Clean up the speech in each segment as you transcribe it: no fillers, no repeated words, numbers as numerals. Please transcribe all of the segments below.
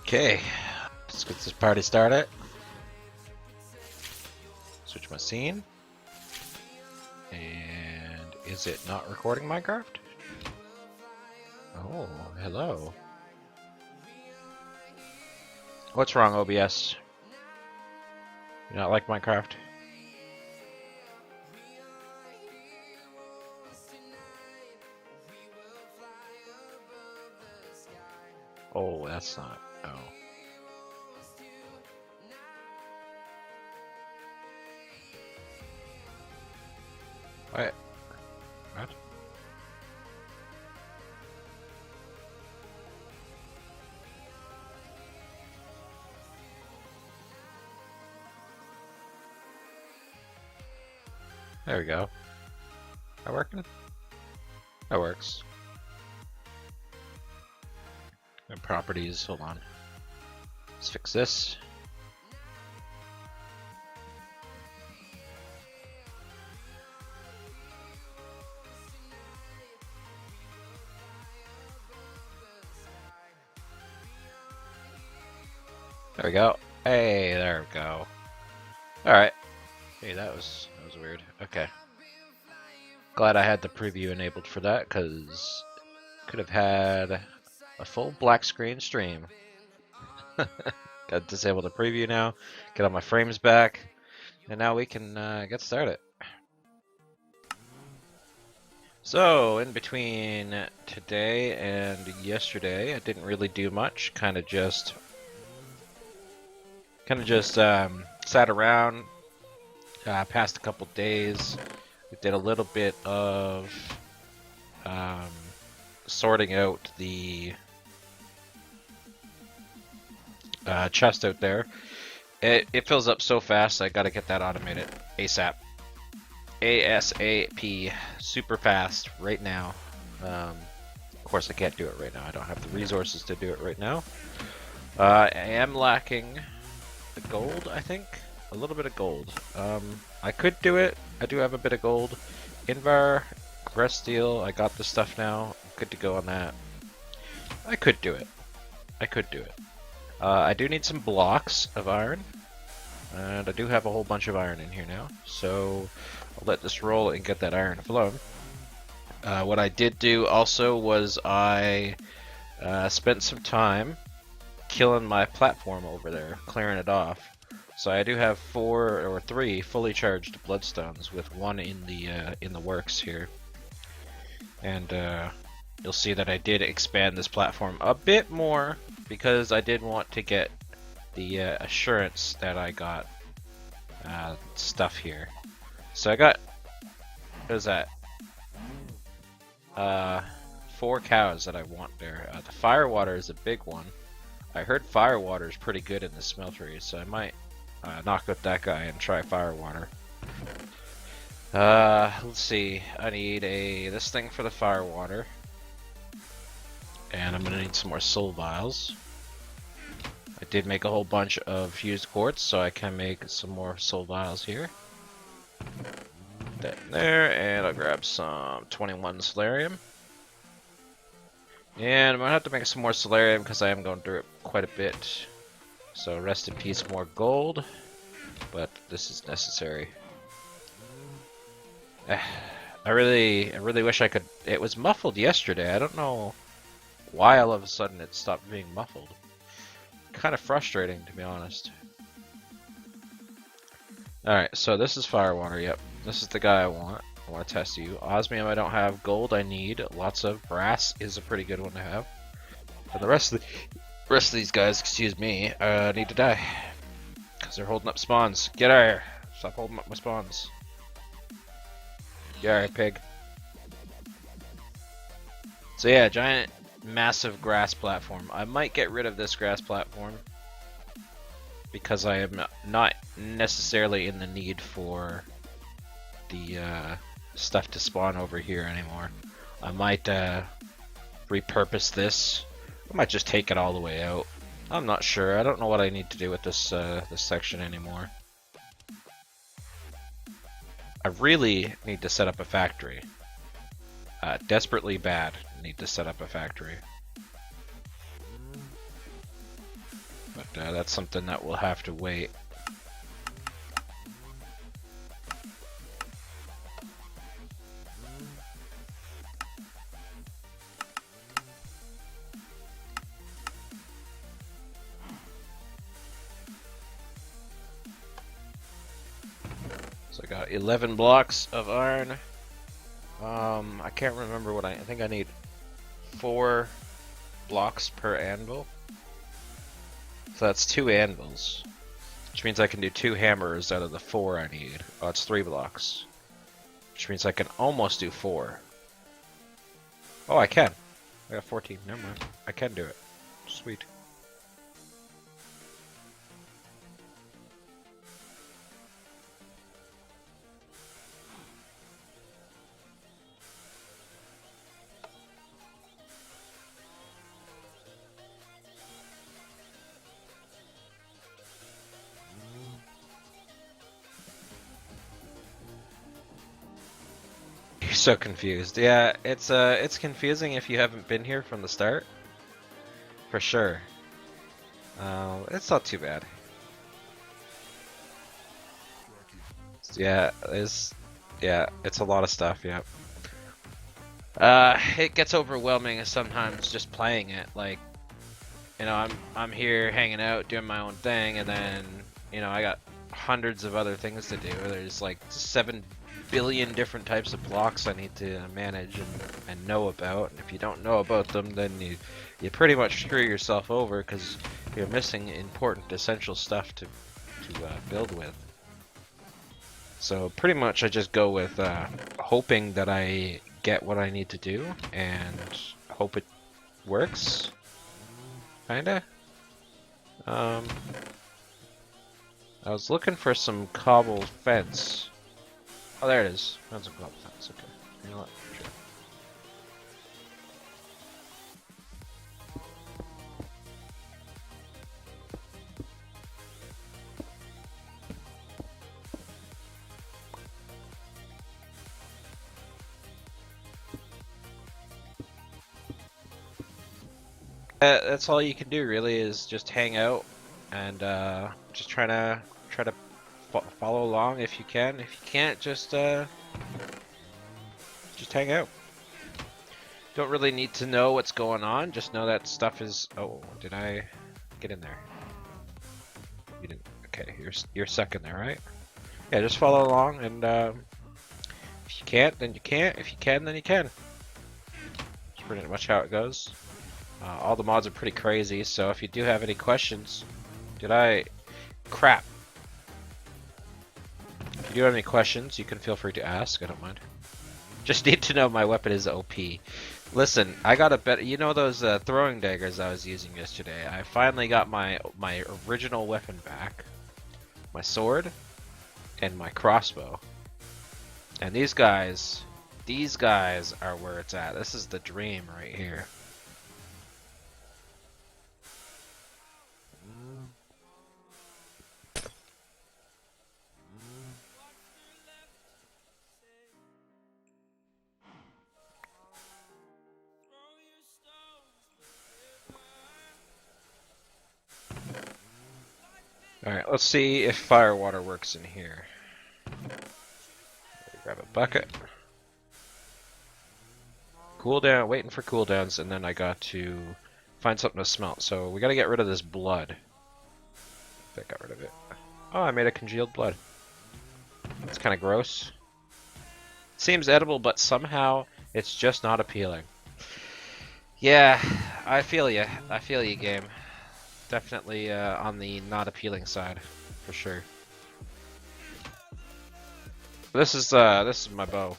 Okay, let's get this party started. Switch my scene. And is it not recording Minecraft? Oh, hello. What's wrong, OBS? You not like Minecraft? Oh, that's not. Oh. What? What? There we go. That working? That works. And properties, hold on. Let's fix this. There we go. Hey, there we go. Alright. Hey, that was weird. Okay. Glad I had the preview enabled for that, because could have had a full black screen stream. Got to disable the preview now, get all my frames back, and now we can get started. So, in between today and yesterday, I didn't really do much, kind of just sat around, passed a couple days. We did a little bit of sorting out the chest out there. It fills up so fast, I gotta get that automated ASAP. ASAP, super fast right now. Of course, I can't do it right now. I don't have the resources to do it right now. I am lacking the gold, I think. A little bit of gold. I could do it. I do have a bit of gold. Invar, grass steel, I got the stuff now. I'm good to go on that. I could do it. I could do it. I do need some blocks of iron. And I do have a whole bunch of iron in here now. So I'll let this roll and get that iron flowing. What I did do also was I spent some time killing my platform over there, clearing it off. So I do have 4 or 3 fully charged bloodstones, with 1 in the works here. And you'll see that I did expand this platform a bit more because I did want to get the assurance that I got stuff here. So I got, what is that? 4 cows that I want there. The firewater is a big one. I heard firewater is pretty good in the smeltery, so I might knock out that guy and try firewater. Let's see. I need this thing for the firewater, and I'm gonna need some more soul vials. I did make a whole bunch of fused quartz, so I can make some more soul vials here. Put that in there, and I'll grab some 21 solarium. And I'm gonna have to make some more solarium because I am going through it quite a bit. So rest in peace, more gold, but this is necessary. I really wish I could. It was muffled yesterday. I don't know why all of a sudden it stopped being muffled. Kind of frustrating, to be honest. Alright, so this is firewater. Yep, this is the guy I want. I want to test you. Osmium I don't have. Gold I need. Lots of. Brass is a pretty good one to have. And the rest of these guys, excuse me, need to die. Because they're holding up spawns. Get out of here. Stop holding up my spawns. Get out of here, pig. So yeah, giant, massive grass platform. I might get rid of this grass platform because I am not necessarily in the need for the stuff to spawn over here anymore. I might repurpose this. I might just take it all the way out. I'm not sure. I don't know what I need to do with this this section anymore. I really need to set up a factory. Desperately bad need to set up a factory. that's something that will have to wait. So I got 11 blocks of iron. I can't remember what I think I need 4 blocks per anvil. So that's 2 anvils, which means I can do 2 hammers out of the 4 I need. Oh, it's 3 blocks, which means I can almost do 4. Oh, I can. I got 14. Never mind. I can do it. Sweet. You're so confused. Yeah, it's confusing if you haven't been here from the start. For sure. It's not too bad. Yeah, it's a lot of stuff, yeah. It gets overwhelming sometimes just playing it. Like, you know, I'm here hanging out, doing my own thing, and then, you know, I got hundreds of other things to do. There's like 7 billion different types of blocks I need to manage and know about. And if you don't know about them, then you pretty much screw yourself over because you're missing important essential stuff to build with. So pretty much I just go with hoping that I get what I need to do and hope it works. Kinda. I was looking for some cobble fence. Oh, there it is. Found some cobble fence. Okay. You know what? Sure. That's all you can do really is just hang out and just try to follow along if you can. If you can't, just hang out. Don't really need to know what's going on. Just know that stuff is. Oh, did I get in there? You didn't. Okay, you're second there, right? Yeah, just follow along, and if you can't, then you can't. If you can, then you can. That's pretty much how it goes. All the mods are pretty crazy, so if you do have any questions, crap. If you do have any questions, you can feel free to ask. I don't mind. Just need to know my weapon is OP. Listen, I got a better. You know those throwing daggers I was using yesterday? I finally got my original weapon back, my sword, and my crossbow. And these guys are where it's at. This is the dream right here. Alright, let's see if fire water works in here. Grab a bucket. Cooldown, waiting for cooldowns, and then I got to find something to smelt. So we gotta get rid of this blood. I think I got rid of it. Oh, I made a congealed blood. It's kind of gross. Seems edible, but somehow it's just not appealing. Yeah, I feel you. I feel you, game. Definitely on the not appealing side, for sure. This is my bow.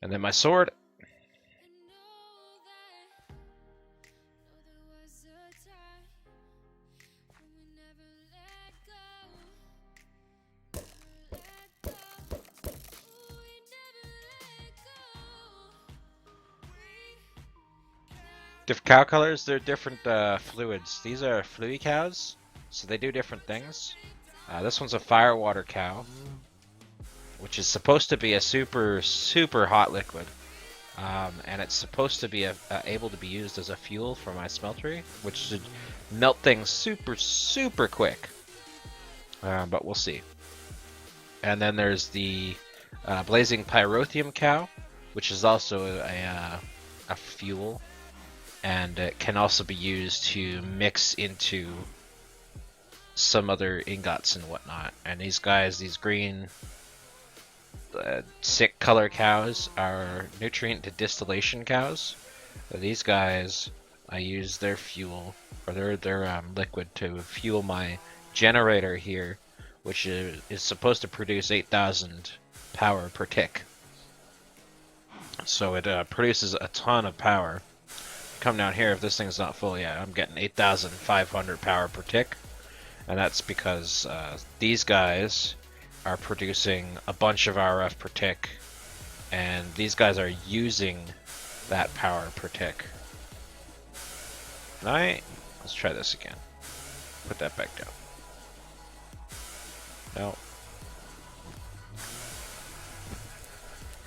And then my sword. Different cow colors, they're different fluids. These are fluid cows, so they do different things. This one's a firewater cow, which is supposed to be a super, super hot liquid. And it's supposed to be able to be used as a fuel for my smeltery, which should melt things super, super quick. But we'll see. And then there's the blazing pyrotheum cow, which is also a fuel, and it can also be used to mix into some other ingots and whatnot. And these guys, these green sick color cows, are nutrient to distillation cows. These guys, I use their fuel, or their liquid, to fuel my generator here, which is supposed to produce 8,000 power per tick. So it produces a ton of power. Come down here, if this thing's not full yet, I'm getting 8,500 power per tick. And that's because these guys are producing a bunch of RF per tick, and these guys are using that power per tick. Let's try this again. Put that back down. No.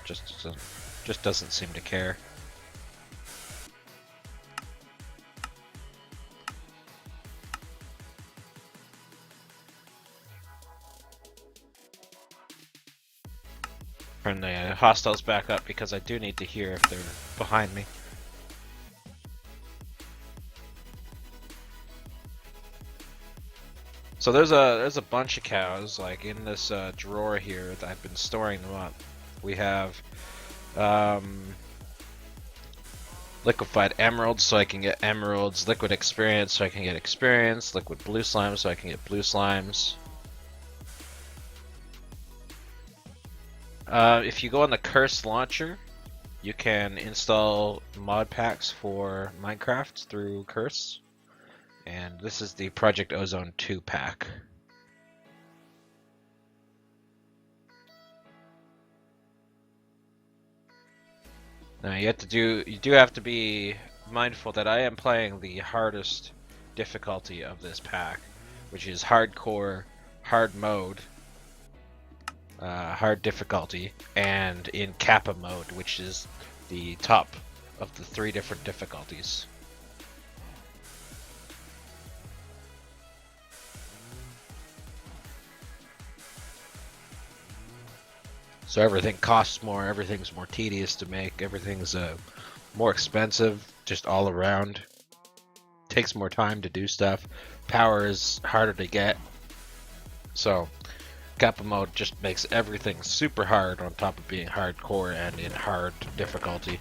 Just doesn't seem to care. Turn the hostiles back up because I do need to hear if they're behind me. So there's a bunch of cows like in this drawer here that I've been storing them up. We have liquefied emeralds, so I can get emeralds, liquid experience, so I can get experience, liquid blue slime, so I can get blue slimes. If you go on the Curse launcher, you can install mod packs for Minecraft through Curse. And this is the Project Ozone 2 pack. Now you do have to be mindful that I am playing the hardest difficulty of this pack, which is hardcore, hard mode, hard difficulty, and in Kappa mode, which is the top of the 3 different difficulties. So everything costs more, everything's more tedious to make, everything's more expensive, just all around. Takes more time to do stuff. Power is harder to get. So Kappa mode just makes everything super hard on top of being hardcore and in hard difficulty.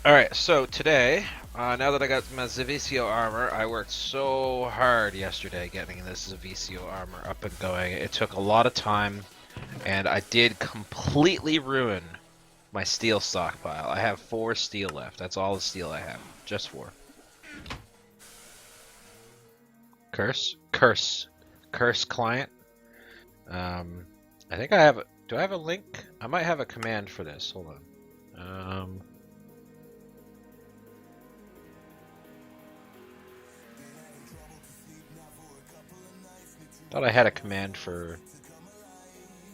Alright, so today, now that I got my Zavisio armor, I worked so hard yesterday getting this Zavisio armor up and going. It took a lot of time, and I did completely ruin my steel stockpile. I have 4 steel left. That's all the steel I have. Just 4. Curse client. I think I have. Do I have a link? I might have a command for this. Hold on. Thought I had a command to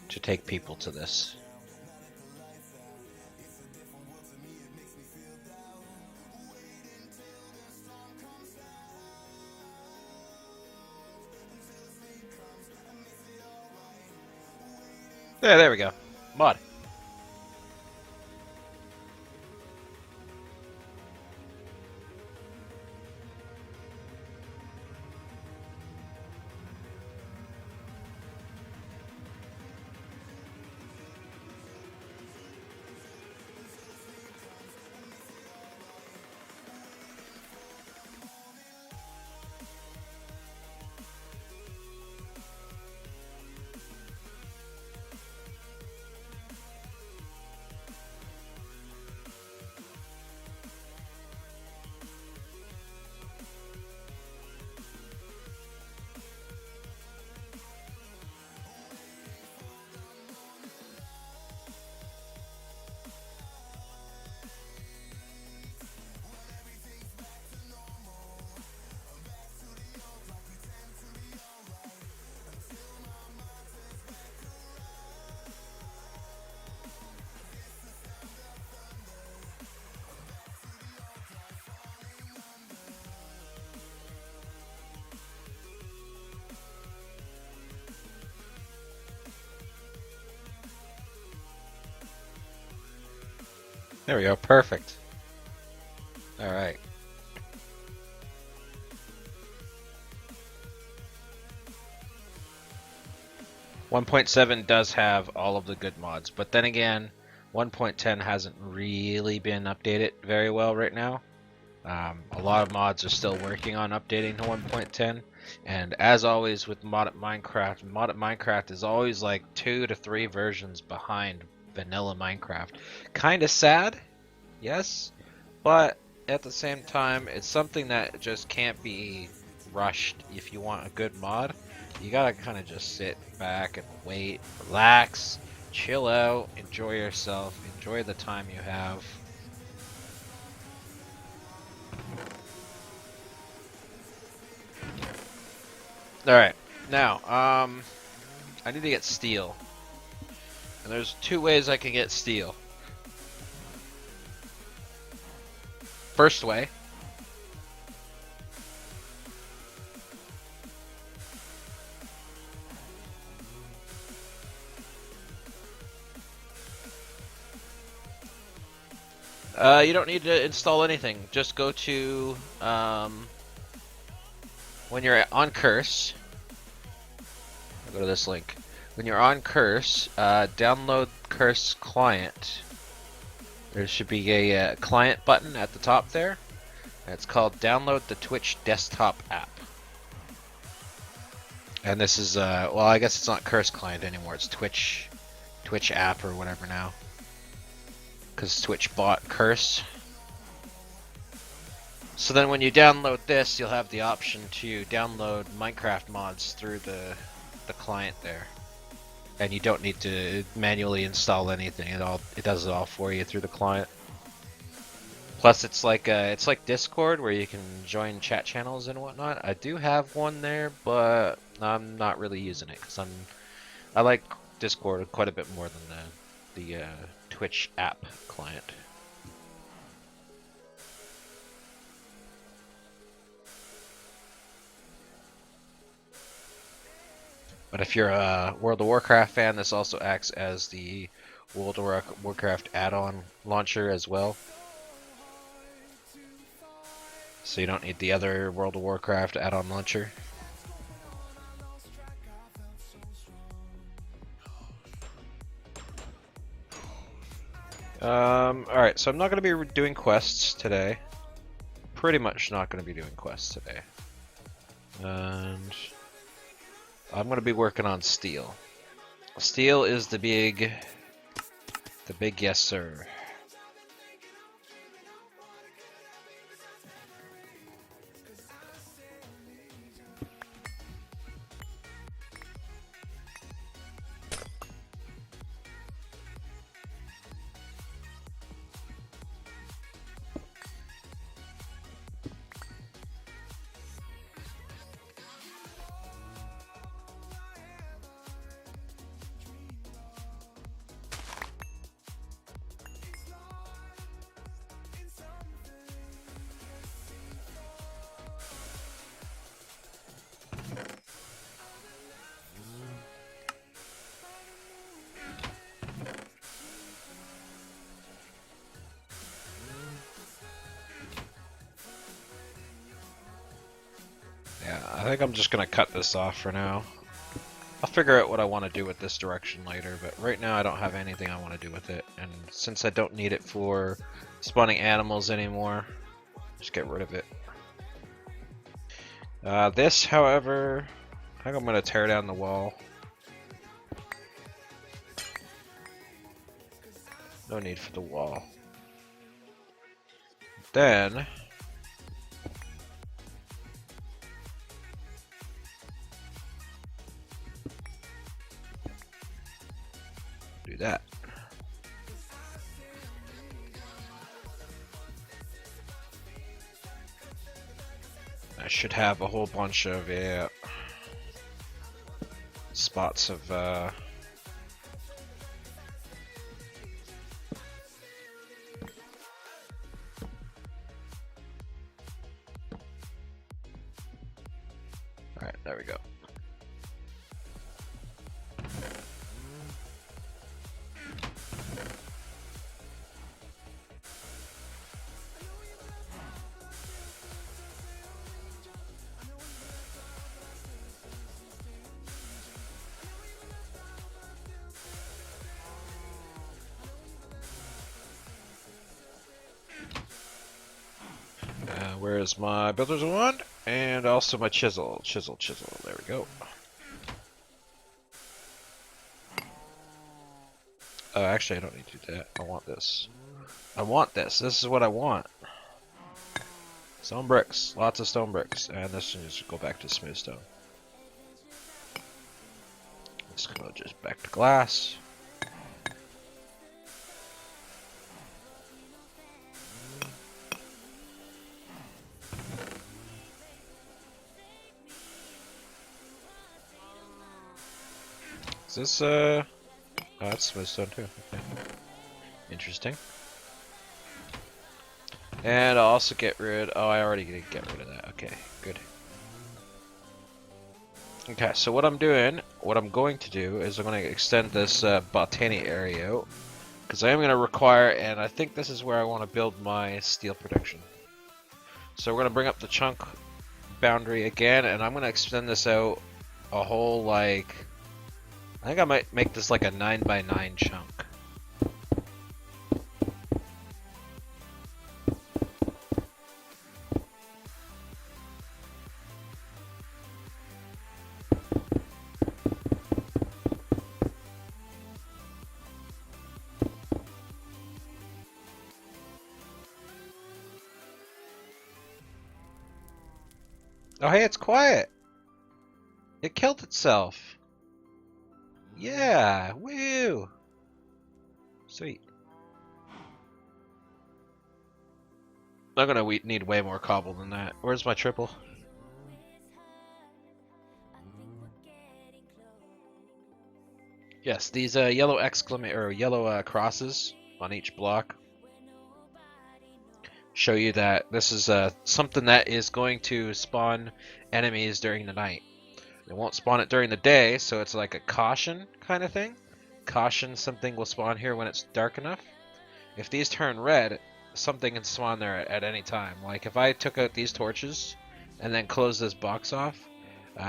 take people to this. There we go. Mod. There we go. Perfect. All right. .7 does have all of the good mods, but then again, 1.10 hasn't really been updated very well right now. A lot of mods are still working on updating to 1.10, and as always with modded Minecraft is always like 2 to 3 versions behind vanilla Minecraft. Kind of sad, yes, but at the same time, it's something that just can't be rushed if you want a good mod. You gotta kind of just sit back and wait, relax, chill out, enjoy yourself, enjoy the time you have. Alright, now, I need to get steel. And there's 2 ways I can get steel. First way, you don't need to install anything. Just go to, when you're on Curse, I'll go to this link. When you're on Curse, download Curse Client. There should be a client button at the top there. And it's called Download the Twitch Desktop App. And this is, well, I guess it's not Curse Client anymore. It's Twitch app or whatever now. Because Twitch bought Curse. So then when you download this, you'll have the option to download Minecraft mods through the client there. And you don't need to manually install anything. It does it all for you through the client. Plus, it's like Discord where you can join chat channels and whatnot. I do have one there, but I'm not really using it because I like Discord quite a bit more than the Twitch app client. But if you're a World of Warcraft fan, this also acts as the World of Warcraft add-on launcher as well. So you don't need the other World of Warcraft add-on launcher. Alright, so I'm not going to be doing quests today. Pretty much not going to be doing quests today. And I'm going to be working on steel. Steel is the big yes sir. I think I'm just gonna cut this off for now. I'll figure out what I want to do with this direction later, but right now I don't have anything I want to do with it, and since I don't need it for spawning animals anymore, just get rid of it. This, however, I think I'm gonna tear down the wall. No need for the wall. Then do that. I should have a whole bunch of spots of Alright, there we go. Where's my builder's wand? And also my chisel. Chisel. There we go. Oh, actually, I don't need to do that. I want this. I want this. This is what I want. Stone bricks. Lots of stone bricks. And this needs to go back to smooth stone. Let's go just back to glass. Is this, oh, that's smooth stone too. Okay. Interesting. And I'll also get rid, oh, I already did get rid of that. Okay, good. Okay, so what I'm going to do is I'm going to extend this botany area out. Because I am going to require, and I think this is where I want to build my steel production. So we're going to bring up the chunk boundary again, and I'm going to extend this out a whole, like, I think I might make this like a 9x9 chunk. Oh, hey, it's quiet. It killed itself. Yeah, woo. Sweet. I'm gonna need way more cobble than that. Where's my triple? Yes, these yellow yellow crosses on each block show you that this is something that is going to spawn enemies during the night. It won't spawn it during the day, so it's like a caution kind of thing. Caution, something will spawn here when it's dark enough. If these turn red, something can spawn there at any time. Like if I took out these torches and then closed this box off,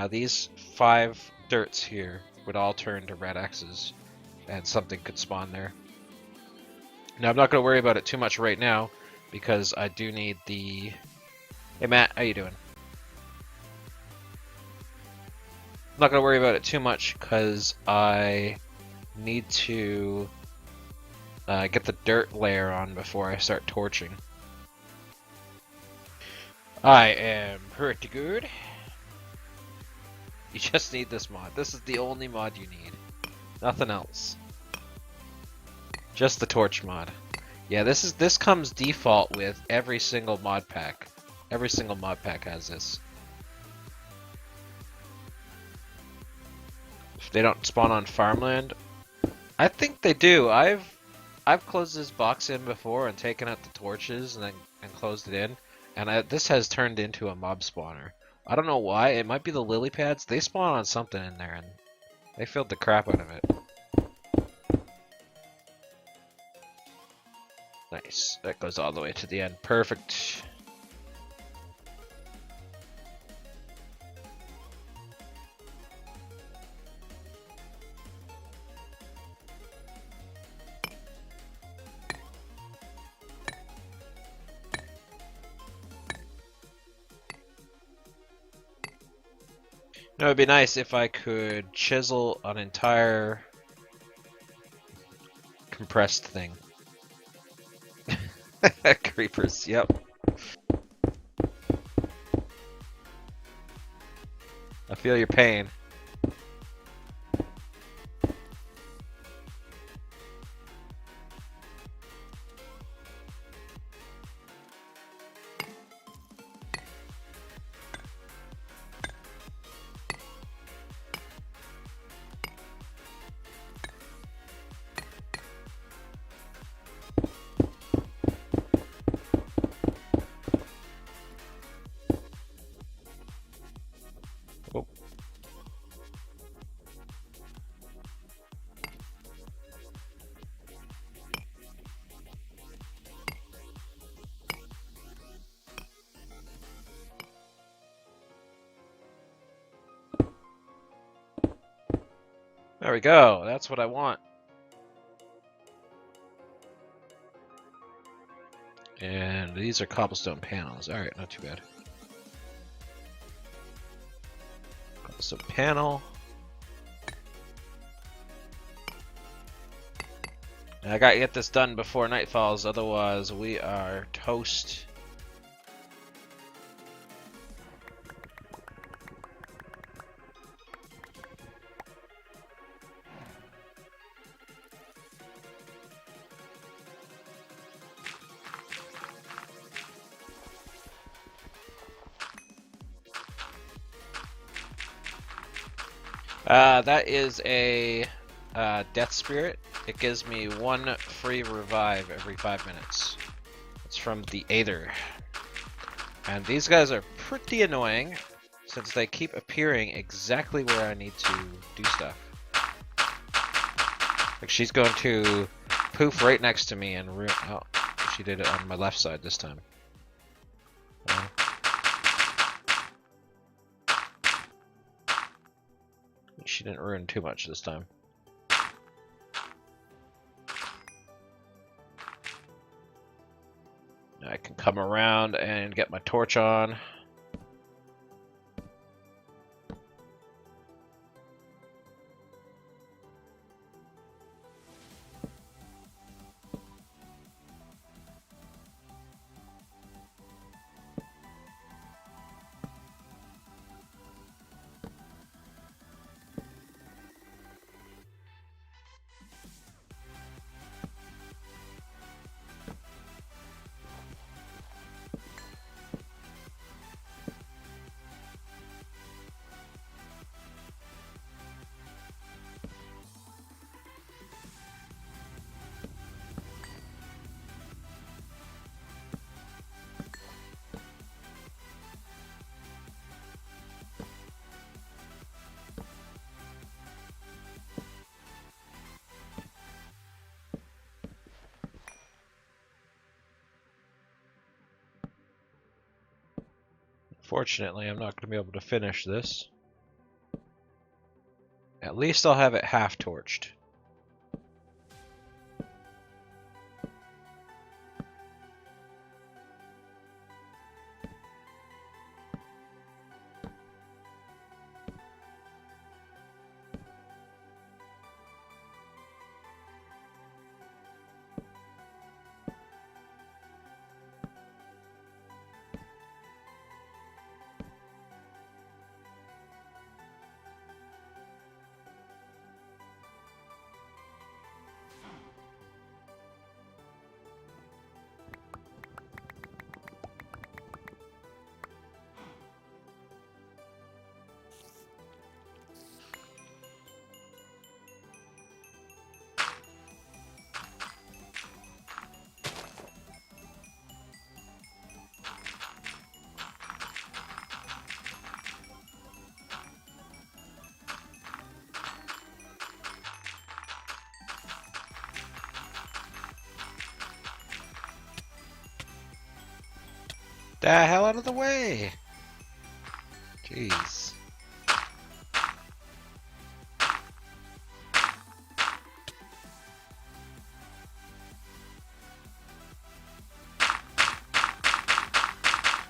these 5 dirts here would all turn to red X's and something could spawn there. Now I'm not going to worry about it too much right now because I do need the... Hey Matt, how you doing? I'm not going to worry about it too much because I need to get the dirt layer on before I start torching. I am pretty good. You just need this mod. This is the only mod you need. Nothing else. Just the torch mod. Yeah, this comes default with every single mod pack. Every single mod pack has this. If they don't spawn on farmland, I think they do. I've closed this box in before and taken out the torches and closed it in, and this has turned into a mob spawner. I don't know why. It might be the lily pads. They spawn on something in there, and they filled the crap out of it. Nice. That goes all the way to the end. Perfect. It would be nice if I could chisel an entire compressed thing. Creepers, yep. I feel your pain. Oh. There we go. That's what I want. And these are cobblestone panels. Alright, not too bad. Cobblestone panel. I gotta get this done before night falls, otherwise we are toast. That is a death spirit. It gives me 1 free revive every 5 minutes. It's from the Aether. And these guys are pretty annoying since they keep appearing exactly where I need to do stuff. Like she's going to poof right next to me and oh, she did it on my left side this time. She didn't ruin too much this time. I can come around and get my torch on. Fortunately, I'm not going to be able to finish this. At least I'll have it half torched. The hell out of the way! Jeez.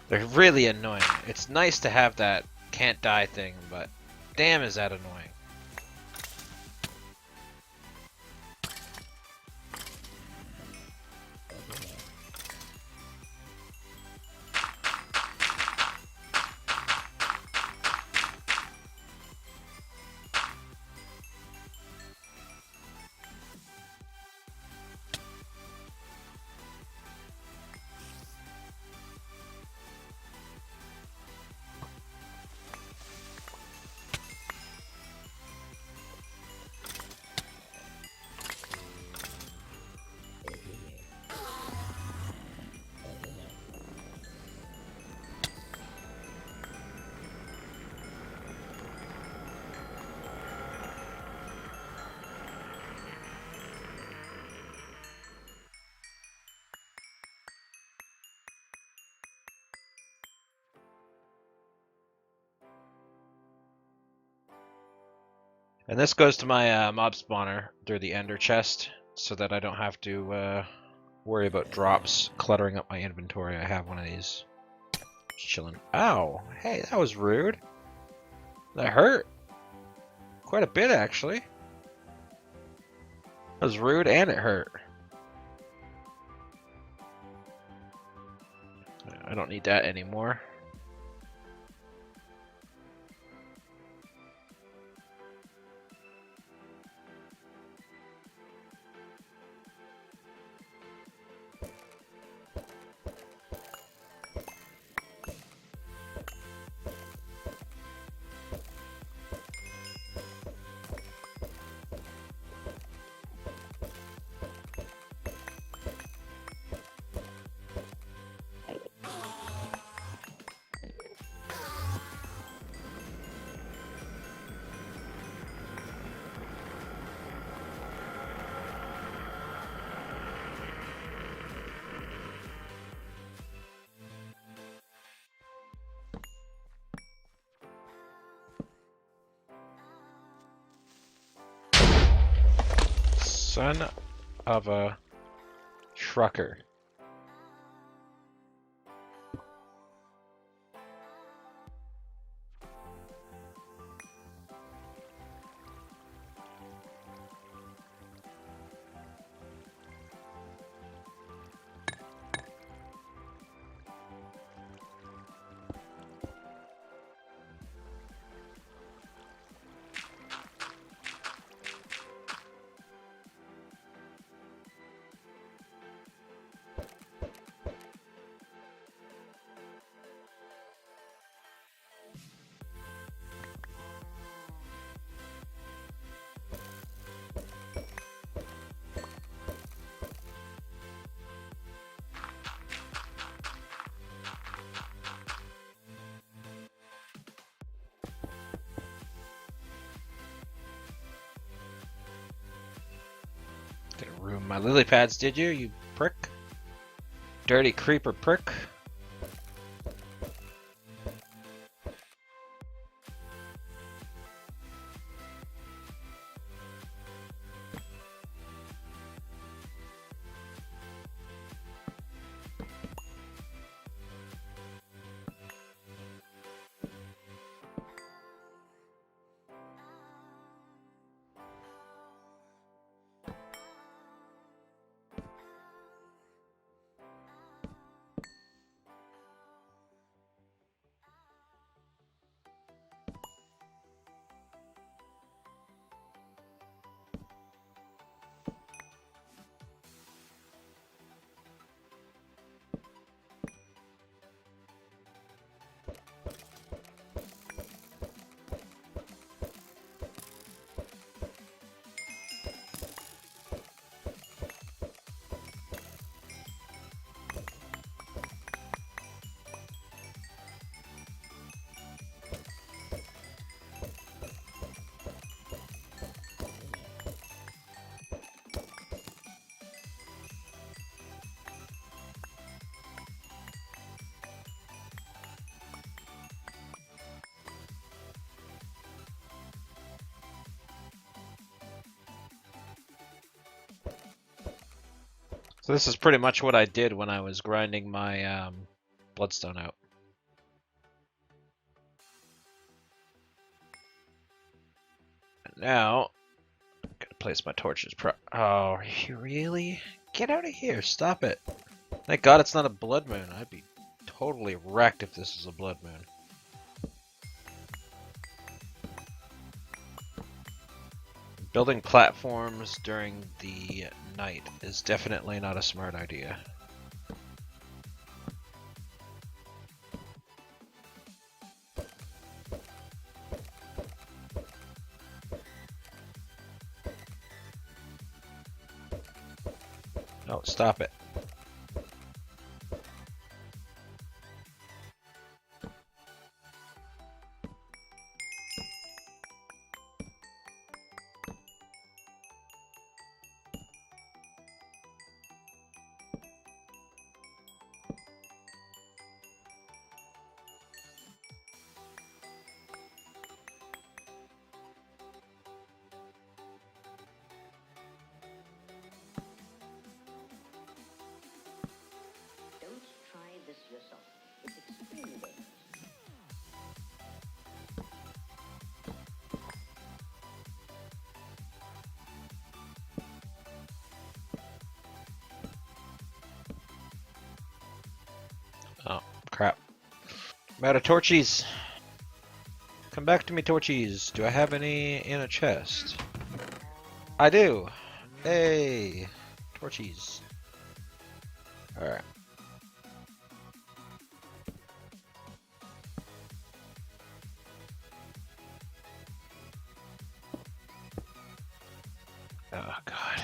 They're really annoying. It's nice to have that can't die thing, but damn is that annoying. And this goes to my mob spawner through the ender chest, so that I don't have to worry about drops cluttering up my inventory. I have one of these. Just chilling. Ow! Hey, that was rude. That hurt. Quite a bit, actually. That was rude and it hurt. I don't need that anymore. Son of a trucker. Didn't ruin my lily pads, did you, you prick? Dirty creeper prick. So this is pretty much what I did when I was grinding my bloodstone out. And now, I'm gonna place my torches. Oh, you really? Get out of here! Stop it! Thank God it's not a blood moon. I'd be totally wrecked if this was a blood moon. Building platforms during the night is definitely not a smart idea. No, stop it. Oh, crap. I'm out of torchies. Come back to me, torchies. Do I have any in a chest? I do. Hey, torchies. Alright. Oh, God.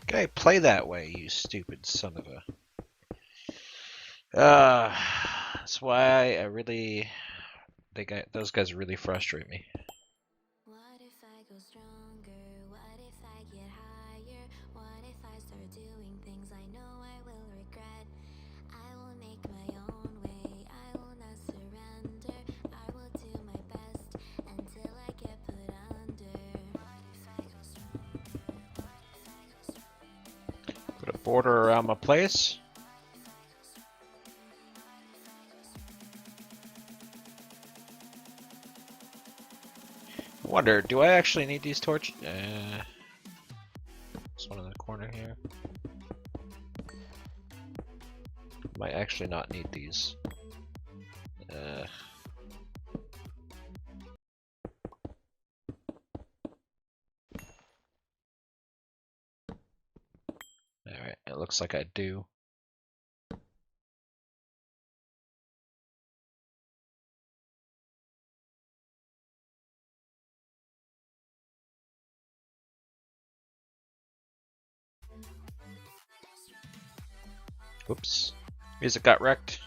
Okay, play that way, you stupid son of a... That's why I really... those guys really frustrate me. What if I go stronger? What if I get higher? What if I start doing things I know I will regret? I will make my own way. I will not surrender. I will do my best until I get put under. What if I go stronger? What if I go stronger? Put a border around my place. I wonder, do I actually need these torches? There's one in the corner here. Might actually not need these. Alright, it looks like I do. Oops. Music got wrecked.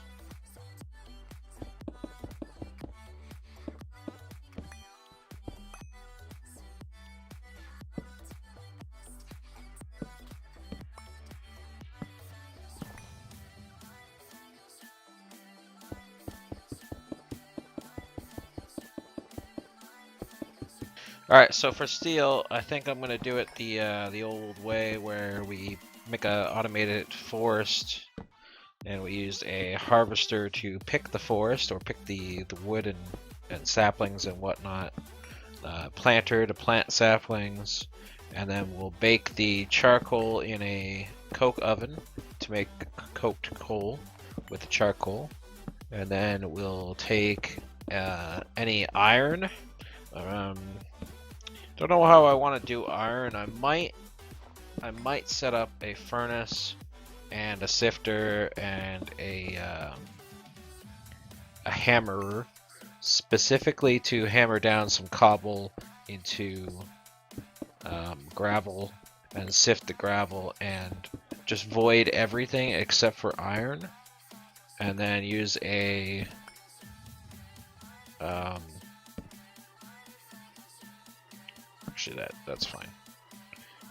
Alright, so for steel, I think I'm gonna do it the old way where we make a automated forest and we use a harvester to pick the forest or pick the wood and saplings and whatnot. Planter to plant saplings, and then we'll bake the charcoal in a coke oven to make coked coal with the charcoal, and then we'll take any iron. Don't know how I want to do iron. I might set up a furnace and a sifter and a hammerer specifically to hammer down some cobble into gravel and sift the gravel and just void everything except for iron, and then use a actually that's fine.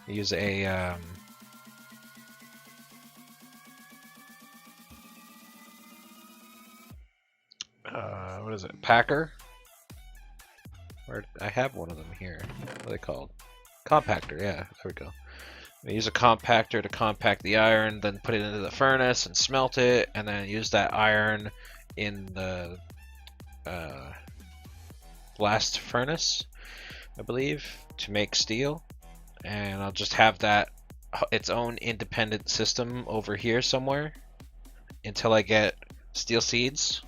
Use a what is it? Packer? Where I have one of them here. What are they called? Compactor, yeah, there we go. I use a compactor to compact the iron, then put it into the furnace and smelt it, and then use that iron in the blast furnace, I believe, to make steel. And I'll just have that its own independent system over here somewhere until I get steel seeds.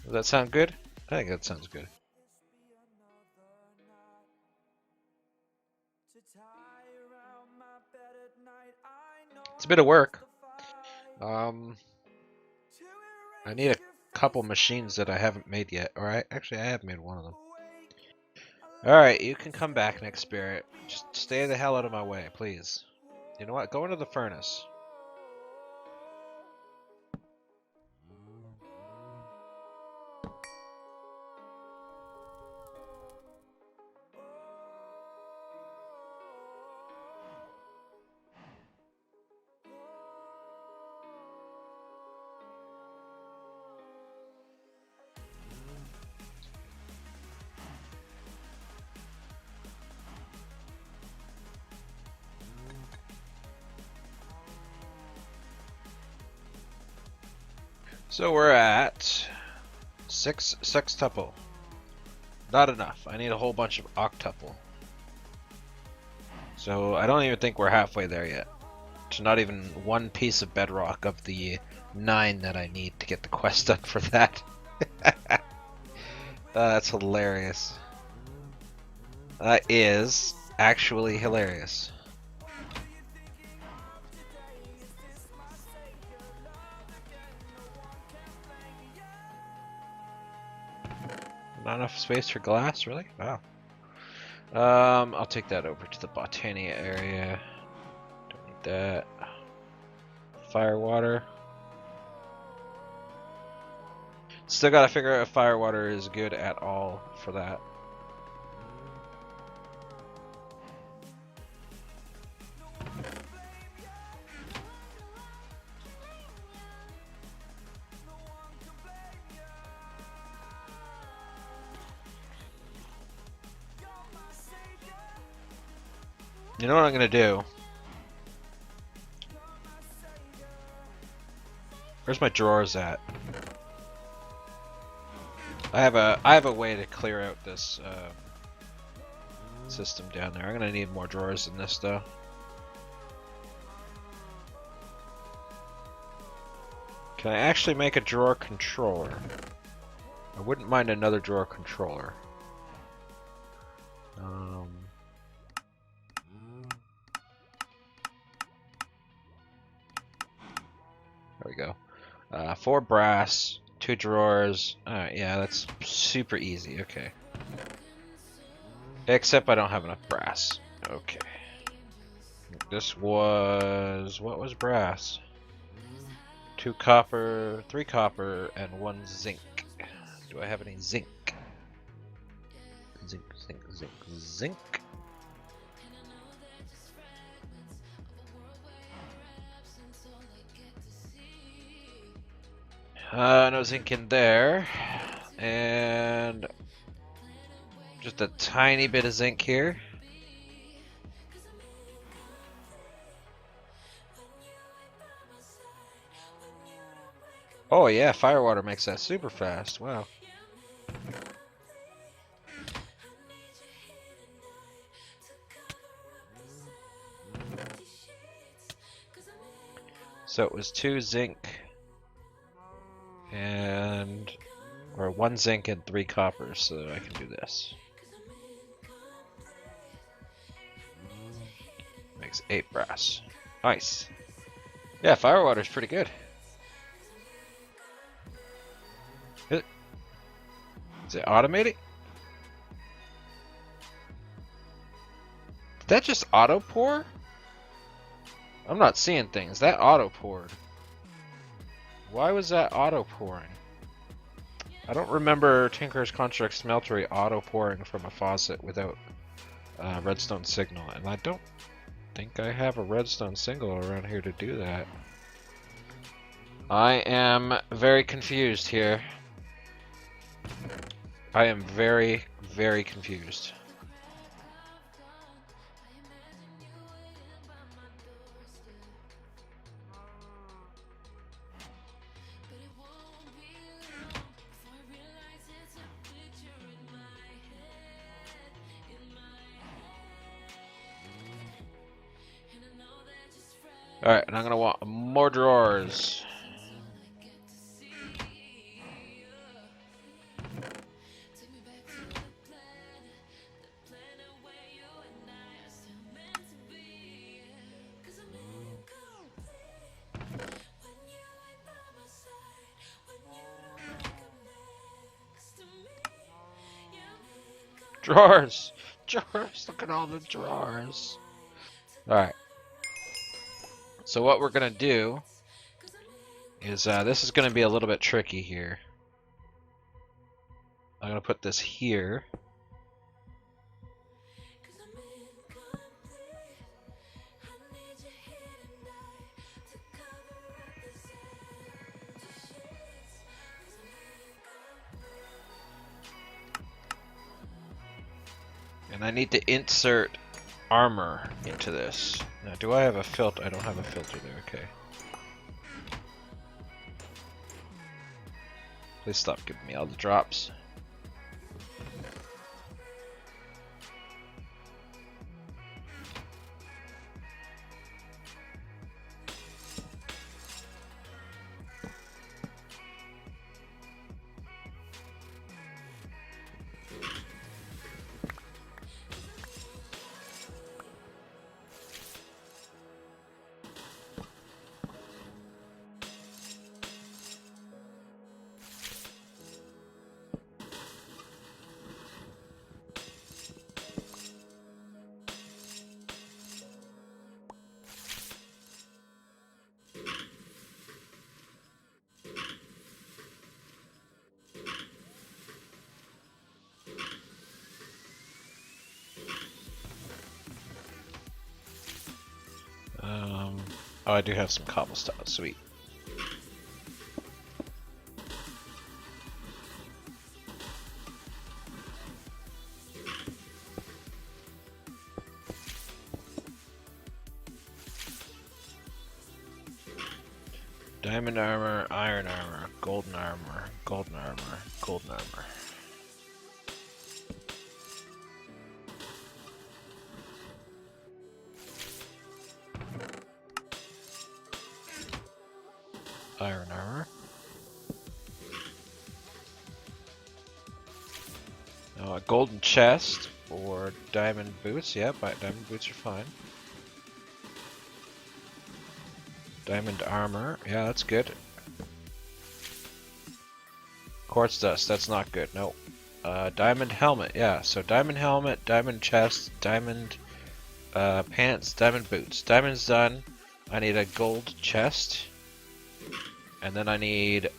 Does that sound good? I think that sounds good. It's a bit of work. I need a couple machines that I haven't made yet. Actually, I have made one of them. Alright, you can come back, next spirit. Just stay the hell out of my way, please. You know what? Go into the furnace. So we're at 6 sextuple. Not enough. I need a whole bunch of octuple. So I don't even think we're halfway there yet. There's not even one piece of bedrock of the 9 that I need to get the quest done for that. That's hilarious. That is actually hilarious. Not enough space for glass, really? Wow. I'll take that over to the Botania area. Don't need that. Fire water. Still gotta figure out if fire water is good at all for that. You know what I'm gonna do? Where's my drawers at? I have a way to clear out this system down there. I'm gonna need more drawers than this though. Can I actually make a drawer controller? I wouldn't mind another drawer controller. There we go. 4 brass, 2 drawers. Alright, yeah, that's super easy. Okay. Except I don't have enough brass. Okay. This was... what was brass? 2 copper, 3 copper, and 1 zinc. Do I have any zinc? Zinc, zinc, zinc, zinc. No zinc in there. And just a tiny bit of zinc here. Oh yeah, firewater makes that super fast. Wow. So it was 2 zinc and or 1 zinc and 3 copper, so I can do this. Makes 8 brass. Nice. Yeah, firewater is pretty good. Is it automated? Did that just auto pour? I'm not seeing things. That auto poured. Why was that auto pouring? I don't remember Tinker's Construct Smeltery auto pouring from a faucet without redstone signal, and I don't think I have a redstone signal around here to do that. I am very confused here. I am very, very confused. Alright, and I'm gonna want more drawers. Drawers! Drawers! Look at all the drawers. Alright. So what we're gonna do is, this is gonna be a little bit tricky here. I'm gonna put this here. And I need to insert armor into this. Now, do I have a filter? I don't have a filter there, okay. Please stop giving me all the drops. Oh, I do have some cobblestone. Sweet. Diamond armor, iron armor, golden armor, golden armor, golden armor. Iron armor. A golden chest or diamond boots. Yeah, diamond boots are fine. Diamond armor. Yeah, that's good. Quartz dust. That's not good. No. Diamond helmet. Yeah, so diamond helmet, diamond chest, diamond pants, diamond boots. Diamond's done. I need a gold chest. And then I need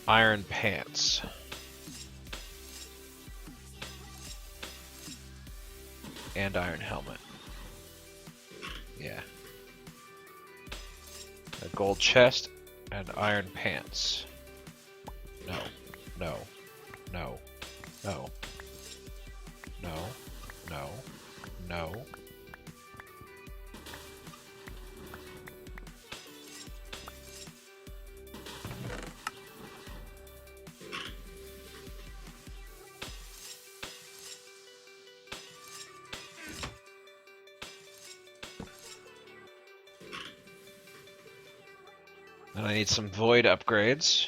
iron pants. And iron helmet. Yeah. A gold chest and iron pants. No. No. No. No. No. No. No. And I need some void upgrades.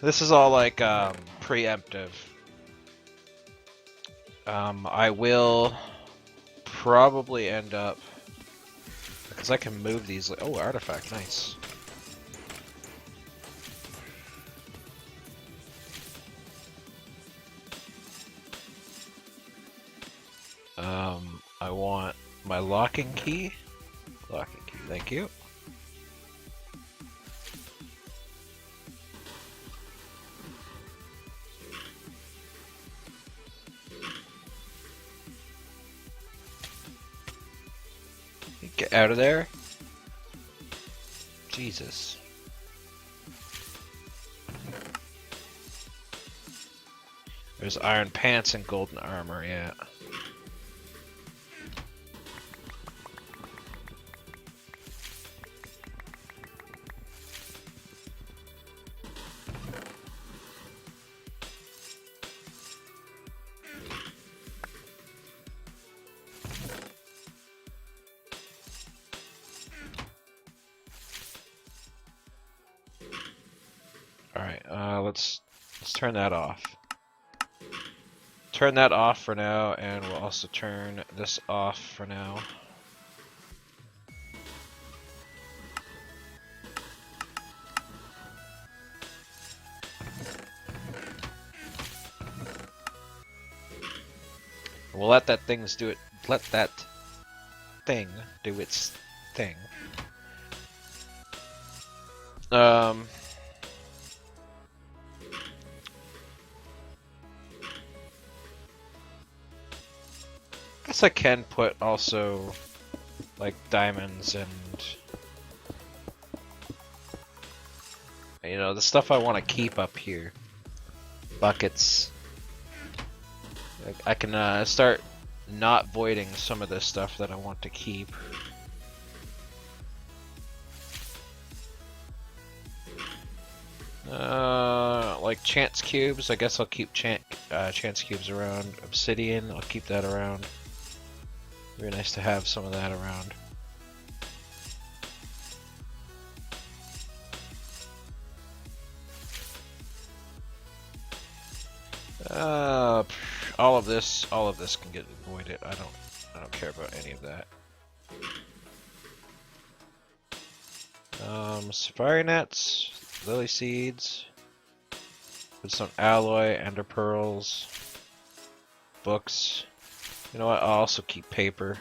This is all like preemptive. I will probably end up, because I can move these. Oh, artifact, nice. I want my locking key. Locking key, thank you. Get out of there. Jesus. There's iron pants and golden armor, yeah. Let's turn that off. Turn that off for now, and we'll also turn this off for now. We'll let that thing do it. Let that thing do its thing. Guess I can put also like diamonds and the stuff I want to keep up here. Buckets. I can start not voiding some of this stuff that I want to keep. Like chance cubes. I guess I'll keep chance cubes around. Obsidian, I'll keep that around. Very nice to have some of that around. All of this can get avoided. I don't care about any of that. Safari nets, lily seeds, put some alloy, ender pearls, books. You know what? I'll also keep paper.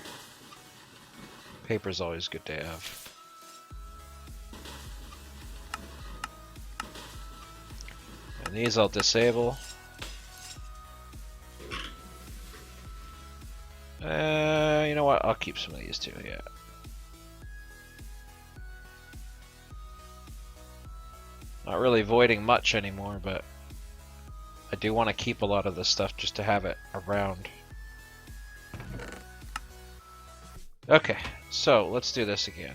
Paper's always good to have. And these I'll disable. You know what? I'll keep some of these too, yeah. Not really voiding much anymore, but I do want to keep a lot of this stuff just to have it around. Okay, so let's do this again.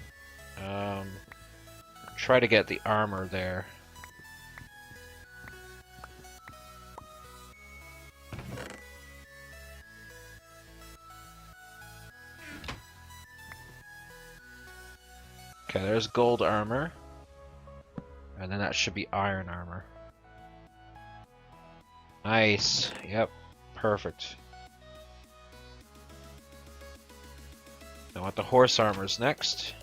Try to get the armor there. Okay, there's gold armor. And then that should be iron armor. Nice. Yep. Perfect. I want the horse armors next.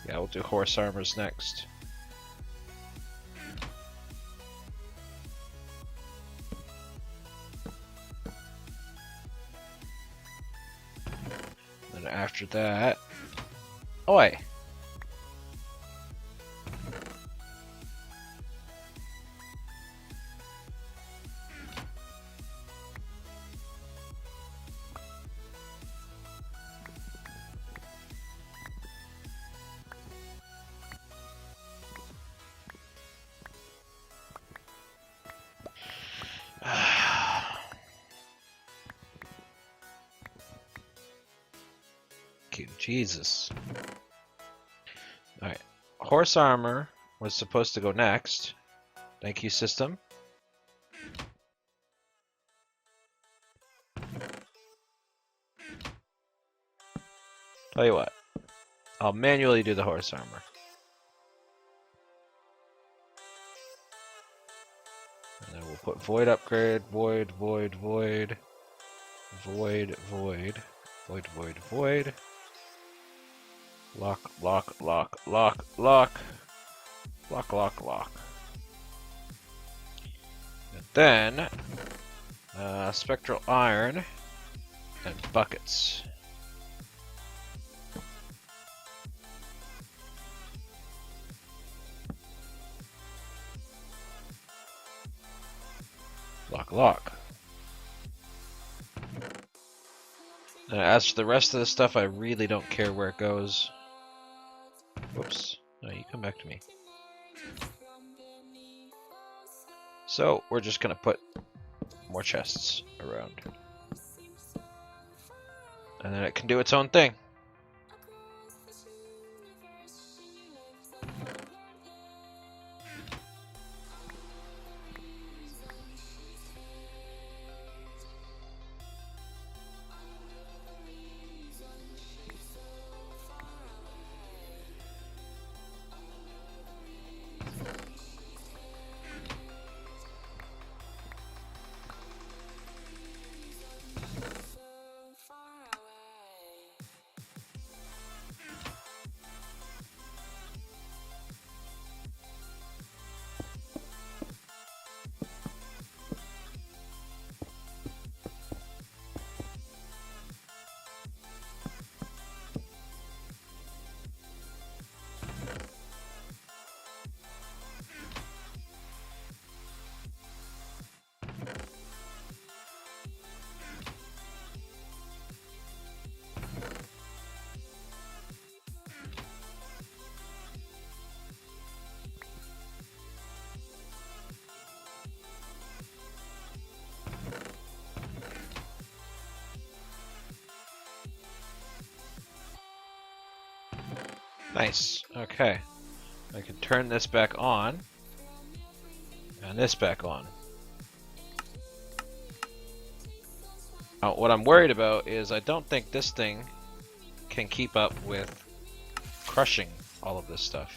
Yeah, we'll do horse armors next. Then after that... Oi! Jesus. Alright. Horse armor was supposed to go next. Thank you, system. Tell you what. I'll manually do the horse armor. And then we'll put void upgrade, void, void, void, void, void, void, void, void. Lock, lock, lock, lock, lock. Lock, lock, lock. And then, spectral iron and buckets. Lock, lock. And as for the rest of the stuff, I really don't care where it goes. Whoops. No, you come back to me. So, we're just gonna put more chests around. And then it can do its own thing. Nice. Okay. I can turn this back on. And this back on. Now, what I'm worried about is I don't think this thing can keep up with crushing all of this stuff.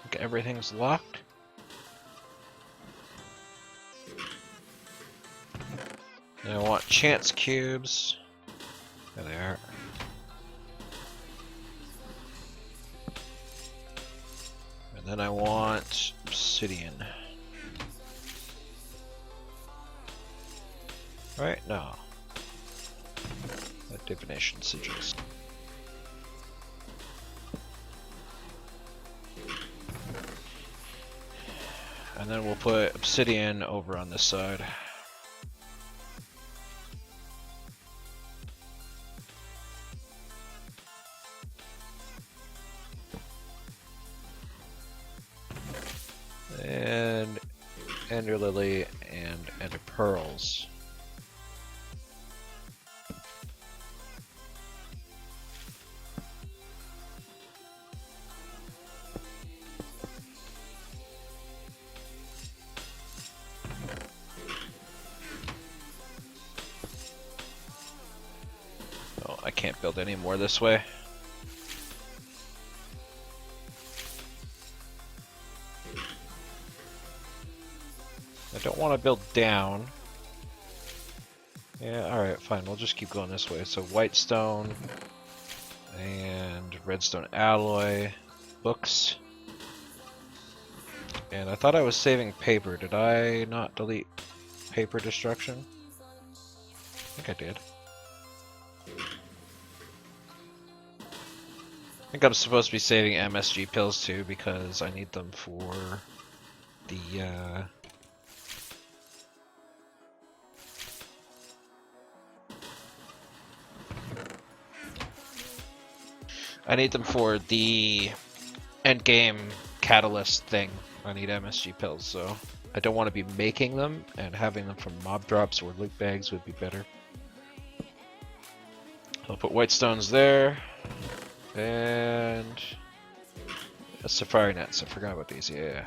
Okay, everything's locked. Now I want chance cubes. There they are. And then I want obsidian. Right? No. That divination sigils. And then we'll put obsidian over on this side. And ender lily and ender pearls. Oh, I can't build any more this way. I don't want to build down. Yeah, alright, fine. We'll just keep going this way. So white stone and redstone alloy, books. And I thought I was saving paper. Did I not delete paper destruction? I think I did. I think I'm supposed to be saving MSG pills too because I need them for the I need them for the end game catalyst thing. I need MSG pills, so I don't want to be making them, and having them from mob drops or loot bags would be better. I'll put white stones there, and safari nets. I forgot about these. Yeah.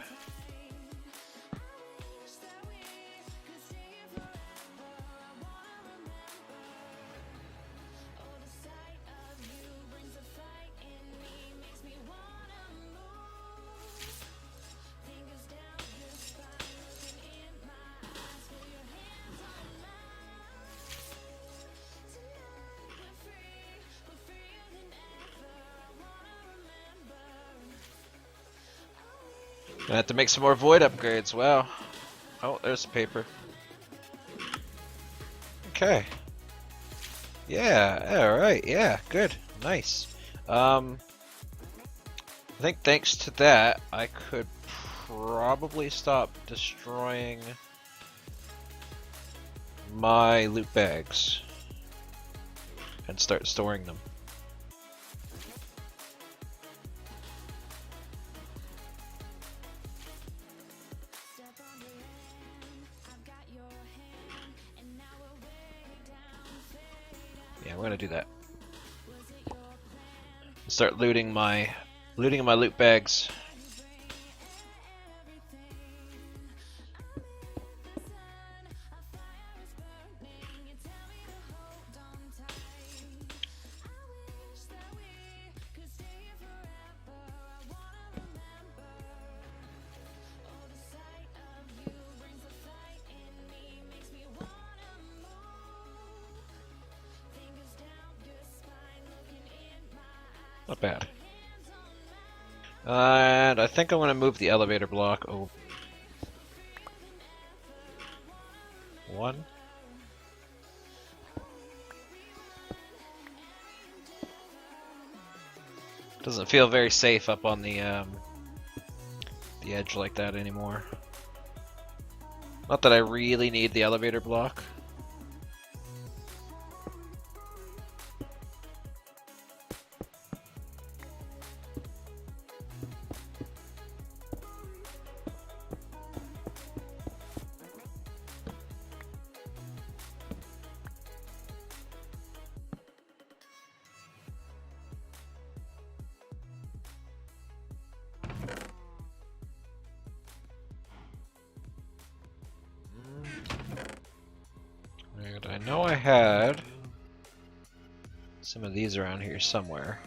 I have to make some more void upgrades. Wow. Oh, there's the paper. Okay. Yeah. All right. Yeah. Good. Nice. I think thanks to that, I could probably stop destroying my loot bags and start storing them. Yeah, we're gonna do that. Start looting my loot bags. Not bad. And I think I'm going to move the elevator block. Oh, one. Doesn't feel very safe up on the edge like that anymore. Not that I really need the elevator block. And I know I had some of these around here somewhere.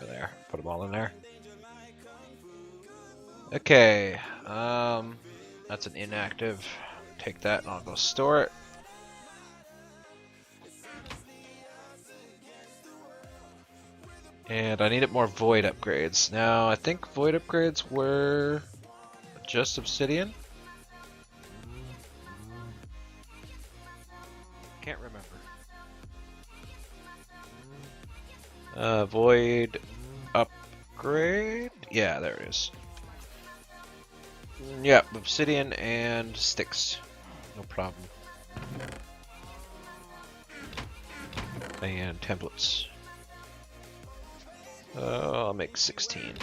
There, put them all in there. Okay, that's an inactive. Take that and I'll go store it. And I needed more void upgrades. Now, I think void upgrades were just obsidian. Can't remember. Void upgrade. Yeah, there it is. Yep, obsidian and sticks. No problem. And templates. I'll make 16.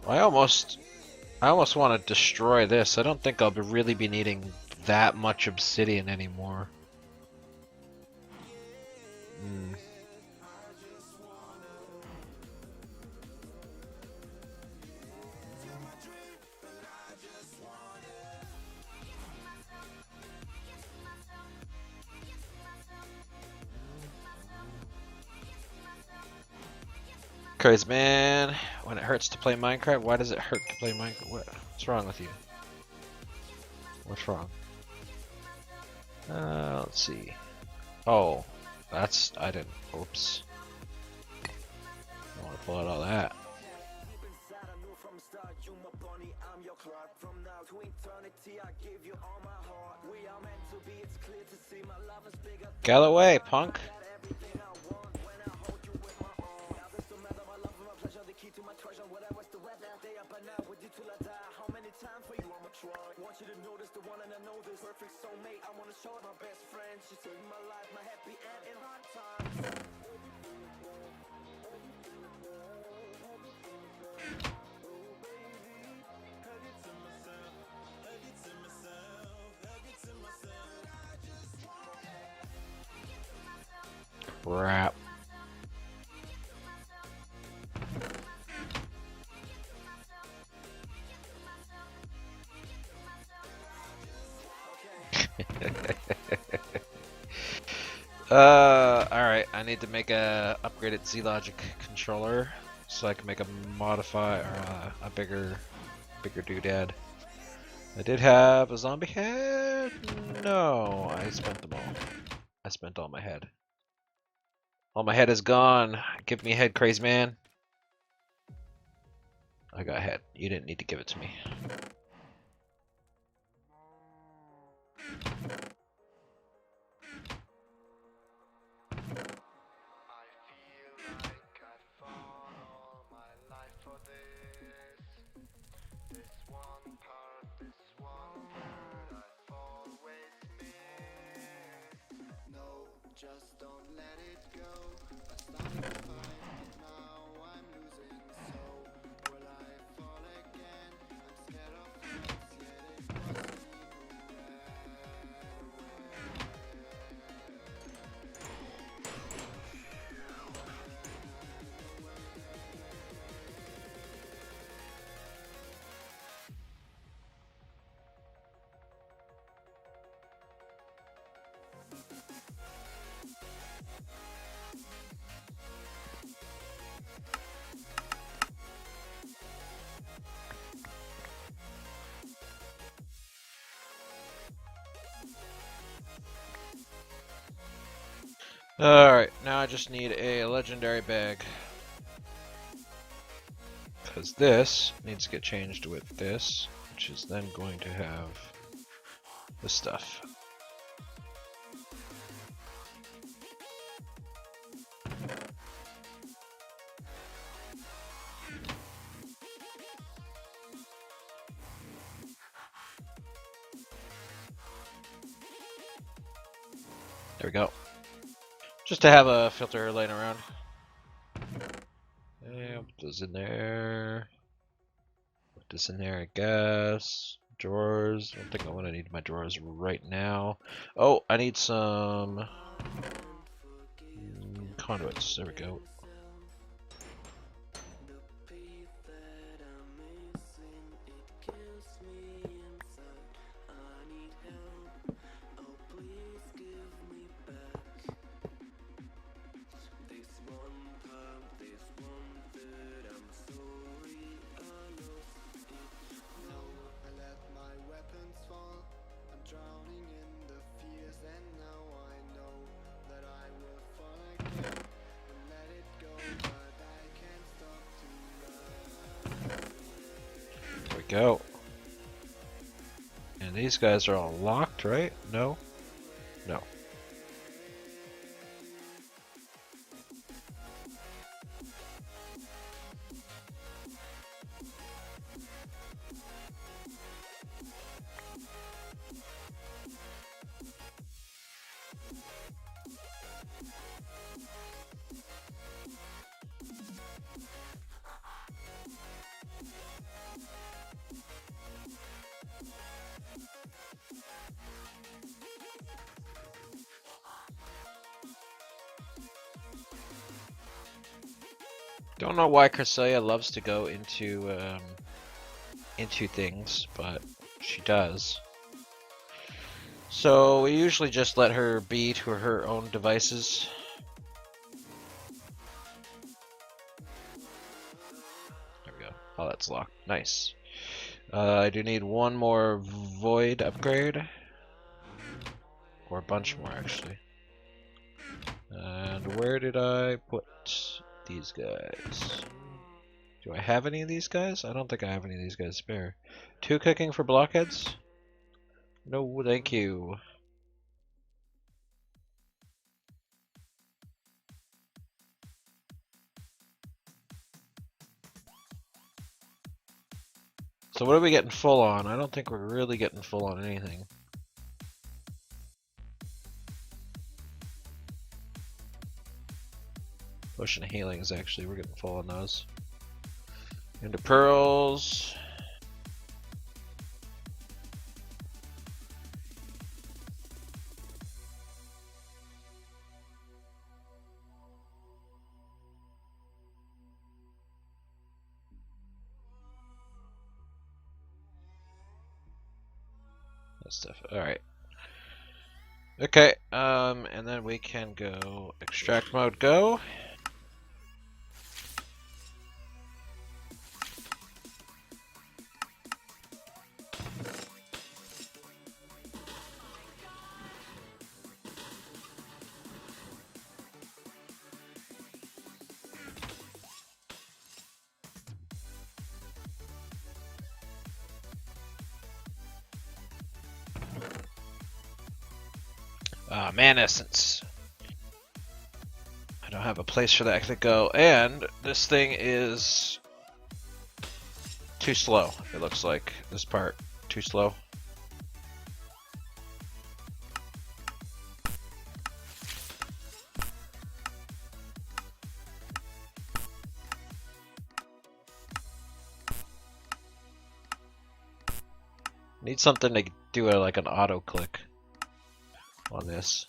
I almost want to destroy this. I don't think I'll really be needing that much obsidian anymore. Crazy man, when it hurts to play Minecraft, why does it hurt to play Minecraft? What's wrong with you? What's wrong? Let's see. Oh, I didn't, oops. I want to pull out all that. Get away, punk! Crap. Alright, I need to make a upgraded Z-Logic controller so I can make a modify or a bigger doodad. I did have a zombie head. No, I spent them all. I spent all my head. All my head is gone. Give me a head, crazy man. I got a head. You didn't need to give it to me. Just don't let it go. I started to fight, but now I'm losing. So will I fall again? I'm scared of heights, yet it was me who Alright, now I just need a legendary bag. Because this needs to get changed with this, which is then going to have this stuff. There we go. Just to have a filter laying around. Yeah, put this in there. Put this in there, I guess. Drawers. I don't think I want to need my drawers right now. Oh, I need some conduits. There we go. Drowning in the fears, and now I know that I will fall again and let it go, but I can't stop to love. There we go. And these guys are all locked, right? No? No. Don't know why Cresselia loves to go into things, but she does. So we usually just let her be to her own devices. There we go. Oh, that's locked. Nice. I do need one more void upgrade. Or a bunch more, actually. And where did I put these guys? Do I have any of these guys? I don't think I have any of these guys spare. 2 cooking for blockheads? No, thank you. So what are we getting full on? I don't think we're really getting full on anything. Potion of healings, actually, we're getting full on those. Into pearls. That stuff. Alright. Okay, and then we can go extract mode go. Man essence. I don't have a place for that to go, and this thing is too slow. It looks like this part too slow. Need something to do like an auto click on this.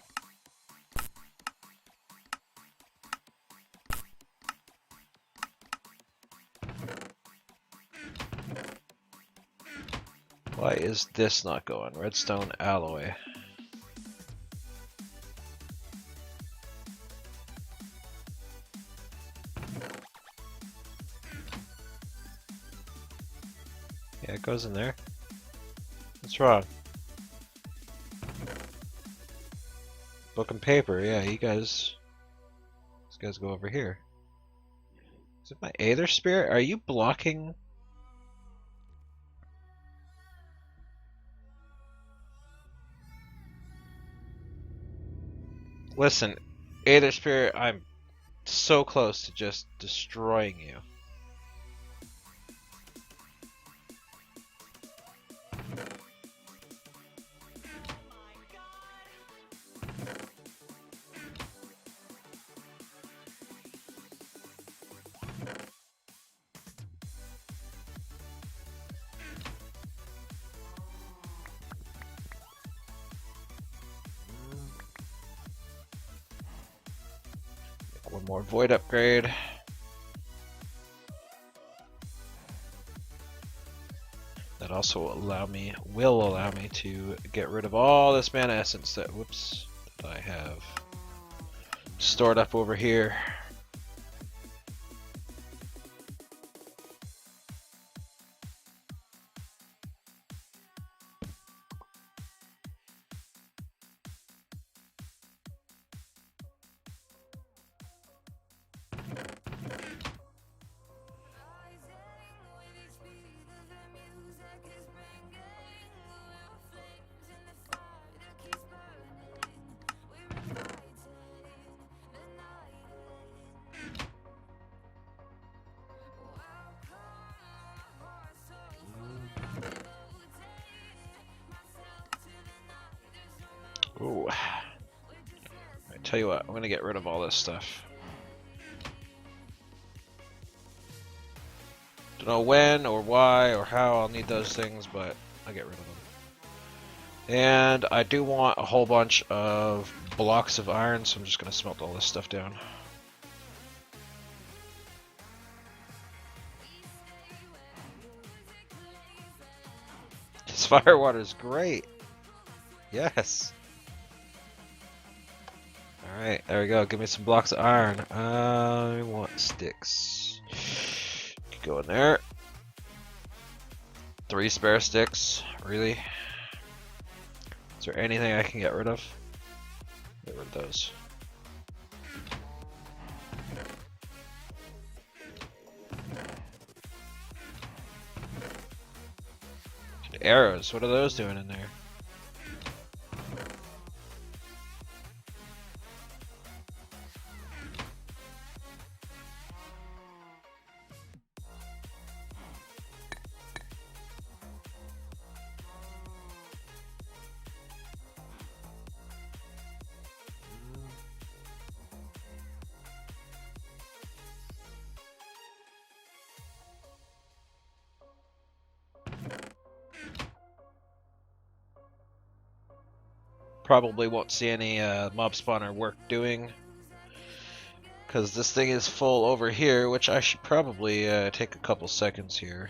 Why is this not going? Redstone alloy. Yeah, it goes in there. What's wrong? Book and paper, yeah, you guys These guys go over here. Is it my Aether Spirit? Are you blocking? Listen, Aether Spirit, I'm so close to just destroying you. One more void upgrade. That also will allow me to get rid of all this mana essence that I have stored up over here. Ooh. I tell you what, I'm gonna get rid of all this stuff. Don't know when or why or how I'll need those things, but I'll get rid of them. And I do want a whole bunch of blocks of iron, so I'm just gonna smelt all this stuff down. This fire water is great. Yes. Alright, there we go. Give me some blocks of iron. I want sticks. Go in there. 3 spare sticks. Really? Is there anything I can get rid of? Get rid of those. Arrows, what are those doing in there? Probably won't see any mob spawner work doing, because this thing is full over here, which I should probably take a couple seconds here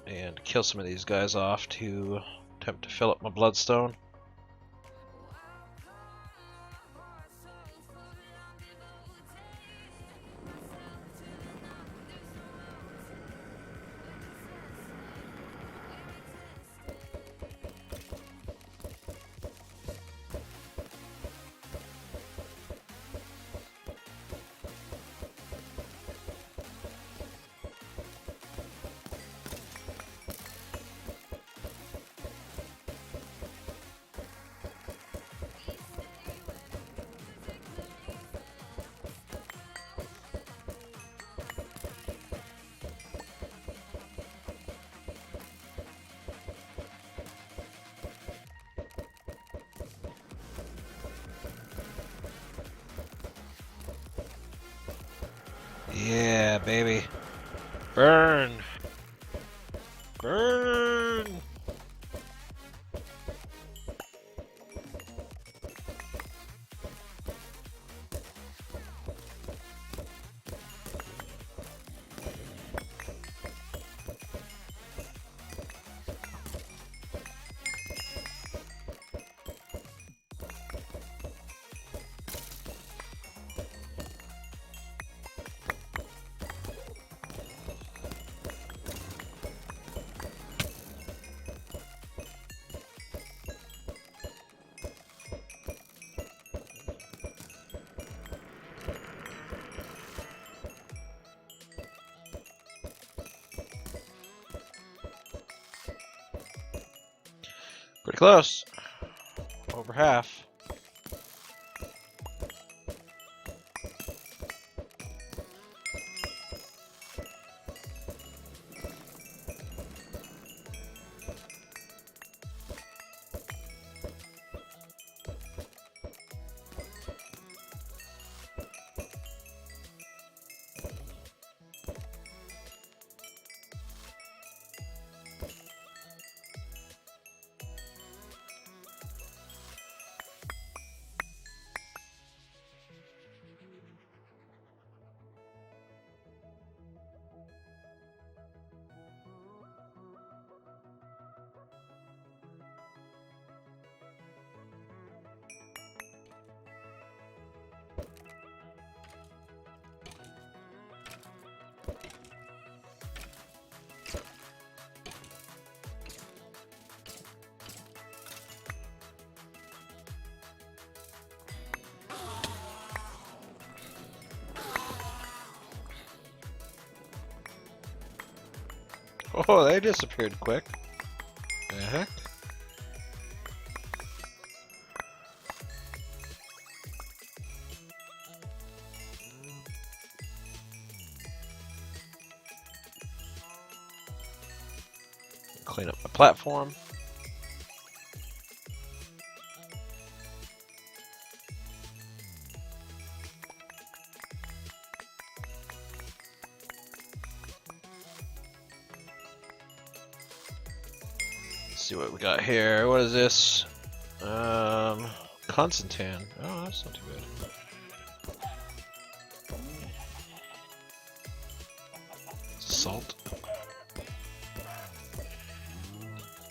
and kill some of these guys off to attempt to fill up my bloodstone. Yeah, baby. Burn! Burn! close. Over half. Oh, they disappeared quick. The heck? Clean up my platform. Let's see what we got here. What is this? Constantan. Oh, that's not too bad. Salt.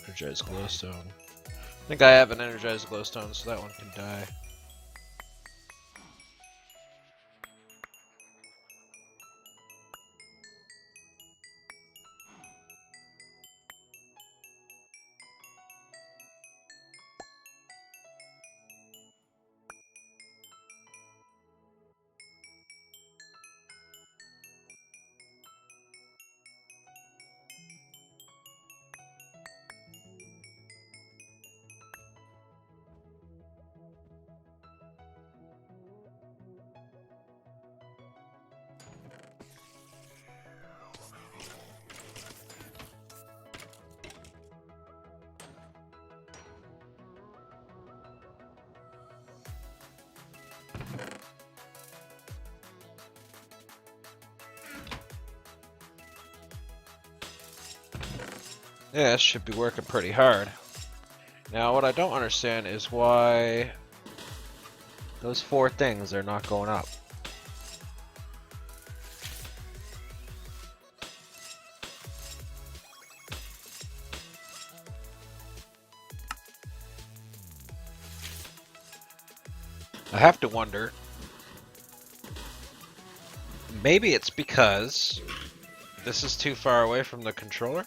Energized glowstone. I think I have an energized glowstone, so that one can die. Yeah, this should be working pretty hard. Now, what I don't understand is why those 4 things are not going up. I have to wonder, maybe it's because this is too far away from the controller?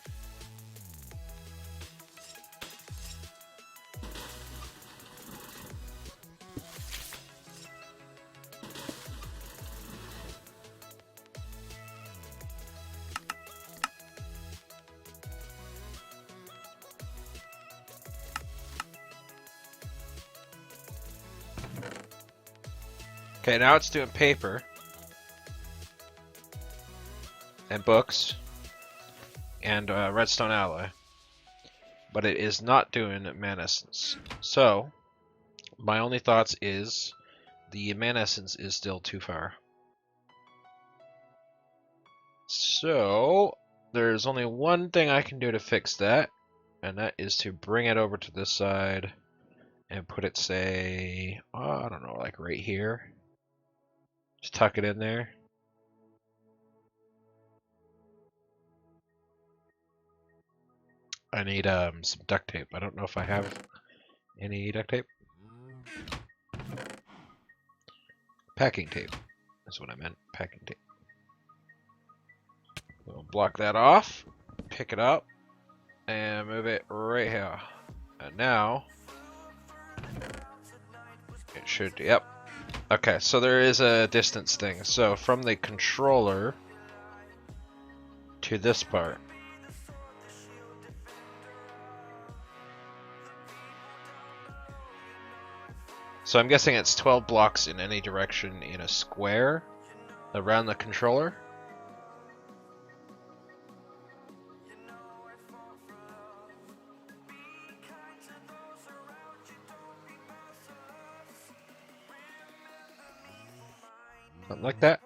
Okay, now it's doing paper and books and redstone alloy, but it is not doing mana essence. So my only thoughts is the mana essence is still too far. So there's only one thing I can do to fix that, and that is to bring it over to this side and put it, say, I don't know, like right here. Just tuck it in there. I need some duct tape. I don't know if I have any duct tape. Packing tape. That's what I meant. Packing tape. We'll block that off. Pick it up. And move it right here. And now it should, yep. Okay, so there is a distance thing. So from the controller to this part. So I'm guessing it's 12 blocks in any direction in a square around the controller. Something like that.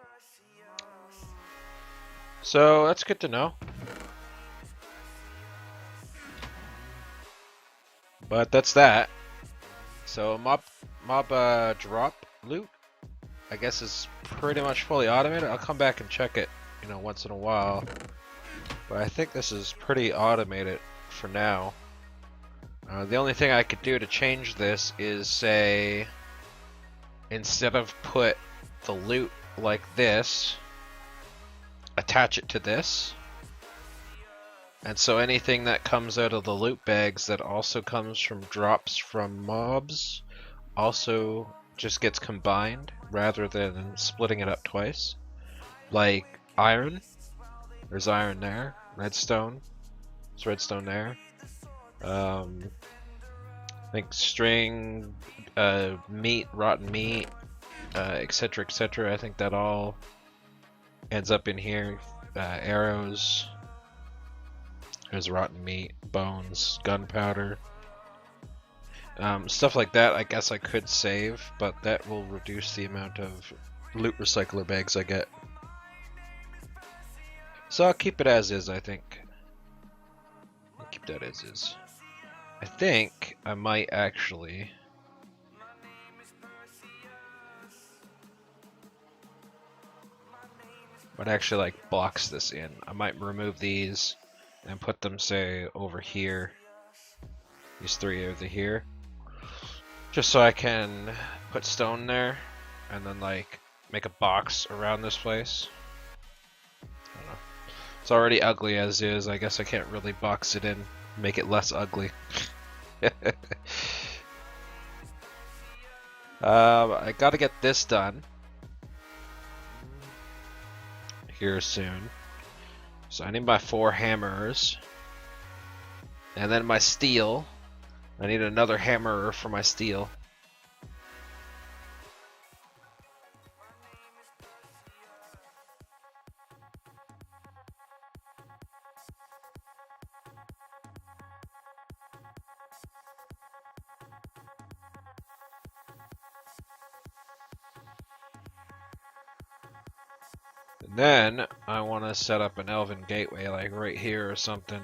So that's good to know. But that's that. So mob drop loot, I guess, is pretty much fully automated. I'll come back and check it, you know, once in a while. But I think this is pretty automated for now. The only thing I could do to change this is say, instead of put the loot like this, attach it to this. And so anything that comes out of the loot bags that also comes from drops from mobs also just gets combined rather than splitting it up twice. Like iron, there's iron there. Redstone, there's redstone there. I think string, meat, rotten meat, etc., etc. I think that all ends up in here. Arrows. There's rotten meat, bones, gunpowder. Stuff like that I guess I could save, but that will reduce the amount of loot recycler bags I get. So I'll keep it as is, I think. I'll keep that as is. I think I might actually... like box this in. I might remove these and put them, say, over here. These three over here. Just so I can put stone there and then like make a box around this place. I don't know. It's already ugly as is. I guess I can't really box it in, make it less ugly. I gotta get this done here soon. So I need my 4 hammers. And then my steel. I need another hammerer for my steel. And then I want to set up an elven gateway like right here or something,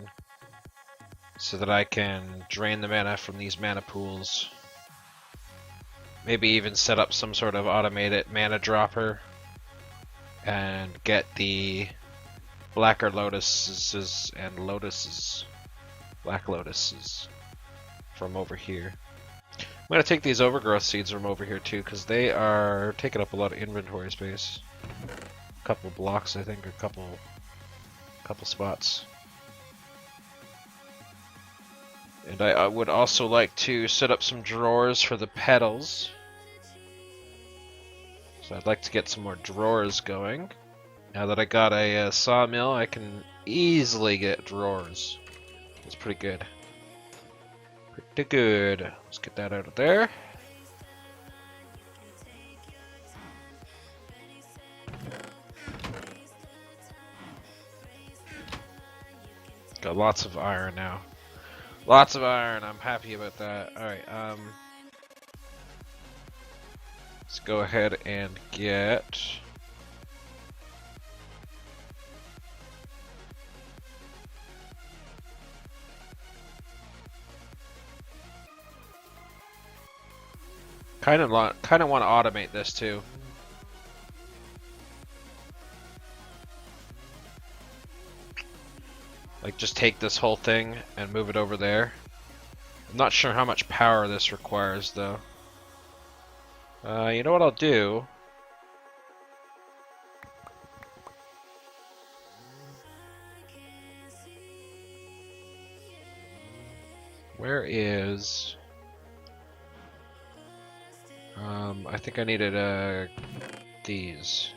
so that I can drain the mana from these mana pools. Maybe even set up some sort of automated mana dropper and get the blacker lotuses and black lotuses from over here. I'm gonna take these overgrowth seeds from over here too, because they are taking up a lot of inventory space. A couple blocks, I think, or a couple spots. And I would also like to set up some drawers for the petals. So I'd like to get some more drawers going. Now that I got a sawmill, I can easily get drawers. That's pretty good. Pretty good. Let's get that out of there. Got lots of iron now. Lots of iron, I'm happy about that. Alright, let's go ahead and get... Kind of want to automate this too. Like just take this whole thing and move it over there. I'm not sure how much power this requires though. You know what I'll do? Where is... I think I needed these.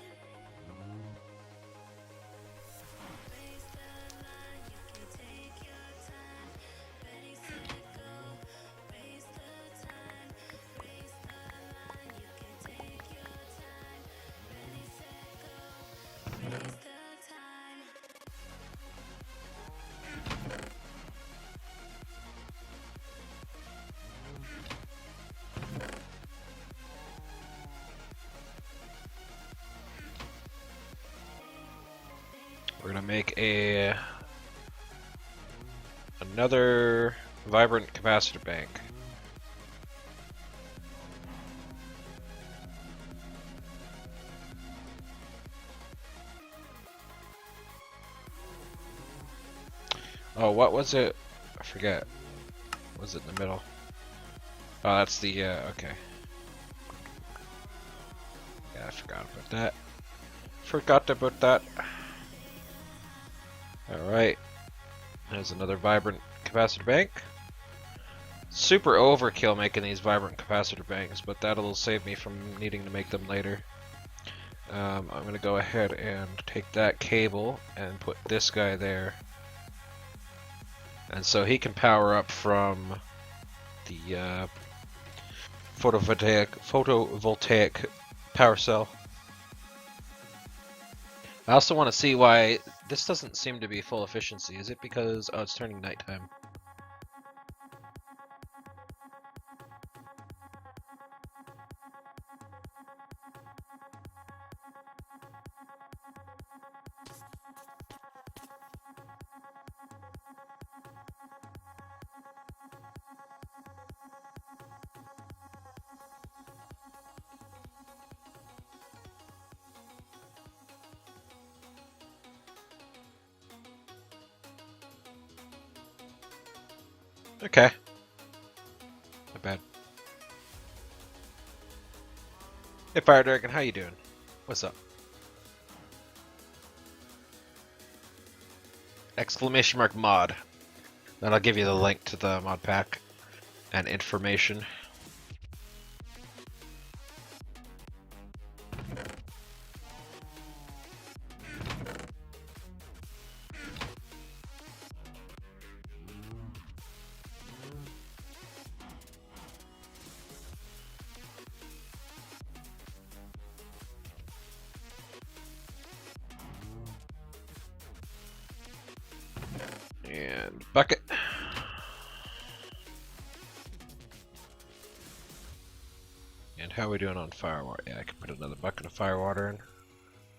We're gonna make another vibrant capacitor bank. Oh, what was it? I forget. What was it in the middle? Oh, that's the, okay. Yeah, I forgot about that. Forgot about that. Alright. There's another vibrant capacitor bank. Super overkill making these vibrant capacitor banks, but that'll save me from needing to make them later. I'm going to go ahead and take that cable and put this guy there. And so he can power up from the photovoltaic power cell. I also want to see why this doesn't seem to be full efficiency. Is it because, oh, it's turning nighttime? Okay. Not bad. Hey Fire Dragon, how you doing? What's up? Exclamation mark mod. Then I'll give you the link to the mod pack and information. And bucket. And how are we doing on firewater? Yeah, I can put another bucket of firewater in.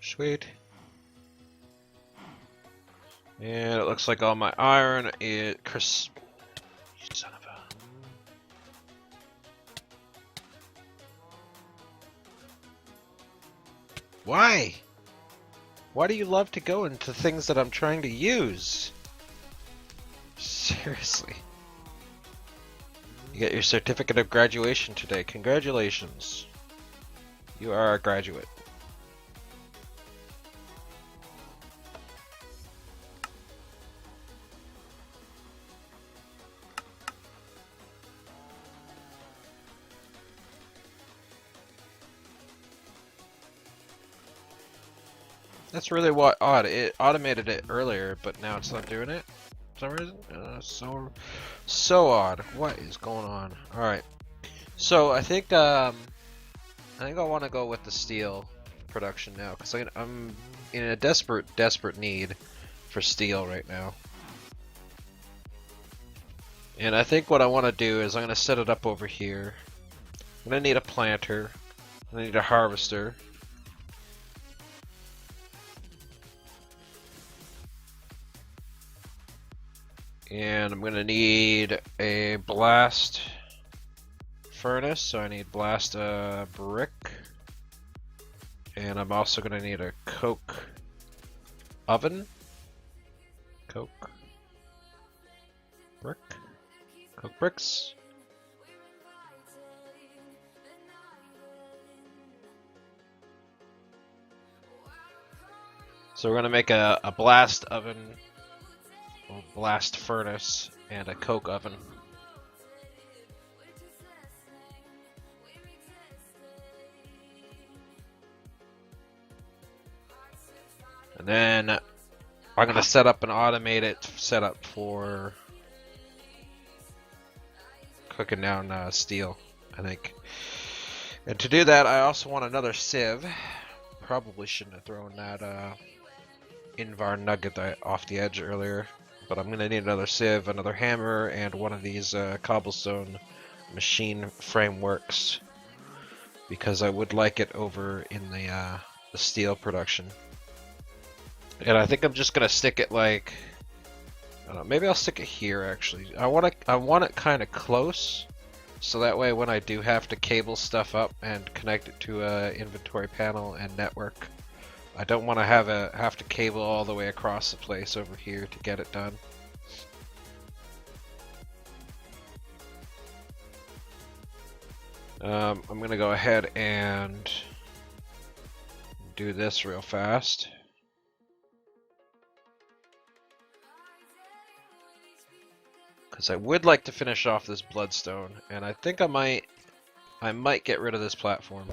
Sweet. And it looks like all my iron is crisp. You son of a. Why? Why do you love to go into things that I'm trying to use? Seriously. You get your certificate of graduation today. Congratulations. You are a graduate. That's really odd. It automated it earlier, but now it's not doing it for some reason. So odd. What is going on? All right. So I think I want to go with the steel production now because I'm in a desperate need for steel right now. And I think what I want to do is I'm going to set it up over here. I'm going to need a planter. I need a harvester. And I'm gonna need a blast furnace, so I need blast brick. And I'm also gonna need a coke oven. Coke brick. Coke bricks. So we're gonna make a blast oven. Blast furnace and a coke oven. And then I'm gonna set up an automated setup for cooking down steel, I think. And to do that, I also want another sieve. Probably shouldn't have thrown that Invar nugget off the edge earlier. But I'm gonna need another sieve, another hammer, and one of these cobblestone machine frameworks because I would like it over in the steel production. And I think I'm just gonna stick it like, I don't know, maybe I'll stick it here actually. I want it kind of close, so that way when I do have to cable stuff up and connect it to a inventory panel and network, I don't want to have to cable all the way across the place over here to get it done. I'm gonna go ahead and do this real fast. Because I would like to finish off this bloodstone, and I think I might get rid of this platform.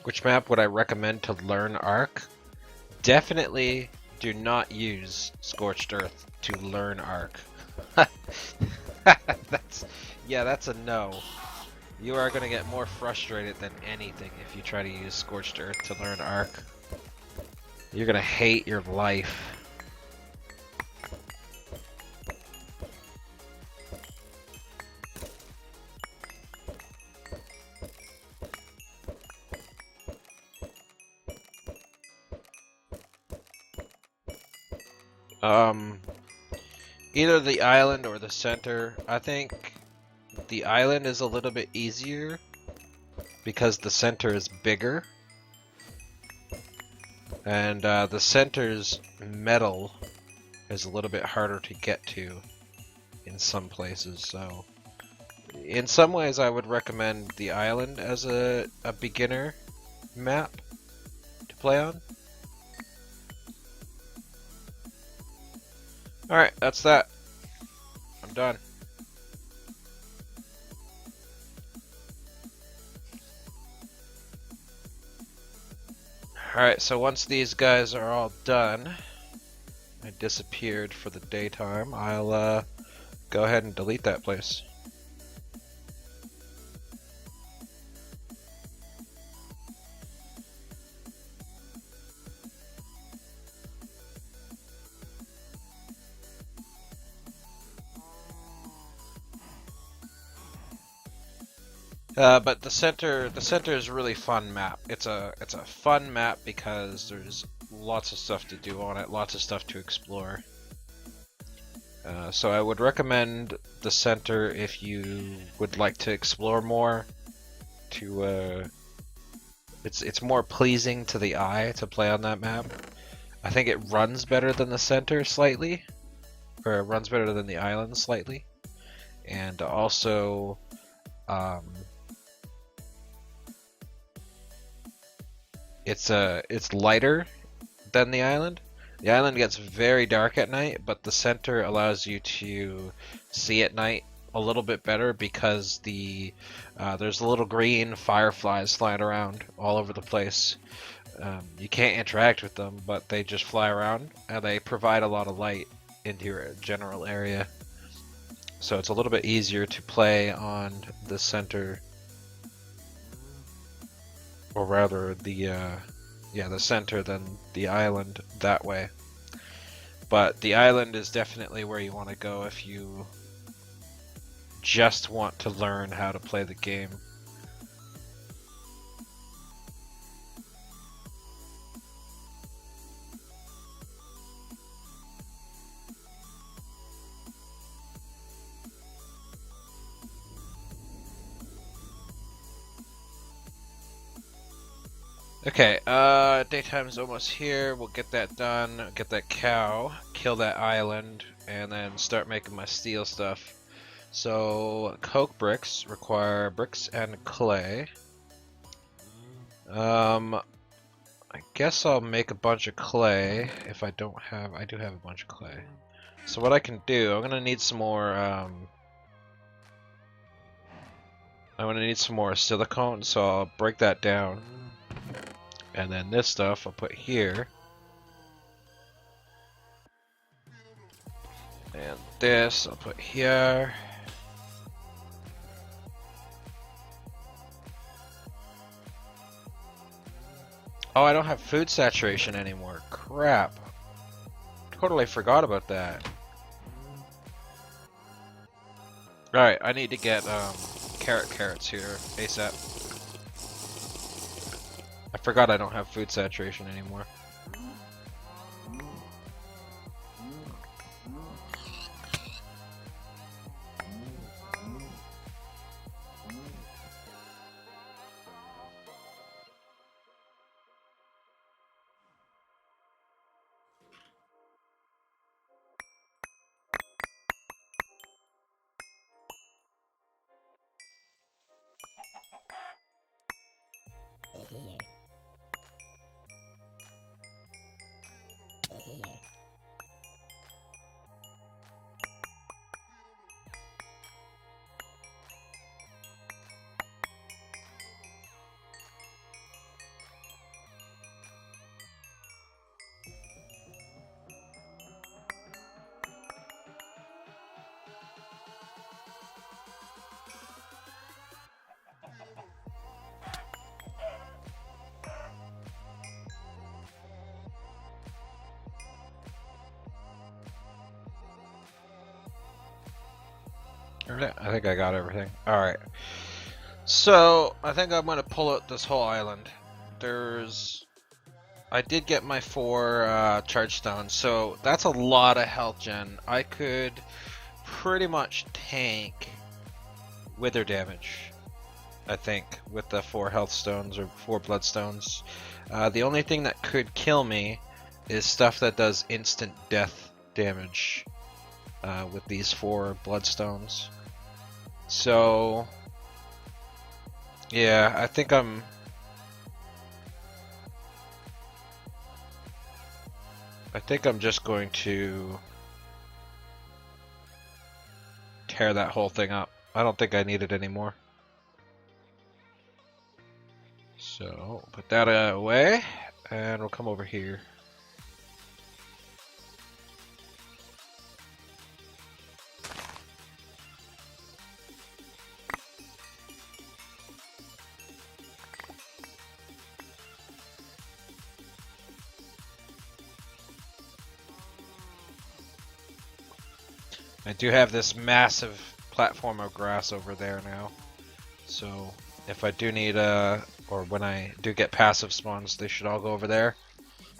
Which map would I recommend to learn Arc? Definitely do not use Scorched Earth to learn Arc. That's a no. You are going to get more frustrated than anything if you try to use Scorched Earth to learn Arc. You're going to hate your life. Either the island or the center. I think the island is a little bit easier because the center is bigger. And the center's metal is a little bit harder to get to in some places. So in some ways I would recommend the island as a beginner map to play on. Alright, that's that. I'm done. Alright, so once these guys are all done, I disappeared for the daytime, I'll go ahead and delete that place. But the center is a really fun map. It's a fun map because there's lots of stuff to do on it, lots of stuff to explore. So I would recommend the center if you would like to explore more. It's more pleasing to the eye to play on that map. I think it runs better than the center slightly, or it runs better than the island slightly, and also. It's lighter than the island. The island gets very dark at night, but the center allows you to see at night a little bit better because there's little green fireflies flying around all over the place. You can't interact with them, but they just fly around and they provide a lot of light into your general area. So it's a little bit easier to play on the center. Or rather, the center than the island that way. But the island is definitely where you want to go if you just want to learn how to play the game. Okay, daytime's almost here. We'll get that done, get that cow, kill that island, and then start making my steel stuff. So, coke bricks require bricks and clay. I guess I'll make a bunch of clay if I don't have. I do have a bunch of clay. So what I can do, I'm gonna need some more. I'm gonna need some more silicone, so I'll break that down, and then this stuff I'll put here, and this I'll put here. Oh, I don't have food saturation anymore. Crap. Totally forgot about that. Alright, I need to get carrots here ASAP. I forgot I don't have food saturation anymore. I think I got everything. Alright. So, I think I'm gonna pull out this whole island. I did get my 4 charge stones, so that's a lot of health gen. I could pretty much tank wither damage, I think, with the 4 health stones or 4 blood stones. The only thing that could kill me is stuff that does instant death damage with these 4 bloodstones. So, yeah, I think I'm just going to tear that whole thing up. I don't think I need it anymore. So, put that away, and we'll come over here. I do have this massive platform of grass over there now, so if I do need or when I do get passive spawns, they should all go over there.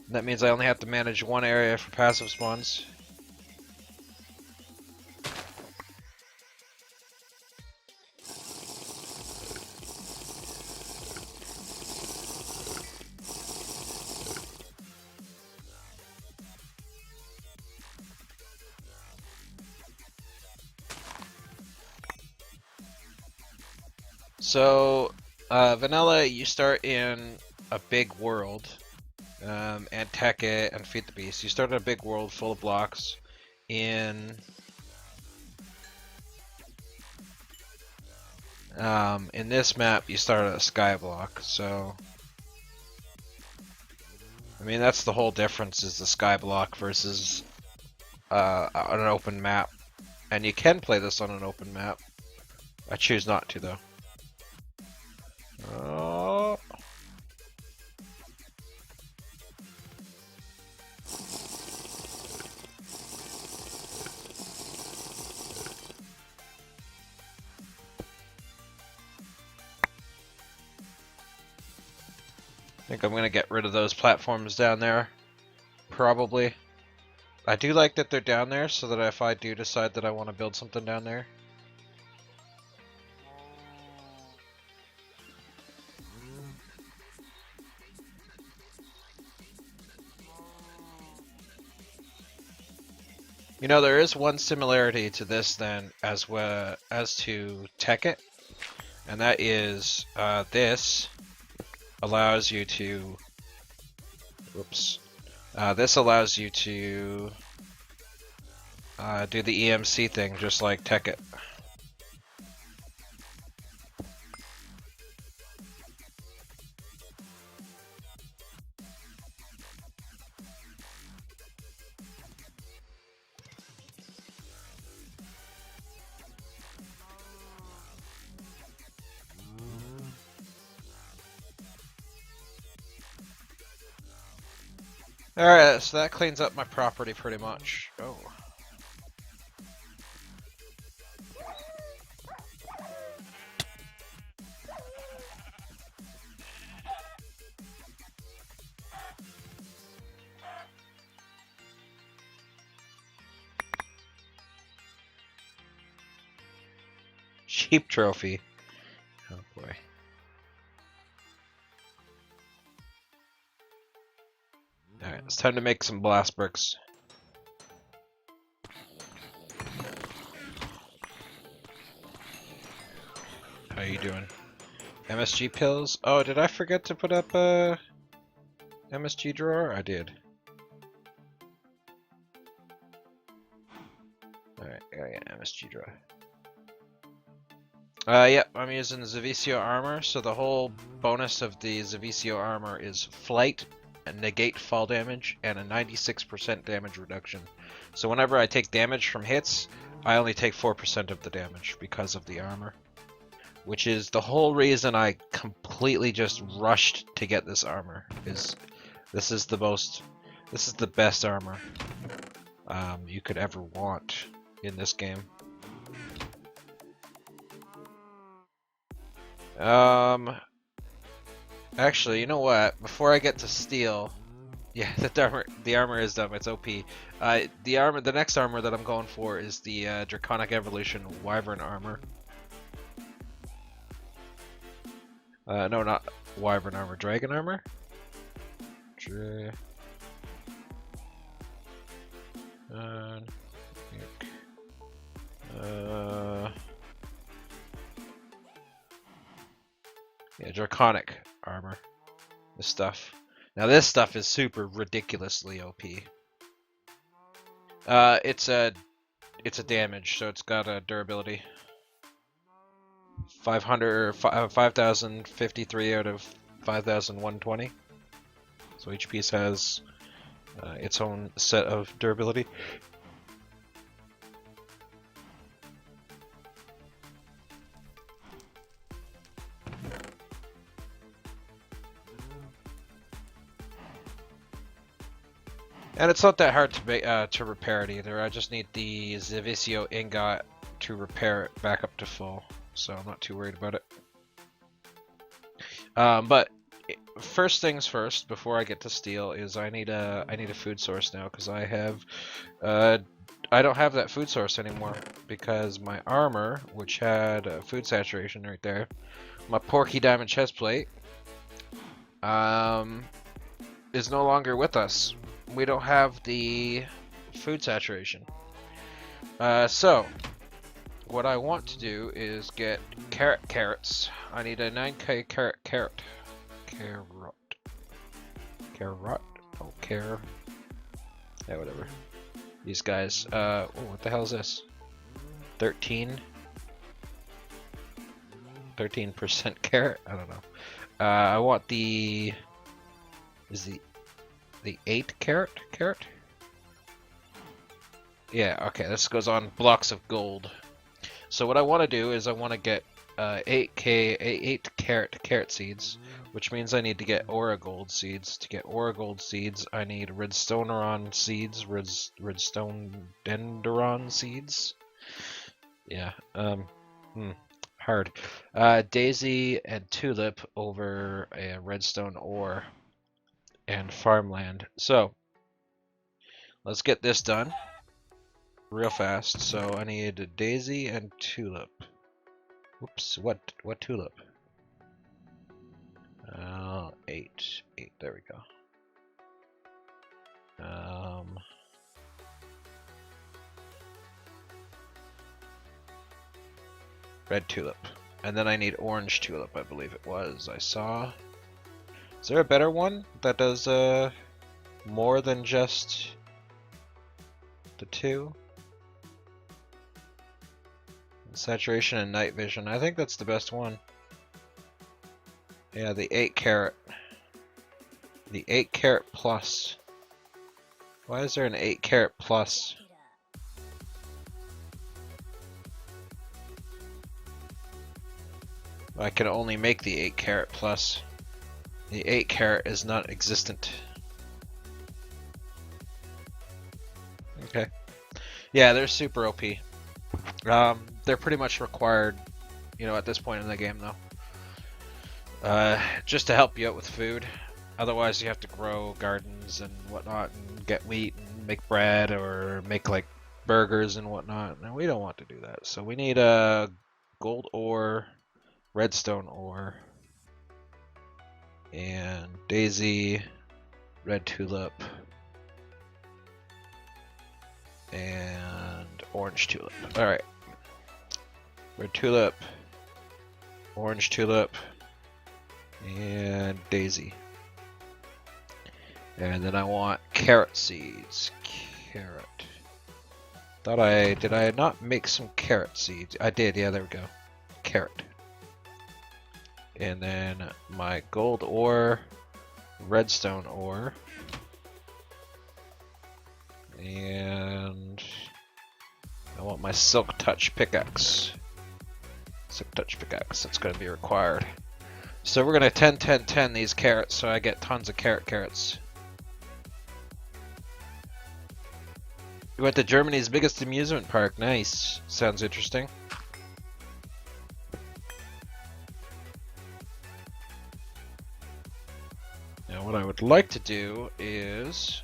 And that means I only have to manage one area for passive spawns. So, vanilla, you start in a big world, and tech it and feed the beast. You start in a big world full of blocks. In this map, you start at a sky block. So, I mean, that's the whole difference: is the sky block versus on an open map. And you can play this on an open map. I choose not to, though. Oh. I think I'm gonna get rid of those platforms down there. Probably. I do like that they're down there so that if I do decide that I want to build something down there. You know, there is one similarity to this then as well as to Tekkit, and that is this allows you to. Whoops. This allows you to do the EMC thing, just like Tekkit. Alright, so that cleans up my property pretty much. Oh. Sheep trophy. Oh boy. Alright, it's time to make some blast bricks. How you doing? MSG pills? Oh, did I forget to put up a MSG drawer? I did. Alright, yeah, MSG drawer. Yep, I'm using Zavisio armor, so the whole bonus of the Zavisio armor is flight, and negate fall damage, and a 96% damage reduction. So whenever I take damage from hits, I only take 4% of the damage because of the armor. Which is the whole reason I completely just rushed to get this armor. This is the best armor you could ever want in this game. Actually, you know what? Before I get to steel, yeah, the armor is dumb. It's OP. The next armor that I'm going for is the Draconic Evolution Wyvern armor. No, not Wyvern armor. Dragon armor? Yeah, Draconic armor. This stuff. Now this stuff is super ridiculously OP. It's a damage, so it's got a durability. 5053 out of 5120. So each piece has its own set of durability. And it's not that hard to repair it either. I just need the Zavisio ingot to repair it back up to full, so I'm not too worried about it. But first things first, before I get to steel, is I need a food source now, because I don't have that food source anymore, because my armor, which had food saturation right there, my Porky Diamond chestplate, is no longer with us. We don't have the food saturation. So what I want to do is get carrots. I need a 9k carrot. Oh, yeah, whatever. These guys. Oh, what the hell is this? 13% carrot? I don't know. I want the 8 carrot? Yeah, okay, this goes on blocks of gold. So what I want to do is I want to get 8 carrot seeds, which means I need to get aura gold seeds. To get aura gold seeds, I need redstoneron seeds, redstone dendron seeds. Yeah, hard. Daisy and tulip over a redstone ore and farmland. So let's get this done real fast. So I need a daisy and tulip. Oops, what tulip? 8. There we go. Red tulip. And then I need orange tulip, I believe it was. I saw. Is there a better one that does more than just the two? Saturation and night vision. I think that's the best one. Yeah, the 8 carat. The 8 carat plus. Why is there an 8 carat plus? I can only make the 8 carat plus. The 8 carat is not existent. Okay. Yeah, they're super OP. They're pretty much required, you know, at this point in the game though. Just to help you out with food. Otherwise you have to grow gardens and whatnot and get wheat and make bread or make like burgers and whatnot. And we don't want to do that. So we need gold ore, redstone ore, and daisy, red tulip, and orange tulip. Alright. Red tulip, orange tulip, and daisy. And then I want carrot seeds. Carrot. Did I not make some carrot seeds? I did, yeah, there we go. Carrot. And then my gold ore, redstone ore, and I want my silk touch pickaxe. Silk touch pickaxe, that's going to be required. So we're going to 10 these carrots so I get tons of carrots. We went to Germany's biggest amusement park. Nice. Sounds interesting. Now what I would like to do is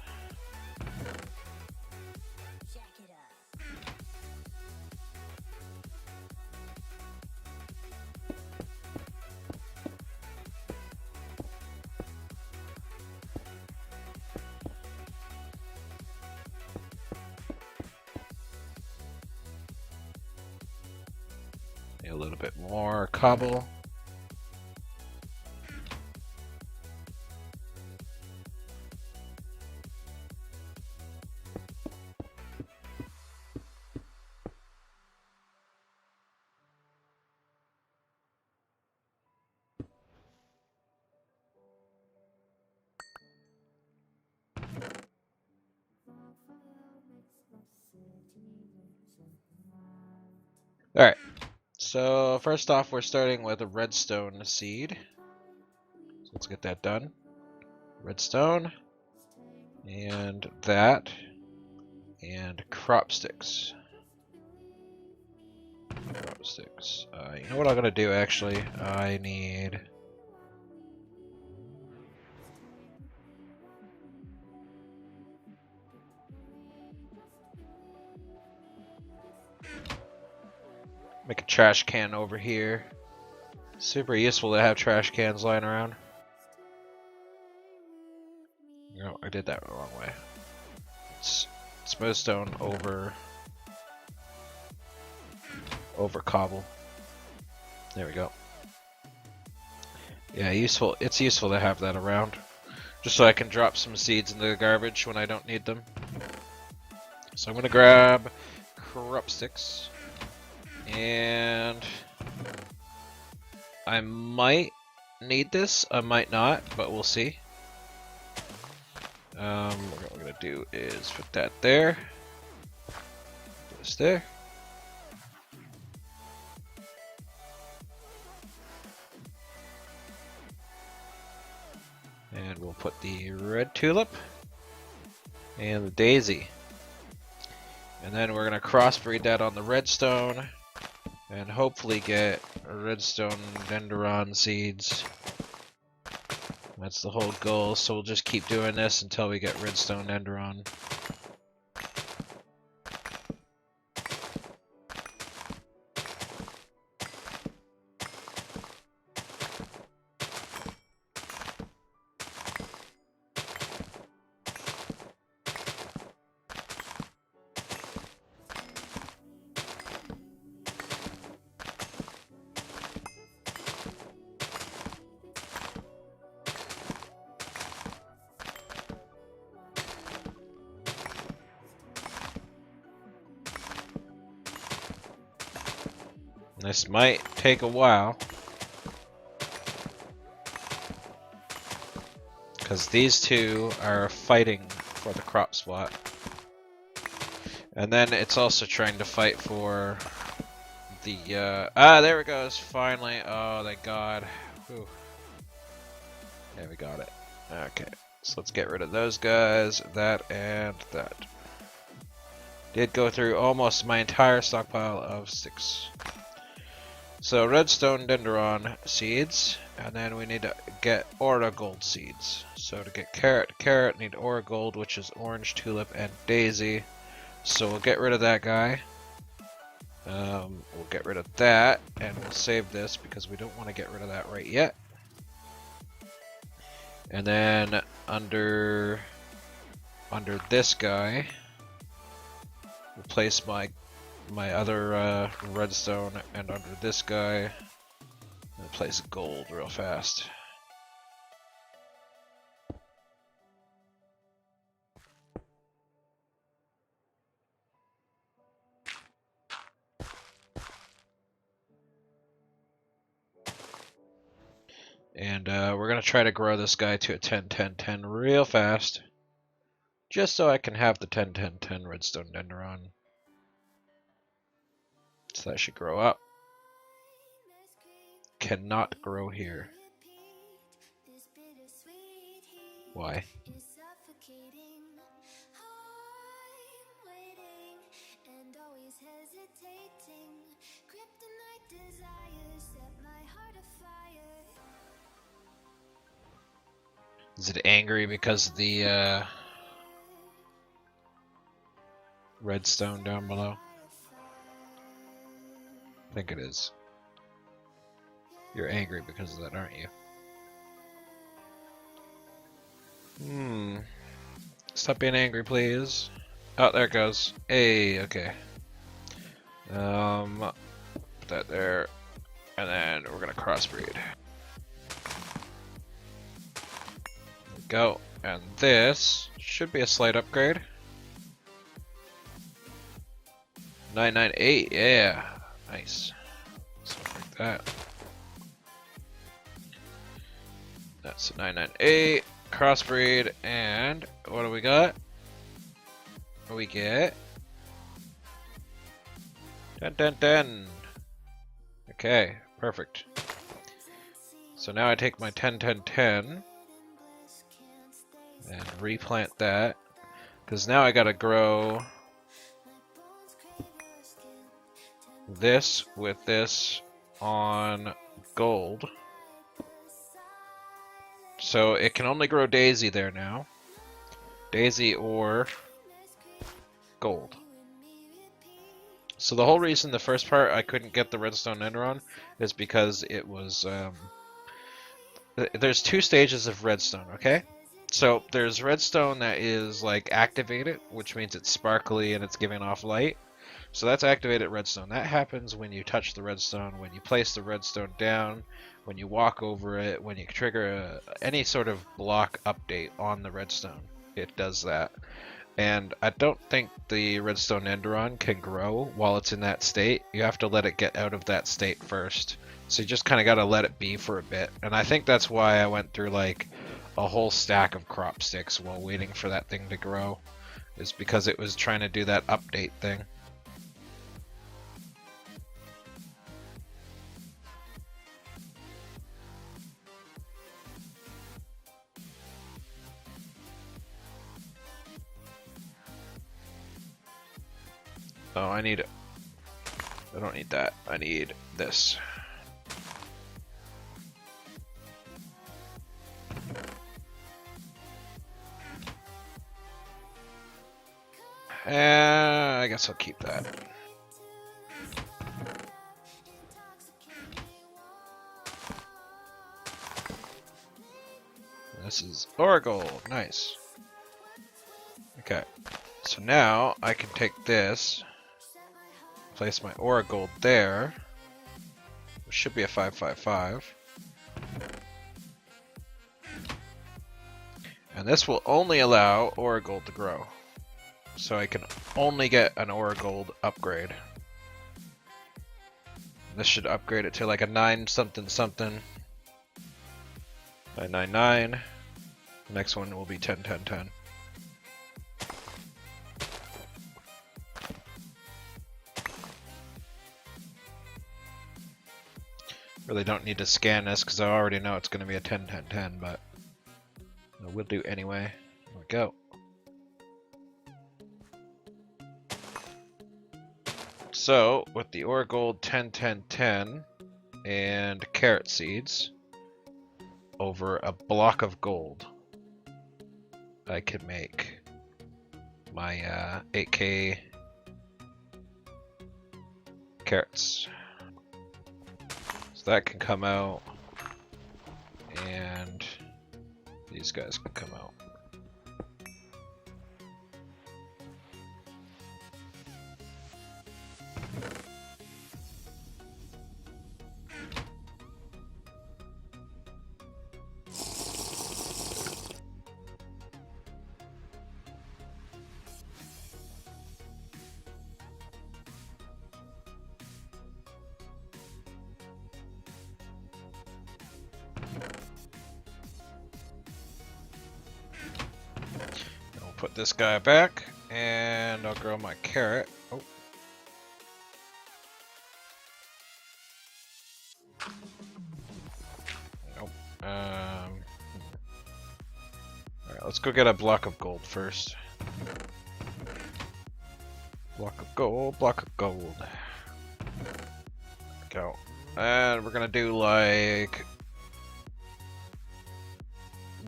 a little bit more cobble. Alright, so first off we're starting with a redstone seed. So let's get that done. Redstone, and that, and crop sticks. Crop sticks. You know what I'm gonna do actually? I need... make a trash can over here. Super useful to have trash cans lying around. No, I did that the wrong way. It's smoothstone over cobble. There we go. Yeah, useful. It's useful to have that around, just so I can drop some seeds into the garbage when I don't need them. So I'm gonna grab crop sticks, and I might need this. I might not, but we'll see. What we're gonna do is put that there. Put this there. And we'll put the red tulip and the daisy. And then we're gonna crossbreed that on the redstone and hopefully get redstone dendron seeds. That's the whole goal, so we'll just keep doing this until we get redstone dendron. This might take a while. Because these two are fighting for the crop spot. And then it's also trying to fight for the, there it goes, finally. Oh, thank God. Whew. Yeah, we got it. Okay, so let's get rid of those guys, that and that. Did go through almost my entire stockpile of 6. So redstone dendron seeds, and then we need to get aura gold seeds. So to get carrot, need aura gold, which is orange, tulip, and daisy. So we'll get rid of that guy. We'll get rid of that, and we'll save this because we don't want to get rid of that right yet. And then under this guy, we'll place my other redstone, and under this guy, I'll place gold real fast. And we're gonna try to grow this guy to a 10-10-10 real fast, just so I can have the 10-10-10 redstone dendron. So that should grow up. Cannot grow here. Why? Is it angry because of the redstone down below? I think it is. You're angry because of that, aren't you? Stop being angry, please. Oh, there it goes. Hey, okay. Put that there, and then we're gonna crossbreed. Go, and this should be a slight upgrade. 998, yeah, nice. Something like that. That's a 998 crossbreed, and what do we got? We get 10-10-10. Okay, perfect. So now I take my 10-10-10 and replant that, because now I gotta grow this with this on gold. So it can only grow daisy there now. Daisy or gold. So the whole reason the first part I couldn't get the redstone enderon is because it was there's 2 stages of redstone, okay? So there's redstone that is like activated, which means it's sparkly and it's giving off light. So that's activated redstone. That happens when you touch the redstone, when you place the redstone down, when you walk over it, when you trigger any sort of block update on the redstone. It does that. And I don't think the redstone enderon can grow while it's in that state. You have to let it get out of that state first. So you just kind of got to let it be for a bit. And I think that's why I went through like a whole stack of crop sticks while waiting for that thing to grow. Is because it was trying to do that update thing. Oh, I don't need that. I need this. I guess I'll keep that. This is Oracle. Nice. Okay. So now I can take this, place my aura gold there, which should be a 555. And this will only allow aura gold to grow. So I can only get an aura gold upgrade. This should upgrade it to like a 9 something something. 999. The next one will be 10 10 10. Really don't need to scan this because I already know it's going to be a 10 10 10, but we'll do anyway. There we go. So, with the ore gold 10 10 10 and carrot seeds over a block of gold, I can make my 8k carrots. So that can come out, and these guys can come out. Put this guy back, and I'll grow my carrot. Oh. Nope. Alright, let's go get a block of gold first. Block of gold, block of gold. Go. And we're gonna do like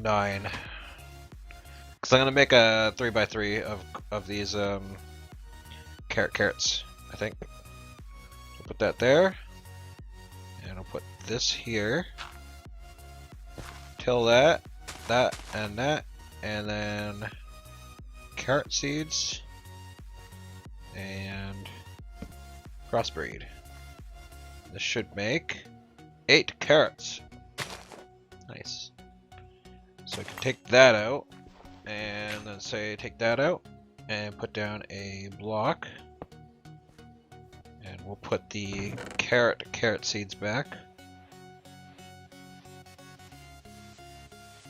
9. Because I'm going to make a 3x3 of these carrots, I think. So put that there. And I'll put this here. Till that, and then carrot seeds. And crossbreed. This should make 8 carrots. Nice. So I can take that out. And then say take that out and put down a block, and we'll put the carrot seeds back.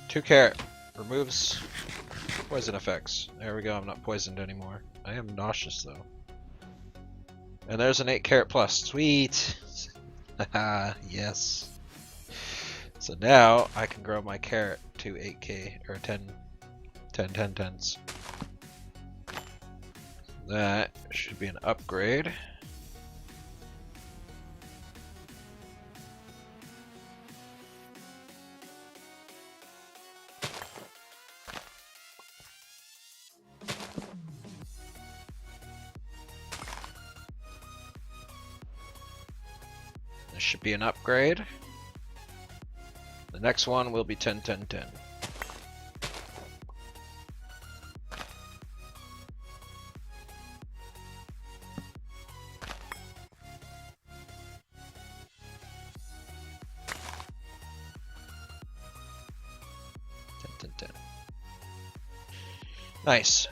2 carrot removes poison effects. There we go, I'm not poisoned anymore. I am nauseous though. And there's an 8 carrot plus. Sweet. Haha, yes. So now I can grow my carrot to 8k or 10 10s. That should be an upgrade. This should be an upgrade. The next one will be 10 10 10. Nice.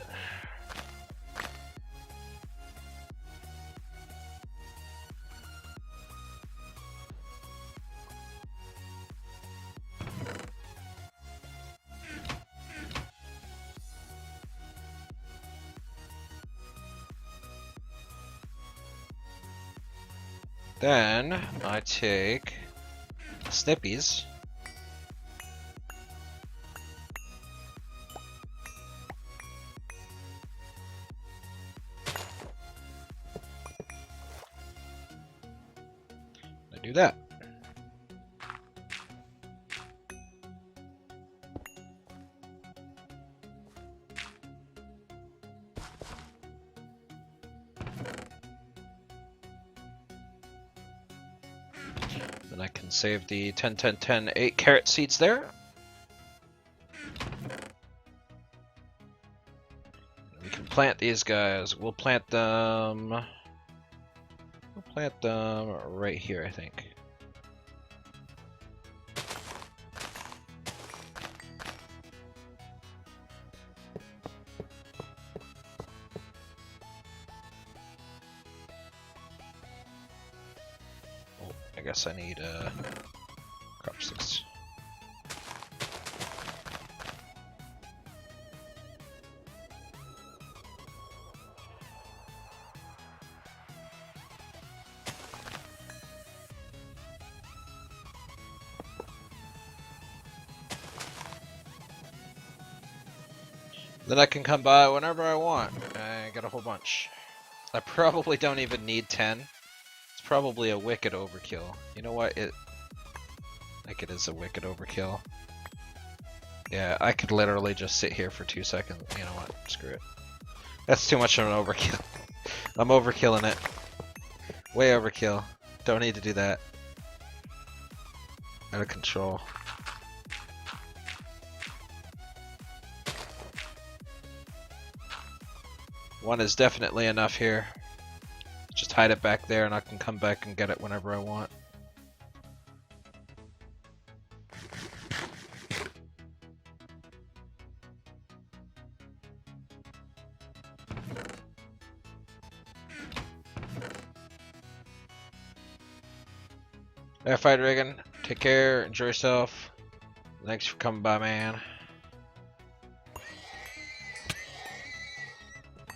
Then I take snippies. Do that. Then I can save the 10 10 10 8 carrot seeds there. We can plant these guys. We'll plant them right here, I think. guess I need crop sticks. Then I can come by whenever I want and get a whole bunch. I probably don't even need 10. It's probably a wicked overkill. You know what? Like it is a wicked overkill. Yeah, I could literally just sit here for 2 seconds. You know what? Screw it. That's too much of an overkill. I'm overkilling it. Way overkill. Don't need to do that. Out of control. One is definitely enough here. Just hide it back there and I can come back and get it whenever I want. Alright, Fight Reagan. Take care. Enjoy yourself. Thanks for coming by, man.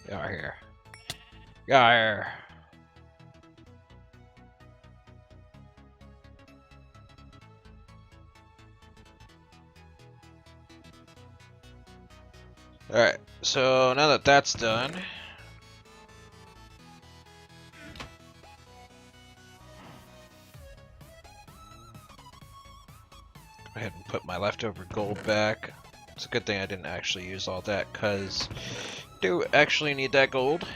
Get out here. Get out here. Alright, so now that that's done, go ahead and put my leftover gold back. It's a good thing I didn't actually use all that, because I do actually need that gold.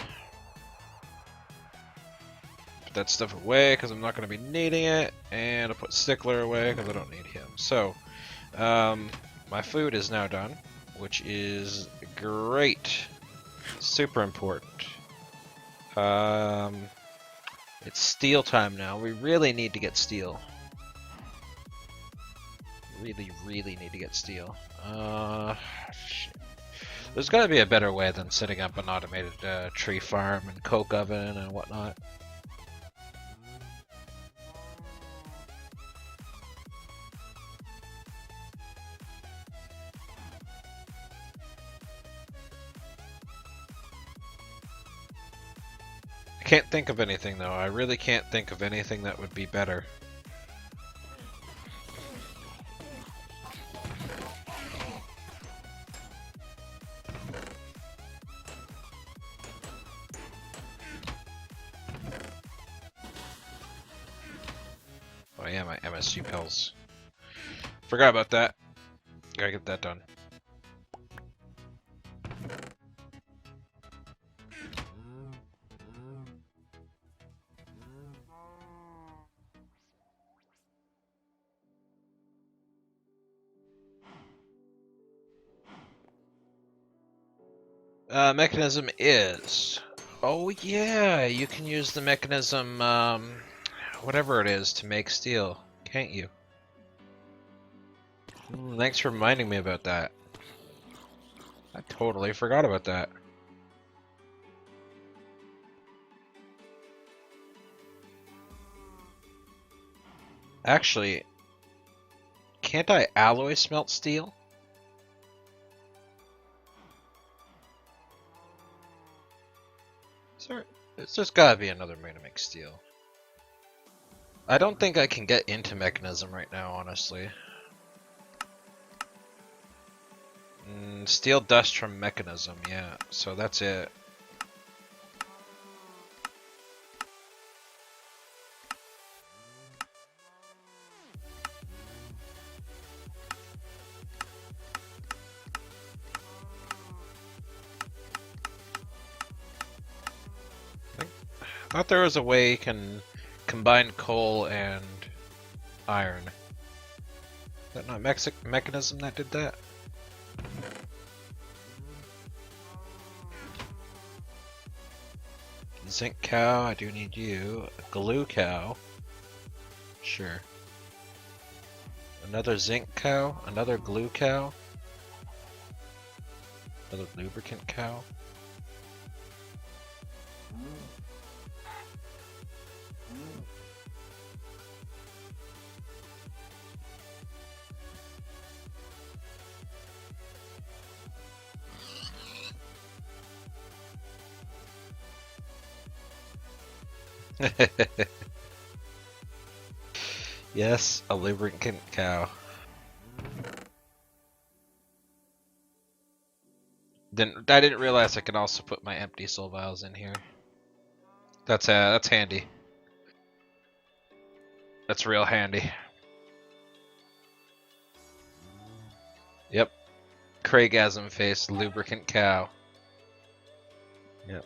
Put that stuff away, because I'm not going to be needing it, and I'll put Stickler away, because I don't need him. So, my food is now done, which is great. Super important. It's steel time now. We really need to get steel. Really need to get steel. Shit. There's gotta be a better way than setting up an automated tree farm and coke oven and whatnot. I can't think of anything though. I really can't think of anything that would be better. Oh yeah, my MSG pills. Forgot about that. Gotta get that done. Mechanism is. Oh yeah, you can use the mechanism, whatever it is, to make steel, can't you? Thanks for reminding me about that. I totally forgot about that. Actually, can't I alloy smelt steel? There's just gotta be another way to make steel. I don't think I can get into mechanism right now, honestly. Steel dust from mechanism, yeah, so that's it. I thought there was a way you can combine coal and iron. Is that not mechanism that did that? Zinc cow, I do need you. A glue cow. Sure. Another zinc cow, another glue cow. Another lubricant cow. Yes, a lubricant cow. I didn't realize I can also put my empty soul vials in here. That's handy. That's real handy. Yep. Craigasm face, lubricant cow. Yep.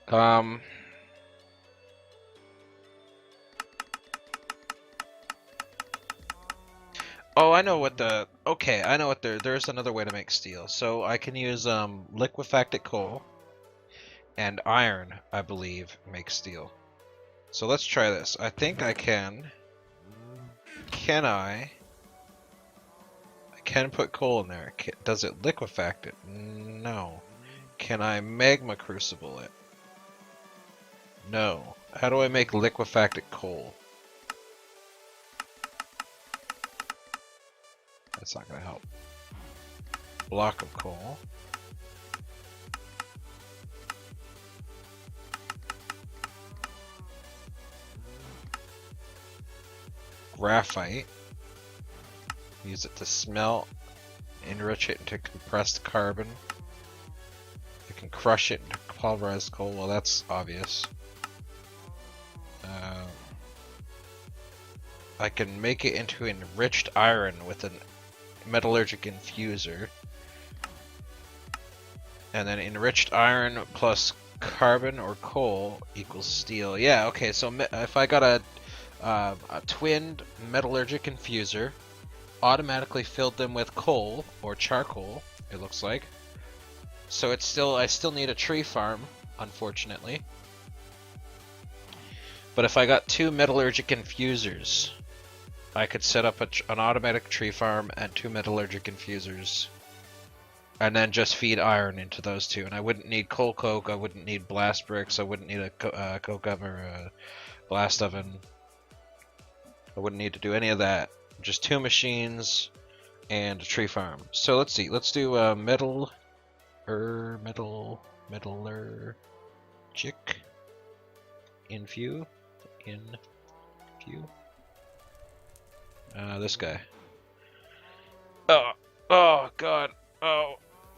Um. Oh, I know what the. Okay, I know what there's another way to make steel. So I can use liquefacted coal and iron, I believe, make steel. So let's try this. I think I can. Can I? I can put coal in there. Does it liquefact it? No. Can I magma crucible it? No. How do I make liquefacted coal? That's not gonna help. Block of coal. Graphite. Use it to smelt. Enrich it into compressed carbon. I can crush it into pulverized coal. Well, that's obvious. I can make it into enriched iron with a metallurgic infuser. And then enriched iron plus carbon or coal equals steel. Yeah, okay, so if I got a twinned metallurgic infuser, automatically filled them with coal or charcoal, it looks like. So I still need a tree farm, unfortunately. But if I got 2 metallurgic infusers, I could set up an automatic tree farm and 2 metallurgic infusers. And then just feed iron into those 2. And I wouldn't need coal coke, I wouldn't need blast bricks, I wouldn't need a coke oven or a blast oven. I wouldn't need to do any of that. Just 2 machines and a tree farm. So let's see, let's do metallurgic infuse. This guy. Oh god. Oh,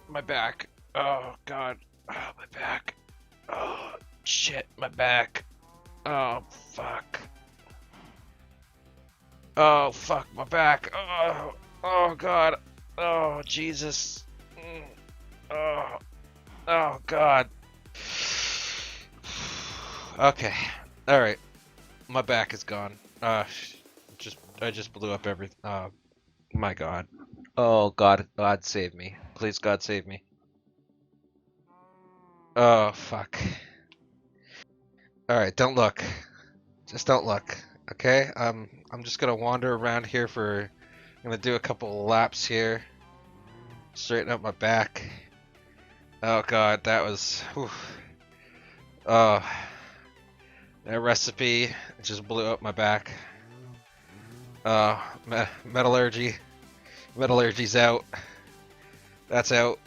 my back. Oh god. Oh, my back. Oh shit, my back. Oh fuck. Oh fuck, my back. Oh god. Oh Jesus. Oh. Oh god. Okay. All right. My back is gone. I just blew up everything. Oh my god. Oh god, God save me. Please God save me. Oh fuck. All right, don't look. Just don't look. Okay? I'm just going to wander around here I'm going to do a couple laps here. Straighten up my back. Oh god, that was whew. Oh. That recipe just blew up my back. Metallurgy. Metallurgy's out. That's out.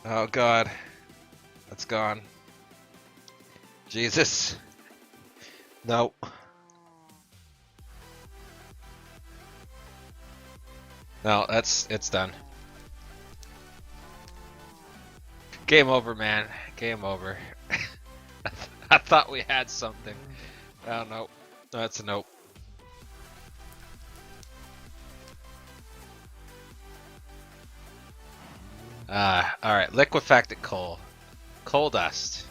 Oh god. That's gone. Jesus. Nope. No, it's done. Game over, man. Game over. I thought we had something. Oh no. That's a nope. Alright, liquefacted coal. Coal dust.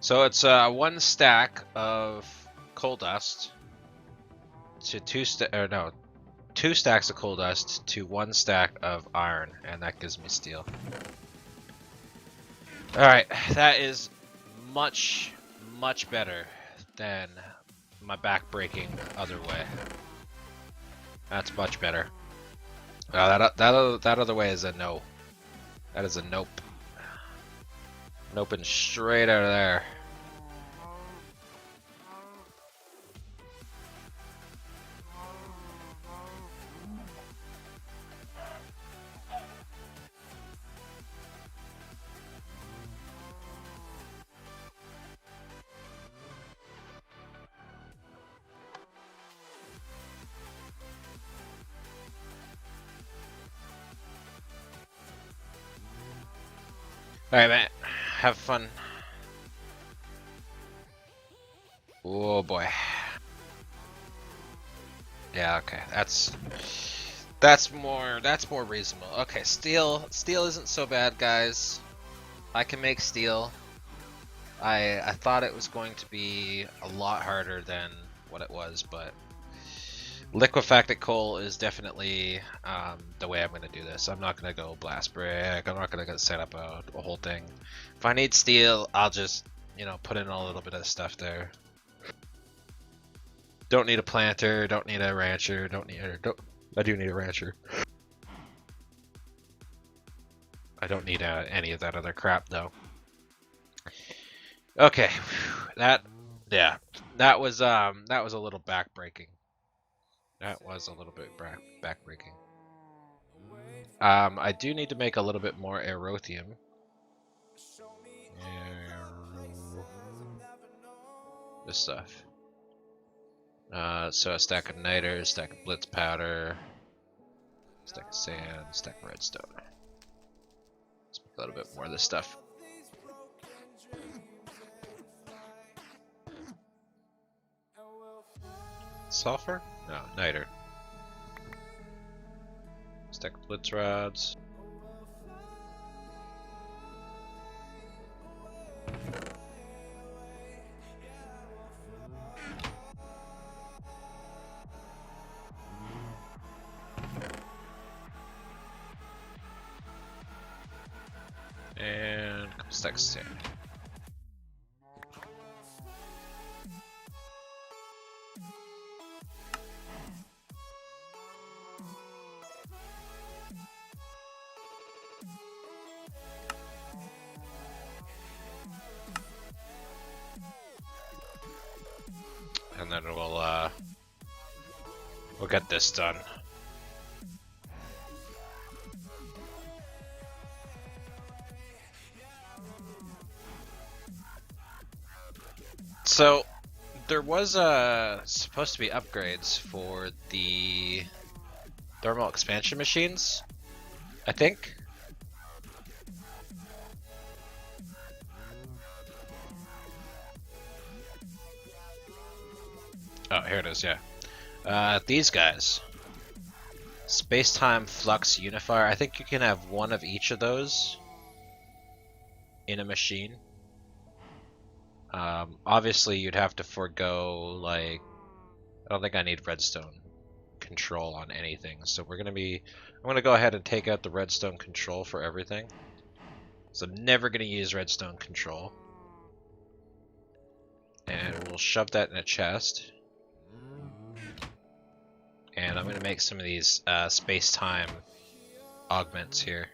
So it's 1 stack of coal dust to 2 stacks of coal dust to 1 stack of iron, and that gives me steel. Alright, that is much, much better than my back-breaking other way. That's much better. That other way is a no. That is a nope. Noping straight out of there. Alright, man. Have fun. Oh boy. Yeah, okay. That's more reasonable. Okay, steel isn't so bad, guys. I can make steel. I thought it was going to be a lot harder than what it was, but liquefacted coal is definitely the way I'm going to do this. I'm not going to go blast brick. I'm not going to set up a whole thing. If I need steel, I'll just, you know, put in a little bit of stuff there. Don't need a planter. Don't need a rancher. I do need a rancher. I don't need any of that other crap though. Okay, that was a little backbreaking. That was a little bit backbreaking. I do need to make a little bit more aerothium. This stuff. So a stack of niter, a stack of blitz powder, a stack of sand, a stack of redstone. Let's make a little bit more of this stuff. Sulfur? No, niter. Stack of blitz rods. And a couple stacks of sand. And then we'll get this done. So there was supposed to be upgrades for the thermal expansion machines, I think. Oh, here it is, yeah. These guys. Space-time flux unifier. I think you can have one of each of those in a machine. Obviously you'd have to forego, like, I don't think I need redstone control on anything, so I'm gonna go ahead and take out the redstone control for everything. So I'm never gonna use redstone control. And we'll shove that in a chest. And I'm gonna make some of these space-time augments here.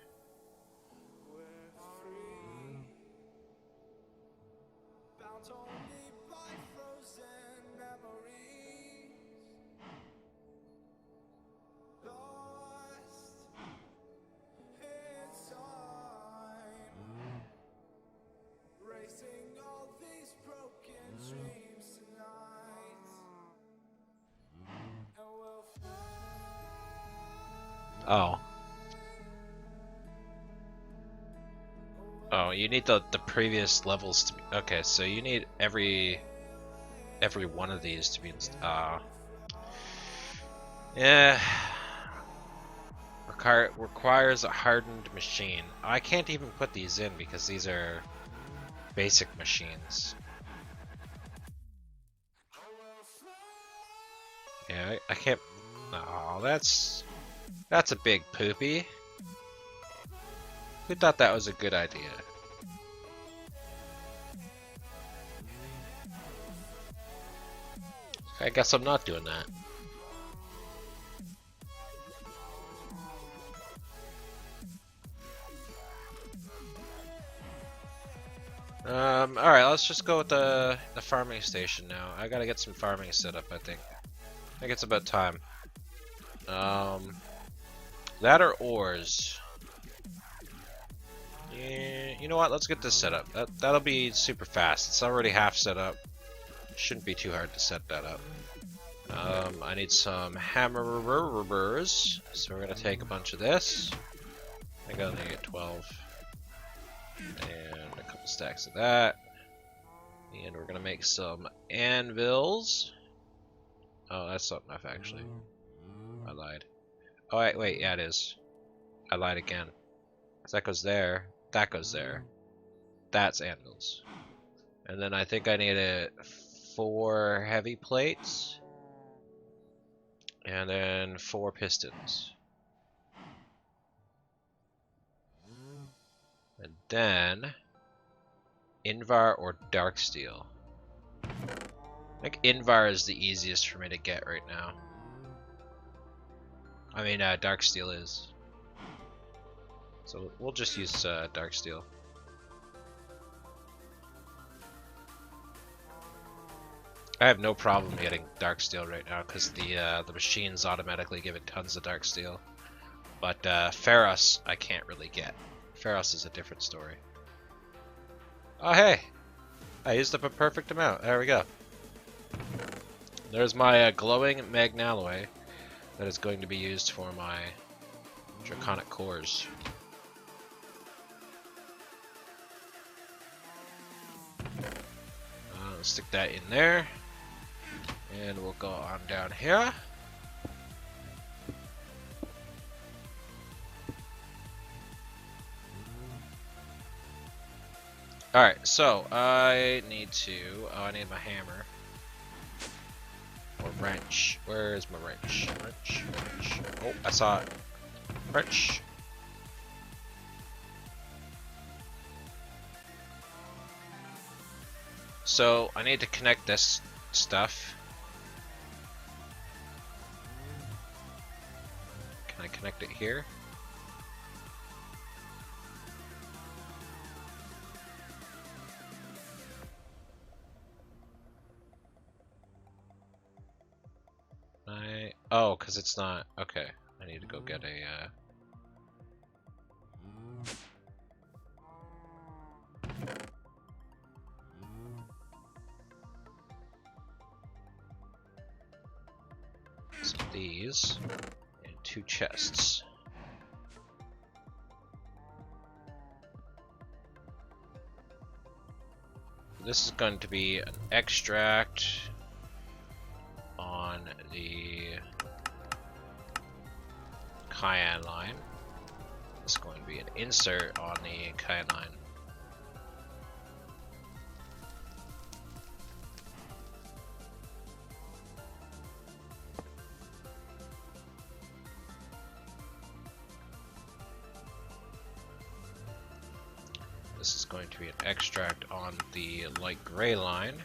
Oh. Oh, you need the previous levels to be... Okay, so you need every one of these to be... Yeah. Requires a hardened machine. I can't even put these in because these are basic machines. Yeah, I can't. Oh, that's a big poopy. Who thought that was a good idea? I guess I'm not doing that. Alright, let's just go with the farming station now. I gotta get some farming set up, I think. I think it's about time. That or ores. Yeah, you know what? Let's get this set up. That'll be super fast. It's already half set up. Shouldn't be too hard to set that up. I need some hammerers, so we're gonna take a bunch of this. I think I'll need 12. And a couple stacks of that. And we're gonna make some anvils. Oh, that's not enough actually. I lied. Oh wait, yeah it is. I lied again. 'Cause that goes there, that goes there. That's anvils. And then I think I need 4 heavy plates. And then 4 pistons. And then Invar or dark steel. I think Invar is the easiest for me to get right now. I mean, dark steel is. So we'll just use dark steel. I have no problem getting dark steel right now because the machine's automatically giving tons of dark steel. But ferrous I can't really get. Ferrous is a different story. Oh hey! I used up a perfect amount. There we go. There's my glowing magnalloy that is going to be used for my draconic cores. Let's stick that in there. And we'll go on down here. Alright, so I need I need my hammer. Or wrench. Where is my wrench? Wrench. Oh, I saw it. Wrench. So I need to connect this stuff. Can I connect it here? Oh, because it's not. Okay, I need to go get a. Some of these and 2 chests. This is going to be an extract on the cayenne line. This is going to be an insert on the cayenne line. This is going to be an extract on the light gray line.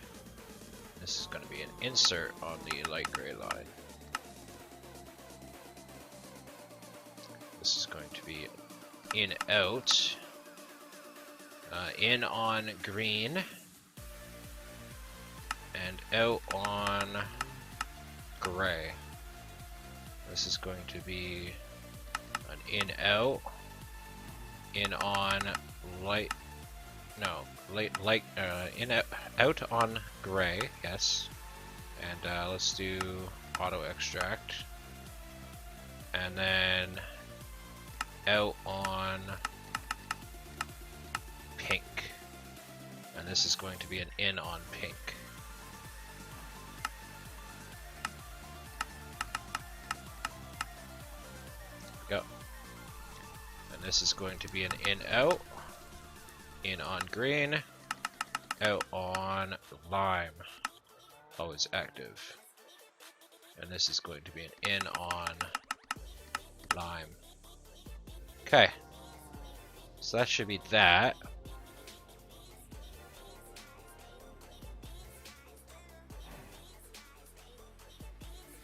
This is going to be an insert on the light gray line. This is going to be in out, in on green, and out on gray. This is going to be an in out, in on light. No, light in out on gray, yes. And let's do auto extract. And then out on pink. And this is going to be an in on pink. Go. And this is going to be an in out. In on green, out on lime. Always active. And this is going to be an in on lime. Okay. So that should be that.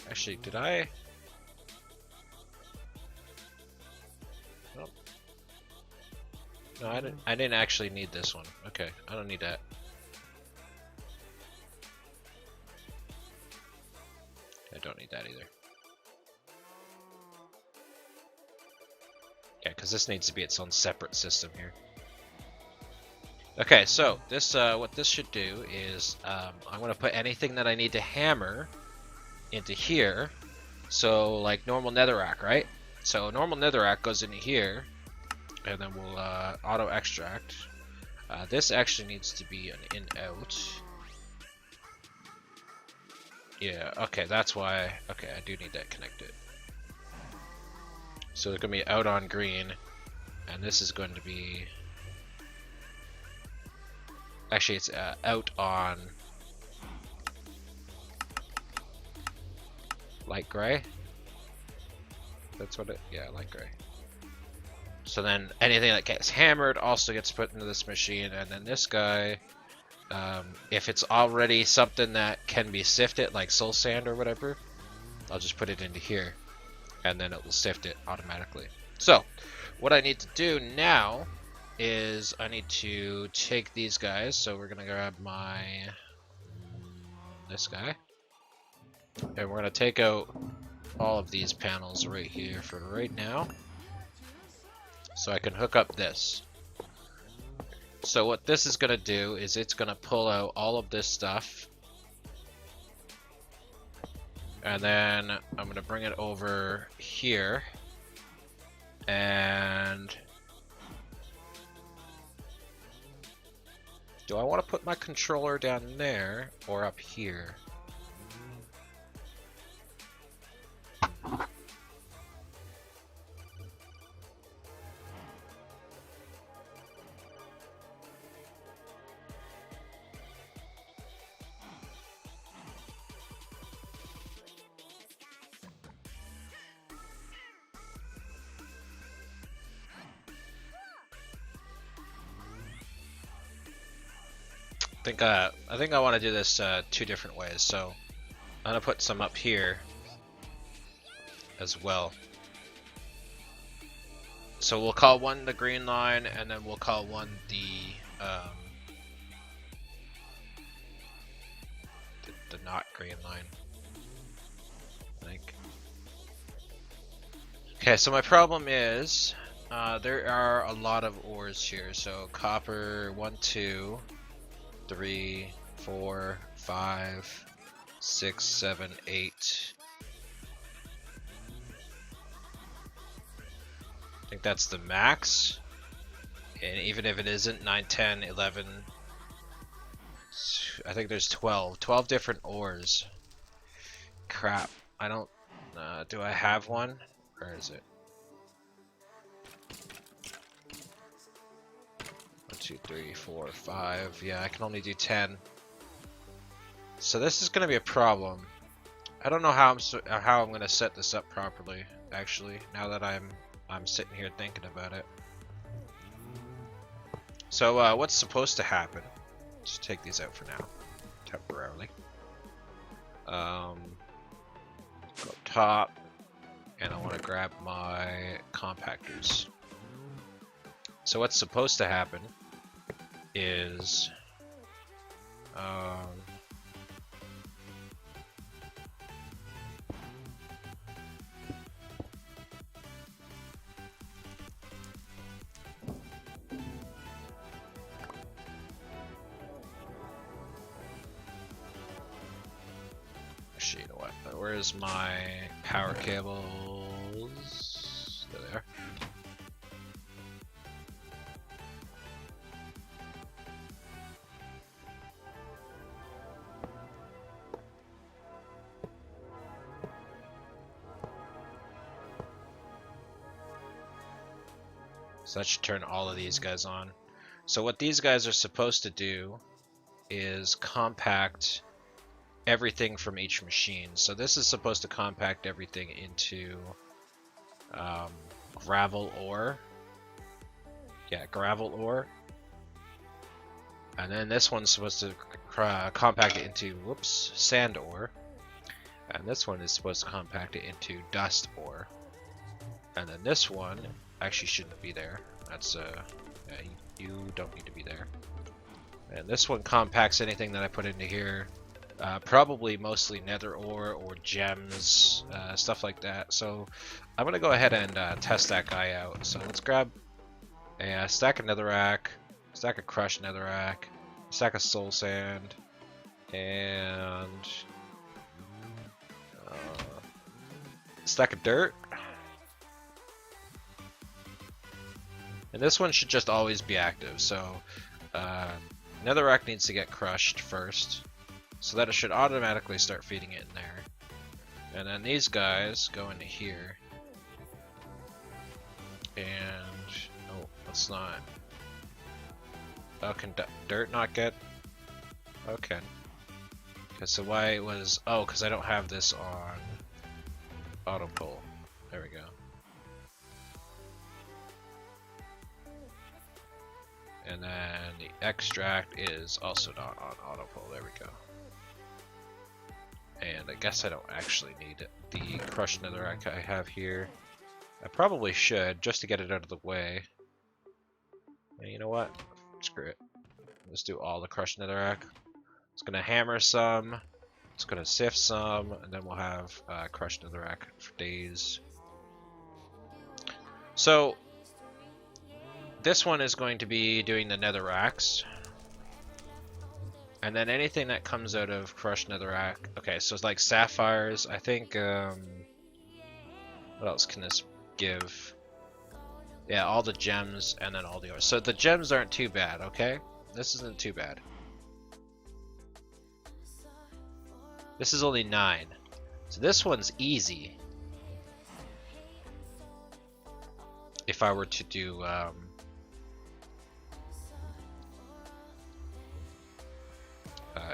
Actually, did I? Nope. No, I didn't actually need this one. Okay, I don't need that. I don't need that either. Yeah, because this needs to be its own separate system here. Okay, so this what this should do is I'm going to put anything that I need to hammer into here. So like normal netherrack, right? So normal netherrack goes into here, and then we'll auto extract. This actually needs to be an in out. Yeah, okay, that's why. Okay, I do need that connected. So it's going to be out on green, and this is going to be... Actually, it's out on light gray. That's what it... Yeah, light gray. So then anything that gets hammered also gets put into this machine, and then this guy... if it's already something that can be sifted, like soul sand or whatever, I'll just put it into here, and then it will sift it automatically. So, what I need to do now is I need to take these guys. So we're gonna grab my this guy, and we're gonna take out all of these panels right here for right now, so I can hook up this. So what this is going to do is it's going to pull out all of this stuff. And then I'm going to bring it over here. And do I want to put my controller down there or up here? I think I want to do this two different ways. So I'm gonna put some up here as well. So we'll call one the green line, and then we'll call one the not green line, I think. Okay, so my problem is there are a lot of ores here. So copper 1, 2, 3, 4, 5, 6, 7, 8. I think that's the max. And even if it isn't, 9, 10, 11. I think there's 12. 12 different ores. Crap. I don't... do I have one? Where is it? 1, 2, 3, 4, 5. Yeah, I can only do 10. So this is going to be a problem. I don't know how I'm going to set this up properly, actually, now that I'm sitting here thinking about it. So what's supposed to happen? Just take these out for now, temporarily. Go up top, and I want to grab my compactors. So what's supposed to happen is actually, you know what? Where's my power cables? There they are. So that should turn all of these guys on. So what these guys are supposed to do is compact everything from each machine. So this is supposed to compact everything into gravel ore. Yeah, gravel ore. And then this one's supposed to compact it into, whoops, sand ore. And this one is supposed to compact it into dust ore. And then this one actually shouldn't be there. That's yeah, you don't need to be there. And this one compacts anything that I put into here. Probably mostly nether ore or gems, stuff like that. So I'm gonna go ahead and test that guy out. So let's grab a stack of netherrack, stack of crushed netherrack, stack of soul sand, and stack of dirt. And this one should just always be active. So netherrack needs to get crushed first, so that it should automatically start feeding it in there. And then these guys go into here. And oh, let's not. Oh, can dirt not get? Okay. Okay, so why it was? Oh, because I don't have this on auto pull. There we go. And then the extract is also not on auto pull. There we go. And I guess I don't actually need the crushed netherrack I have here. I probably should, just to get it out of the way. And you know what? Screw it. Let's do all the crushed netherrack. It's gonna hammer some. It's gonna sift some, and then we'll have crushed netherrack for days. So this one is going to be doing the netherracks. And then anything that comes out of crushed netherrack. Okay, so it's like sapphires. I think, what else can this give? Yeah, all the gems and then all the ore. So the gems aren't too bad, okay? This isn't too bad. This is only 9. So this one's easy. If I were to do,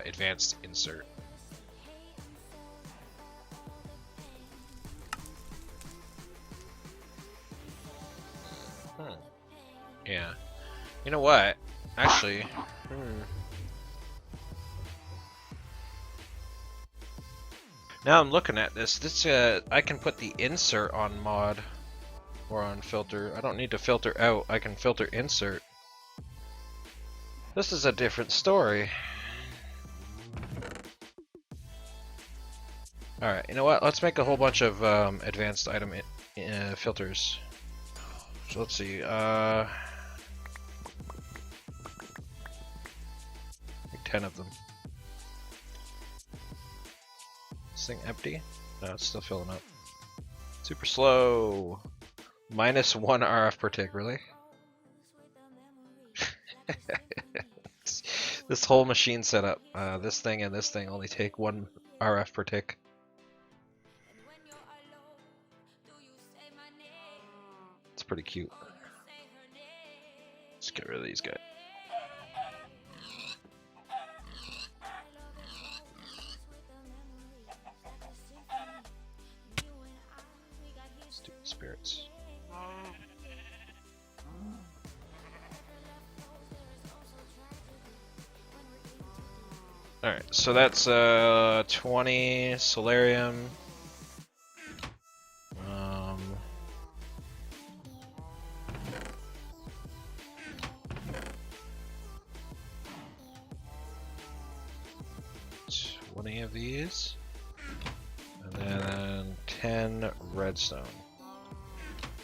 advanced insert. Yeah. You know what? Actually, now I'm looking at this. This I can put the insert on mod or on filter. I don't need to filter out. I can filter insert. This is a different story. Alright, you know what? Let's make a whole bunch of advanced item filters. So let's see. Like 10 of them. This thing empty? No, it's still filling up. Super slow. -1 RF per tick, really? This whole machine setup, this thing and this thing only take 1 RF per tick. It's pretty cute. Let's get rid of these guys. Stupid spirits. Alright, so that's 20 solarium. 20 of these, and then 10 redstone.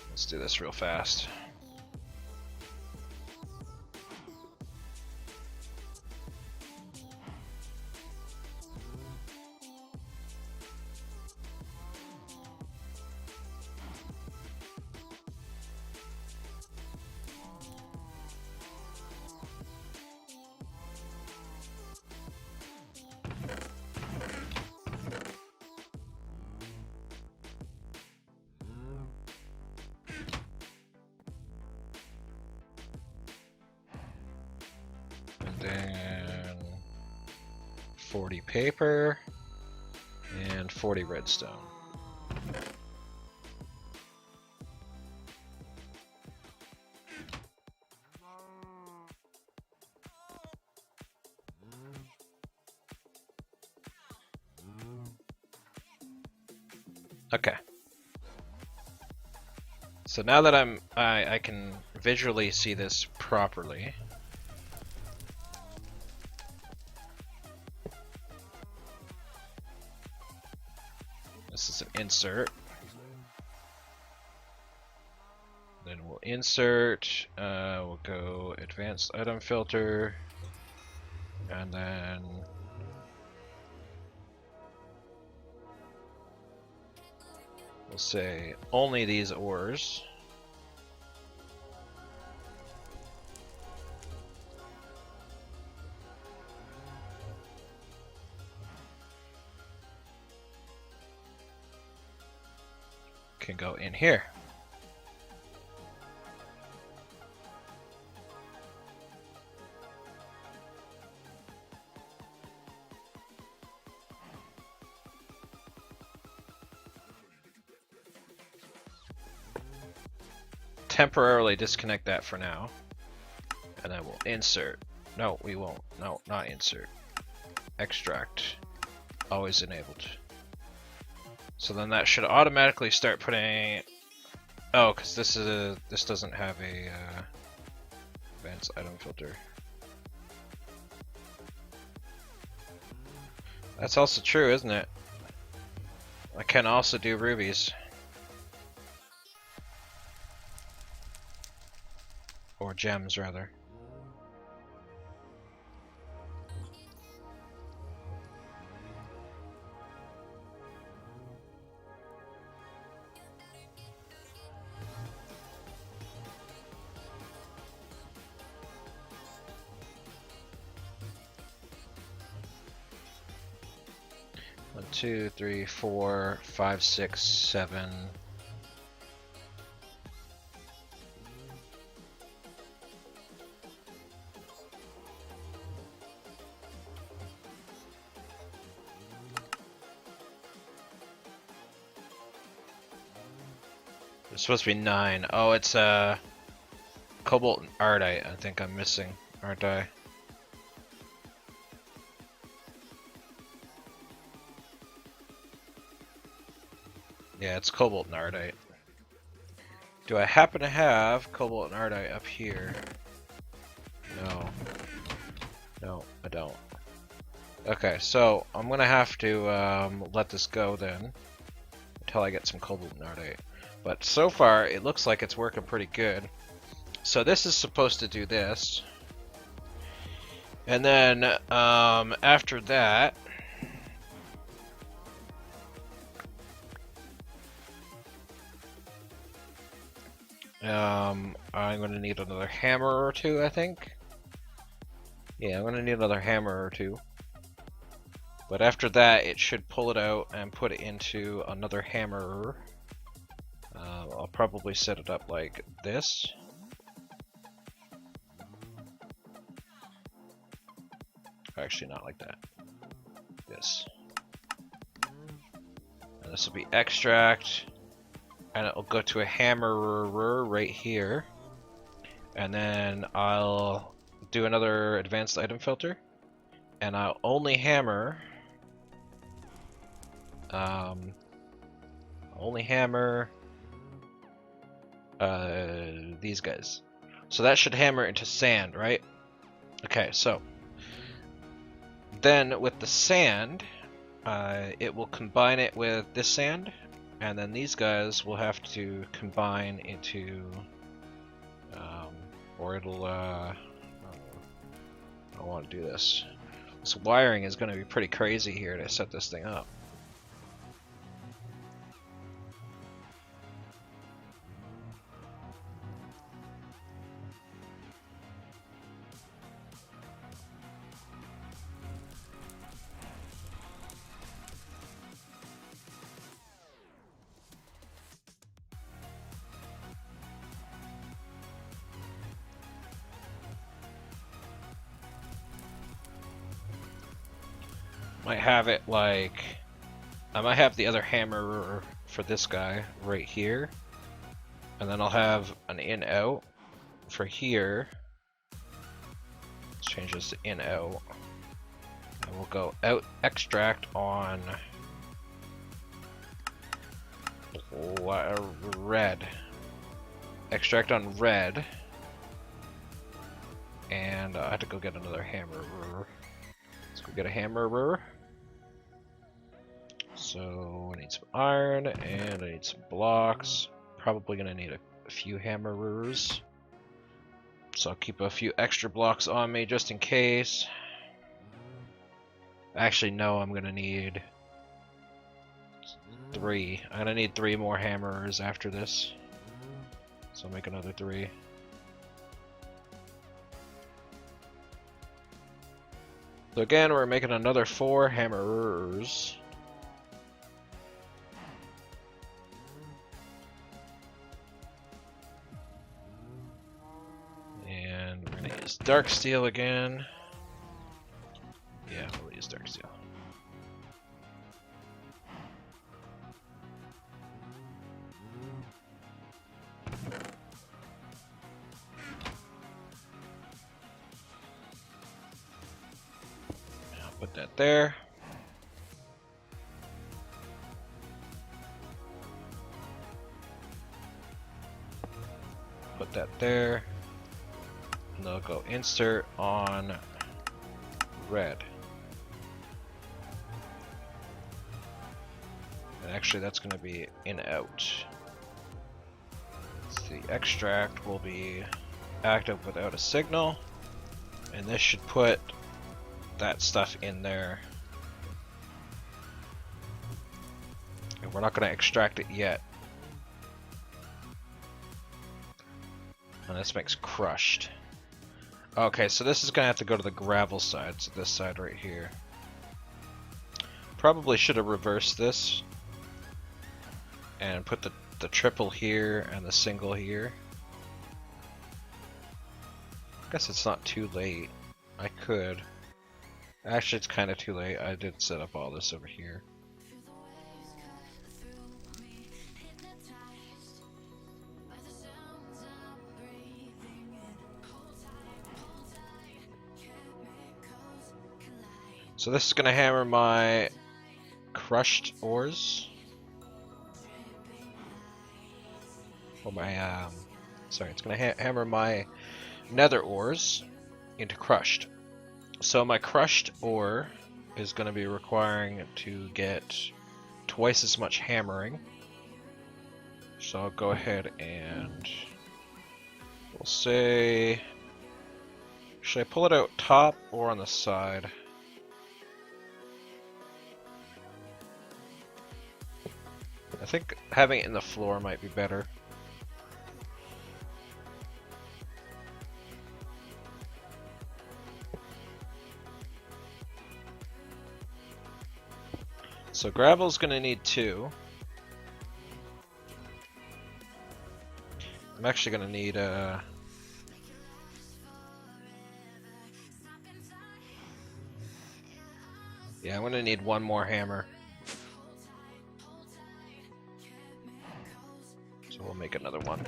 Let's do this real fast. And then 40 paper. and 40 redstone. Okay. So now that I can visually see this properly. This is an insert. Then we'll insert, we'll go advanced item filter, and then we'll say only these ores. Can go in here. Temporarily disconnect that for now, and then we'll insert. No, we won't. No, not insert. Extract. Always enabled. So then that should automatically start putting. Oh, because this doesn't have a advanced item filter. That's also true, isn't it? I can also do rubies. Or gems, rather. One, two, three, 4, 5, 6, 7. It's supposed to be 9. Oh, it's cobalt and ardite. I think I'm missing, aren't I? Yeah, it's cobalt and ardite. Do I happen to have cobalt and ardite up here? No. No, I don't. Okay, so I'm gonna have to let this go then until I get some cobalt and ardite. But so far, it looks like it's working pretty good. So this is supposed to do this. And then after that, I'm going to need another hammer or two, I think. Yeah, I'm going to need another hammer or two. But after that, it should pull it out and put it into another hammer. I'll probably set it up like this. Actually, not like that. This. And this will be extract. And it will go to a hammerer right here. And then I'll do another advanced item filter. And I'll only hammer... these guys. So that should hammer into sand, right? Okay, so then with the sand, it will combine it with this sand, and then these guys will have to combine into, or it'll, I don't want to do this. This wiring is going to be pretty crazy here to set this thing up. Might have it like I might have the other hammer for this guy right here. And then I'll have an in-out for here. Let's change this to in-out. And we'll go out extract on red. Extract on red. And I have to go get another hammer. Let's go get a hammer. So I need some iron and I need some blocks. Probably gonna need a few hammerers. So I'll keep a few extra blocks on me just in case. Actually, no, I'm gonna need 3. I'm gonna need 3 more hammerers after this. So I'll make another 3. So again, we're making another 4 hammerers. And we're gonna use dark steel again. Yeah, we'll use dark steel. I'll put that there. Put that there. And they'll go insert on red. And actually that's going to be in out. So the extract will be active without a signal. And this should put that stuff in there. And we're not going to extract it yet. And this makes crushed. Okay, so this is going to have to go to the gravel side, so this side right here. Probably should have reversed this and put the triple here and the single here. I guess it's not too late. I could. Actually, it's kind of too late. I did set up all this over here. So this is going to hammer my crushed ores. Or my, sorry, it's going to hammer my nether ores into crushed. So my crushed ore is going to be requiring to get twice as much hammering. So I'll go ahead and we'll say, should I pull it out top or on the side? I think having it in the floor might be better. So gravel's gonna need 2. I'm actually gonna need yeah, I'm gonna need 1 more hammer. So we'll make another one.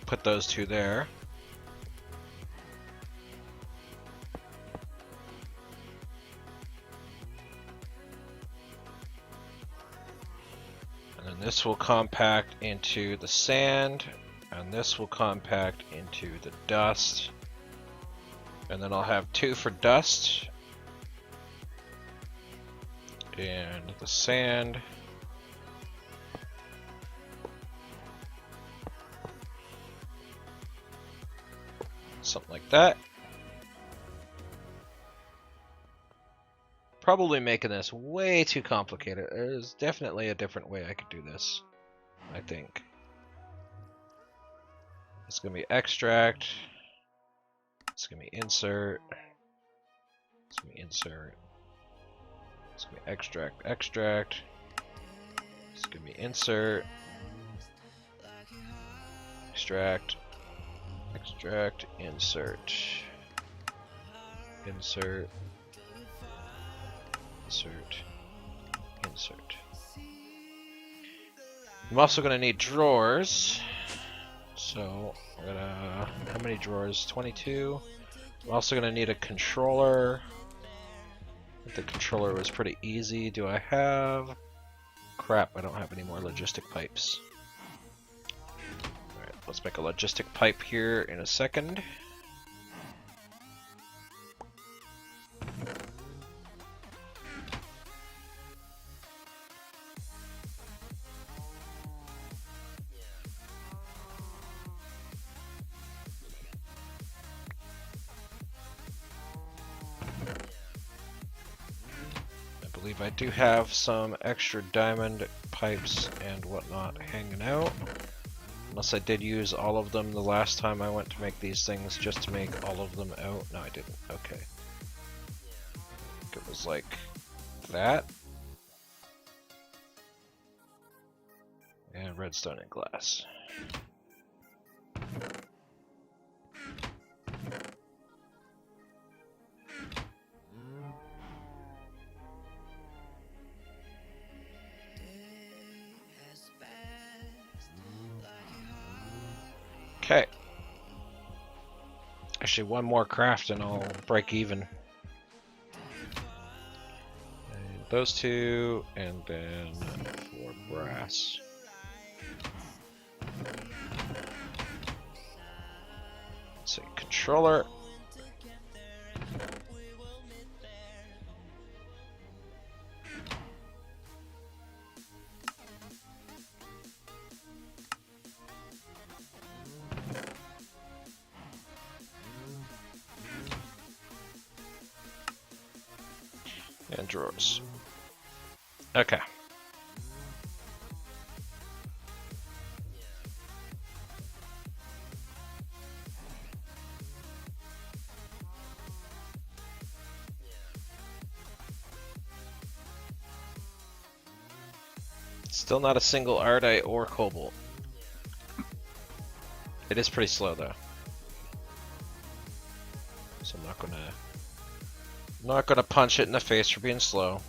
Put those 2 there. And then this will compact into the sand, and this will compact into the dust. And then I'll have 2 for dust, and the sand. Something like that. Probably making this way too complicated. There's definitely a different way I could do this, I think. It's gonna be extract. It's gonna be insert. It's gonna be insert. It's gonna be extract, extract. It's gonna be insert. Extract. Extract, insert. Insert. Insert. Insert. I'm also gonna need drawers. So we're gonna, how many drawers? 22. I'm also gonna need a controller. The controller was pretty easy. Do I have? Crap, I don't have any more logistic pipes. Alright, let's make a logistic pipe here in a second. I believe I do have some extra diamond pipes and whatnot hanging out. Unless I did use all of them the last time I went to make these things just to make all of them out. No, I didn't. Okay. I think it was like that. And redstone and glass. Okay. Actually, one more craft and I'll break even. And those two, and then 4 brass. Let's see, controller. And drawers. Okay. Still not a single Ardite or Cobalt. It is pretty slow though. So I'm not gonna punch it in the face for being slow.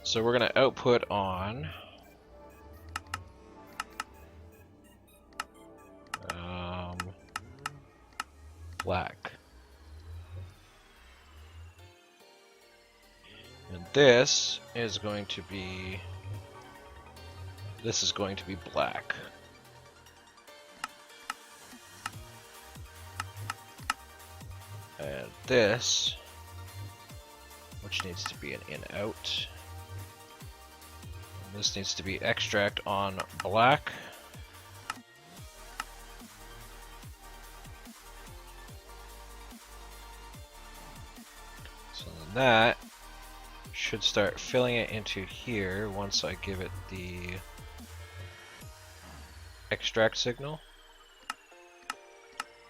So we're gonna output on black. And this is going to be black. And this, which needs to be an in-out. This needs to be extract on black. So then that should start filling it into here once I give it the extract signal.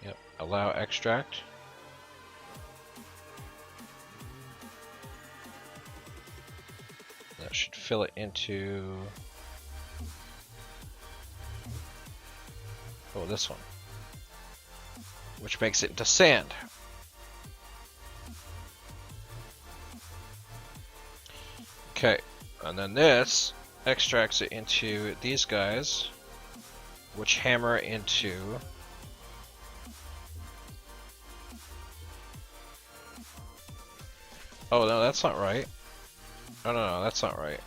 Yep, allow extract. That should fill it into, oh, this one, which makes it into sand. Okay, and then this extracts it into these guys, which hammer into oh no, that's not right. No, that's not right.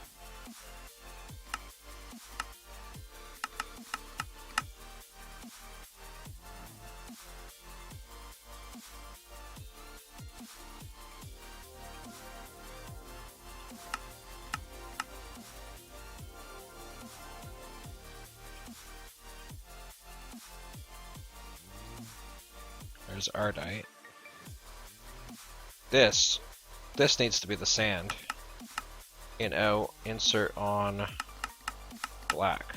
There's Ardite. This this needs to be the sand. In out, insert on black.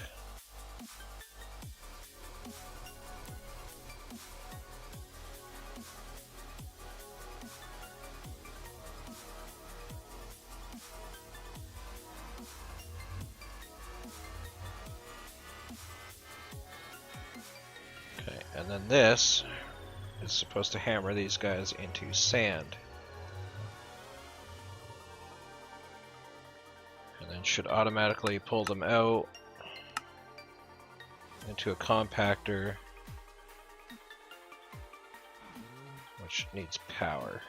Okay, and then this is supposed to hammer these guys into sand. And then should automatically pull them out into a compactor, which needs power.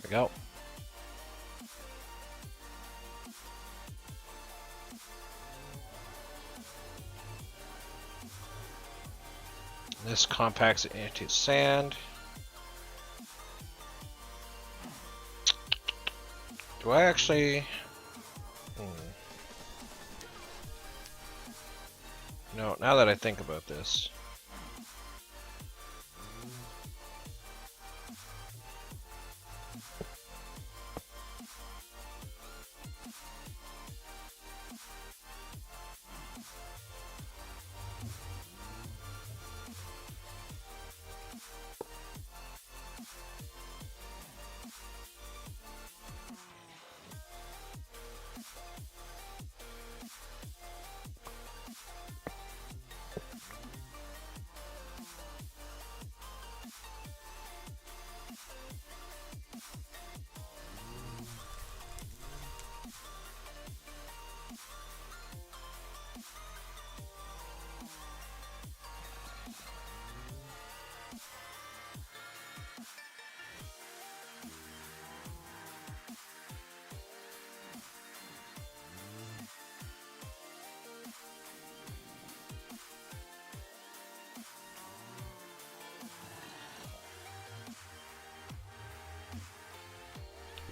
There we go. This compacts it into sand. Do I actually... No, now that I think about this.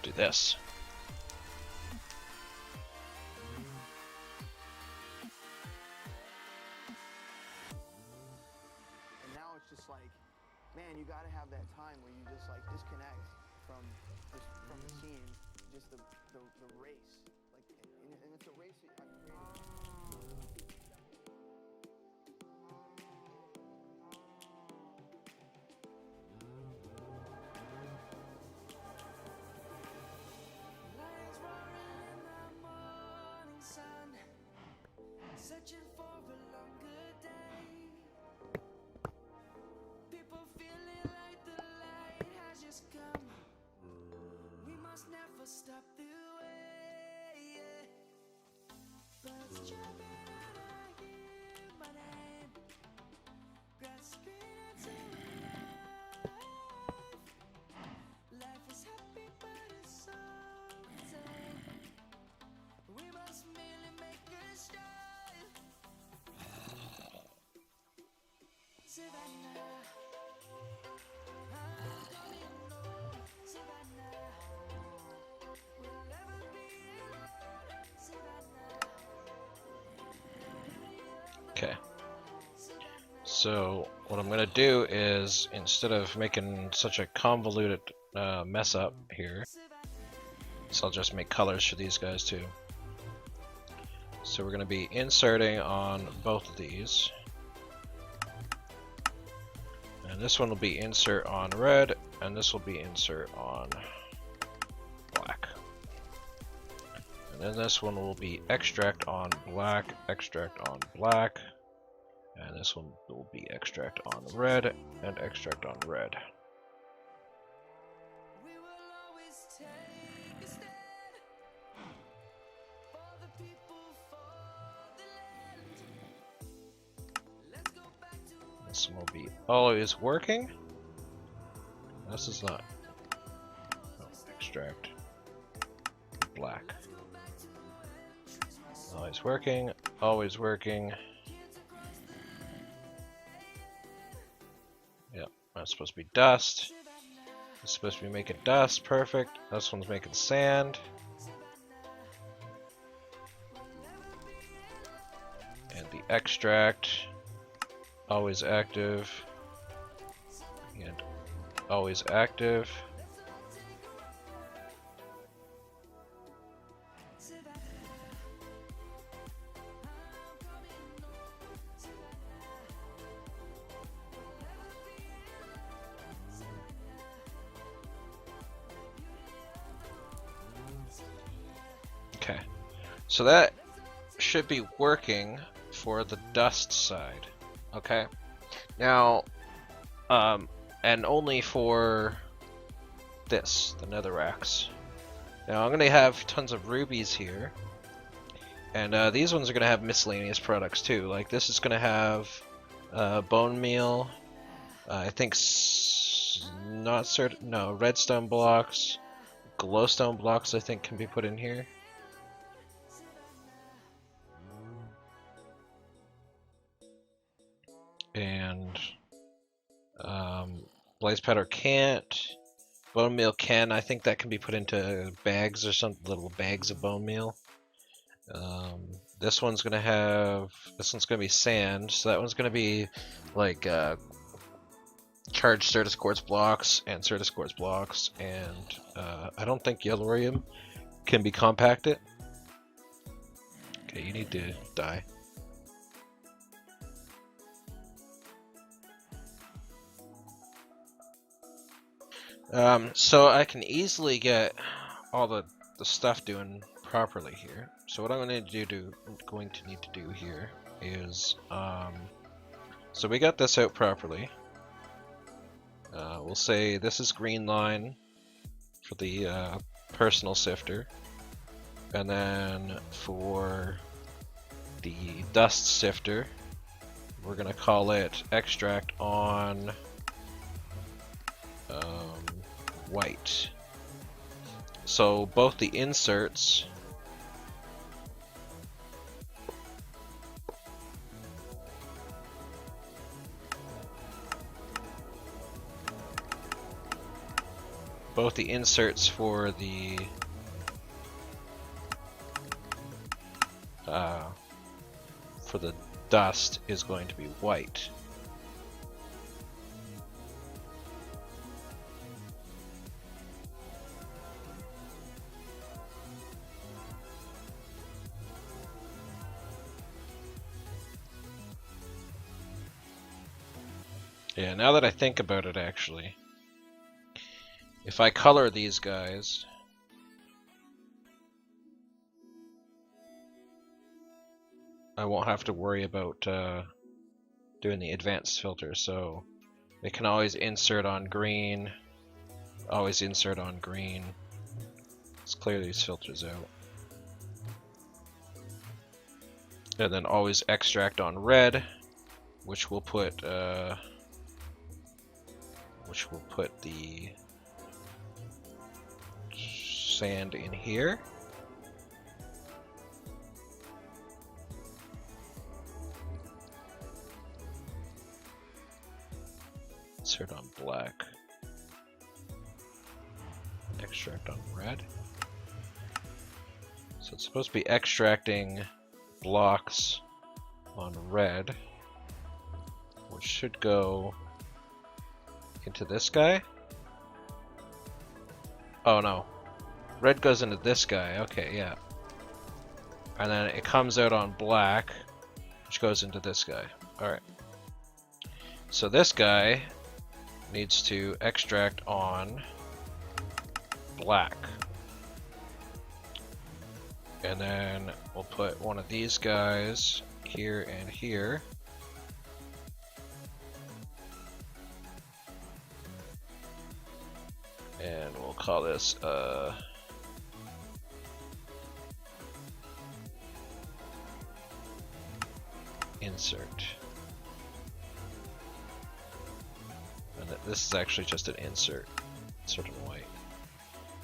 Do this. And now it's just like, man, you gotta have that time where you just like disconnect from the scene, just the race. Like, and it's a race that I've created. Lions roaring in the morning sun, searching for a longer day. People feeling like the light has just come. We must never stop the way. Birds chirping and I hear my name, grasping into life. Life is happy but it's so tame. We must merely make a start. Savannah, I'm coming home. Savannah, we'll never be alone. Savannah, Okay. So what I'm gonna do is, instead of making such a convoluted mess up here, so I'll just make colors for these guys too. So we're gonna be inserting on both of these. And this one will be insert on red, and this will be insert on black. And then this one will be extract on black, And this one will be extract on red and extract on red. We will always take a stand for the people, for the land. Let's go back to This one will be always working. This is not. Oh, extract black. Always working, always working. Yep, that's supposed to be dust. It's supposed to be making dust, perfect. This one's making sand. And the extract, always active. And always active. Okay, so that should be working for the dust side. Okay, now, and only for this, the netherrax. Now I'm gonna have tons of rubies here, and these ones are gonna have miscellaneous products too. Like this is gonna have bone meal. I think not certain. No, redstone blocks, glowstone blocks. I think can be put in here. And blaze powder can't. Bone meal can. I think that can be put into bags or some little bags of bone meal. This one's gonna have. This one's gonna be sand. So that one's gonna be like charged Certus quartz blocks and Certus quartz blocks, and I don't think yellorium can be compacted. Okay, you need to die. So I can easily get all the stuff doing properly here. So what I'm going to need to do here is, so we got this out properly. We'll say this is green line for the personal sifter, and then for the dust sifter, we're gonna call it extract on white. So both the inserts for the dust is going to be white. Yeah, now that I think about it, actually, if I color these guys, I won't have to worry about doing the advanced filter, so they can always insert on green, always insert on green. Let's clear these filters out. And then always extract on red, which will put the sand in here. Insert on black. Extract on red. So it's supposed to be extracting blocks on red, which should go into this guy. Oh no. Red goes into this guy. Okay, yeah. And then it comes out on black, which goes into this guy. Alright. So this guy needs to extract on black. And then we'll put one of these guys here and here. And we'll call this insert. And this is actually just an insert in white.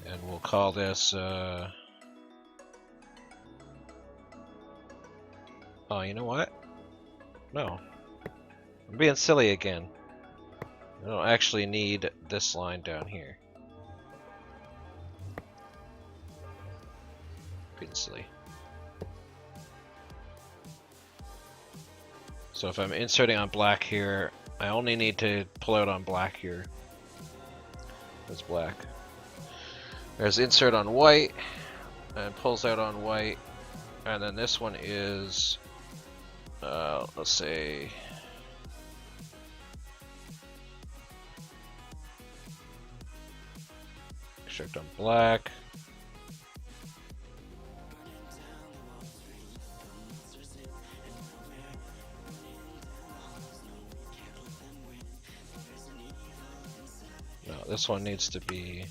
And we'll call this oh, you know what? No. I'm being silly again. I don't actually need this line down here. Being silly. So if I'm inserting on black here, I only need to pull out on black here. That's black. There's insert on white, and pulls out on white, and then this one is, let's say, extract on black. No, this one needs to be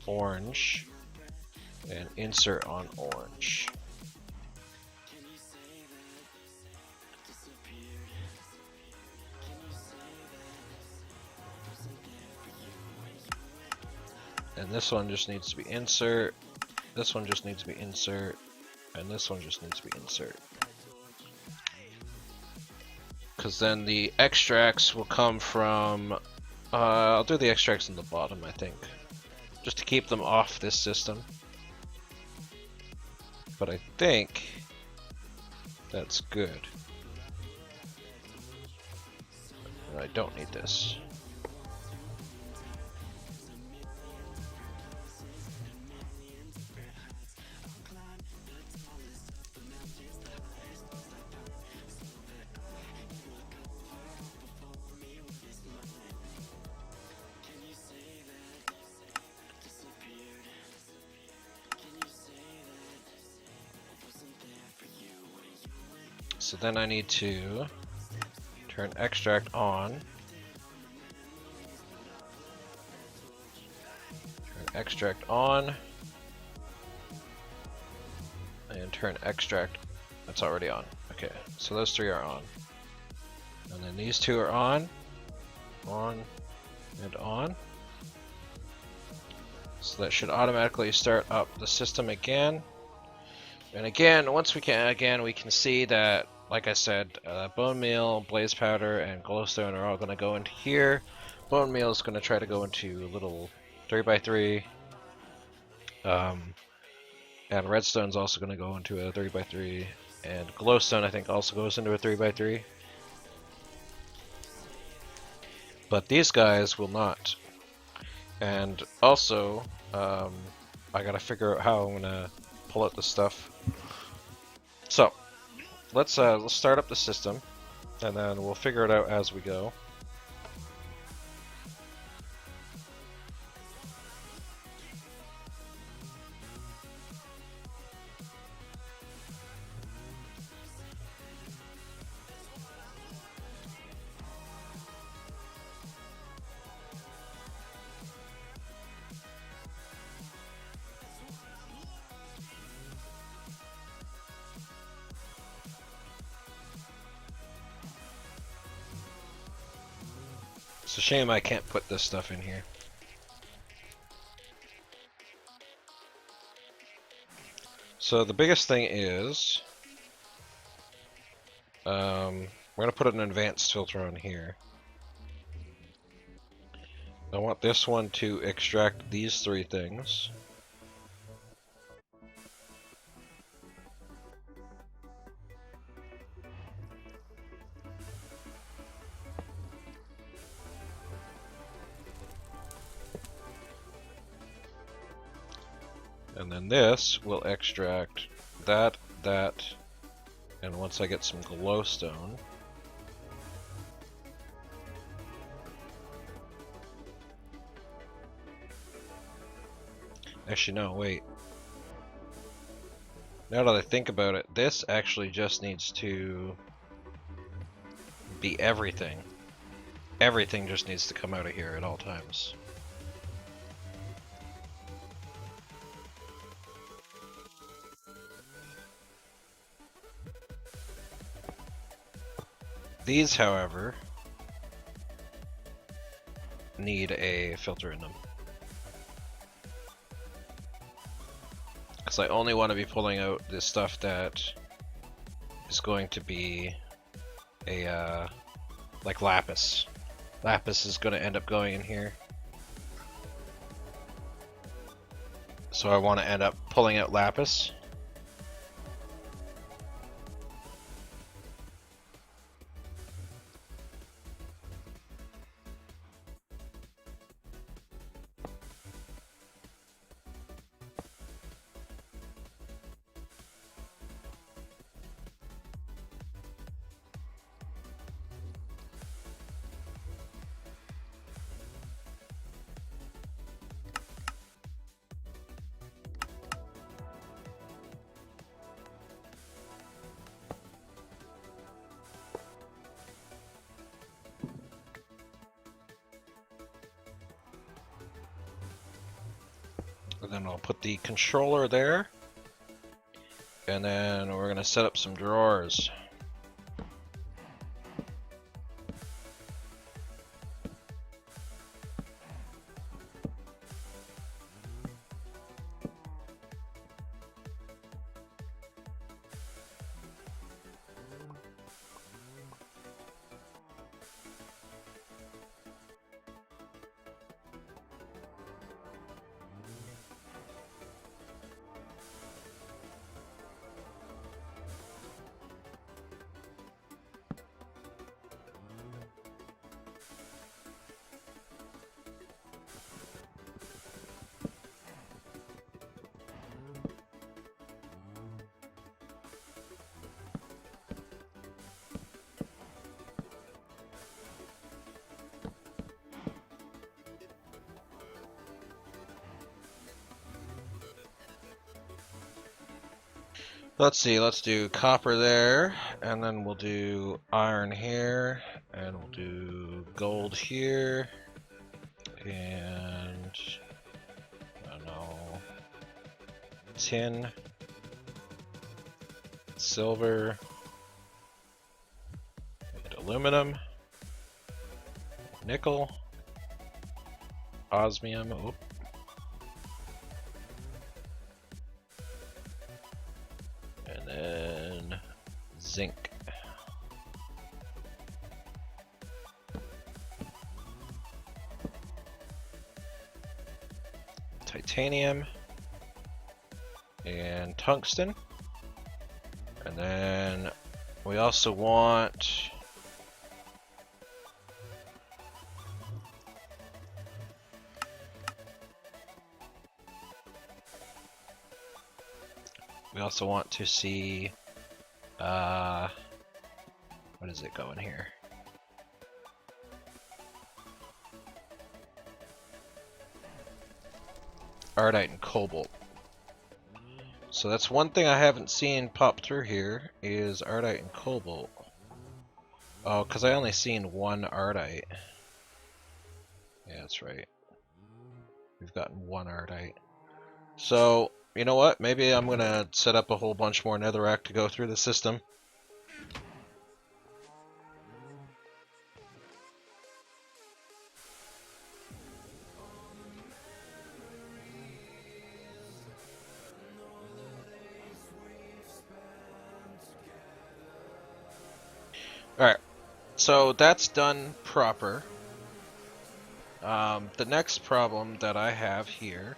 orange and insert on orange. And this one just needs to be insert, this one just needs to be insert, and this one just needs to be insert. Because then the extracts will come from, I'll do the extracts in the bottom, I think. Just to keep them off this system. But I think that's good. I don't need this. So then I need to turn extract on, turn extract on, and turn extract, that's already on. Okay, so those three are on. And then these two are on, and on. So that should automatically start up the system again. And again, once we can see that, like I said, bone meal, blaze powder, and glowstone are all going to go into here. Bone meal is going to try to go into a little 3x3, and redstone is also going to go into a 3x3, and glowstone I think also goes into a 3x3. But these guys will not. And also, I got to figure out how I'm going to pull out the stuff. So let's start up the system, and then we'll figure it out as we go. It's a shame I can't put this stuff in here. So the biggest thing is, we're going to put an advanced filter on here. I want this one to extract these three things. And then this will extract that, and once I get some glowstone, actually no, wait. Now that I think about it, this actually just needs to be everything. Everything just needs to come out of here at all times. These, however, need a filter in them. Because I only want to be pulling out the stuff that is going to be a, like lapis. Lapis is going to end up going in here. So I want to end up pulling out lapis. And then I'll put the controller there. And then we're going to set up some drawers. Let's see, let's do copper there, and then we'll do iron here, and we'll do gold here, and I don't know, tin, silver, and aluminum, nickel, osmium, oop. And then zinc. Titanium. And tungsten. And then we also want to see what does it go in here? Ardite and cobalt. So that's one thing I haven't seen pop through here is ardite and cobalt. Oh, because I only seen one ardite. Yeah, that's right. We've gotten one ardite. So, you know what? Maybe I'm going to set up a whole bunch more netherrack to go through the system. Alright, so that's done proper. The next problem that I have here,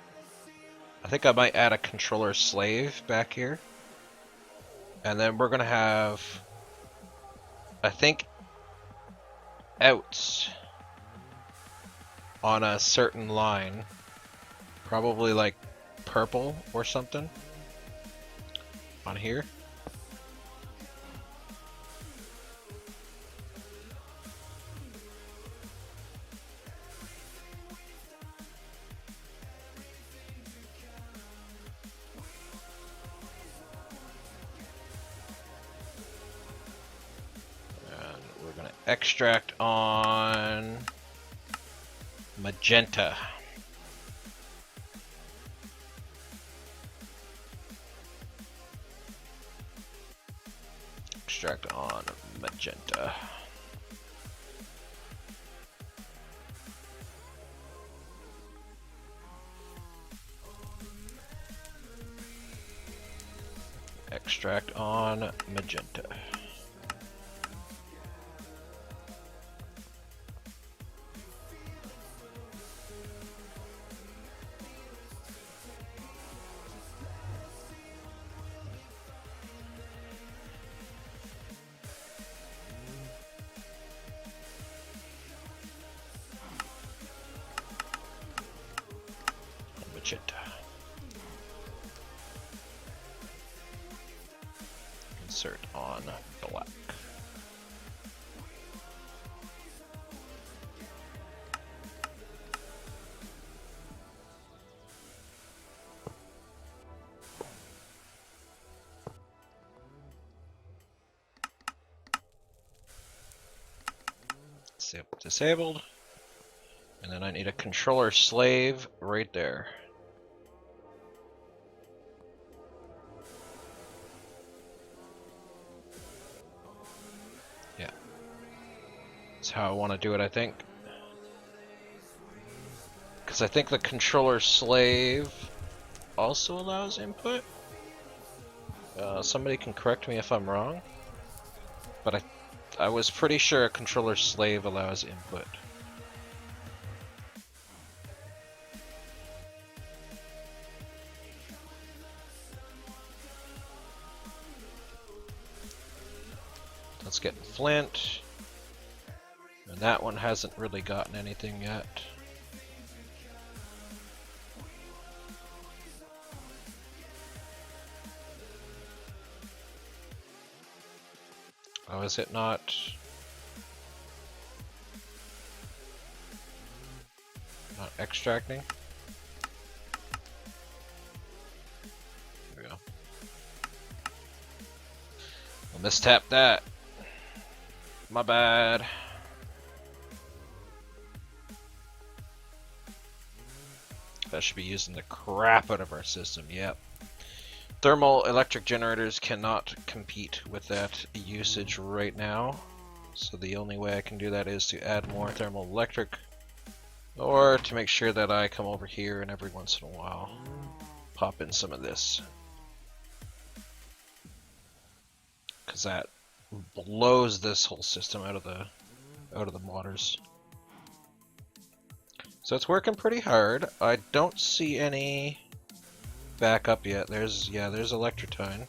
I think I might add a controller slave back here. And then we're going to have, I think, outs on a certain line. Probably like purple or something on here. Extract on magenta. Extract on magenta. extract on magenta. Magenta. Insert on black. Disabled. And then I need a controller slave right there. Yeah. That's how I want to do it, I think. Because I think the controller slave also allows input. Somebody can correct me if I'm wrong. But I was pretty sure a controller slave allows input. Let's get flint. And that one hasn't really gotten anything yet. Oh, is it not? Not extracting? There we go. I'll mistap that. My bad. That should be using the crap out of our system, yep. Thermal electric generators cannot compete with that usage right now. So the only way I can do that is to add more thermal electric, or to make sure that I come over here and every once in a while pop in some of this. Because that blows this whole system out of the waters. So it's working pretty hard. I don't see any backup yet. There's electrotine.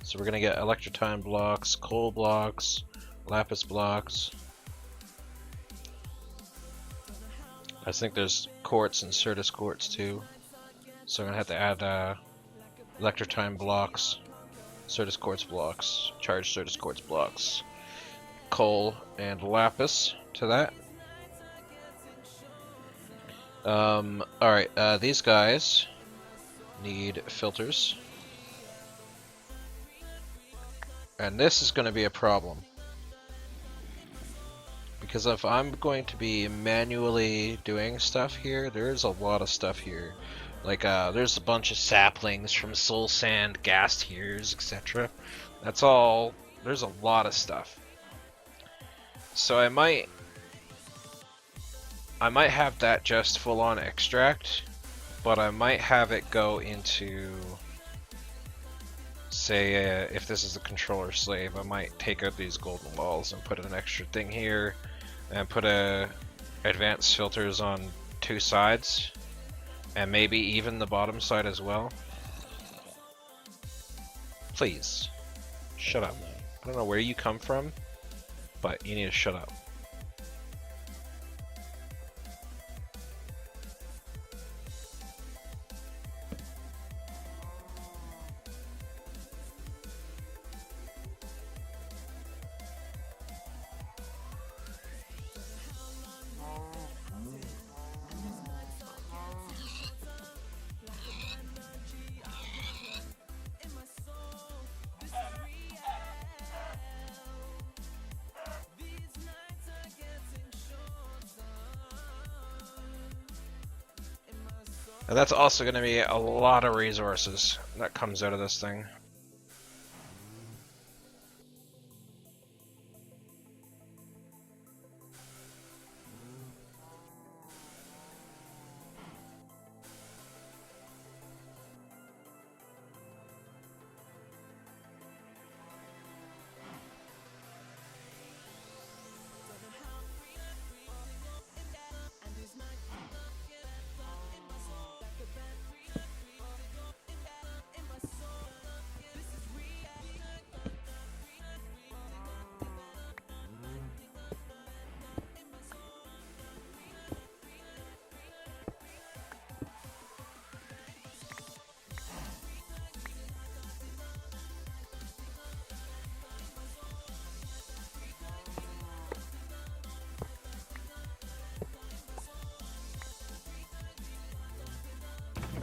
So we're gonna get electrotine blocks, coal blocks, lapis blocks. I think there's quartz and certus quartz too. So I'm gonna have to add electrotine blocks, certus quartz blocks, charged certus quartz blocks, coal and lapis to that. Alright, these guys need filters. And this is going to be a problem. Because if I'm going to be manually doing stuff here, there's a lot of stuff here. Like, there's a bunch of saplings from soul sand, gas tiers, etc. That's all. There's a lot of stuff. So I might have that just full on extract, but I might have it go into, say, if this is the controller slave, I might take out these golden walls and put an extra thing here, and put advanced filters on 2 sides, and maybe even the bottom side as well. Please, shut up. I don't know where you come from, but you need to shut up. And that's also going to be a lot of resources that comes out of this thing.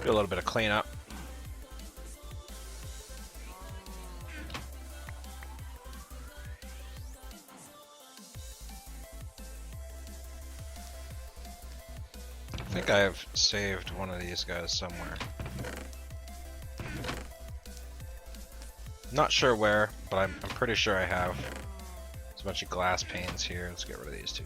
Do a little bit of cleanup. I think I've saved one of these guys somewhere. Not sure where, but I'm pretty sure I have. There's a bunch of glass panes here. Let's get rid of these two.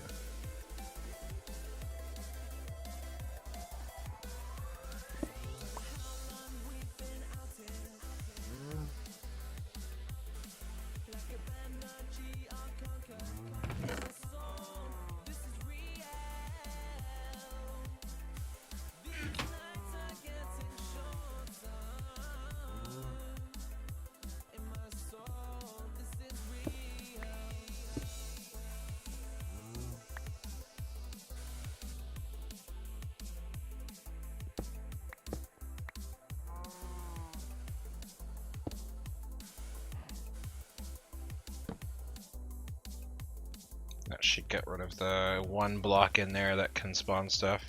That should get rid of the one block in there that can spawn stuff.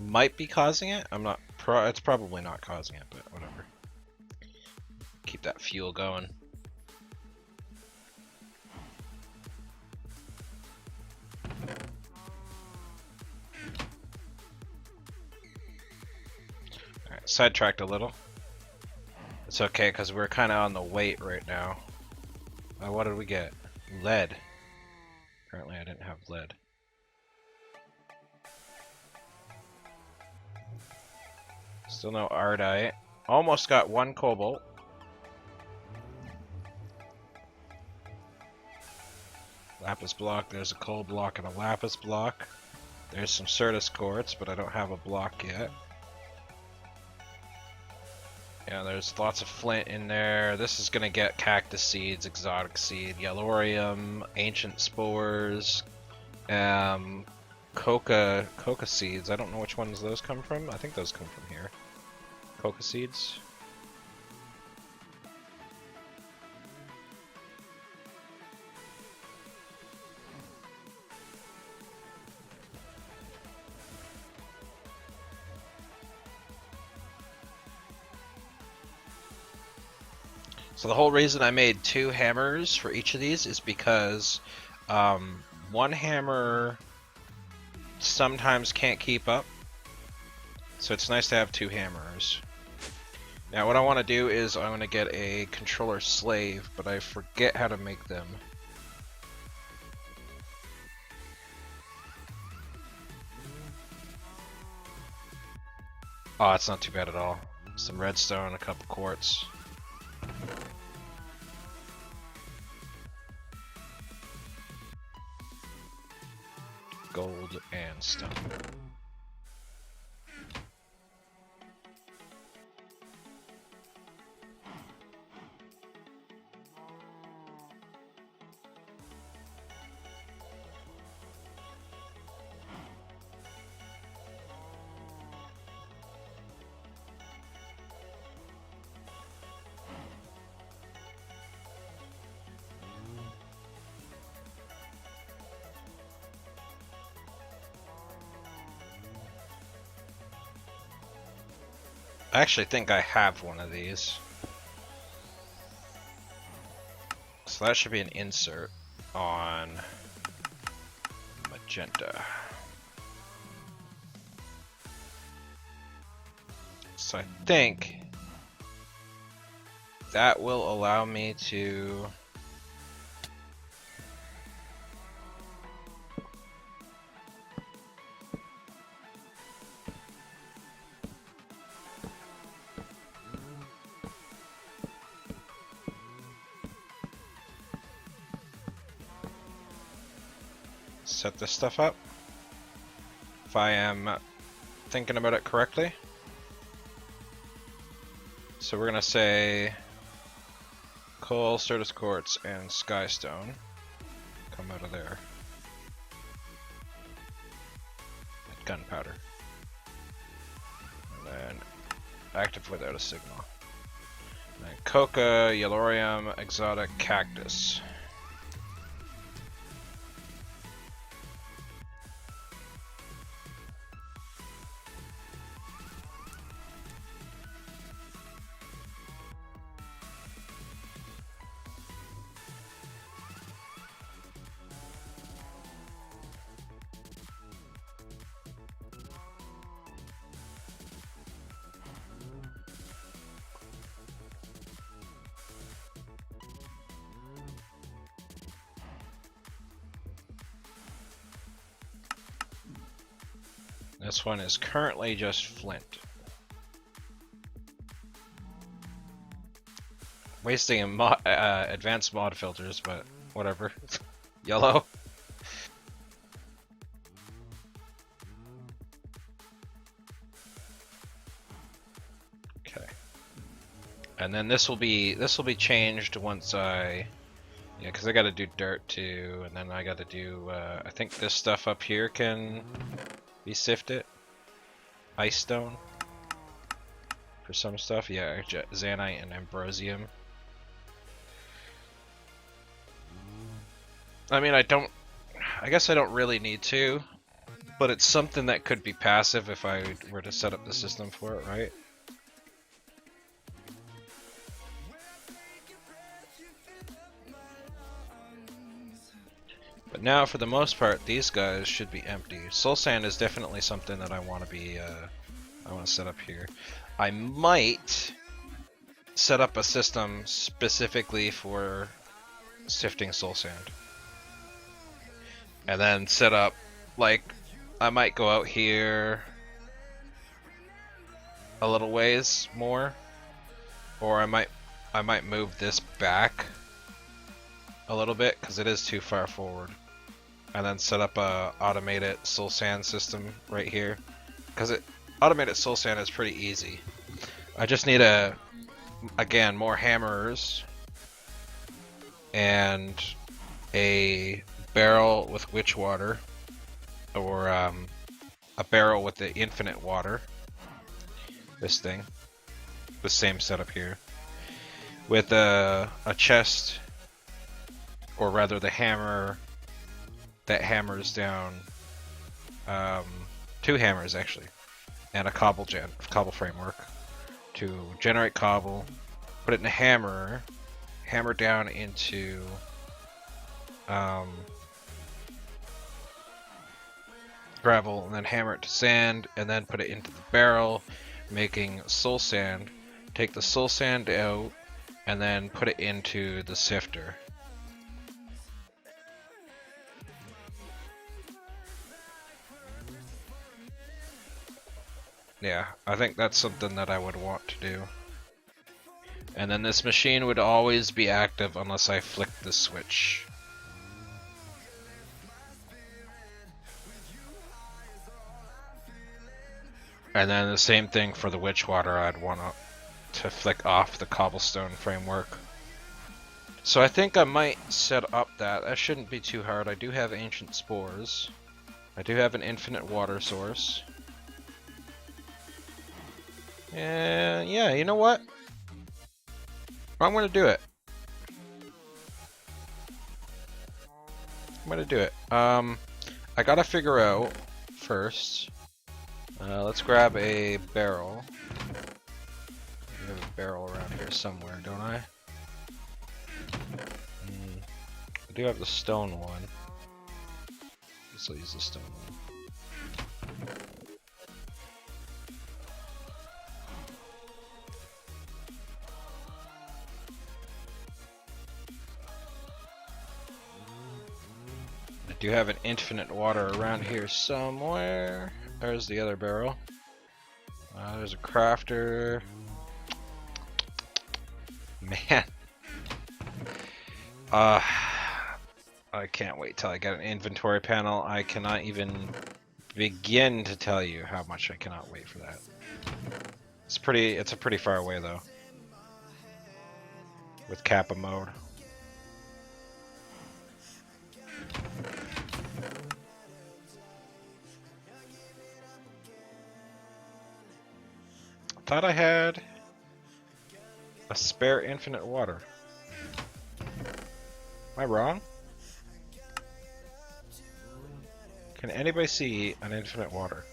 Might be causing it. I'm not it's probably not causing it, but whatever. Keep that fuel going. Alright, sidetracked a little. It's okay because we're kind of on the weight right now. What did we get? Lead. Apparently I didn't have lead. Still no Ardite. Almost got one cobalt. Lapis block. There's a coal block and a lapis block. There's some Certus quartz, but I don't have a block yet. Yeah, there's lots of flint in there. This is gonna get cactus seeds, exotic seed, yellorium, ancient spores, coca seeds. I don't know which ones those come from. I think those come from here. Coca seeds. So the whole reason I made 2 hammers for each of these is because one hammer sometimes can't keep up. So it's nice to have 2 hammers. Now what I want to do is I want to get a controller slave, but I forget how to make them. Oh, it's not too bad at all. Some redstone, a couple quartz. Gold and stone. I actually think I have one of these. So that should be an insert on magenta. So I think that will allow me to set this stuff up, if I am thinking about it correctly. So we're gonna say coal, Certus quartz, and skystone come out of there. And gunpowder. And then active without a signal. And then coca, yellorium, exotic, cactus. This one is currently just flint. Wasting advanced mod filters, but whatever. Yellow. Okay. And then this will be changed once I, yeah, because I got to do dirt too, and then I got to do. I think this stuff up here can be sifted. Ice stone for some stuff. Yeah, zanite and ambrosium. I mean, I guess I don't really need to, but it's something that could be passive if I were to set up the system for it, right? But now, for the most part, these guys should be empty. Soul sand is definitely something that I want to be, I want to set up here. I might set up a system specifically for sifting soul sand. And then set up, like, I might go out here a little ways more, or I might move this back a little bit because it is too far forward, and then set up a automated soul sand system right here, because automated soul sand is pretty easy. I just need again, more hammerers and a barrel with witch water, or a barrel with the infinite water. This thing, the same setup here, with a chest, or rather the hammer that hammers down, 2 hammers actually, and a cobble framework to generate cobble, put it in a hammer down into gravel, and then hammer it to sand, and then put it into the barrel, making soul sand. Take the soul sand out, and then put it into the sifter. Yeah, I think that's something that I would want to do. And then this machine would always be active unless I flick the switch. And then the same thing for the witch water, I'd want to flick off the cobblestone framework. So I think I might set up that shouldn't be too hard. I do have ancient spores. I do have an infinite water source. And yeah, you know what? I'm gonna do it. I gotta figure out first. Let's grab a barrel. I have a barrel around here somewhere, don't I? I do have the stone one. Guess I'll use the stone one. I do have an infinite water around here somewhere. There's the other barrel. There's a crafter. Man. I can't wait till I get an inventory panel. I cannot even begin to tell you how much I cannot wait for that. It's a pretty far away though. With Kappa mode. Thought I had a spare infinite water. Am I wrong? Can anybody see an infinite water?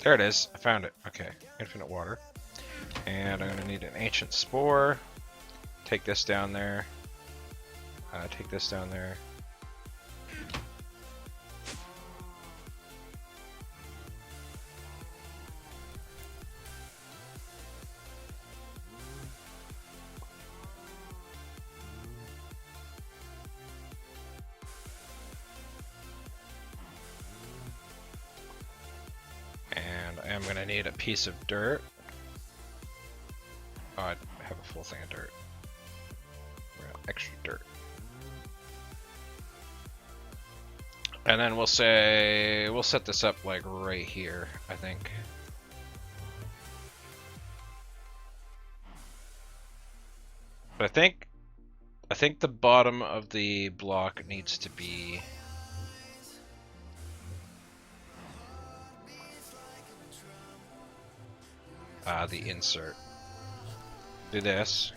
There it is. I found it. Okay, infinite water. And I'm gonna need an ancient spore. Take this down there. Take this down there. gonna need a piece of dirt. Oh, I have a full thing of dirt. We're gonna extra dirt. And then we'll set this up like right here, I think. But I think the bottom of the block needs to be the insert. Do this.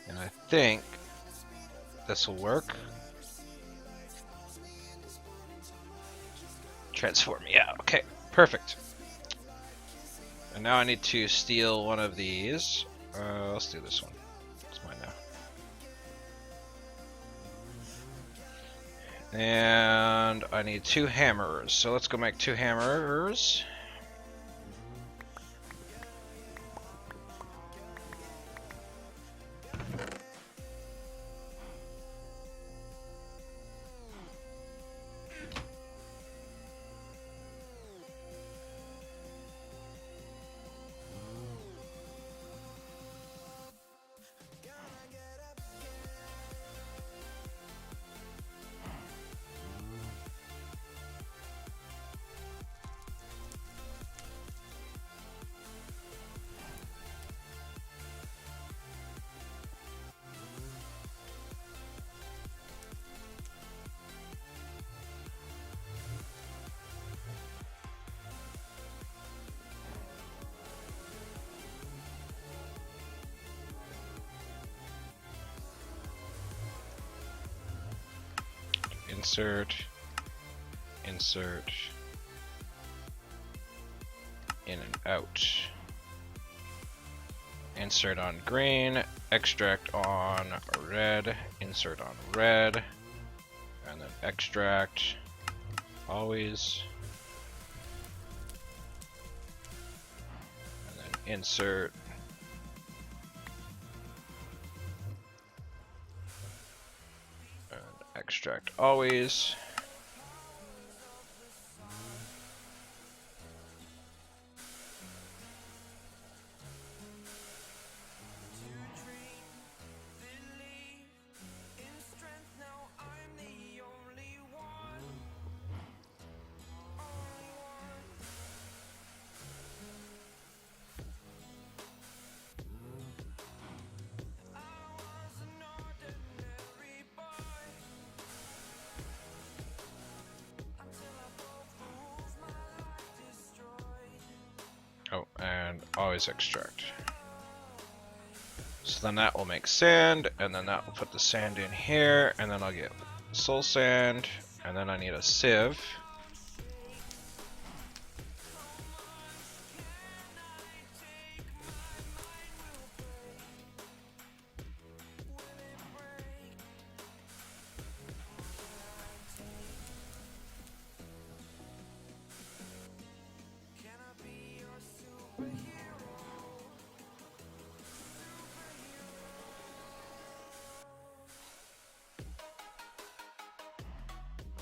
And I think this will work. Transform, yeah, okay, perfect. And now I need to steal one of these. Let's do this one. It's mine now. And I need 2 hammers, so let's go make 2 hammers. Insert, insert, in and out. Insert on green, extract on red, insert on red, and then extract, always. And then insert. Extract always. Oh, and always extract. So then that will make sand, and then that will put the sand in here, and then I'll get soul sand, and then I need a sieve.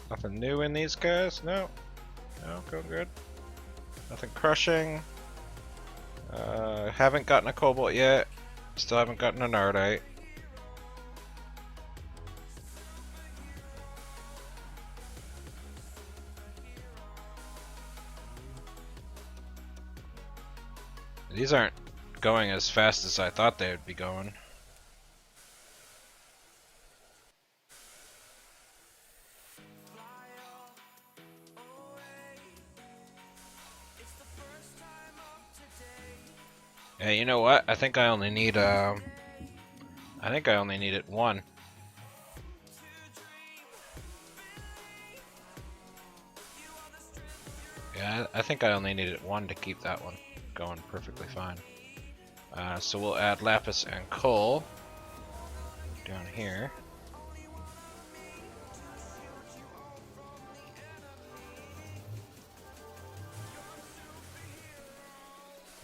Nothing new in these guys? No. No, go good. Nothing crushing. Haven't gotten a cobalt yet. Still haven't gotten an ardite. These aren't going as fast as I thought they would be going. Yeah, you know what? I think I only need I think I only needed 1. Yeah, I think I only needed 1 to keep that one going perfectly fine. So we'll add lapis and coal down here.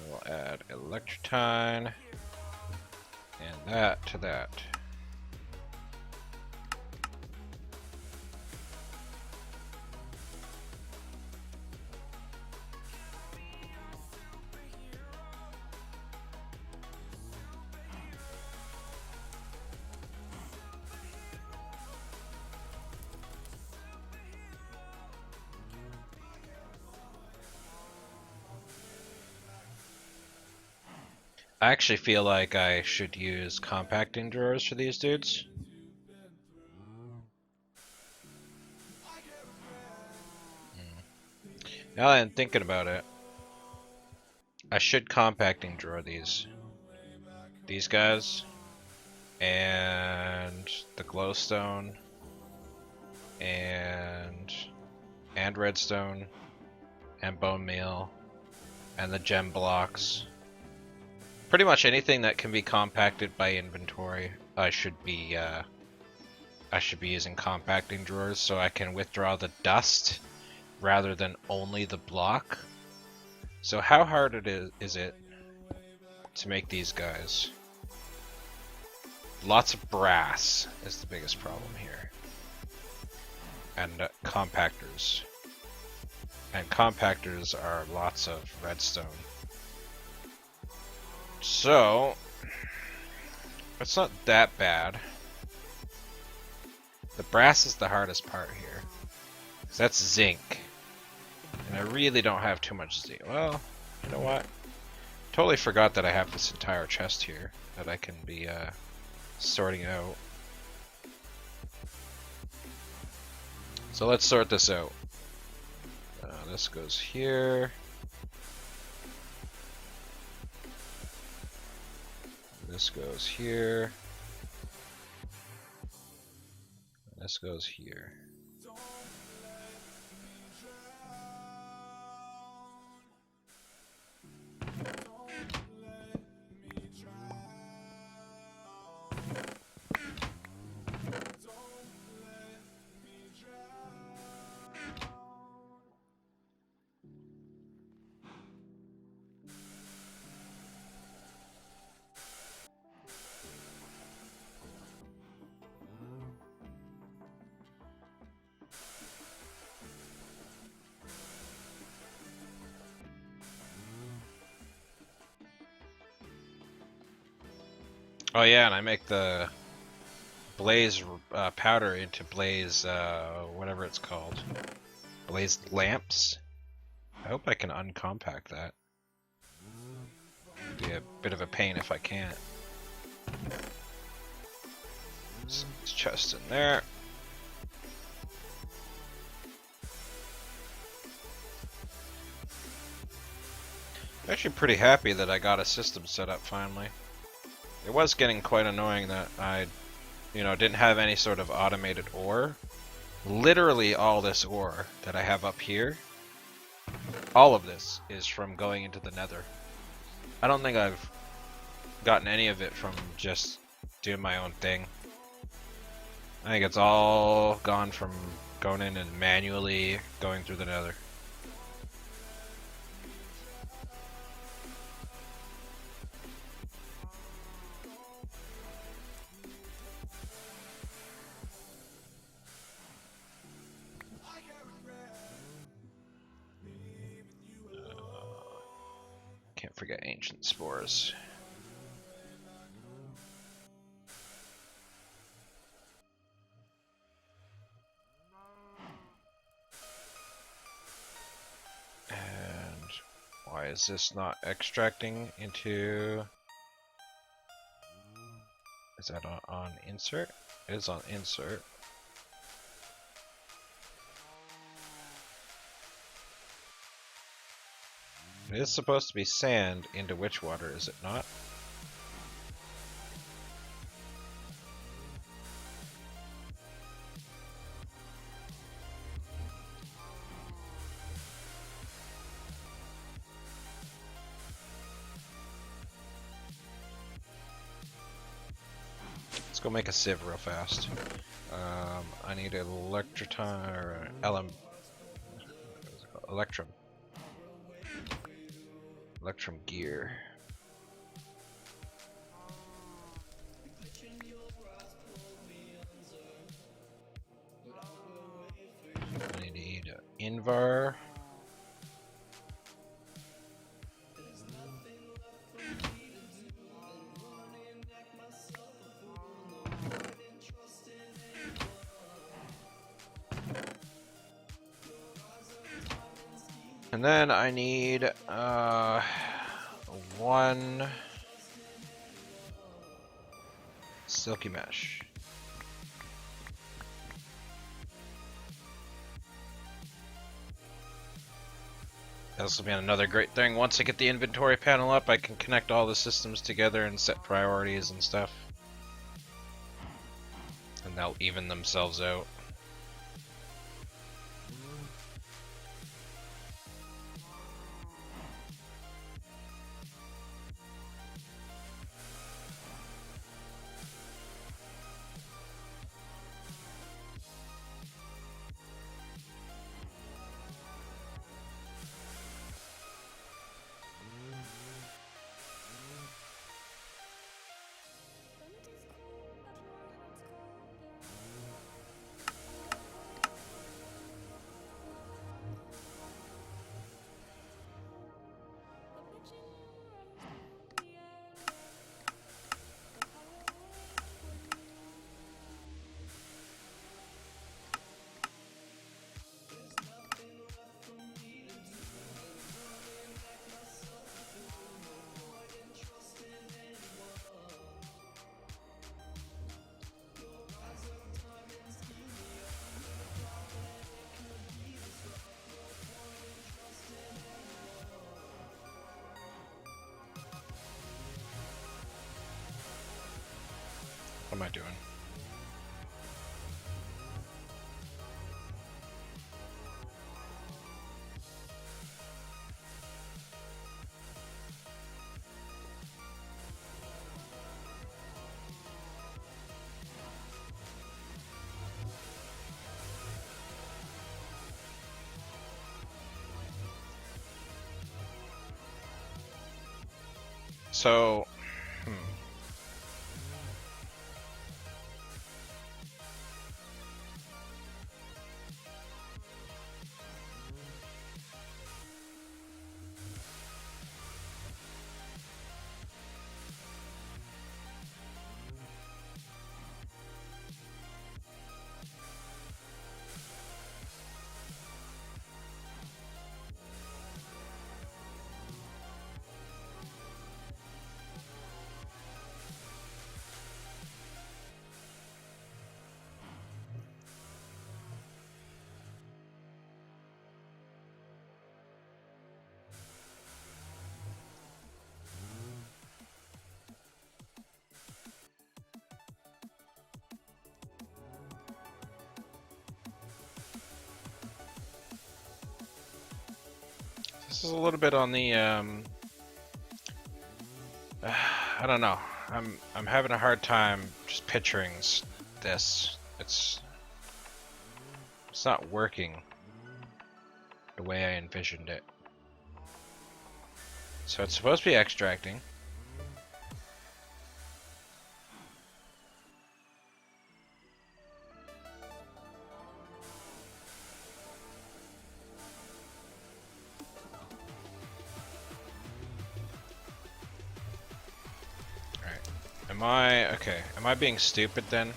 We'll add electrotine and that to that. I actually feel like I should use compacting drawers for these dudes. Now that I'm thinking about it, I should compacting drawer these guys, and the glowstone, and redstone, and bone meal, and the gem blocks. Pretty much anything that can be compacted by inventory, I should be using compacting drawers so I can withdraw the dust rather than only the block. So how hard is it to make these guys? Lots of brass is the biggest problem here. And compactors. And compactors are lots of redstone. So, it's not that bad. The brass is the hardest part here. 'Cause that's zinc. And I really don't have too much zinc. Well, you know what? Totally forgot that I have this entire chest here that I can be sorting out. So let's sort this out. This goes here. This goes here. This goes here. Oh yeah, and I make the blaze powder into blaze whatever it's called. Blaze lamps. I hope I can uncompact that. Be a bit of a pain if I can't. So this chest in there. I'm actually pretty happy that I got a system set up finally. It was getting quite annoying that I, didn't have any sort of automated ore. Literally all this ore that I have up here, all of this is from going into the nether. I don't think I've gotten any of it from just doing my own thing. I think it's all gone from going in and manually going through the nether. Can't forget ancient spores. And why is this not extracting into... Is that on insert? It is on insert. It is supposed to be sand into witch water, is it not? Let's go make a sieve real fast. I need an electroton or electrum. Electrum gear. I need Invar. And then I need one Silky mesh. This will be another great thing. Once I get the inventory panel up, I can connect all the systems together and set priorities and stuff. And they'll even themselves out. What am I doing? So, this is a little bit on the I don't know. I'm having a hard time just picturing this. It's not working the way I envisioned it. So it's supposed to be extracting. Am I being stupid then?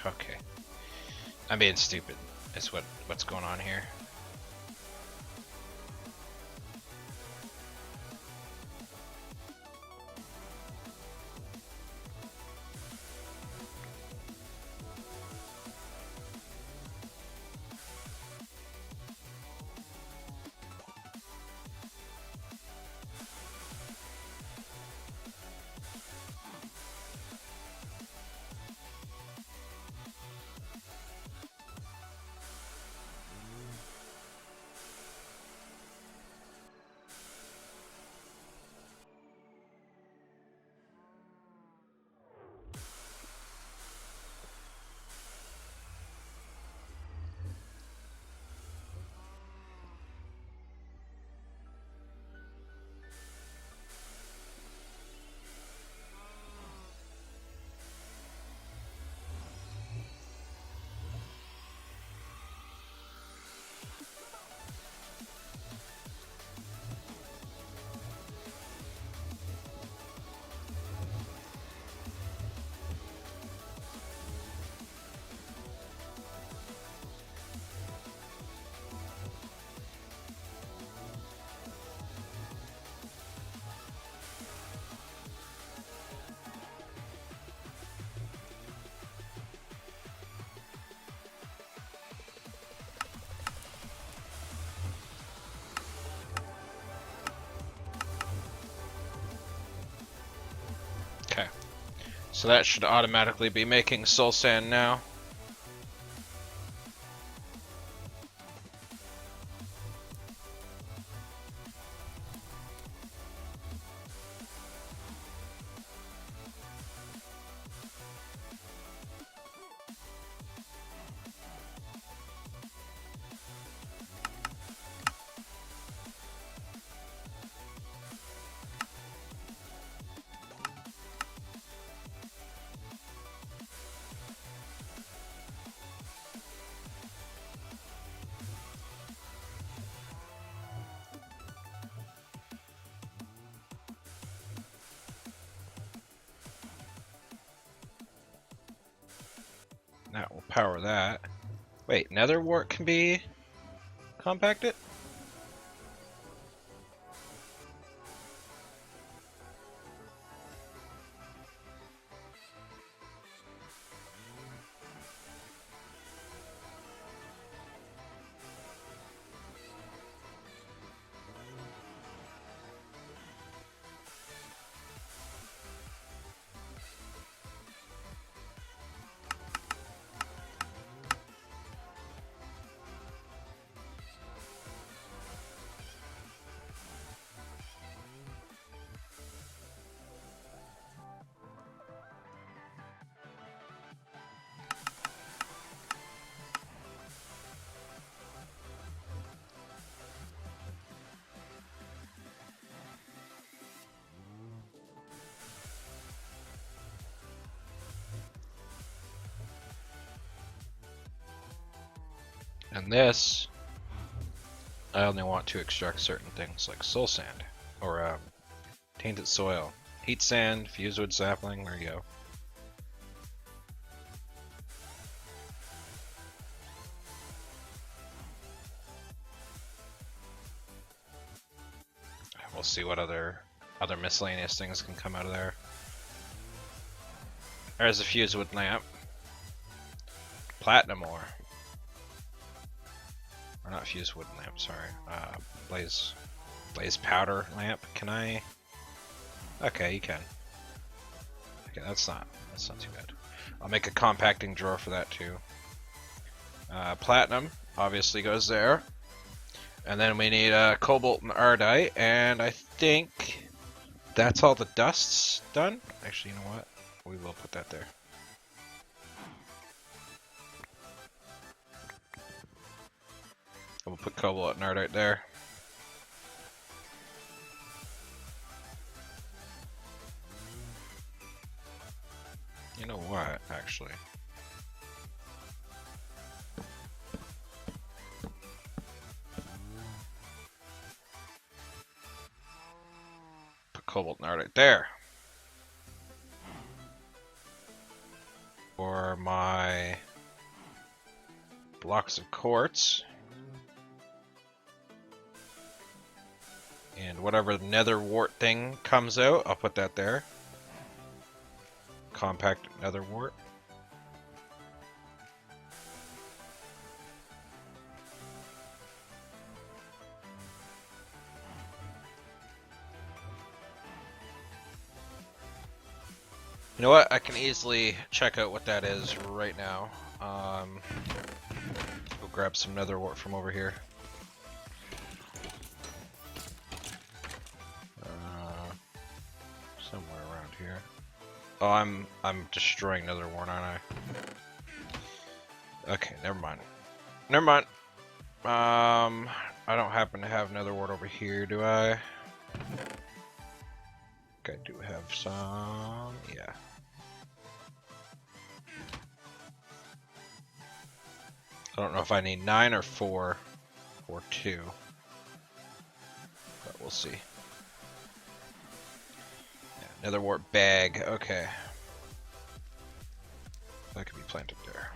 Okay. I'm being stupid. Is what's going on here. So that should automatically be making soul sand now. That will power that. Wait, nether wart can be compacted? And this, I only want to extract certain things like soul sand or tainted soil, heat sand, fused wood sapling. There you go. We'll see what other miscellaneous things can come out of there. There's a fused wood lamp, platinum ore. Or not fused wood lamp, sorry. Blaze powder lamp. Can I? Okay, you can. Okay, that's not too bad. I'll make a compacting drawer for that too. Platinum obviously goes there, and then we need cobalt and ardite, and I think that's all the dusts done. Actually, you know what? We will put that there. We'll put cobalt and ardite there. You know what, actually? Put cobalt and ardite there. For my blocks of quartz. And whatever nether wart thing comes out, I'll put that there. Compact nether wart. You know what? I can easily check out what that is right now. Go grab some nether wart from over here. Somewhere around here. Oh, I'm destroying nether wart, aren't I? Okay, never mind. Never mind. I don't happen to have nether wart over here, do I? Okay, I do have some. Yeah. I don't know if I need 9 or 4 or 2, but we'll see. Nether wart bag, okay. That could be planted there.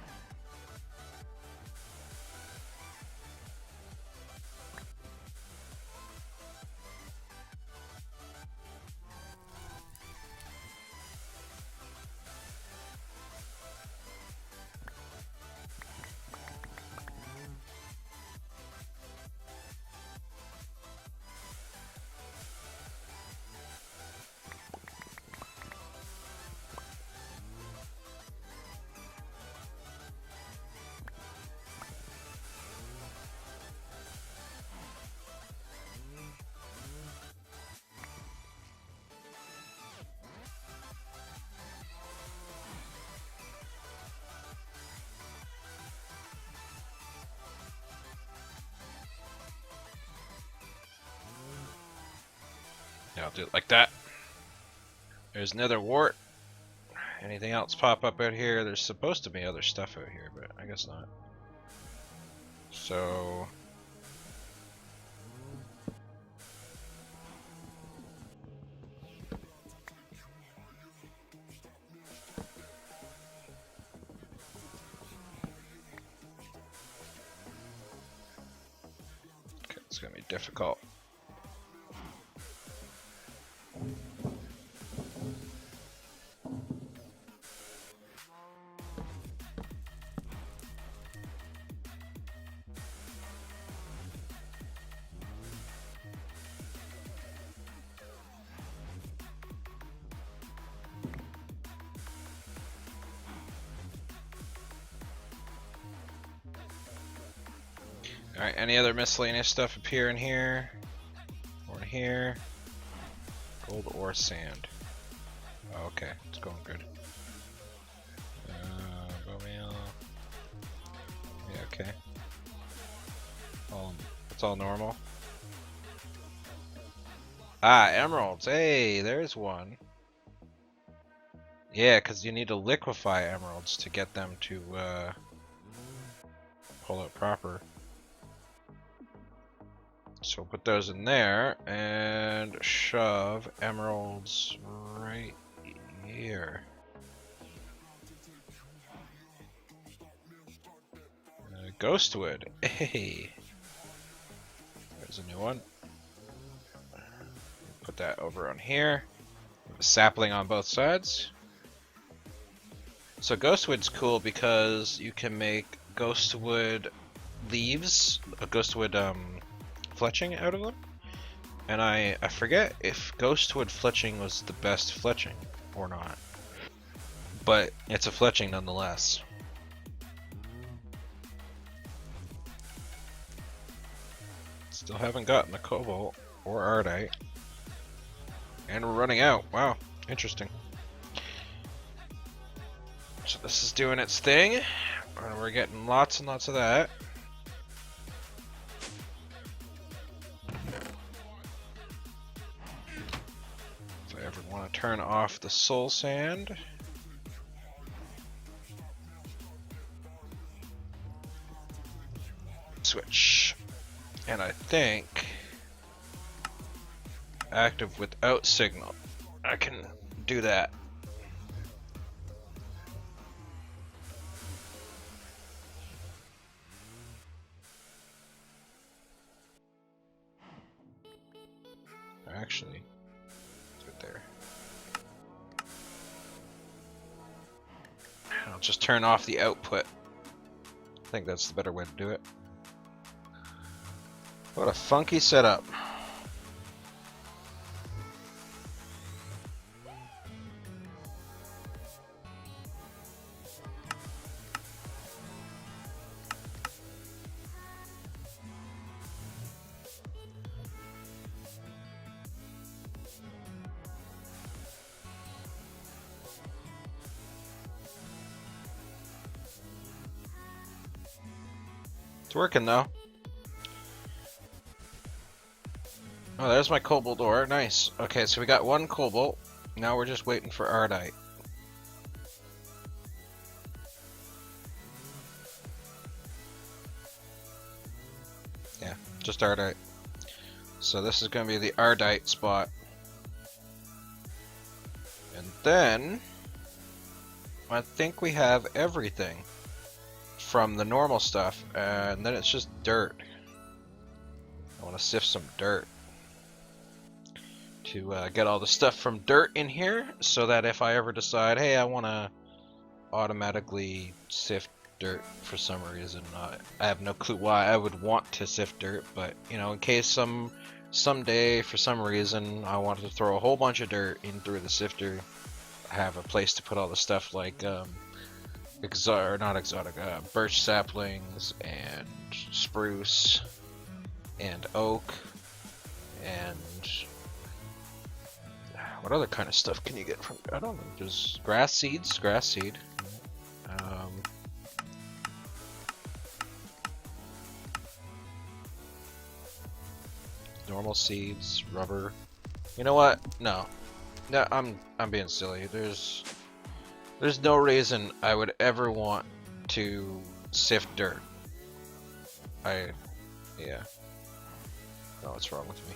I'll do it like that. There's another wart. Anything else pop up out here? There's supposed to be other stuff out here, but I guess not. So... okay, it's gonna be difficult. Alright, any other miscellaneous stuff appear in here? Or in here? Gold or sand. Oh, okay, it's going good. Bone meal. Yeah, okay. It's all normal. Ah, emeralds. Hey, there's one. Yeah, because you need to liquefy emeralds to get them to pull it proper. So we'll put those in there and shove emeralds right here. Ghostwood. Hey. There's a new one. Put that over on here. A sapling on both sides. So ghostwood's cool because you can make ghostwood leaves, a ghostwood fletching out of them. And I forget if ghostwood fletching was the best fletching or not. But it's a fletching nonetheless. Still haven't gotten a cobalt or ardite. And we're running out. Wow, interesting. So this is doing its thing. And we're getting lots and lots of that. If I ever want to turn off the soul sand. Switch. And I think active without signal. I can do that. Actually, do it there. I'll just turn off the output. I think that's the better way to do it. What a funky setup. It's working though. Oh, there's my cobalt ore. Nice. Okay, so we got one cobalt. Now we're just waiting for ardite. Yeah, just ardite. So this is going to be the ardite spot. And then I think we have everything from the normal stuff, and then it's just dirt. I want to sift some dirt to get all the stuff from dirt in here, so that if I ever decide, hey, I want to automatically sift dirt for some reason, I have no clue why I would want to sift dirt, but you know, in case someday for some reason I wanted to throw a whole bunch of dirt in through the sifter, I have a place to put all the stuff like birch saplings and spruce and oak and what other kind of stuff can you get from, I don't know, just grass seed. Normal seeds, rubber, You know what? No. No, I'm being silly. There's no reason I would ever want to sift dirt. Yeah. No, what's wrong with me?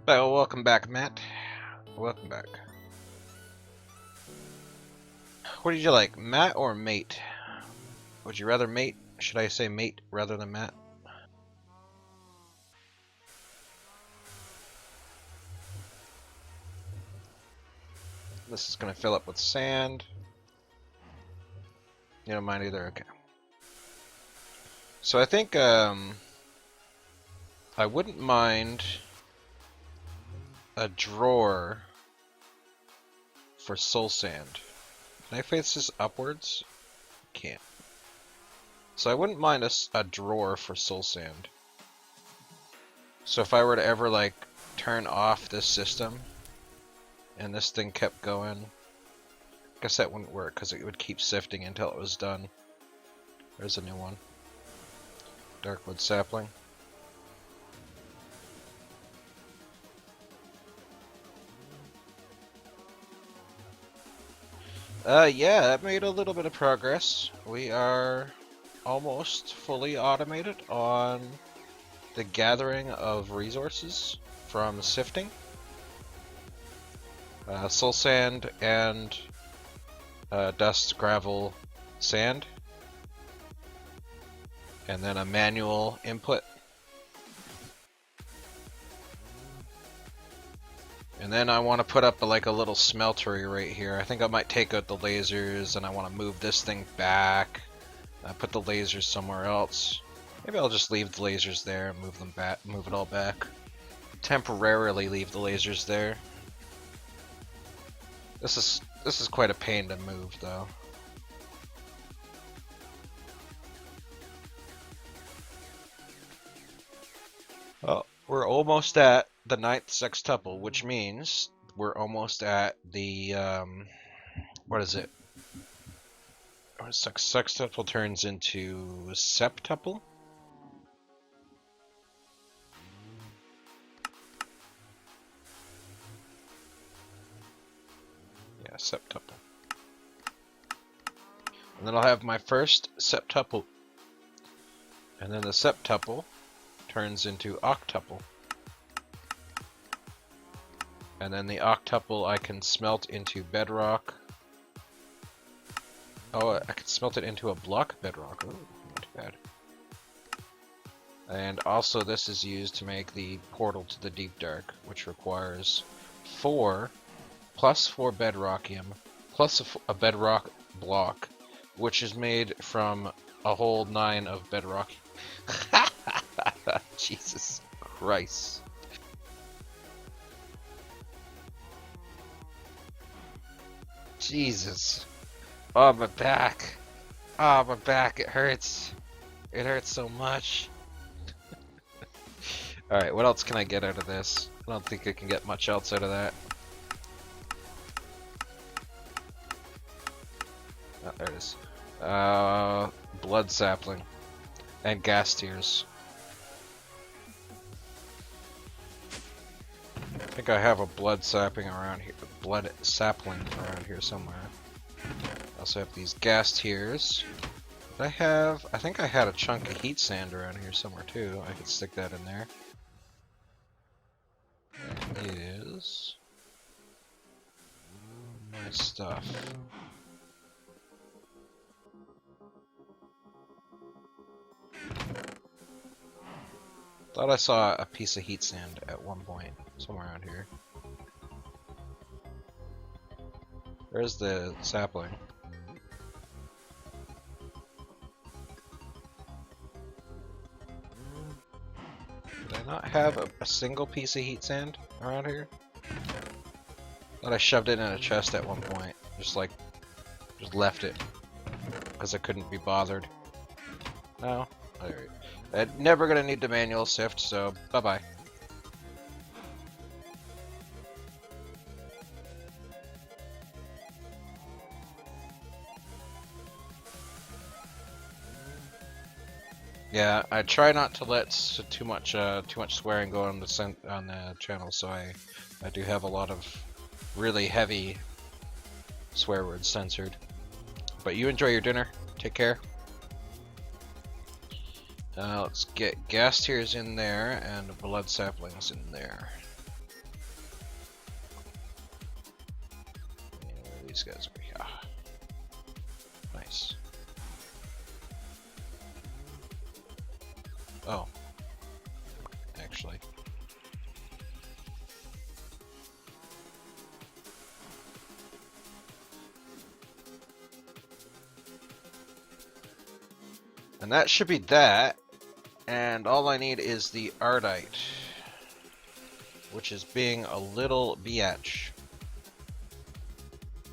Well, welcome back, Matt. Welcome back. What did you like, Matt or mate? Would you rather mate? Should I say mate rather than Matt? This is gonna fill up with sand. You don't mind either? Okay. So I think I wouldn't mind a drawer for soul sand. Can I face this upwards? Can't. So I wouldn't mind a drawer for soul sand. So if I were to ever like turn off this system and this thing kept going, I guess that wouldn't work because it would keep sifting until it was done. There's a new one. Darkwood sapling. Yeah, that made a little bit of progress. We are almost fully automated on the gathering of resources from sifting. Soul sand and dust, gravel, sand. And then a manual input. And then I want to put up like a little smeltery right here. I think I might take out the lasers and I want to move this thing back. Put the lasers somewhere else. Maybe I'll just leave the lasers there and move them back, move it all back. Temporarily leave the lasers there. This is quite a pain to move though. Oh, we're almost at the 9th sextuple, which means we're almost at the what is it? Sextuple turns into septuple. Yeah, septuple. And then I'll have my first septuple. And then the septuple turns into octuple. And then the octuple I can smelt into bedrock. Oh, I can smelt it into a block bedrock. Ooh, not too bad. And also this is used to make the portal to the deep dark, which requires 4 plus 4 bedrockium plus a bedrock block, which is made from a whole 9 of bedrock. Jesus Christ. Jesus. Oh, my back. Oh, my back. It hurts. It hurts so much. Alright, what else can I get out of this? I don't think I can get much else out of that. Oh, there it is. Blood sapling. And gas tears. I think I have a blood sapling around here. Blood sapling around here somewhere. I also have these gas tears. I think I had a chunk of heat sand around here somewhere too. I could stick that in there. That is my stuff. Thought I saw a piece of heat sand at one point, somewhere around here. Where's the sapling? have a single piece of heat sand around here? Thought I shoved it in a chest at one point. Just left it. Because I couldn't be bothered. No? Alright. I'm never gonna need the manual sift, so bye-bye. Yeah, I try not to let too much swearing go on the channel, so I do have a lot of really heavy swear words censored. But you enjoy your dinner. Take care. Let's get gas tiers in there and blood saplings in there. And these guys are here. Nice. Oh. Actually. And that should be that. And all I need is the Ardite, which is being a little biatch.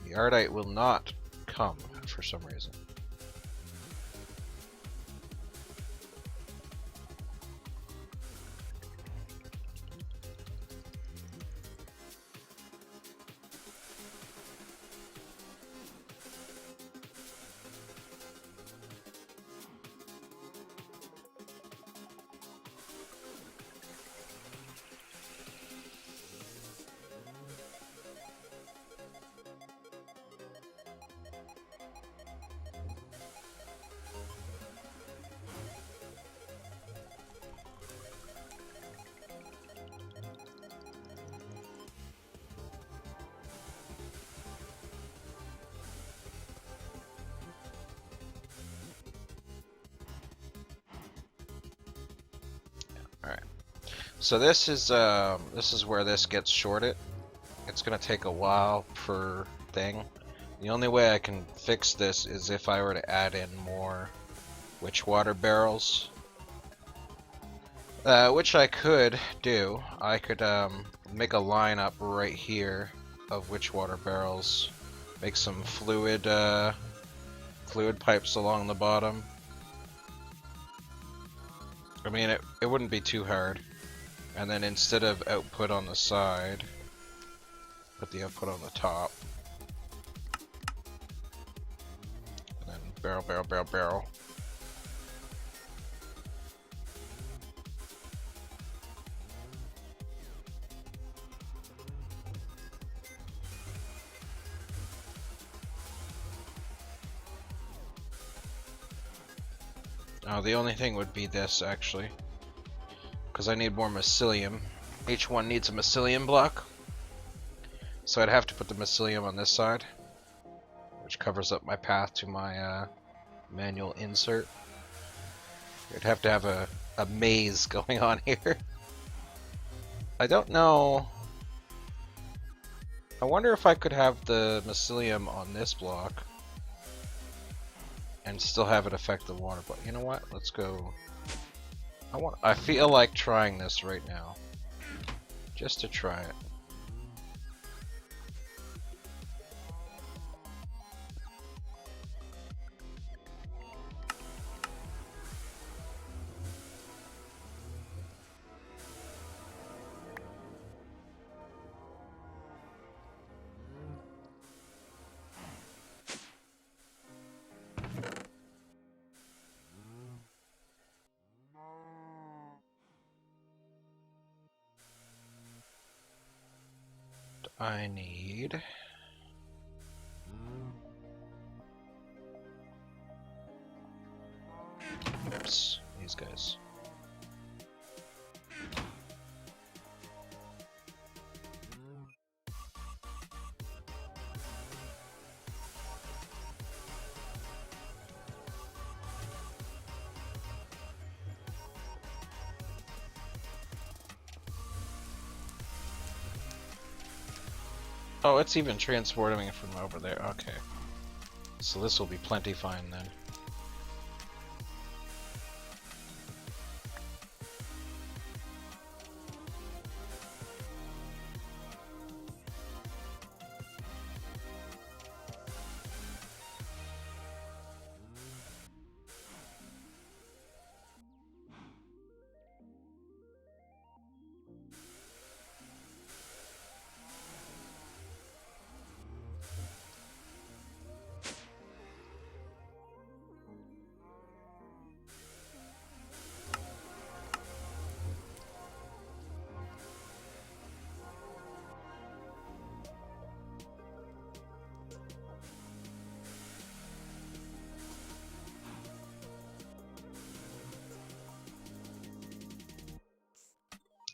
The Ardite will not come for some reason. So this is where this gets shorted. It's gonna take a while per thing. The only way I can fix this is if I were to add in more witch water barrels, which I could do. I could make a line up right here of witch water barrels, make some fluid pipes along the bottom. I mean, it wouldn't be too hard. And then instead of output on the side, put the output on the top. And then barrel, barrel, barrel, barrel. Oh, the only thing would be this, actually. Because I need more mycelium. Each one needs a mycelium block. So I'd have to put the mycelium on this side, which covers up my path to my manual insert. You'd have to have a maze going on here. I don't know. I wonder if I could have the mycelium on this block and still have it affect the water. But you know what? Let's go. I feel like trying this right now. Just to try it. I need oops, these guys. Oh, it's even transporting it from over there. Okay. So this will be plenty fine then.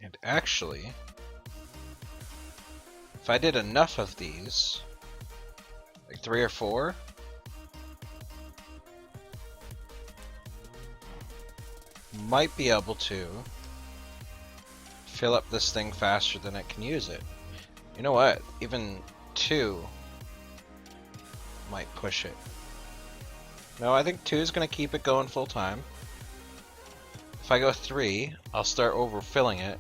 And actually, if I did enough of these, like 3 or 4, might be able to fill up this thing faster than it can use it. You know what? Even 2 might push it. No, I think 2 is going to keep it going full time. If I go 3, I'll start overfilling it.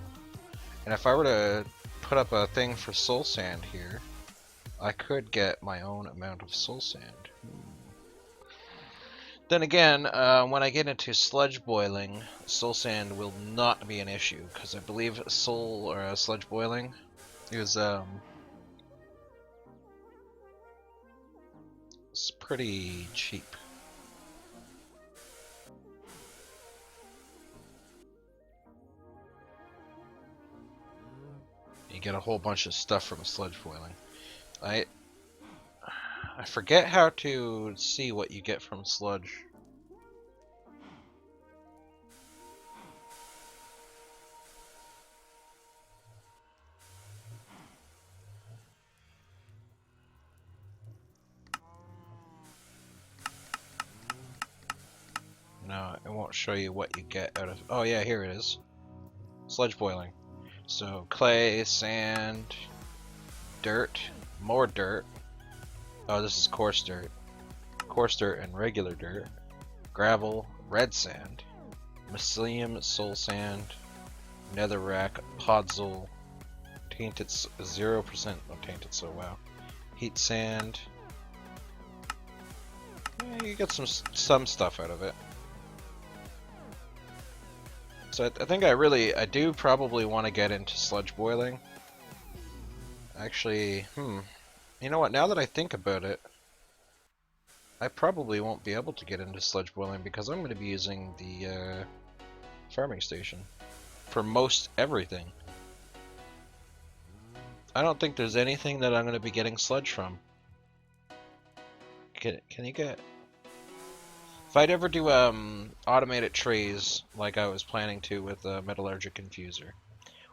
And if I were to put up a thing for soul sand here, I could get my own amount of soul sand. Then again, when I get into sludge boiling, soul sand will not be an issue, because I believe sludge boiling is it's pretty cheap. You get a whole bunch of stuff from sludge boiling. I forget how to see what you get from sludge. No, it won't show you what you get out of... Oh yeah, here it is. Sludge boiling. So clay, sand, dirt, more dirt. Oh, this is coarse dirt. Coarse dirt and regular dirt. Gravel, red sand, mycelium, soul sand, netherrack, podzol, tainted 0%. Oh, tainted, so wow. Heat sand. Yeah, you get some stuff out of it. So I think I do probably want to get into sludge boiling. Actually, you know what, now that I think about it, I probably won't be able to get into sludge boiling because I'm going to be using the farming station for most everything. I don't think there's anything that I'm going to be getting sludge from. Can you get... If I'd ever do automated trays like I was planning to with a metallurgic infuser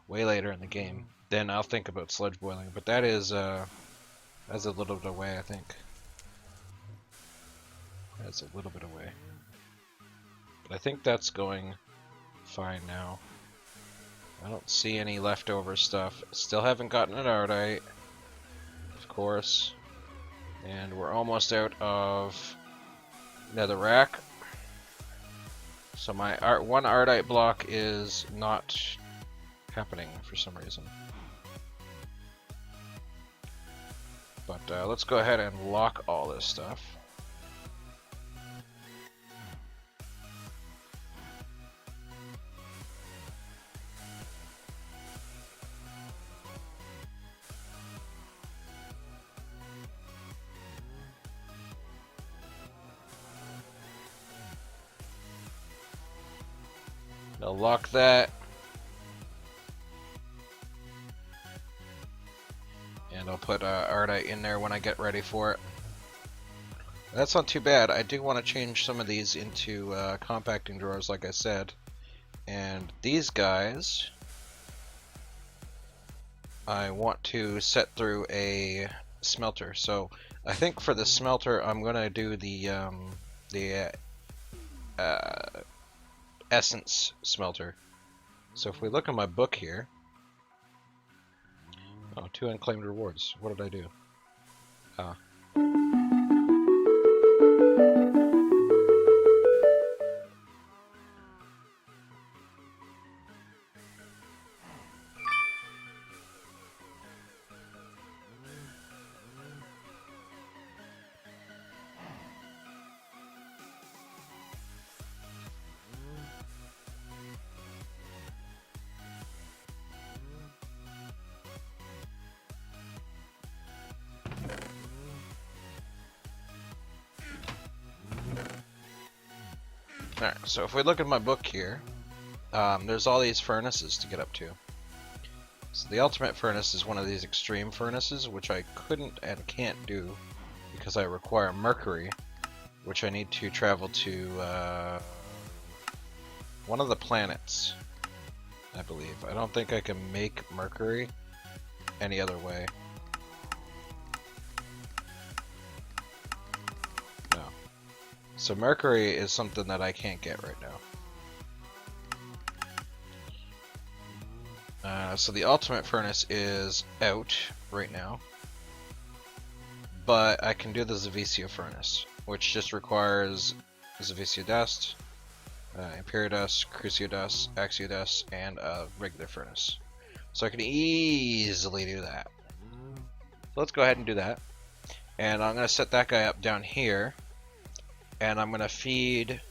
way later in the game, then I'll think about sludge boiling. But that is that's a little bit away, I think. That's a little bit away. But I think that's going fine now. I don't see any leftover stuff. Still haven't gotten an ardite, of course. And we're almost out of netherrack. So my one ardite block is not happening for some reason. But let's go ahead and lock all this stuff. I'll lock that. And I'll put ardite in there when I get ready for it. That's not too bad. I do want to change some of these into compacting drawers, like I said. And these guys, I want to set through a smelter. So I think for the smelter, I'm going to do the essence smelter. So if we look at my book here, oh, 2 unclaimed rewards. What did I do? Ah. Alright, so if we look at my book here, there's all these furnaces to get up to. So the ultimate furnace is one of these extreme furnaces, which I couldn't and can't do because I require mercury, which I need to travel to one of the planets. I believe. I don't think I can make mercury any other way. No. So mercury is something that I can't get right now. So the ultimate furnace is out right now, but I can do the Zavicio furnace, which just requires Zavicio dust, Imperial dust, Crucio dust, Axio dust, and a regular furnace. So I can easily do that. So let's go ahead and do that. And I'm going to set that guy up down here, and I'm going to feed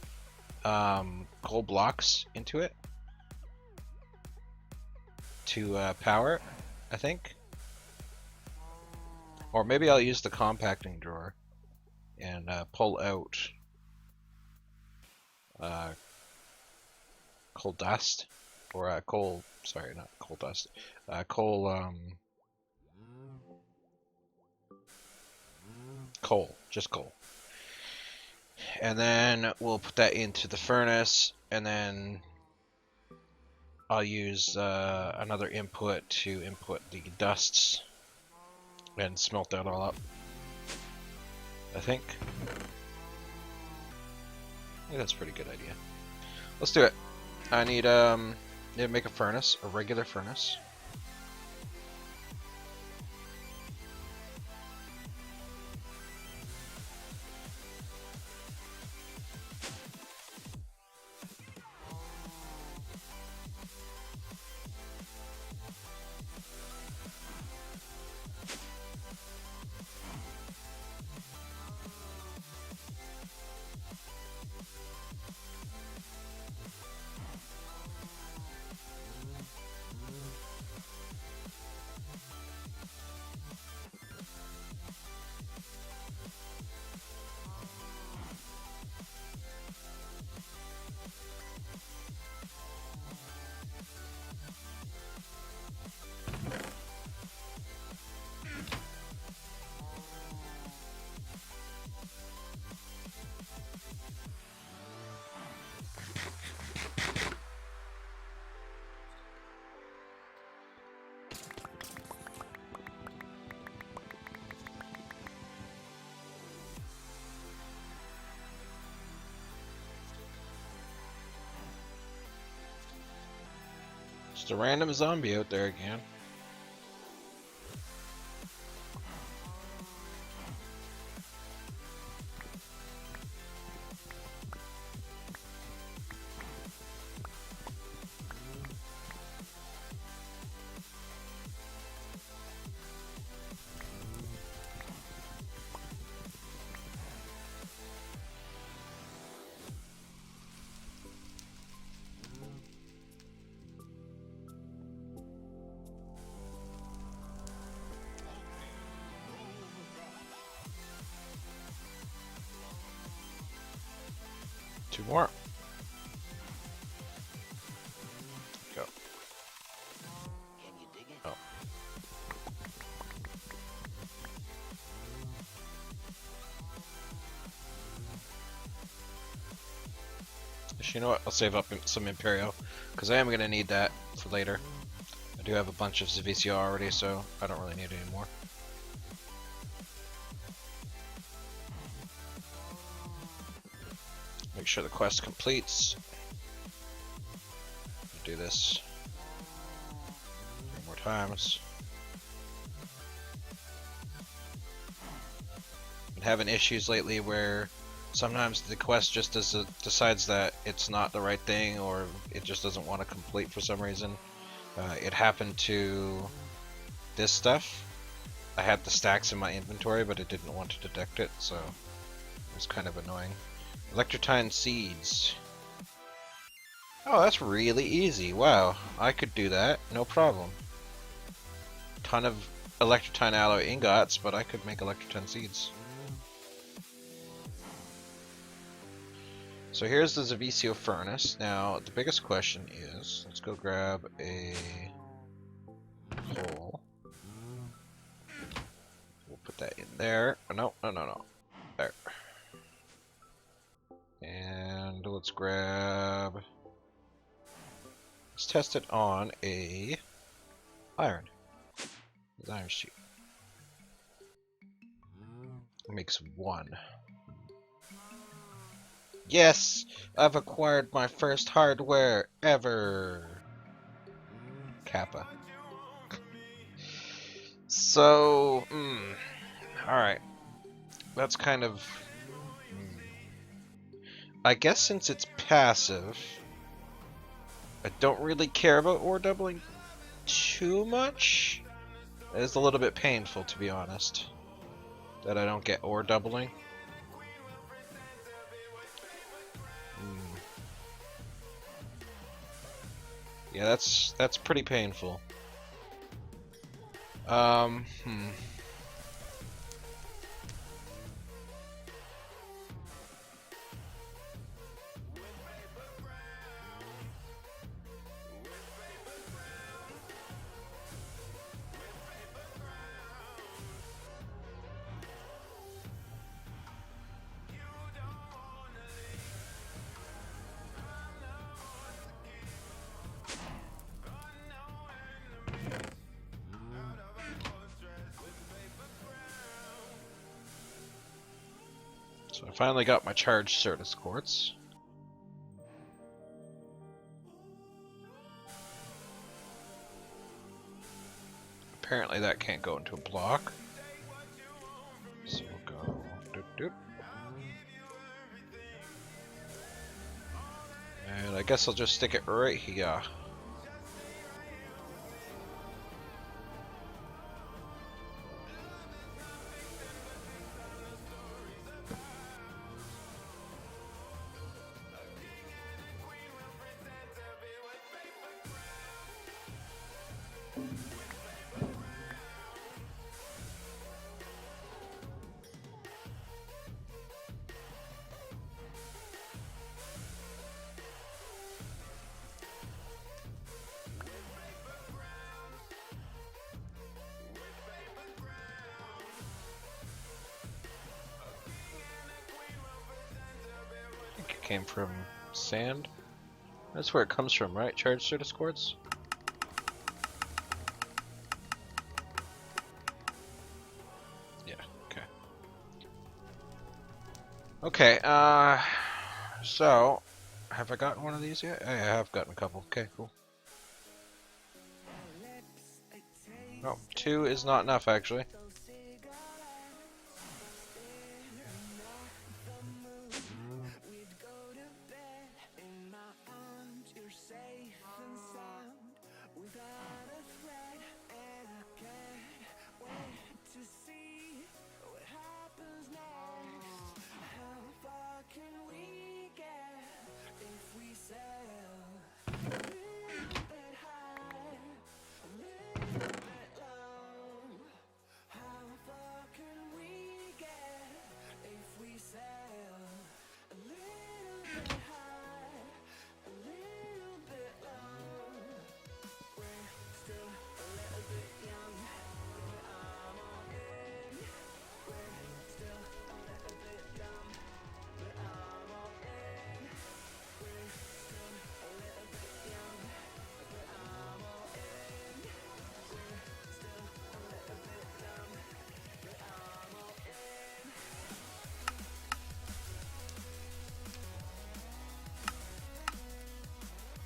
coal blocks into it to power it, I think. Or maybe I'll use the compacting drawer and pull out coal dust, or coal, sorry, not coal dust, coal, just coal. And then we'll put that into the furnace, and then I'll use another input to input the dusts and smelt that all up, I think. That's a pretty good idea. Let's do it. I need to make a furnace, a regular furnace. Just a random zombie out there again. Two more. Go. Oh. Actually, you know what? I'll save up some Imperial, because I am going to need that for later. I do have a bunch of Zavicio already, so I don't really need any more. Make sure the quest completes. Do this 3 more times. Been having issues lately where sometimes the quest just decides that it's not the right thing, or it just doesn't want to complete for some reason. It happened to this stuff. I had the stacks in my inventory, but it didn't want to detect it, so it was kind of annoying. Electrotine seeds. Oh, that's really easy. Wow, I could do that, no problem. Ton of electrotine alloy ingots, but I could make electrotine seeds. So here's the Zavicio furnace. Now, the biggest question is, let's go grab a coal. We'll put that in there. Oh, no, no, no, no. There. And let's grab Let's test it on a iron. It's iron sheet. It makes 1. Yes! I've acquired my first hardware ever! Kappa. So, alright. That's kind of... I guess since it's passive, I don't really care about ore doubling too much. It is a little bit painful, to be honest, that I don't get ore doubling. Yeah, that's pretty painful. So I finally got my charged Certus quartz. Apparently that can't go into a block. So we'll go doop doop. And I guess I'll just stick it right here. I think it came from sand. That's where it comes from, right? Charged Certus quartz? Yeah, okay. Okay, so, have I gotten one of these yet? I have gotten a couple. Okay, cool. No, 2 is not enough, actually.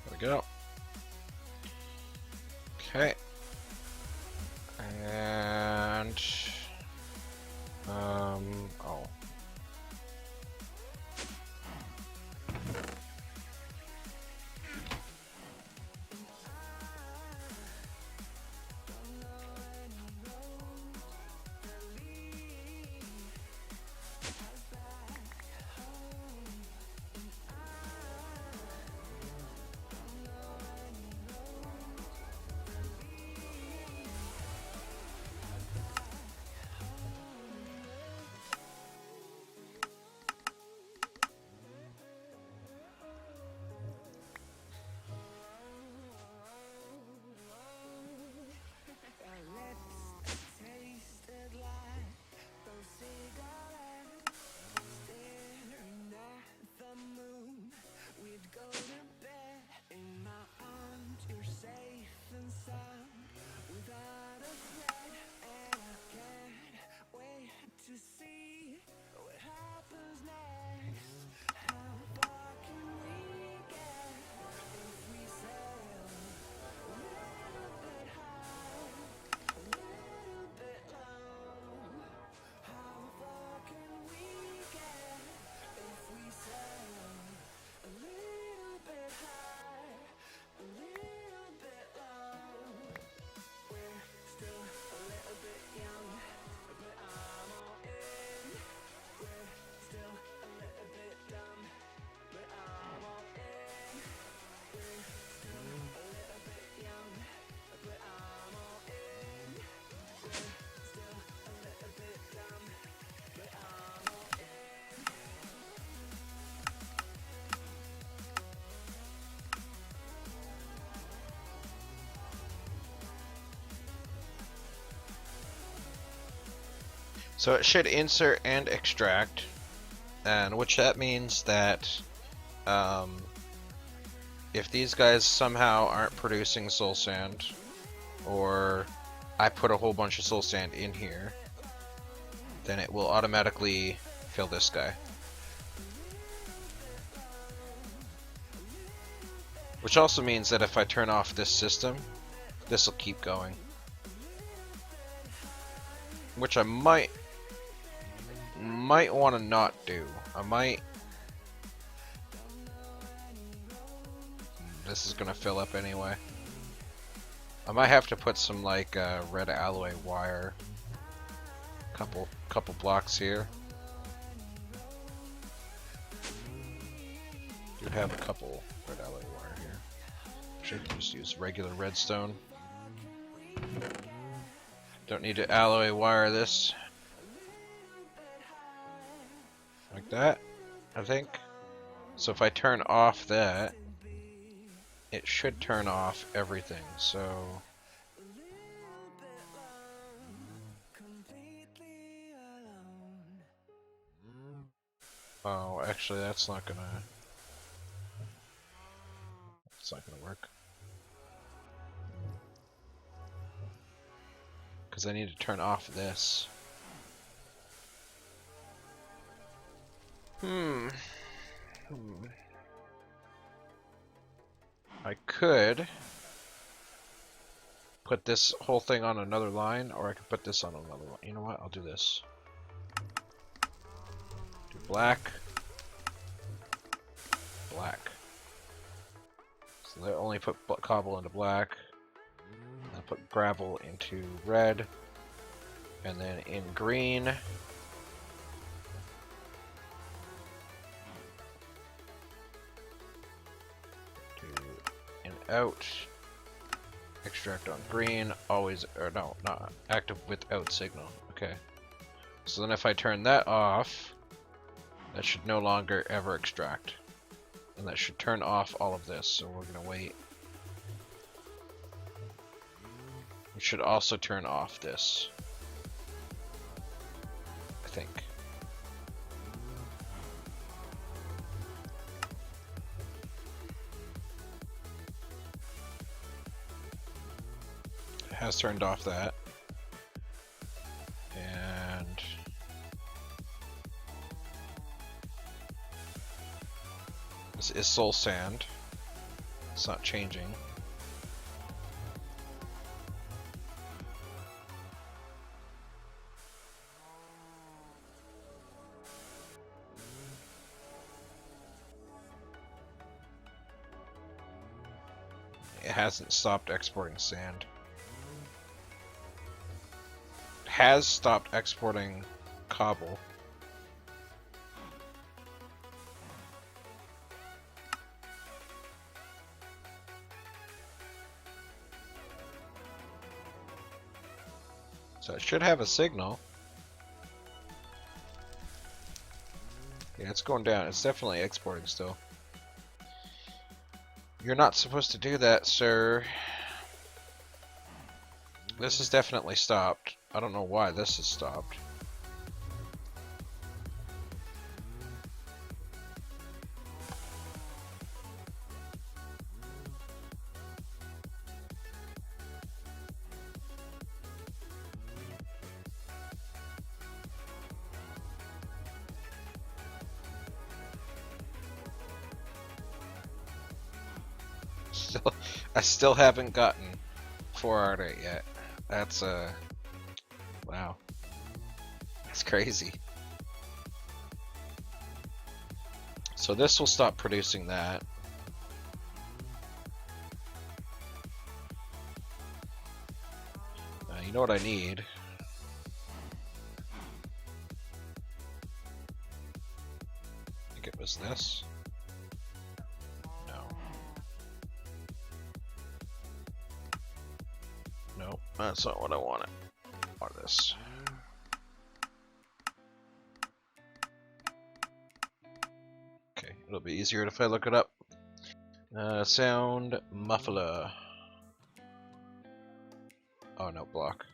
There we go. Okay. And oh. So it should insert and extract, and which that means that if these guys somehow aren't producing soul sand, or I put a whole bunch of soul sand in here, then it will automatically fill this guy. Which also means that if I turn off this system, this will keep going. Which I might want to not do. I might... This is gonna fill up anyway. I might have to put some like red alloy wire. Couple blocks here. Do have a couple red alloy wire here. Actually, I can just use regular redstone. Don't need to alloy wire this. Like that, I think. So if I turn off that, it should turn off everything, so... Oh, actually that's not gonna work. Because I need to turn off this. I could put this whole thing on another line, or I could put this on another line. You know what? I'll do this. Do black. Black. So they only put cobble into black. I put gravel into red. And then in green. Do in out. Extract on green. Always, or no, not active without signal. Okay. So then if I turn that off, that should no longer ever extract. And that should turn off all of this, so we're gonna wait. We should also turn off this, I think. It has turned off that. And this is soul sand. It's not changing. It hasn't stopped exporting sand. It has stopped exporting cobble. So it should have a signal. Yeah, it's going down. It's definitely exporting still. You're not supposed to do that, sir. This is definitely stopped. I don't know why this is stopped. I still haven't gotten 4 out of it yet. That's wow. That's crazy. So this will stop producing that. You know what I need? I think it was this. No, that's not what I wanted. Or this. Okay, it'll be easier if I look it up. Sound muffler. Oh no, block.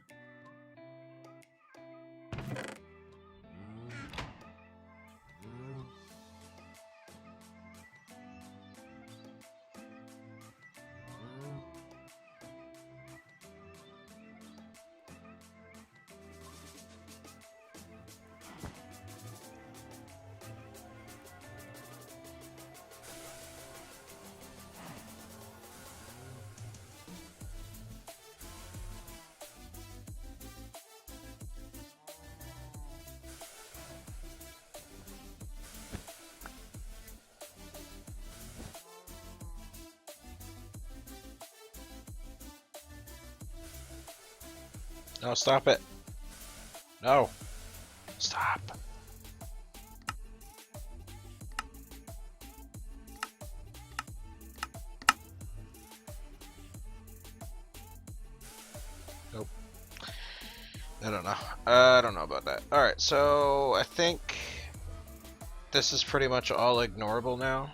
No, stop it. No. Stop. Nope. I don't know. I don't know about that. Alright, so I think this is pretty much all ignorable now.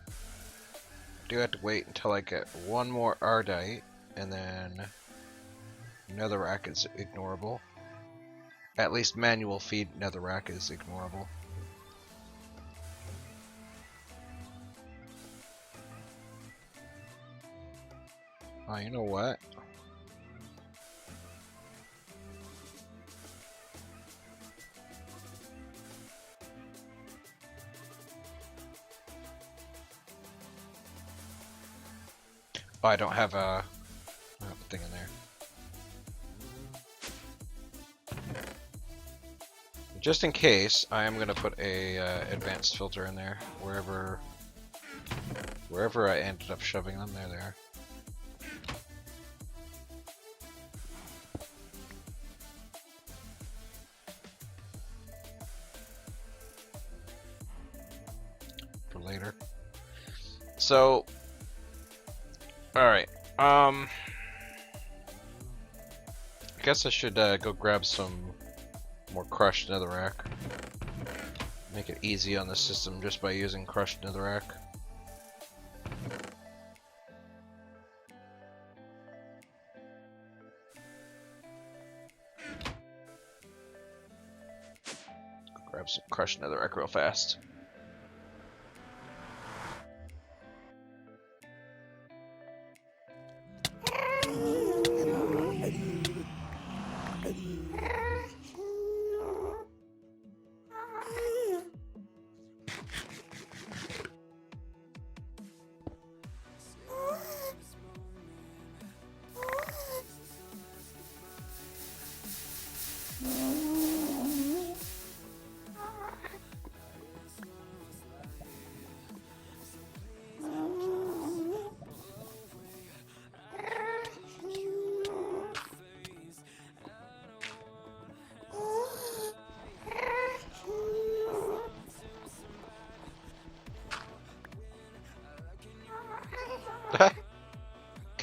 I do have to wait until I get one more Ardite, and then Netherrack is ignorable. At least manual feed Netherrack is ignorable. Oh, you know what? Oh, I don't have a thing in there. Just in case, I am gonna put a advanced filter in there wherever I ended up shoving them. There they are. For later. So, all right. I guess I should go grab some more crushed netherrack. Make it easy on the system just by using crushed netherrack. Grab some crushed netherrack real fast.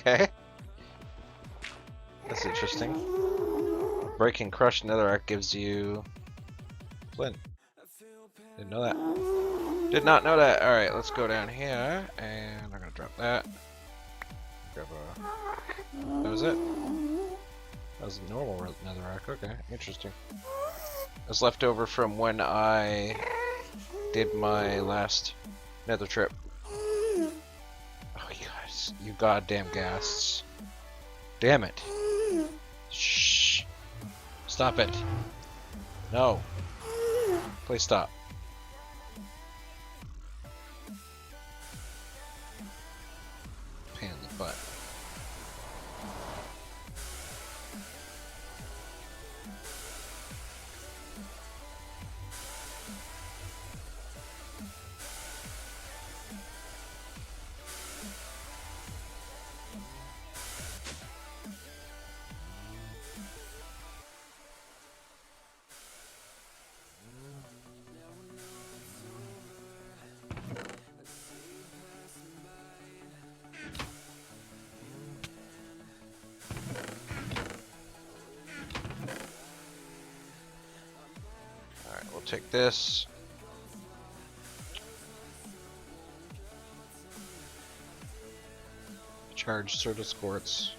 Okay. That's interesting. Breaking crushed netherrack gives you flint. Didn't know that. Did not know that. Alright, let's go down here and I'm gonna drop that. Grab a... That was it? That was a normal netherrack. Okay, interesting. That's left over from when I did my last nether trip. Oh, you guys, you goddamn ghasts. Damn it. Shh. Stop it. No. Please stop. Pain in the butt. Take this. Charge Certus Quartz.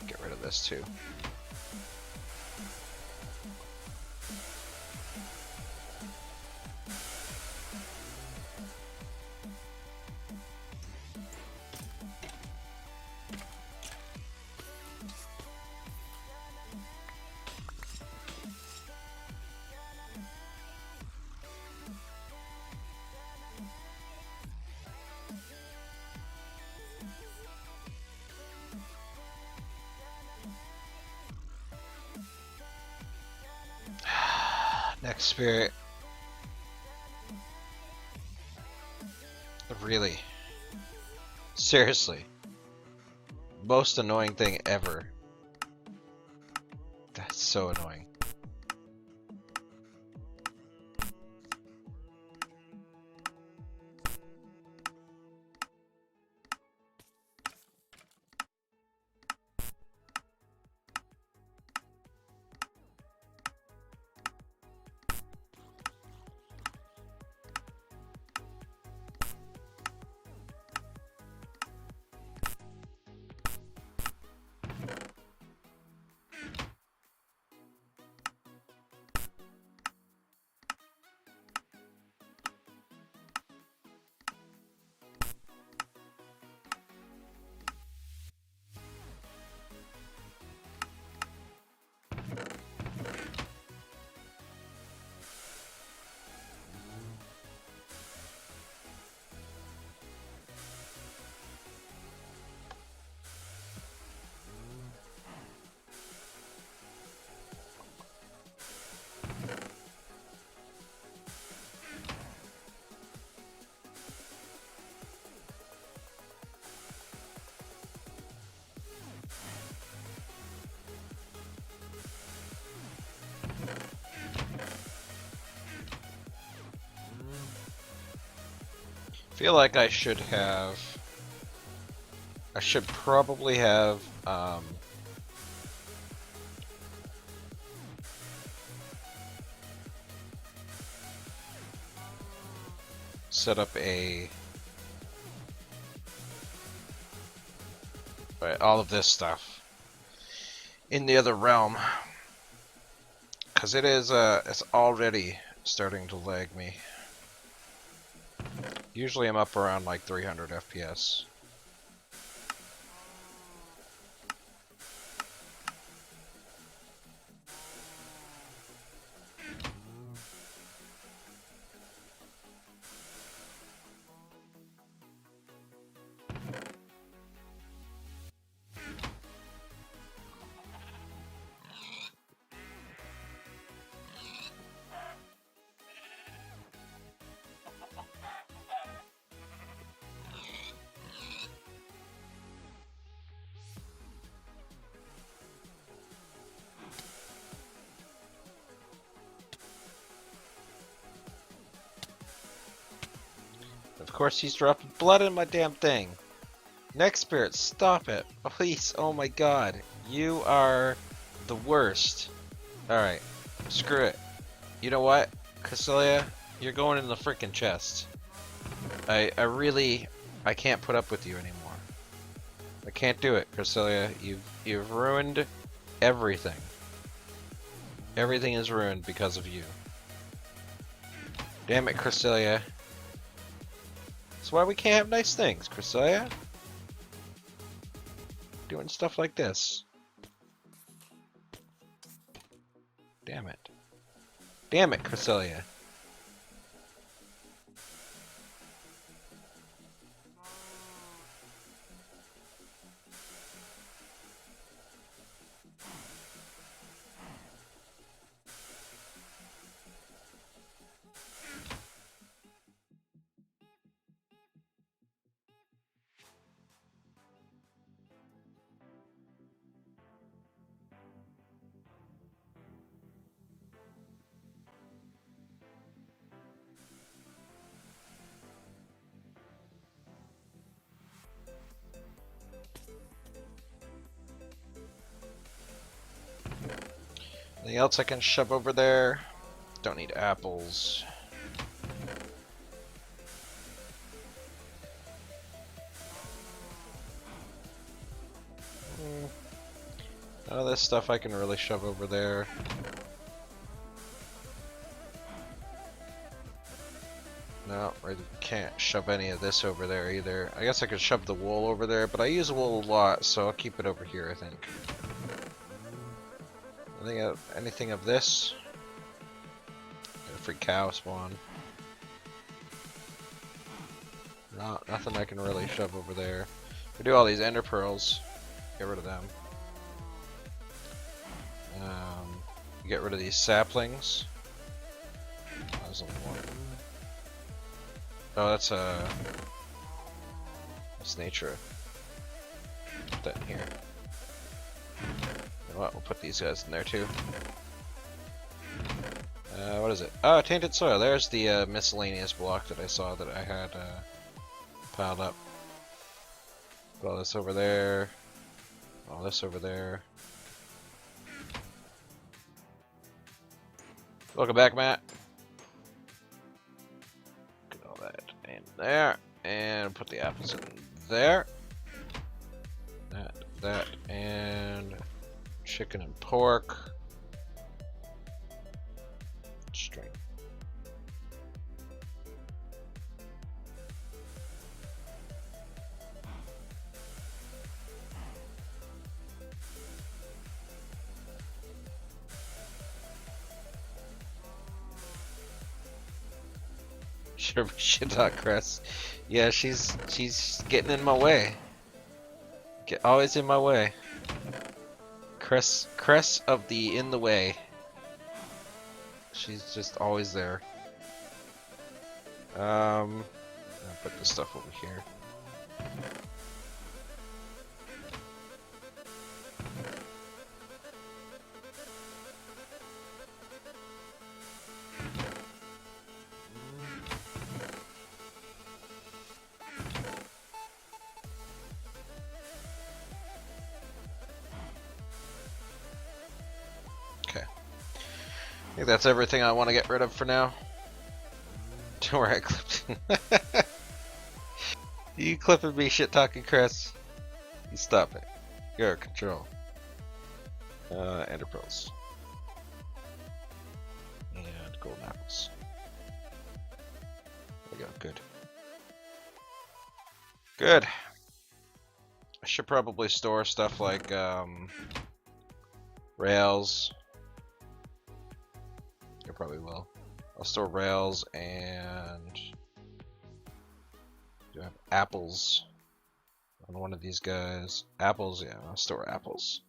Get rid of this too. Next spirit. Really? Seriously. Most annoying thing ever. That's so annoying. Feel like I should probably have set up all of this stuff in the other realm, because it's already starting to lag me. Usually I'm up around like 300 FPS. Of course he's dropping blood in my damn thing. Next spirit, stop it. Please, oh my god. You are the worst. Alright, screw it. You know what, Cassilia? You're going in the freaking chest. I can't put up with you anymore. I can't do it, Cassilia. You've ruined everything. Everything is ruined because of you. Damn it, Cassilia. That's why we can't have nice things, Cassilia. Doing stuff like this. Damn it. Damn it, Cassilia. Anything else I can shove over there? Don't need apples. None of this stuff I can really shove over there. No, I can't shove any of this over there either. I guess I could shove the wool over there, but I use wool a lot, so I'll keep it over here, I think. Anything of this? Got a free cow spawn. No, nothing I can really shove over there. We do all these ender pearls. Get rid of them. Get rid of these saplings. there's only one. Oh, that's nature. Put that in here. You know what? We'll put these guys in there too. What is it? Oh, tainted soil. There's the miscellaneous block that I saw that I had piled up. Put all this over there. All this over there. Welcome back, Matt. Get all that in there. And put the apples in there. That, and chicken and pork. String. Sure, shit talk, Chris. Yeah, she's getting in my way. Always in my way. Cress of the in the way. She's just always there. I'll put this stuff over here. I think that's everything I want to get rid of for now. Don't worry, I clipped it. You clipping me, shit talking, Chris. You stop it. You're out of control. Ender pearls. And golden apples. There we go, good. Good. I should probably store stuff like rails. I probably will. I'll store rails and do I have apples on one of these guys? Apples, yeah, I'll store apples.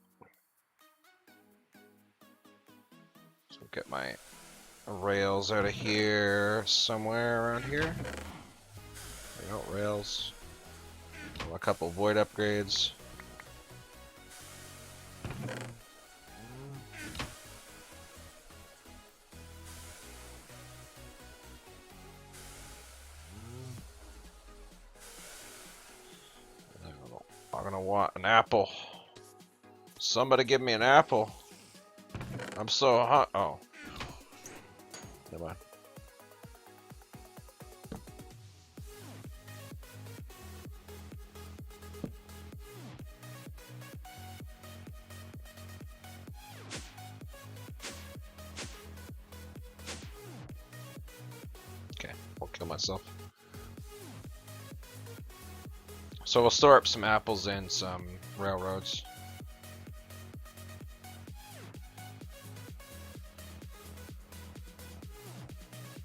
So get my rails out of here somewhere around here. There we go, rails. A couple void upgrades. I'm gonna want an apple. Somebody give me an apple. I'm so hot. Oh. Never mind. Okay, I'll kill myself. So we'll store up some apples and some railroads.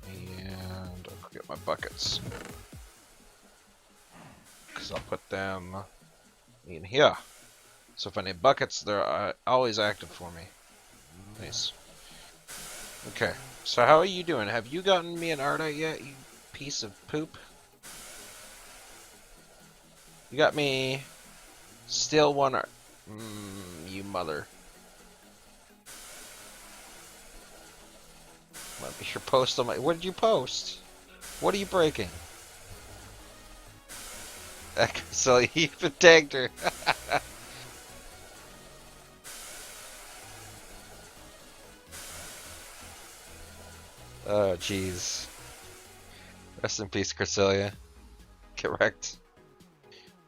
And I'll get my buckets. Because I'll put them in here. So if I need buckets, they're always active for me. Nice. Okay, so how are you doing? Have you gotten me an Arda yet, you piece of poop? You got me still one art. You mother. Might be your post on my. What did you post? What are you breaking? So you even tagged her. Oh jeez. Rest in peace, Cresselia. Correct.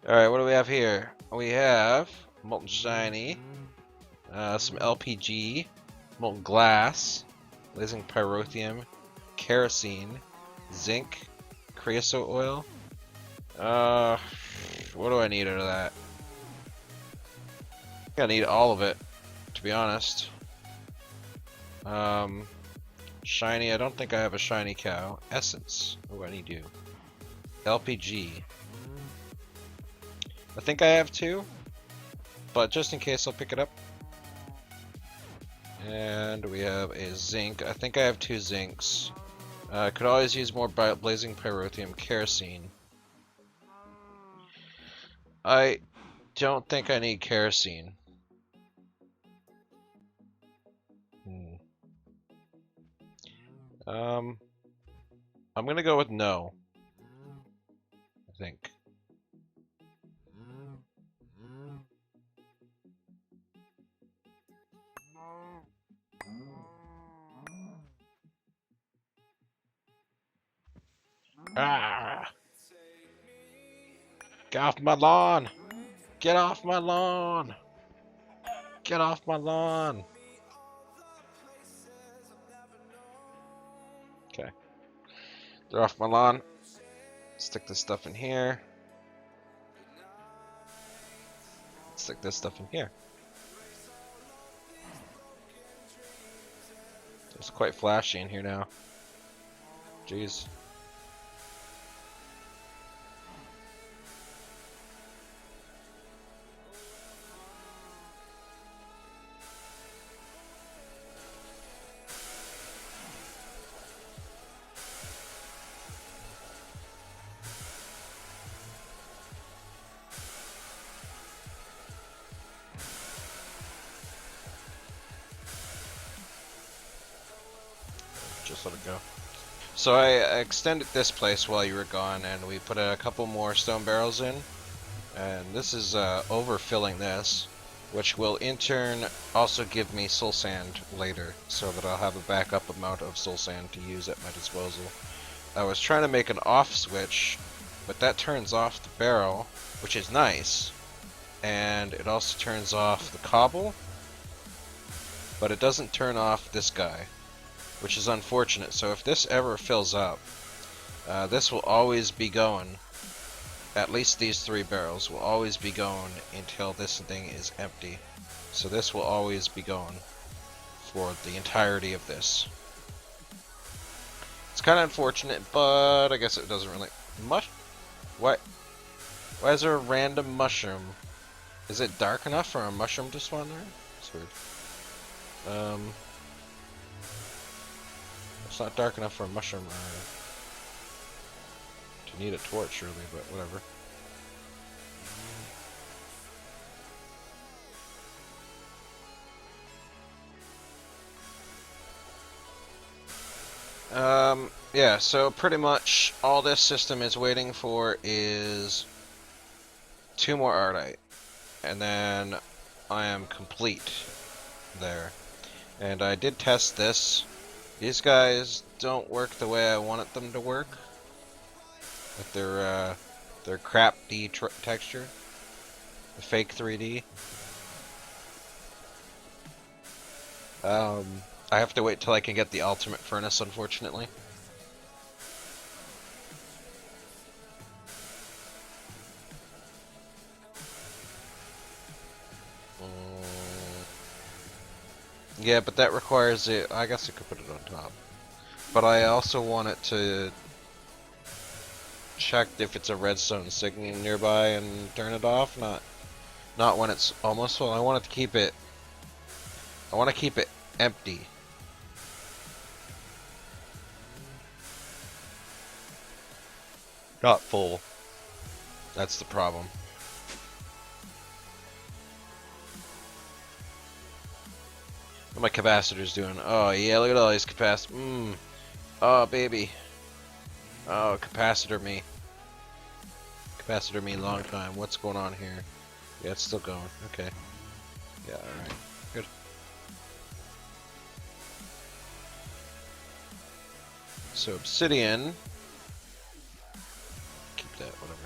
Alright, what do we have here? We have molten shiny, some LPG, molten glass, blazing pyrotheum, kerosene, zinc, creosote oil. What do I need out of that? I think I need all of it, to be honest. Shiny, I don't think I have a shiny cow. Essence, what do I need to do? LPG. I think I have two, but just in case I'll pick it up. And we have a zinc. I think I have two zincs. Could always use more blazing pyrotheum kerosene. I don't think I need kerosene. I'm gonna go with no. I think. Ah! Get off my lawn! Get off my lawn! Get off my lawn! Okay. They're off my lawn. Stick this stuff in here. Stick this stuff in here. It's quite flashy in here now. Jeez. Just let it go. So I extended this place while you were gone, and we put a couple more stone barrels in. And this is overfilling this, which will in turn also give me soul sand later, so that I'll have a backup amount of soul sand to use at my disposal. I was trying to make an off switch, but that turns off the barrel, which is nice, and it also turns off the cobble, but it doesn't turn off this guy, which is unfortunate. So if this ever fills up, this will always be going. At least these 3 barrels will always be going until this thing is empty. So this will always be going for the entirety of this. It's kind of unfortunate, but I guess it doesn't really... What? Why is there a random mushroom? Is it dark enough for a mushroom to spawn there? It's weird. It's not dark enough for a mushroom to need a torch, really, but whatever. Yeah, so pretty much all this system is waiting for is 2 more Ardite, and then I am complete there. And I did test this. These guys don't work the way I wanted them to work. With their crap D texture, the fake 3D. I have to wait till I can get the ultimate furnace, unfortunately. Yeah, but that requires it. I guess I could put it on top. But I also want it to check if it's a redstone signal nearby and turn it off. Not when it's almost full. I want it to keep it. I want to keep it empty. Not full. That's the problem. What are my capacitors doing? Oh yeah, look at all these capacitors. Oh baby. Oh, capacitor me. Capacitor me long time. What's going on here? Yeah, it's still going. Okay. Yeah, alright. Good. So obsidian. Keep that, whatever.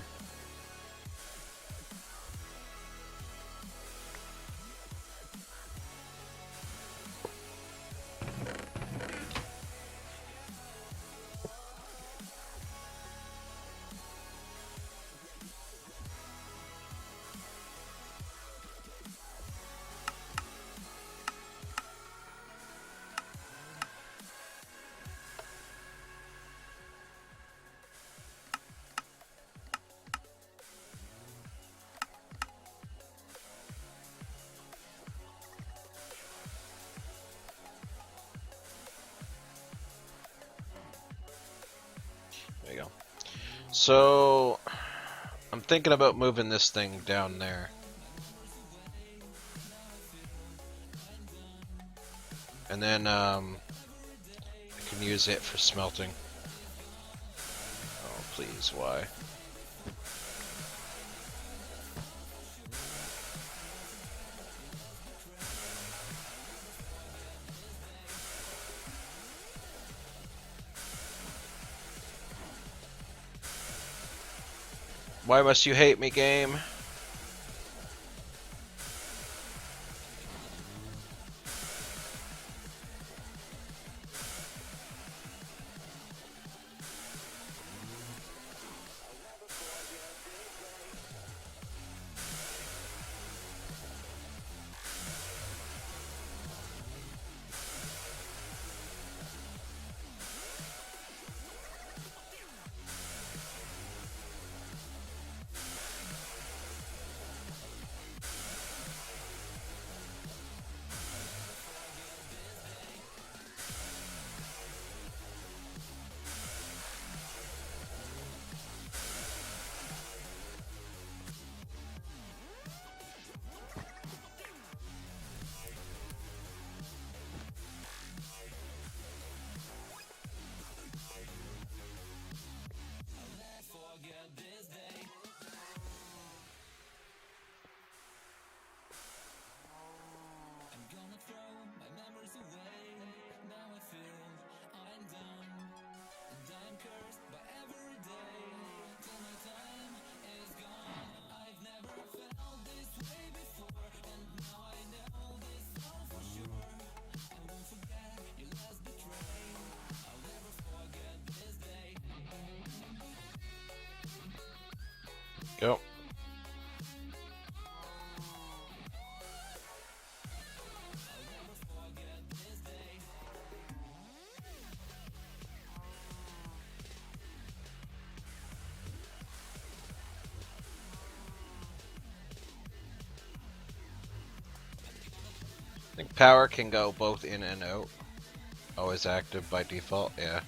So I'm thinking about moving this thing down there. And then I can use it for smelting. Oh, please, why? Why must you hate me, game? Go. I think power can go both in and out. Always active by default, yeah.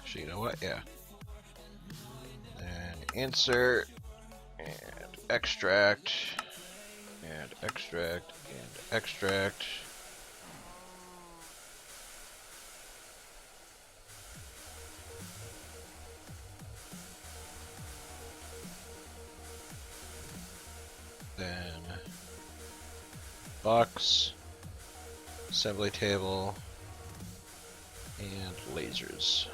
So you know what? Yeah. And insert and extract and extract and extract. Then box, assembly table, and lasers.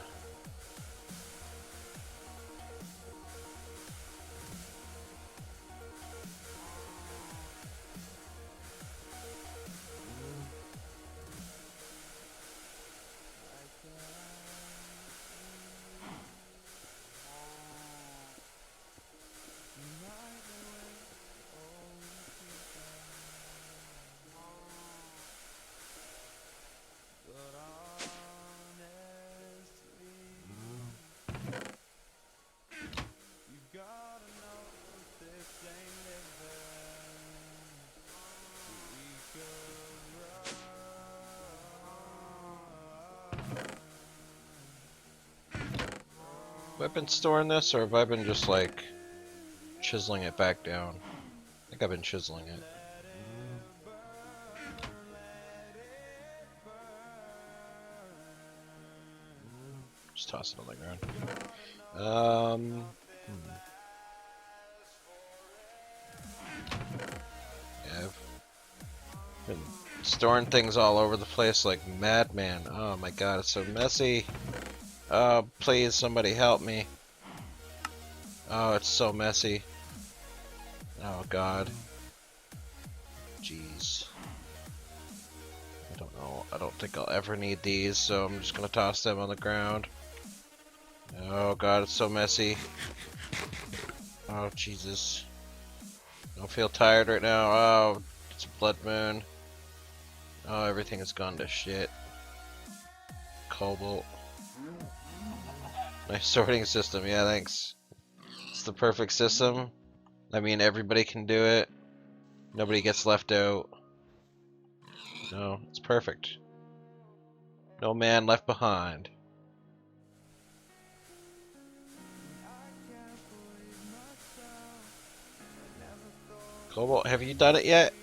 Have I been storing this, or have I been just like chiseling it back down? I think I've been chiseling it. Just toss it on the ground. Hmm. Yeah, I've been storing things all over the place like madman. Oh my god, it's so messy. Oh, please, somebody help me. Oh, it's so messy. Oh god. Jeez. I don't know. I don't think I'll ever need these, so I'm just gonna toss them on the ground. Oh god, it's so messy. Oh Jesus. Don't feel tired right now. Oh, it's a blood moon. Oh, everything has gone to shit. Cobalt. Nice sorting system. Yeah, thanks. It's the perfect system. I mean, everybody can do it. Nobody gets left out. No, it's perfect. No man left behind. Cobalt, have you done it yet?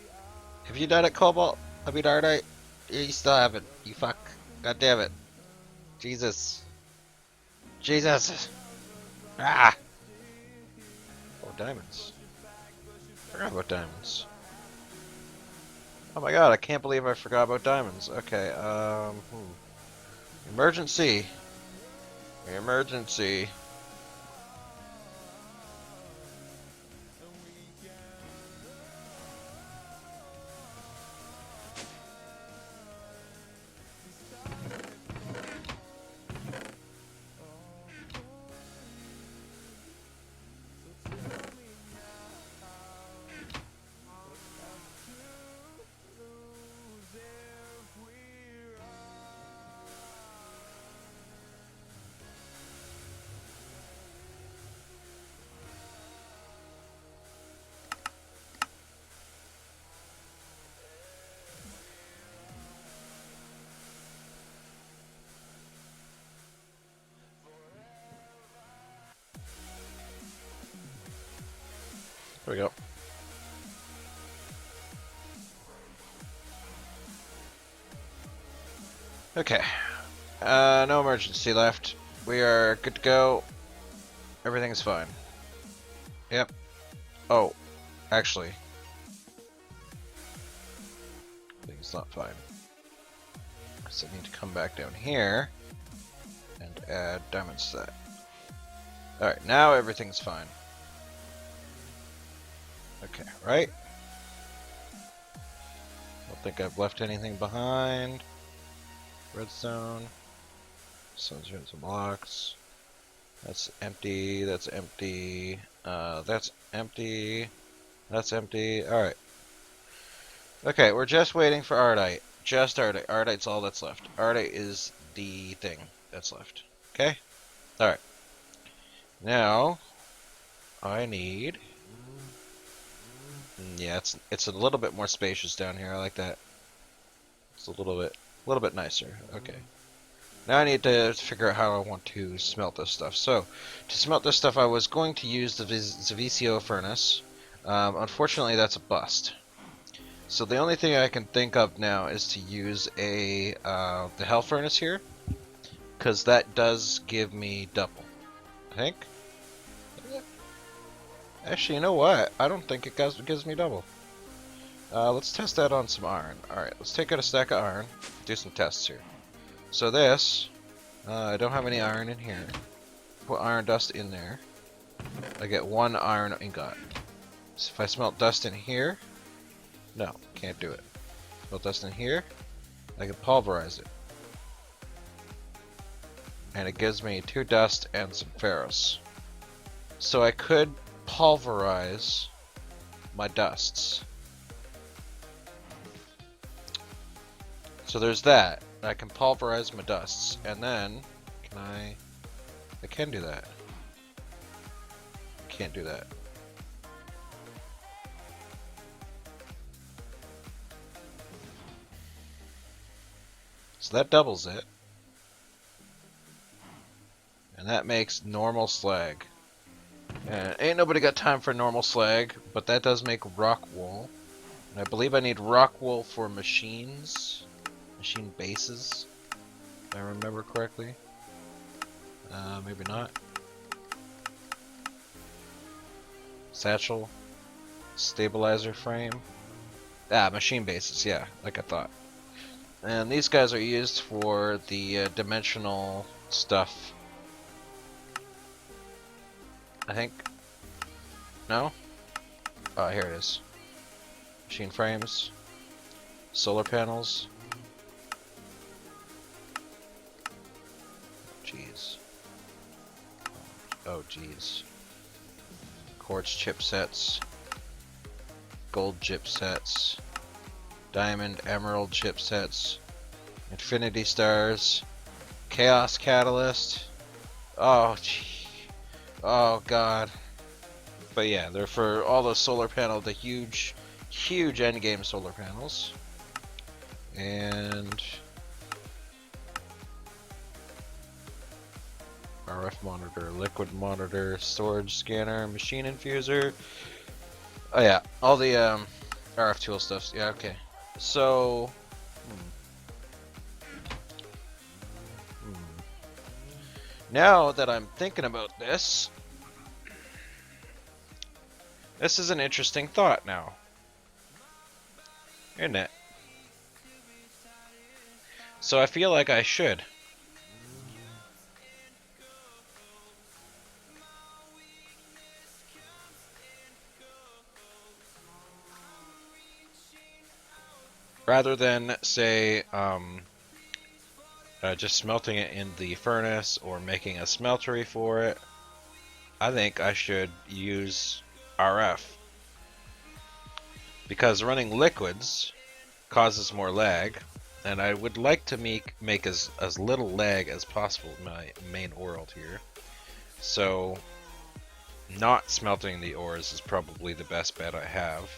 Have you done it, Cobalt? Have you done it? Yeah, you still haven't. You fuck. God damn it. Jesus. Jesus. Ah! Oh, diamonds. Forgot about diamonds. Oh my god, I can't believe I forgot about diamonds. Okay, Emergency. Emergency. There we go. Okay. No emergency left. We are good to go. Everything's fine. Yep. Oh, actually. Things not fine. So I need to come back down here and add diamonds to that. Alright, now everything's fine. Okay, right? Don't think I've left anything behind. Redstone. Stone's in some blocks. That's empty, that's empty. That's empty. That's empty. Alright. Okay, we're just waiting for Ardite. Just Ardite. Ardite's all that's left. Ardite is the thing that's left. Okay? Alright. Now, I need... Yeah, it's a little bit more spacious down here. I like that. It's a little bit nicer. Okay. Now I need to figure out how I want to smelt this stuff. So, to smelt this stuff, I was going to use the Zavicio furnace. Unfortunately, that's a bust. So the only thing I can think of now is to use the Hell furnace here, because that does give me double. I think. Actually, you know what? I don't think it gives me double. Let's test that on some iron. Alright, let's take out a stack of iron, do some tests here. So this, I don't have any iron in here. Put iron dust in there. I get 1 iron ingot. So if I smelt dust in here, no, can't do it. Smelt dust in here, I can pulverize it. And it gives me 2 dust and some ferrous. So I could pulverize my dusts. So there's that. I can pulverize my dusts, and then can I can do that. Can't do that. So that doubles it. And that makes normal slag. And ain't nobody got time for normal slag, but that does make rock wool. And I believe I need rock wool for machines. Machine bases, if I remember correctly. Maybe not. Satchel. Stabilizer frame. Ah, machine bases, yeah, like I thought. And these guys are used for the dimensional stuff. I think. No? Oh, here it is. Machine frames. Solar panels. Jeez. Oh, jeez. Quartz chipsets. Gold chipsets. Diamond, emerald chipsets. Infinity stars. Chaos catalyst. Oh, gee. Oh, God. But yeah, they're for all the solar panel, the huge endgame solar panels. And RF monitor, liquid monitor, storage scanner, machine infuser. Oh yeah, all the RF tool stuff. Yeah, okay. So, now that I'm thinking about this, this is an interesting thought now, isn't it? So I feel like I should. Rather than, say, just smelting it in the furnace or making a smeltery for it, I think I should use RF. Because running liquids causes more lag, and I would like to make as little lag as possible in my main world here. So, not smelting the ores is probably the best bet I have.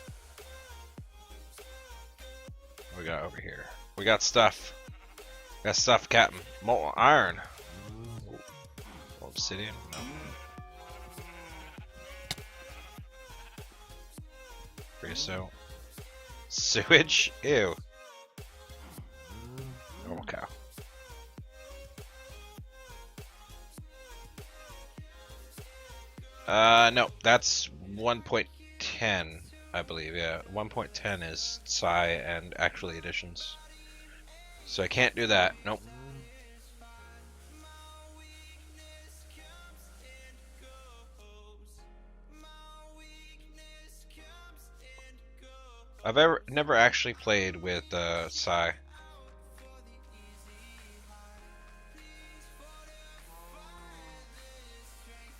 What we got over here? We got stuff. Got stuff, Captain. Molten iron. Ooh. Obsidian? No. Creosote. Sewage? Ew. Normal cow. No, that's 1.10, I believe, yeah. 1.10 is Psi and actually additions. So I can't do that, nope. I've never actually played with Psi.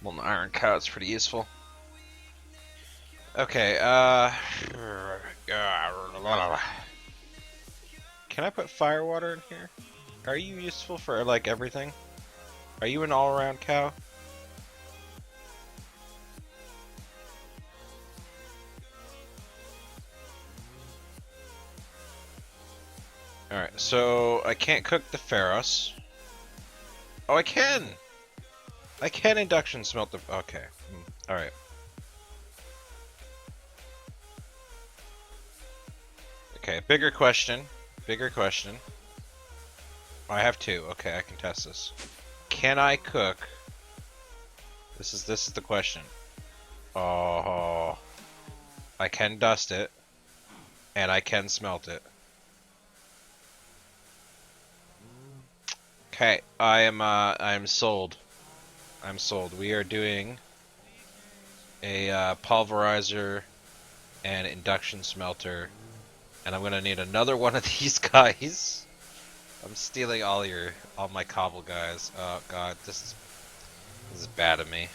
Well, the iron cow is pretty useful. Okay, can I put firewater in here? Are you useful for, like, everything? Are you an all-around cow? Alright, so I can't cook the ferros. Oh, I can! I can induction smelt the... Okay. Alright. Okay, bigger question. Bigger question. I have two. Okay, I can test this. Can I cook? This is the question. Oh, I can dust it, and I can smelt it. Okay, I am sold. I'm sold. We are doing a pulverizer and induction smelter, and I'm gonna need another one of these guys. I'm stealing all my cobble guys. Oh god, this is bad of me.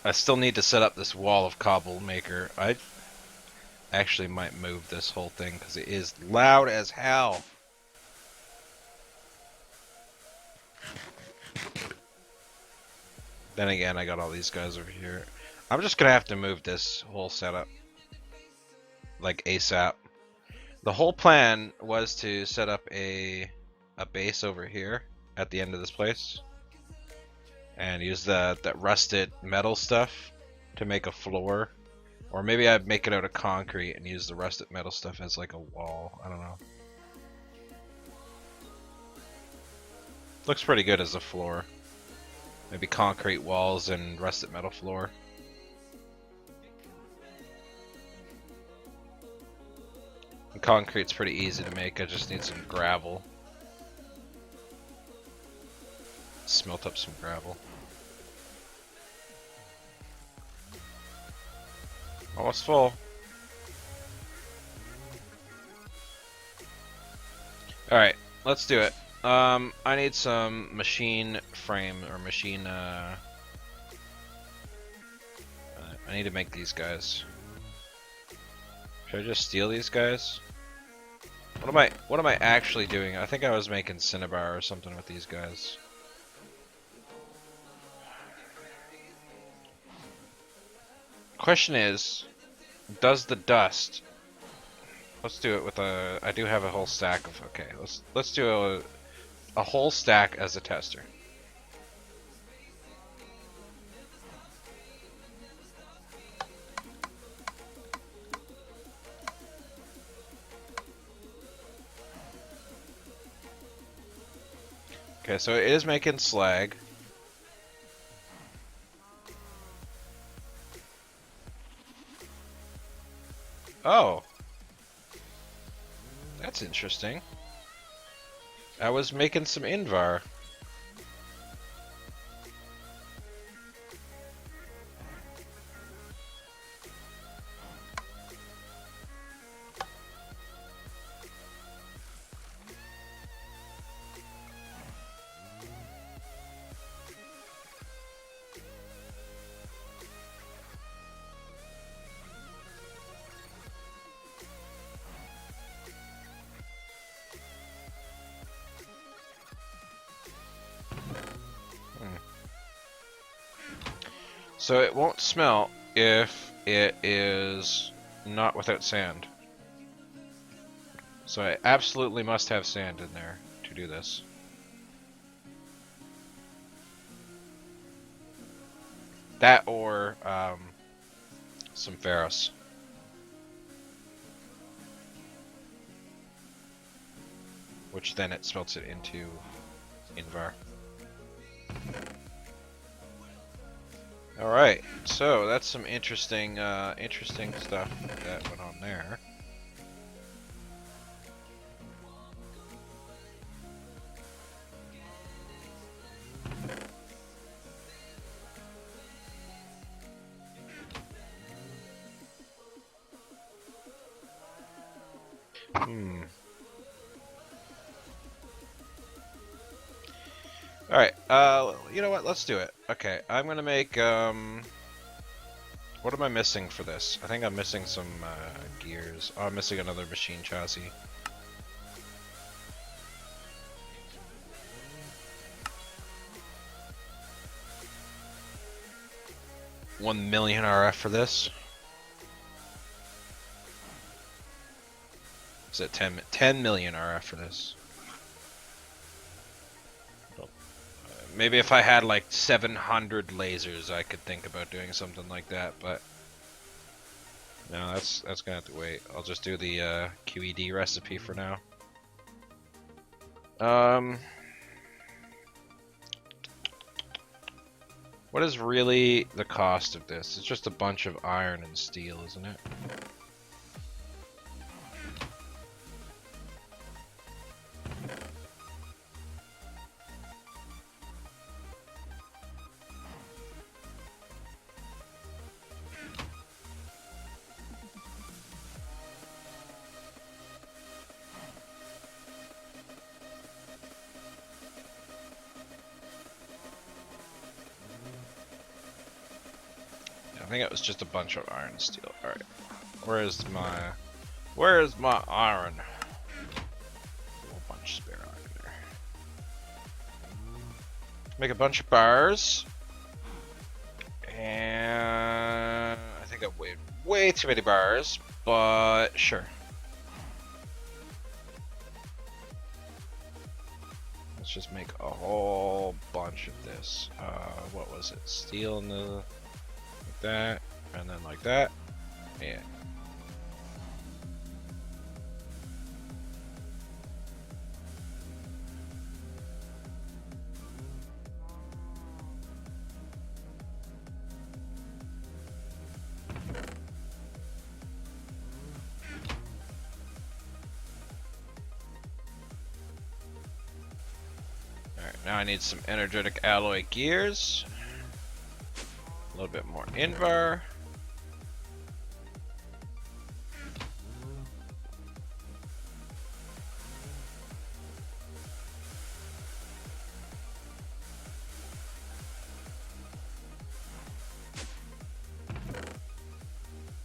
I still need to set up this wall of cobble maker. I actually might move this whole thing because it is loud as hell. Then again, I got all these guys over here. I'm just gonna have to move this whole setup like ASAP. The whole plan was to set up a base over here at the end of this place and use that rusted metal stuff to make a floor, or maybe I'd make it out of concrete and use the rusted metal stuff as like a wall. I don't know. Looks pretty good as a floor. Maybe concrete walls and rusted metal floor. And concrete's pretty easy to make. I just need some gravel. Smelt up some gravel. Almost full. Alright, let's do it. I need some machine frame or machine, I need to make these guys. Should I just steal these guys? What am I actually doing? I think I was making Cinnabar or something with these guys. Question is, does the dust... Let's do it with a... I do have a whole stack of... Okay, let's do a whole stack as a tester. Okay, so it is making slag. Oh. That's interesting. I was making some Invar. So it won't smelt if it is not without sand. So I absolutely must have sand in there to do this. That or some ferrous. Which then it smelts it into Invar. Alright, so that's some interesting interesting stuff that went on there. Alright, you know what, let's do it. Okay, I'm gonna make, what am I missing for this? I think I'm missing some, gears. Oh, I'm missing another machine chassis. $1 million RF for this. Is it 10 million RF for this? Maybe if I had like 700 lasers, I could think about doing something like that, but no, that's gonna have to wait. I'll just do the QED recipe for now. What is really the cost of this? It's just a bunch of iron and steel, isn't it? I think it was just a bunch of iron and steel. Alright. Where's my iron? A whole bunch of spare iron there. Make a bunch of bars. And I think I've weighed way too many bars, but sure. Let's just make a whole bunch of this. What was it? Steel in the... that, and then like that. Yeah. now I need some energetic alloy gears. A little bit more invar.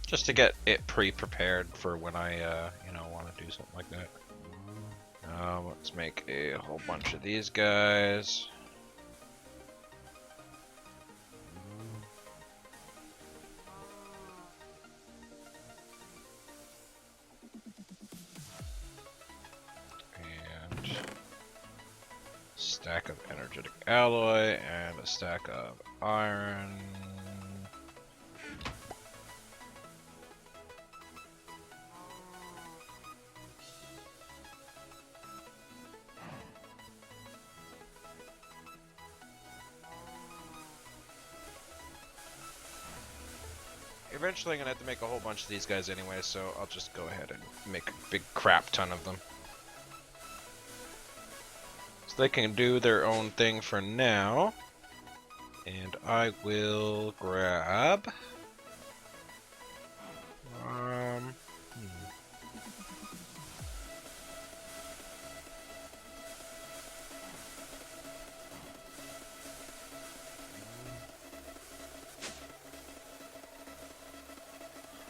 Just to get it pre-prepared for when I, you know, want to do something like that. Let's make a whole bunch of these guys. And stack of energetic alloy and a stack of iron. Eventually I'm gonna have to make a whole bunch of these guys anyway, so I'll just go ahead and make a big crap ton of them. So they can do their own thing for now. And I will grab...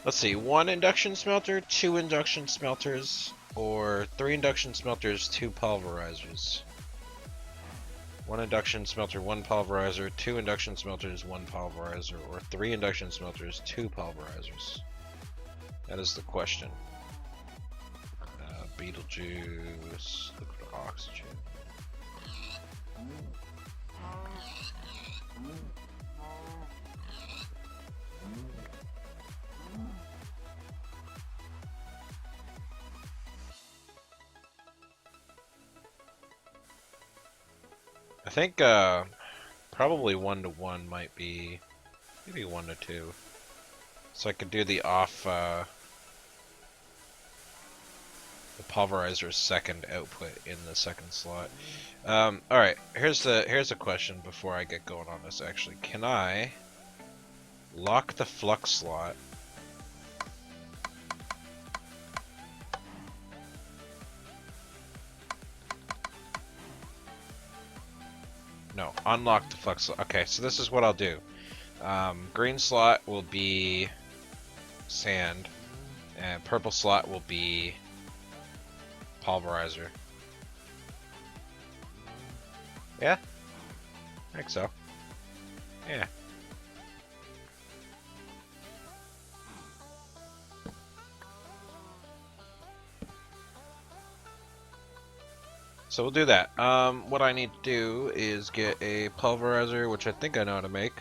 Let's see, 1 induction smelter, 2 induction smelters, or 3 induction smelters, 2 pulverizers. 1 induction smelter, 1 pulverizer, 2 induction smelters, 1 pulverizer, or 3 induction smelters, 2 pulverizers. That is the question. Beetlejuice, liquid oxygen. I think probably 1 to 1 might be, maybe 1 to 2. So I could do the off the pulverizer's second output in the second slot. All right, here's a question before I get going on this. Actually, can I lock the flux slot? No, unlock the flux slot. Okay, so this is what I'll do. Green slot will be sand, and purple slot will be pulverizer. Yeah? I think so. Yeah. So we'll do that. What I need to do is get a pulverizer, which I think I know how to make.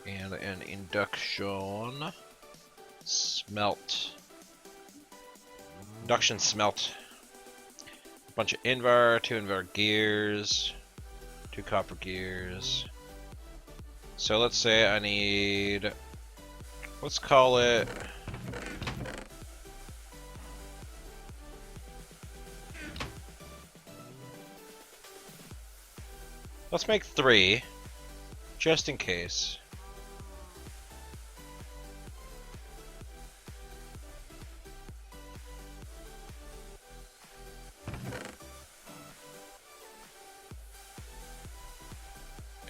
And an induction smelt. Induction smelt. A bunch of invar, 2 invar gears, 2 copper gears. So let's say I need, let's call it, let's make 3, just in case.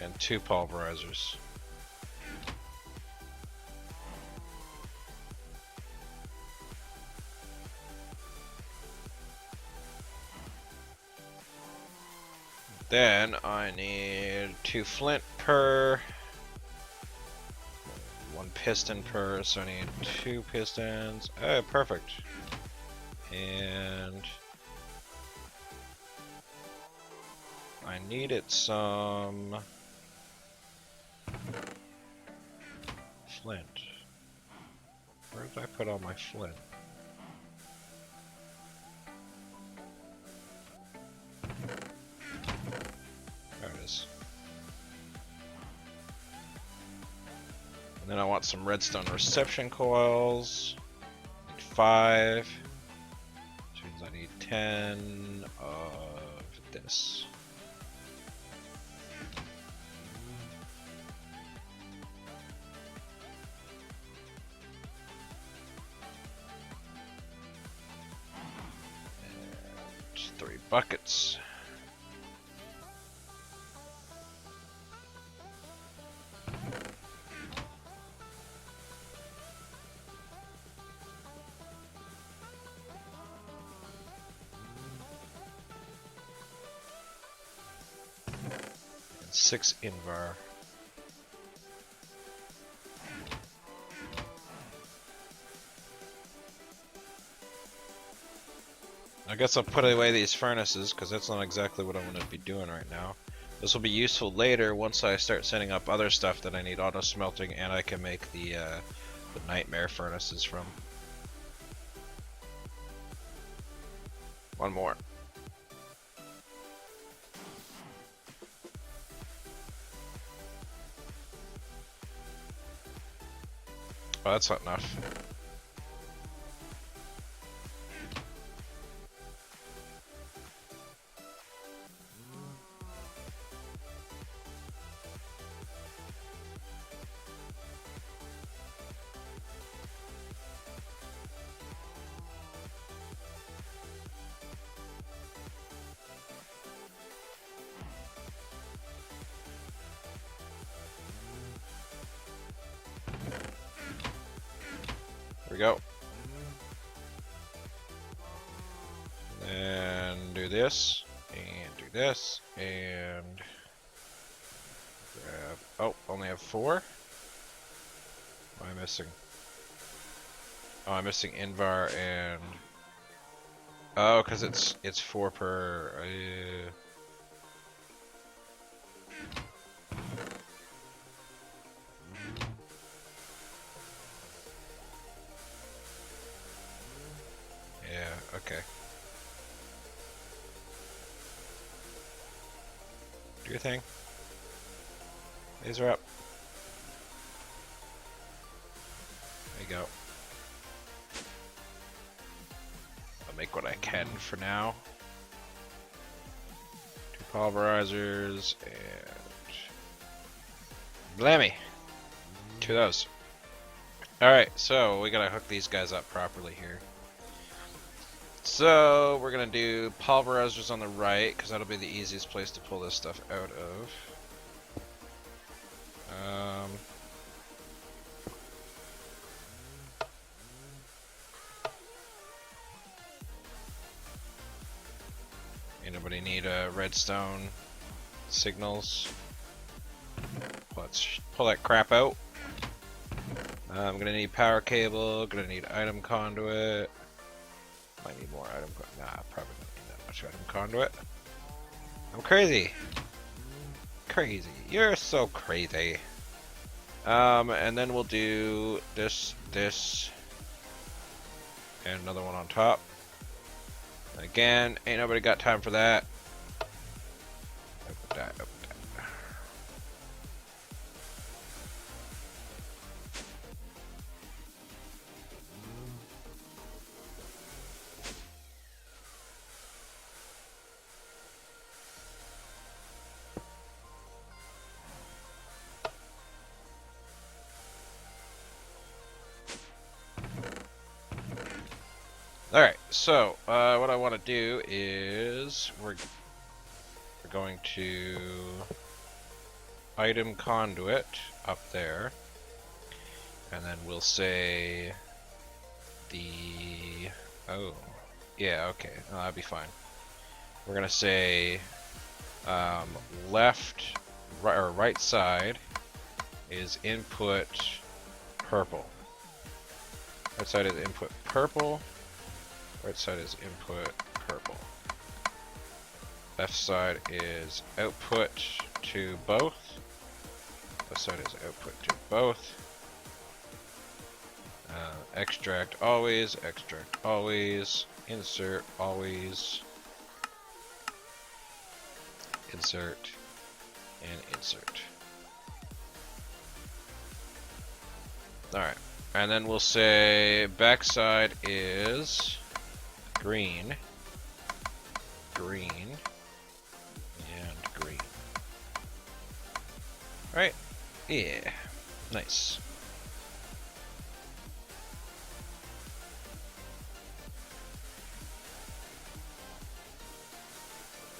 And 2 pulverizers. Then I need 2 flint per, 1 piston per, so I need 2 pistons. Oh, perfect. And I needed some flint. Where did I put all my flint? There it is. And then I want some redstone reception coils. Need 5. Which means I need 10 of this. And 3 buckets. And 6 Invar. I guess I'll put away these furnaces because that's not exactly what I'm going to be doing right now. This will be useful later once I start setting up other stuff that I need auto smelting and I can make the nightmare furnaces from. One more. Oh, that's not enough. There we go. And do this, and do this, and grab. Oh, only have 4. What am I missing? Oh, I'm missing Invar and. Oh, because it's 4 per. Yeah. Okay. Do your thing. These are up. There you go. I'll make what I can for now. 2 pulverizers and blammy. 2 of those. Alright, so we gotta hook these guys up properly here. So we're gonna do pulverizers on the right because that'll be the easiest place to pull this stuff out of. Anybody need redstone signals? Let's pull that crap out. I'm gonna need power cable, gonna need item conduit. Might need more item conduit. Nah, probably don't need that much item conduit. I'm crazy. Crazy. You're so crazy. And then we'll do this, and another one on top. Again, ain't nobody got time for that. Open that, open that. Alright, so what I want to do is we're going to item conduit up there, and then we'll say the okay, no, that'd be fine. We're gonna say left or right side is input purple. Right side is input purple. Right side is input purple. Left side is output to both. Left side is output to both. Extract always, insert always, insert, and insert. Alright. And then we'll say backside is green, green, and green. Right? Yeah. Nice.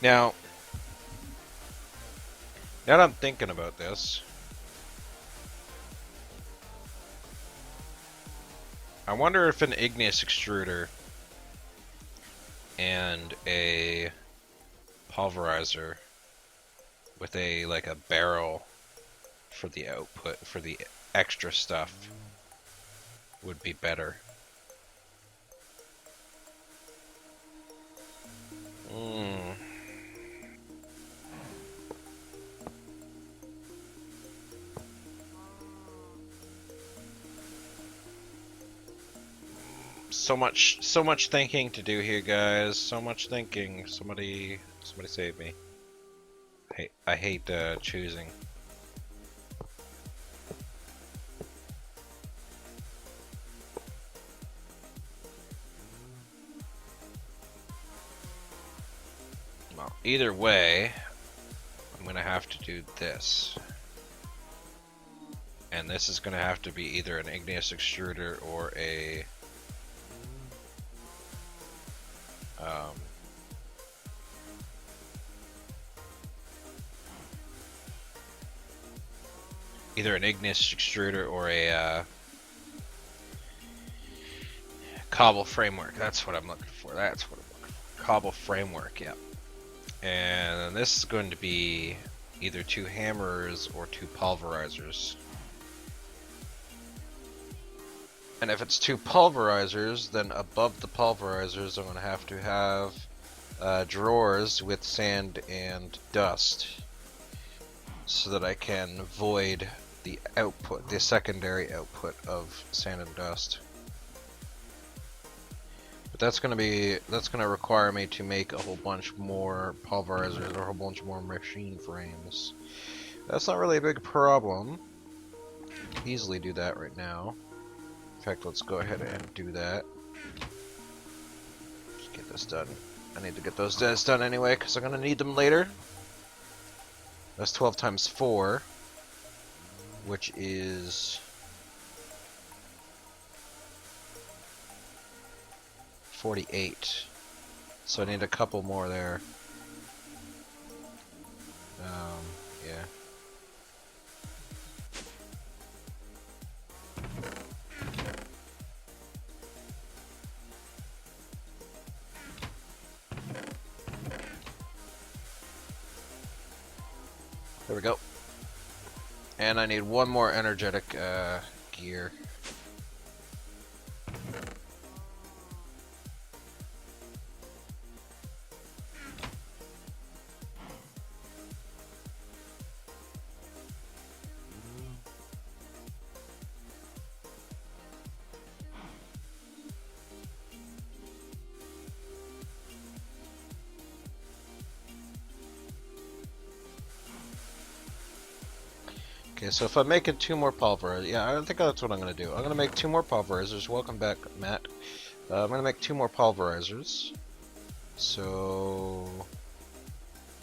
Now that I'm thinking about this, I wonder if an igneous extruder and a pulverizer with a like a barrel for the output for the extra stuff would be better. So much thinking to do here, guys. So much thinking. Somebody save me. I hate choosing. Well, either way, I'm gonna have to do this. And this is gonna have to be either an igneous extruder or a either an igneous extruder or a cobble framework. That's what I'm looking for. That's what I'm looking for. Cobble framework, yeah. And this is going to be either 2 hammers or 2 pulverizers. And if it's 2 pulverizers, then above the pulverizers I'm going to have drawers with sand and dust so that I can void the output, the secondary output of sand and dust. But that's gonna require me to make a whole bunch more pulverizers or a whole bunch more machine frames. That's not really a big problem. Easily do that right now. In fact, let's go ahead and do that. Just get this done. I need to get those guys done anyway, because I'm gonna need them later. That's 12 times 4, which is 48. So I need a couple more there. Yeah. There we go. And I need one more energetic gear. Okay, so if I'm making 2 more pulverizers, yeah, I think that's what I'm going to do. I'm going to make 2 more pulverizers. Welcome back, Matt. I'm going to make 2 more pulverizers. So,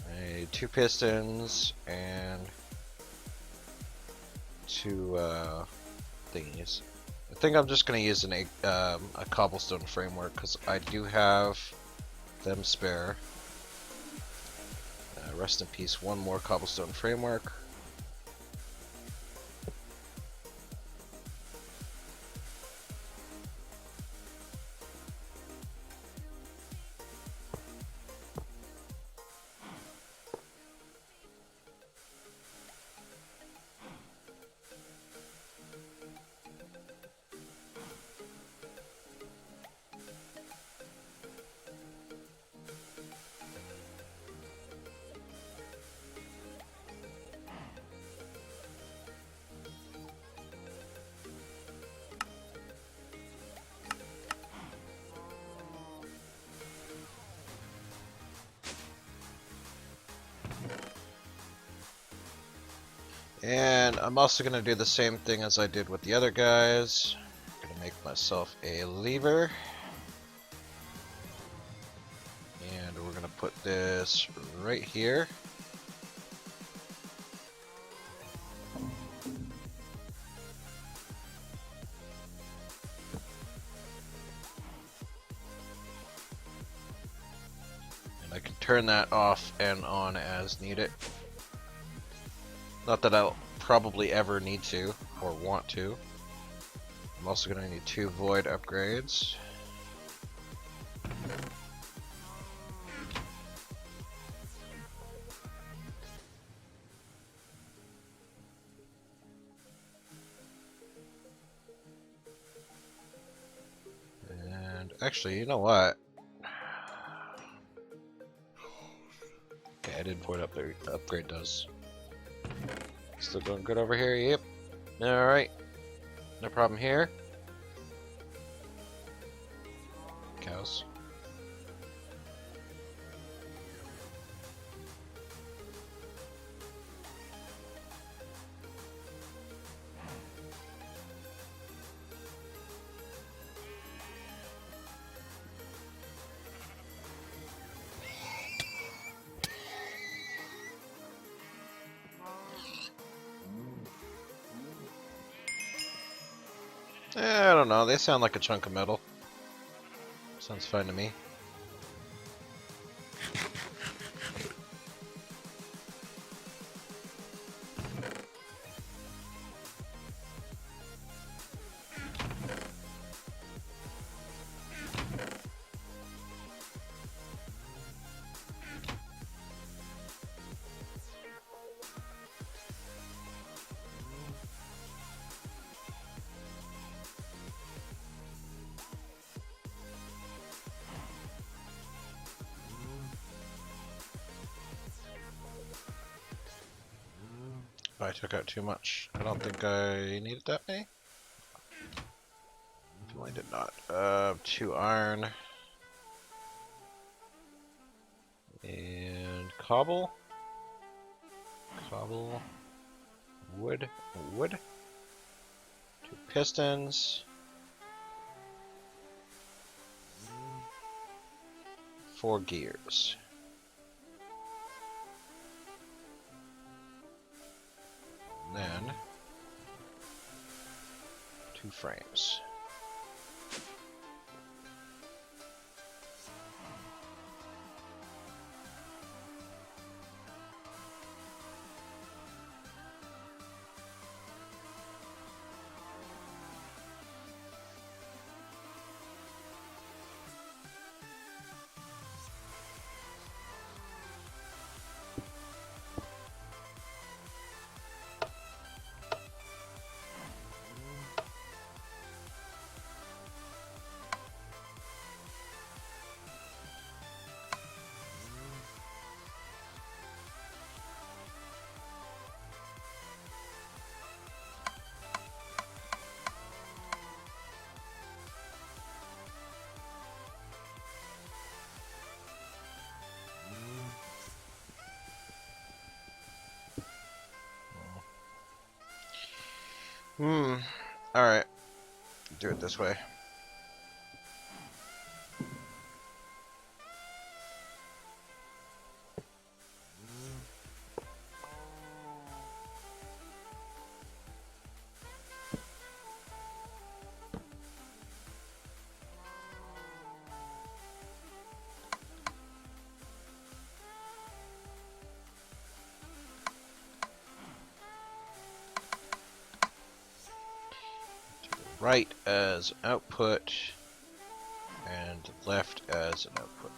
I need 2 pistons and 2 thingies. I think I'm just going to use a cobblestone framework because I do have them spare. Rest in peace, 1 more cobblestone framework. And I'm also going to do the same thing as I did with the other guys. make myself a lever. And we're gonna put this right here. And I can turn that off and on as needed. Not that I'll probably ever need to or want to. I'm also gonna need 2 void upgrades. And actually, you know what? Okay, I didn't void upgrade those. Still going good over here, yep. Alright. No problem here. Cows. I don't know, they sound like a chunk of metal. Sounds fine to me. I took out too much. I don't think I needed that many. Definitely did not. 2 iron. And cobble. Cobble. Wood. Wood. 2 pistons. 4 gears. And then 2 frames. Alright. Do it this way. Right as output and left as an output.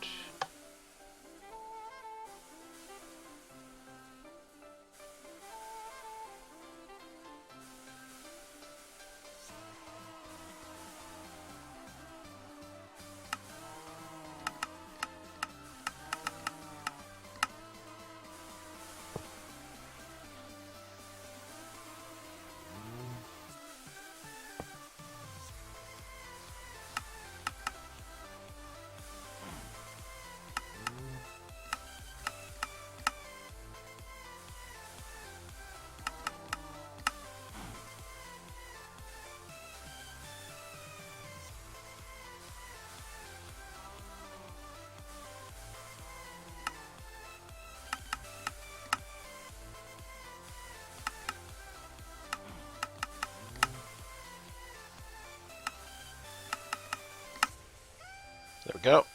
There we go.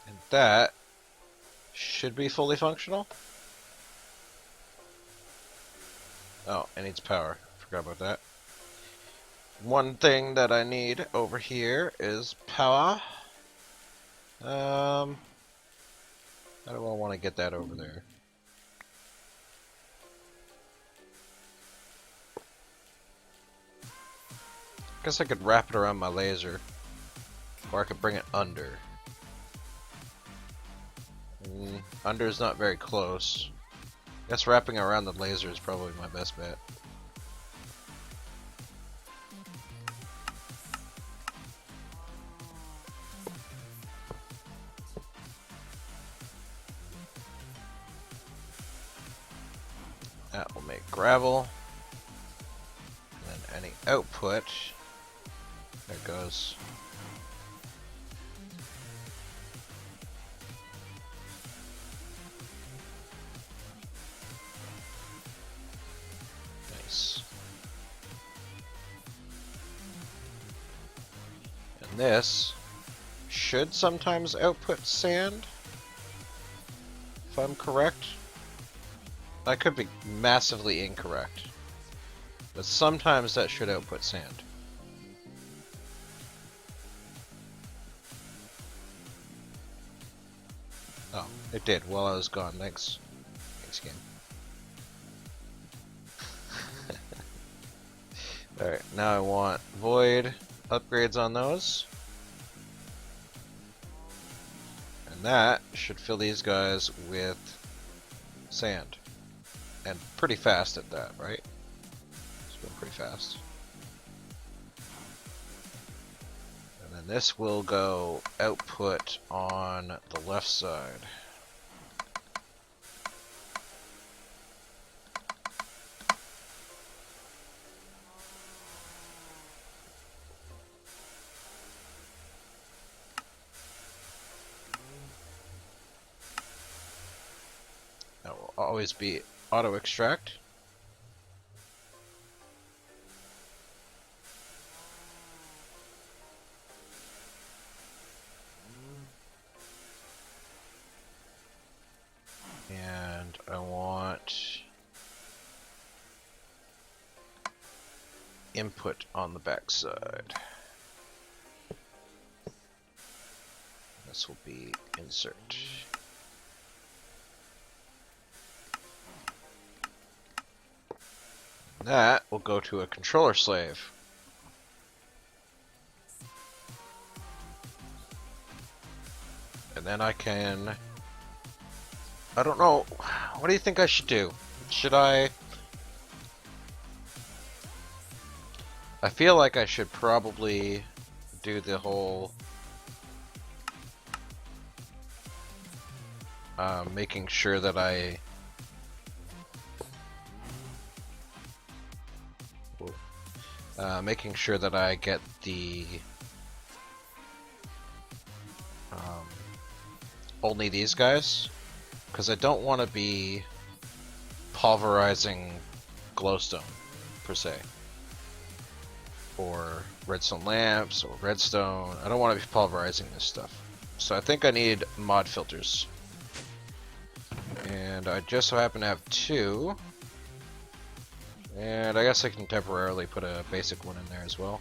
And that should be fully functional. Oh, it needs power. Forgot about that. One thing that I need over here is power. How do I want to get that over there? Guess I could wrap it around my laser. Or I could bring it under. Under is not very close. Guess wrapping around the laser is probably my best bet. That will make gravel. And then any output, there it goes. Nice. And this should sometimes output sand, if I'm correct. I could be massively incorrect, but sometimes that should output sand. Oh, it did while I was gone. Thanks. Thanks, game. Alright, now I want void upgrades on those. And that should fill these guys with sand. And pretty fast at that, right? It's been pretty fast. And then this will go output on the left side. That will always be auto extract. And I want input on the back side. This will be insert. That will go to a controller slave. And then I can... I don't know. What do you think I should do? Should I feel like I should probably do the whole making sure that making sure that I get the only these guys, because I don't want to be pulverizing glowstone per se, or redstone lamps or redstone. I don't want to be pulverizing this stuff, so I think I need mod filters, and I just so happen to have 2. And I guess I can temporarily put a basic one in there as well.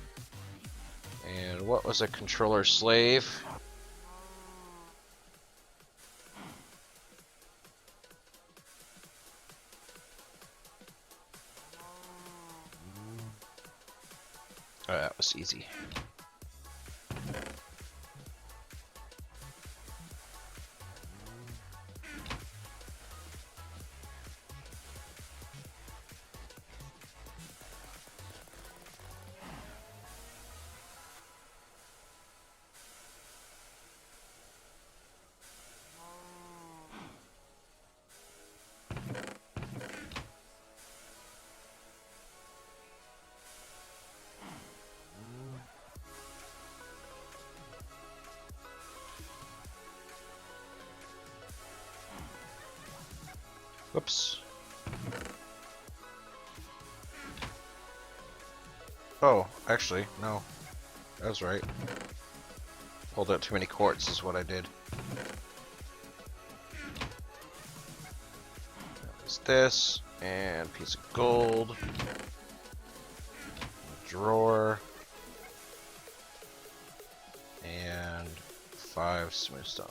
And what was a controller slave? Oh, that was easy. Whoops. Oh, actually, no. I was right. Pulled out too many quartz is what I did. That was this, and piece of gold. Drawer. And 5 smooth stone.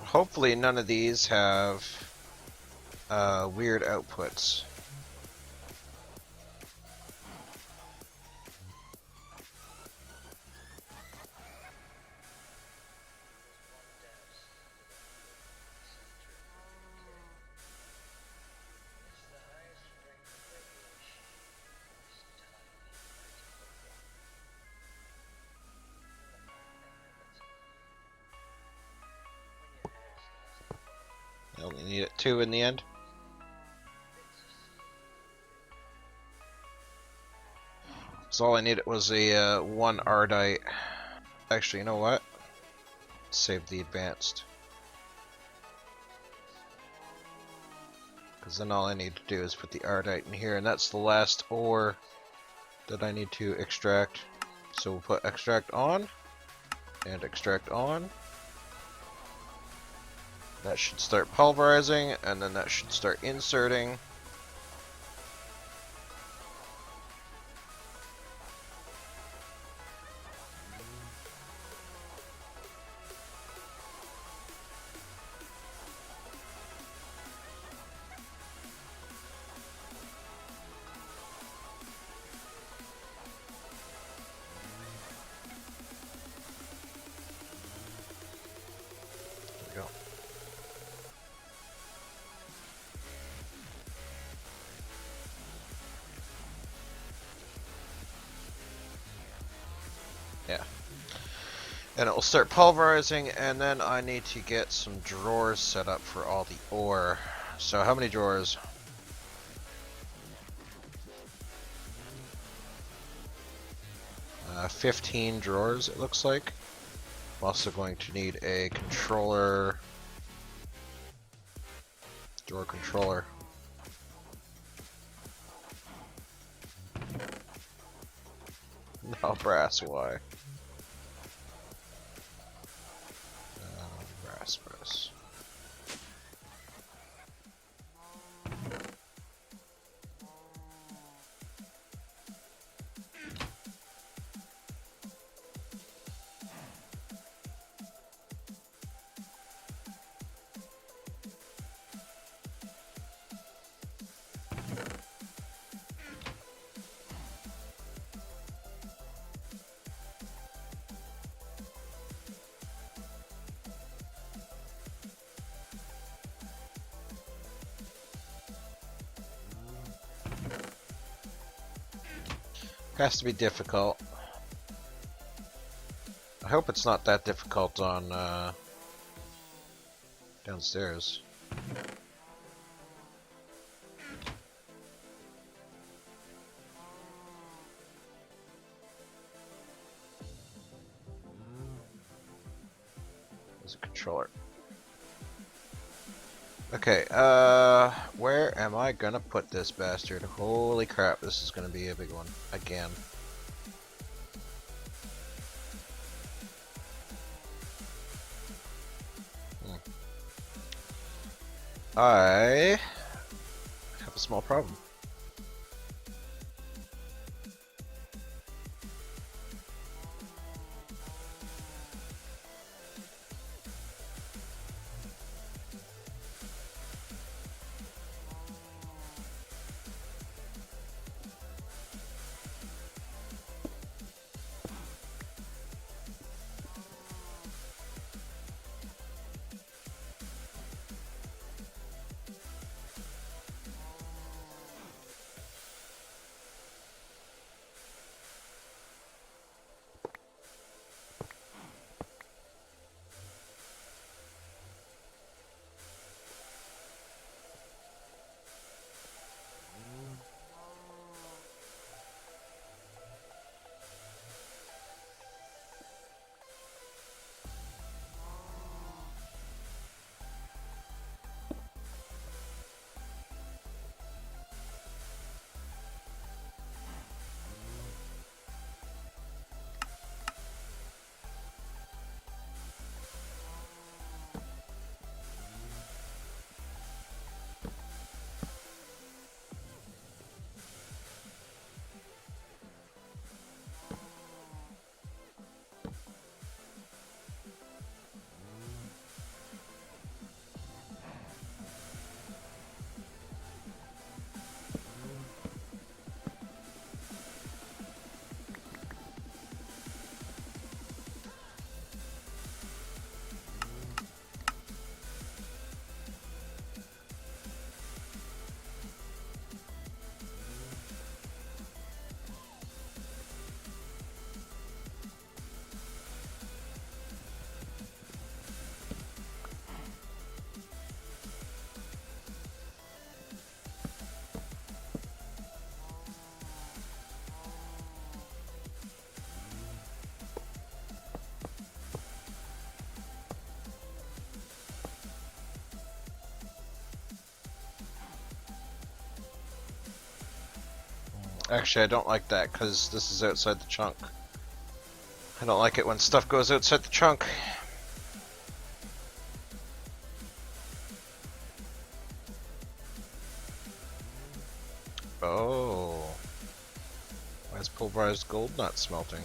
Hopefully none of these have weird outputs. I only need it 2 in the end. So all I needed was a 1 ardite. Actually, you know what? Save the advanced. Because then all I need to do is put the ardite in here, and that's the last ore that I need to extract. So we'll put extract on, and extract on. That should start pulverizing, and then that should start inserting. There we go. Yeah. And it will start pulverizing, and then I need to get some drawers set up for all the ore. So how many drawers? 15 drawers, it looks like. I'm also going to need a controller. Drawer controller. No brass, why? Brass press. Has to be difficult. I hope it's not that difficult on downstairs. There's a controller. Okay, where am I gonna put this bastard? Holy crap, this is gonna be a big one. Again. I have a small problem. Actually, I don't like that because this is outside the chunk. I don't like it when stuff goes outside the chunk. Oh. Why is pulverized gold not smelting?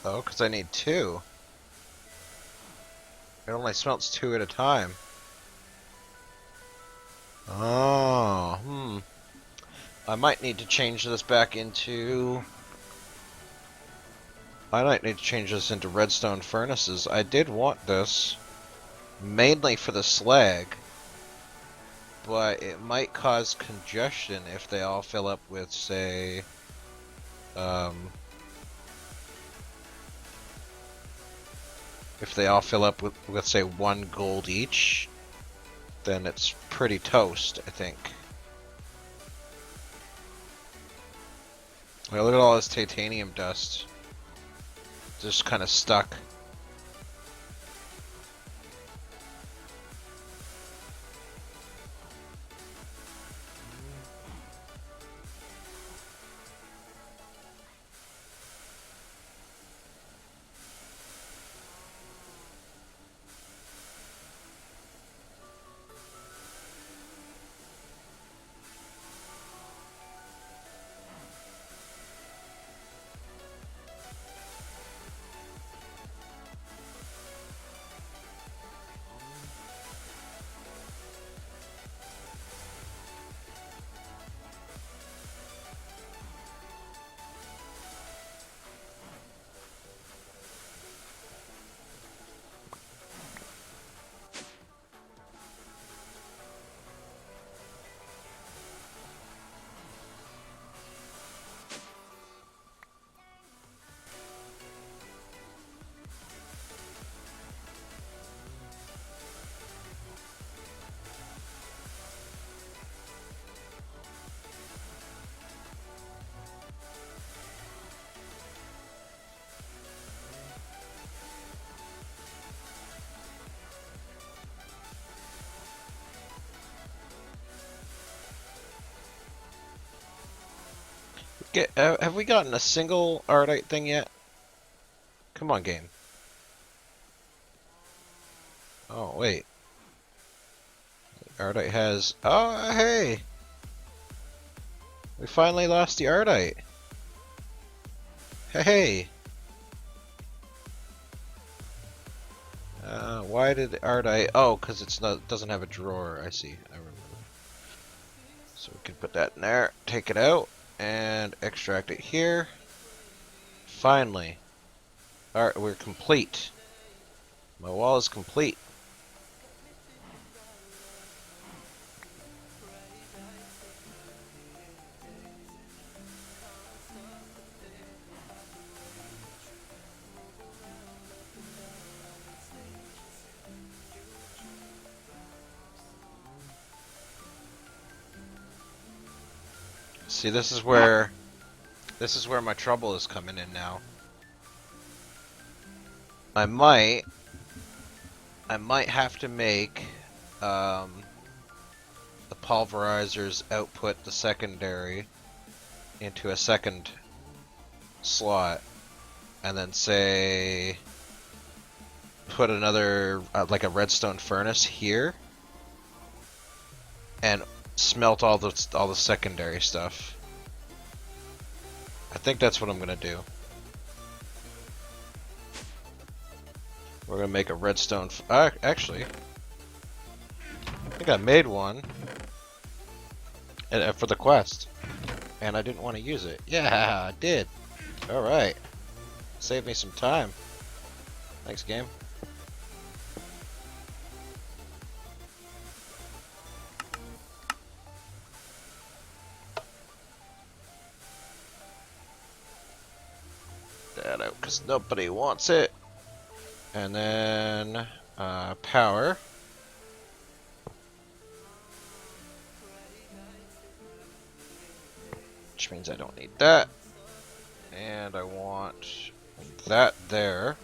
Oh, because I need 2. It only smelts 2 at a time. Oh, I might need to change this back into... I might need to change this into redstone furnaces. I did want this, mainly for the slag, but it might cause congestion if they all fill up with, say, if they all fill up with say 1 gold each, then it's pretty toast, I think. Well, look at all this titanium dust. Just kind of stuck. Have we gotten a single Ardite thing yet? Come on, game. Oh, wait. Ardite has... Oh, hey! We finally lost the Ardite. Hey! Why did the Ardite... Oh, because it doesn't have a drawer. I see. I remember. So we can put that in there, take it out, and extract it here. Finally. Alright, we're complete. My wall is complete. See, this is where my trouble is coming in now. I might have to make the pulverizer's output the secondary into a second slot, and then say put another like a redstone furnace here, and smelt all the secondary stuff. I think that's what I'm gonna do. We're gonna make a redstone. Actually, I think I made one for the quest, and I didn't want to use it. Yeah, I did. All right, save me some time. Thanks, game. That out because nobody wants it. And then power. which means I don't need that. And I want that there.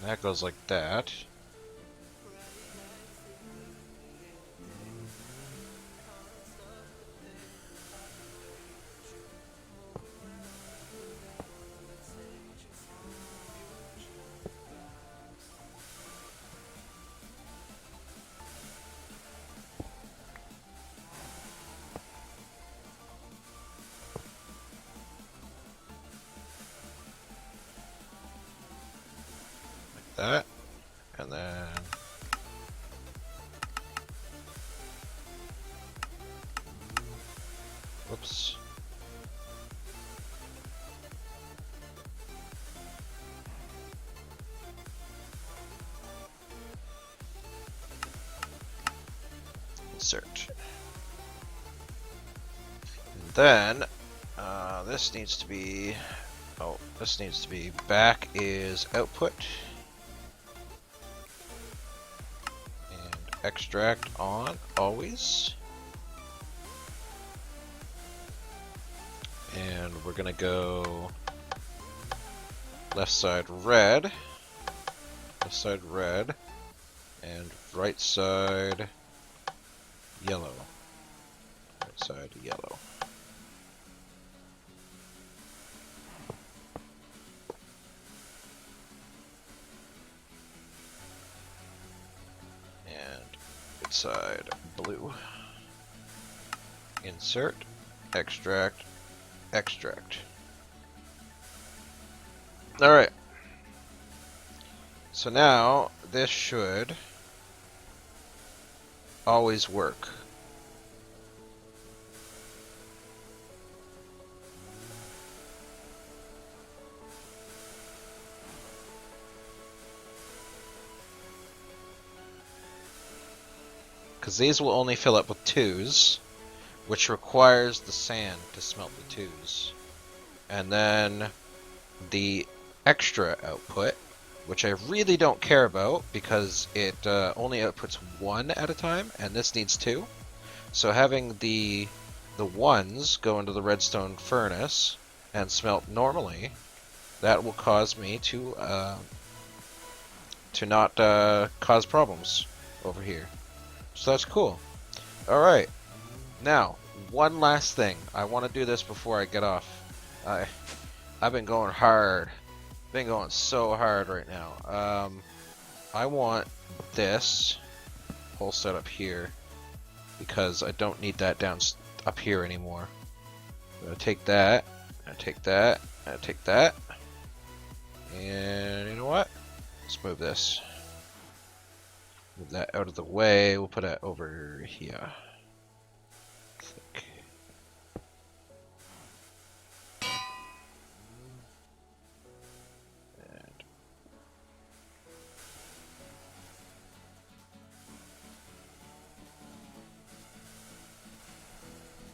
That goes like that. That, and then whoops. Insert. And then this needs to be back is output. Extract on always, and we're gonna go left side red, and right side yellow, side blue. Insert, extract, extract. Alright. So now this should always work. Because these will only fill up with 2s, which requires the sand to smelt the 2s. And then the extra output, which I really don't care about because it only outputs 1 at a time, and this needs 2. So having the 1s go into the redstone furnace and smelt normally, that will cause me to not cause problems over here. So that's cool. Alright, now, one last thing. I want to do this before I get off. I've been going hard. Been going so hard right now. I want this whole setup here because I don't need that down up here anymore. I'm going to take that, take that, take that. And you know what? Let's move this. Move that out of the way. We'll put it over here. Click.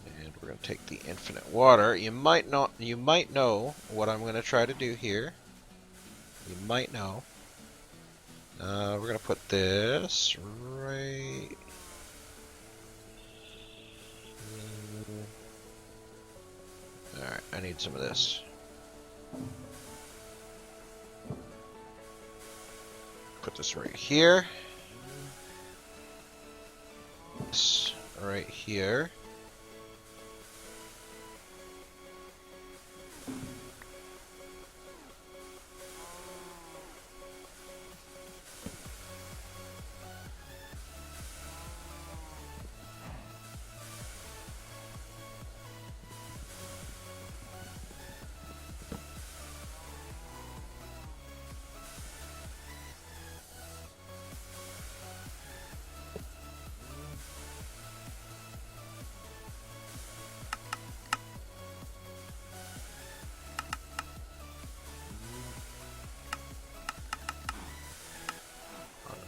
And we're going to take the infinite water. You might know what I'm going to try to do here. You might know. We're going to put this right. Alright, I need some of this. Put this right here. This right here.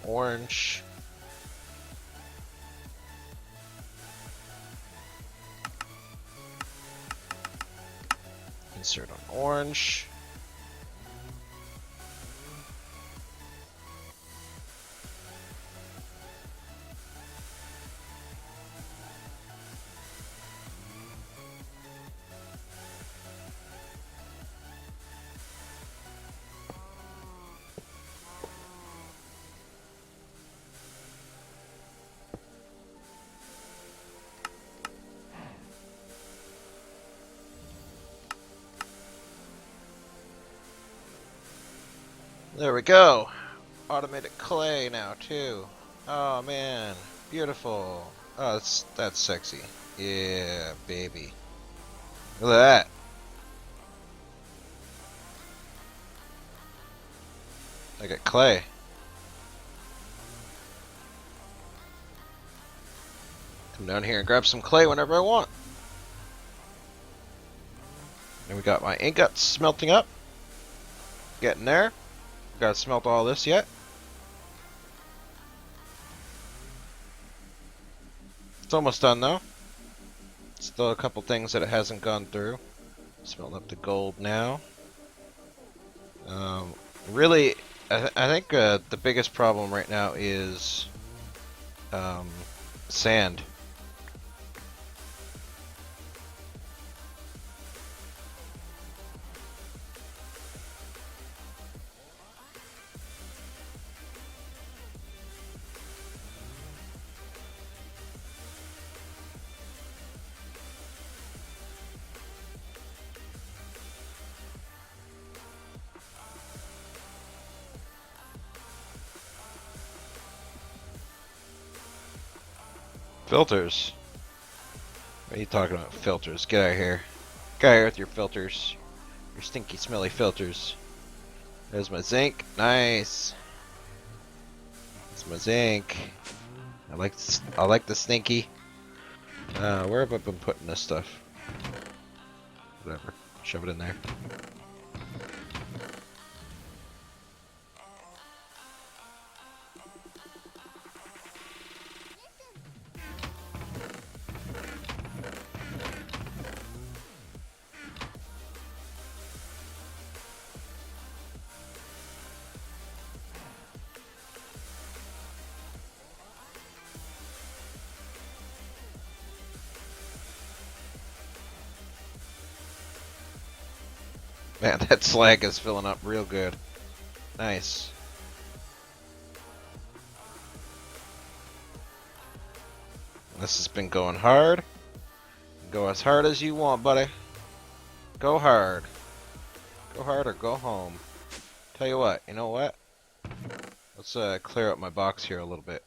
Orange. Insert on orange. There we go. Automated clay now too. Oh man, beautiful. Oh, that's sexy. Yeah, baby. Look at that. I got clay. Come down here and grab some clay whenever I want. And we got my ingots smelting up. Getting there. Gotta smelt all this yet. It's almost done though. Still a couple things that it hasn't gone through. Smelt up the gold now. Really, I think the biggest problem right now is sand. Filters? What are you talking about, filters? Get out of here. Get out of here with your filters. Your stinky, smelly filters. There's my zinc. Nice. That's my zinc. I like the stinky. Where have I been putting this stuff? Whatever. Shove it in there. Man, that slag is filling up real good. Nice. This has been going hard. Go as hard as you want, buddy. Go hard. Go hard or go home. Tell you what, you know what? Let's clear up my box here a little bit.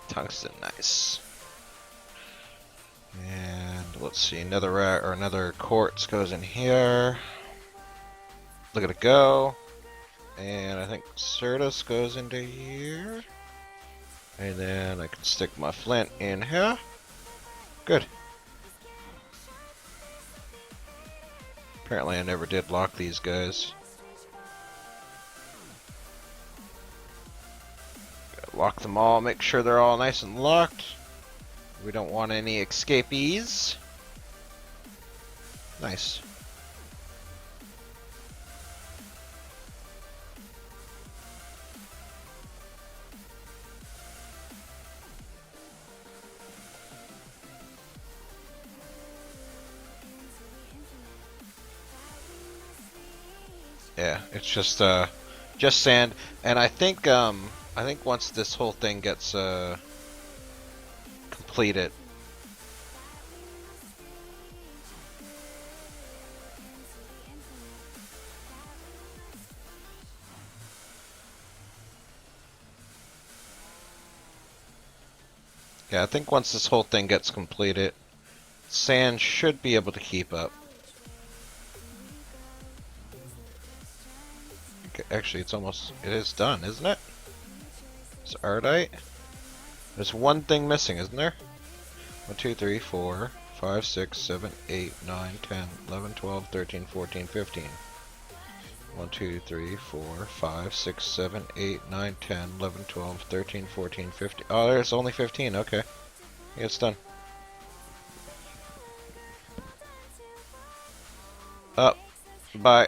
Tungsten, nice. And let's see, another quartz goes in here. Look at it go. And I think Certus goes into here. And then I can stick my flint in here. Good. Apparently I never did lock these guys. Lock them all, make sure they're all nice and locked. We don't want any escapees. Nice. Yeah, it's just sand, and I think once this whole thing gets completed, yeah, I think once this whole thing gets completed, sand should be able to keep up. Actually, it is done, isn't it? It's Ardite. There's one thing missing, isn't there? 1, 2, 3, 4, 5, 6, 7, 8, 9, 10, 11, 12, 13, 14, 15. 1, 2, 3, 4, 5, 6, 7, 8, 9, 10, 11, 12, 13, 14, 15. Oh, there's only 15, okay. Yeah, it's done. Up. Bye.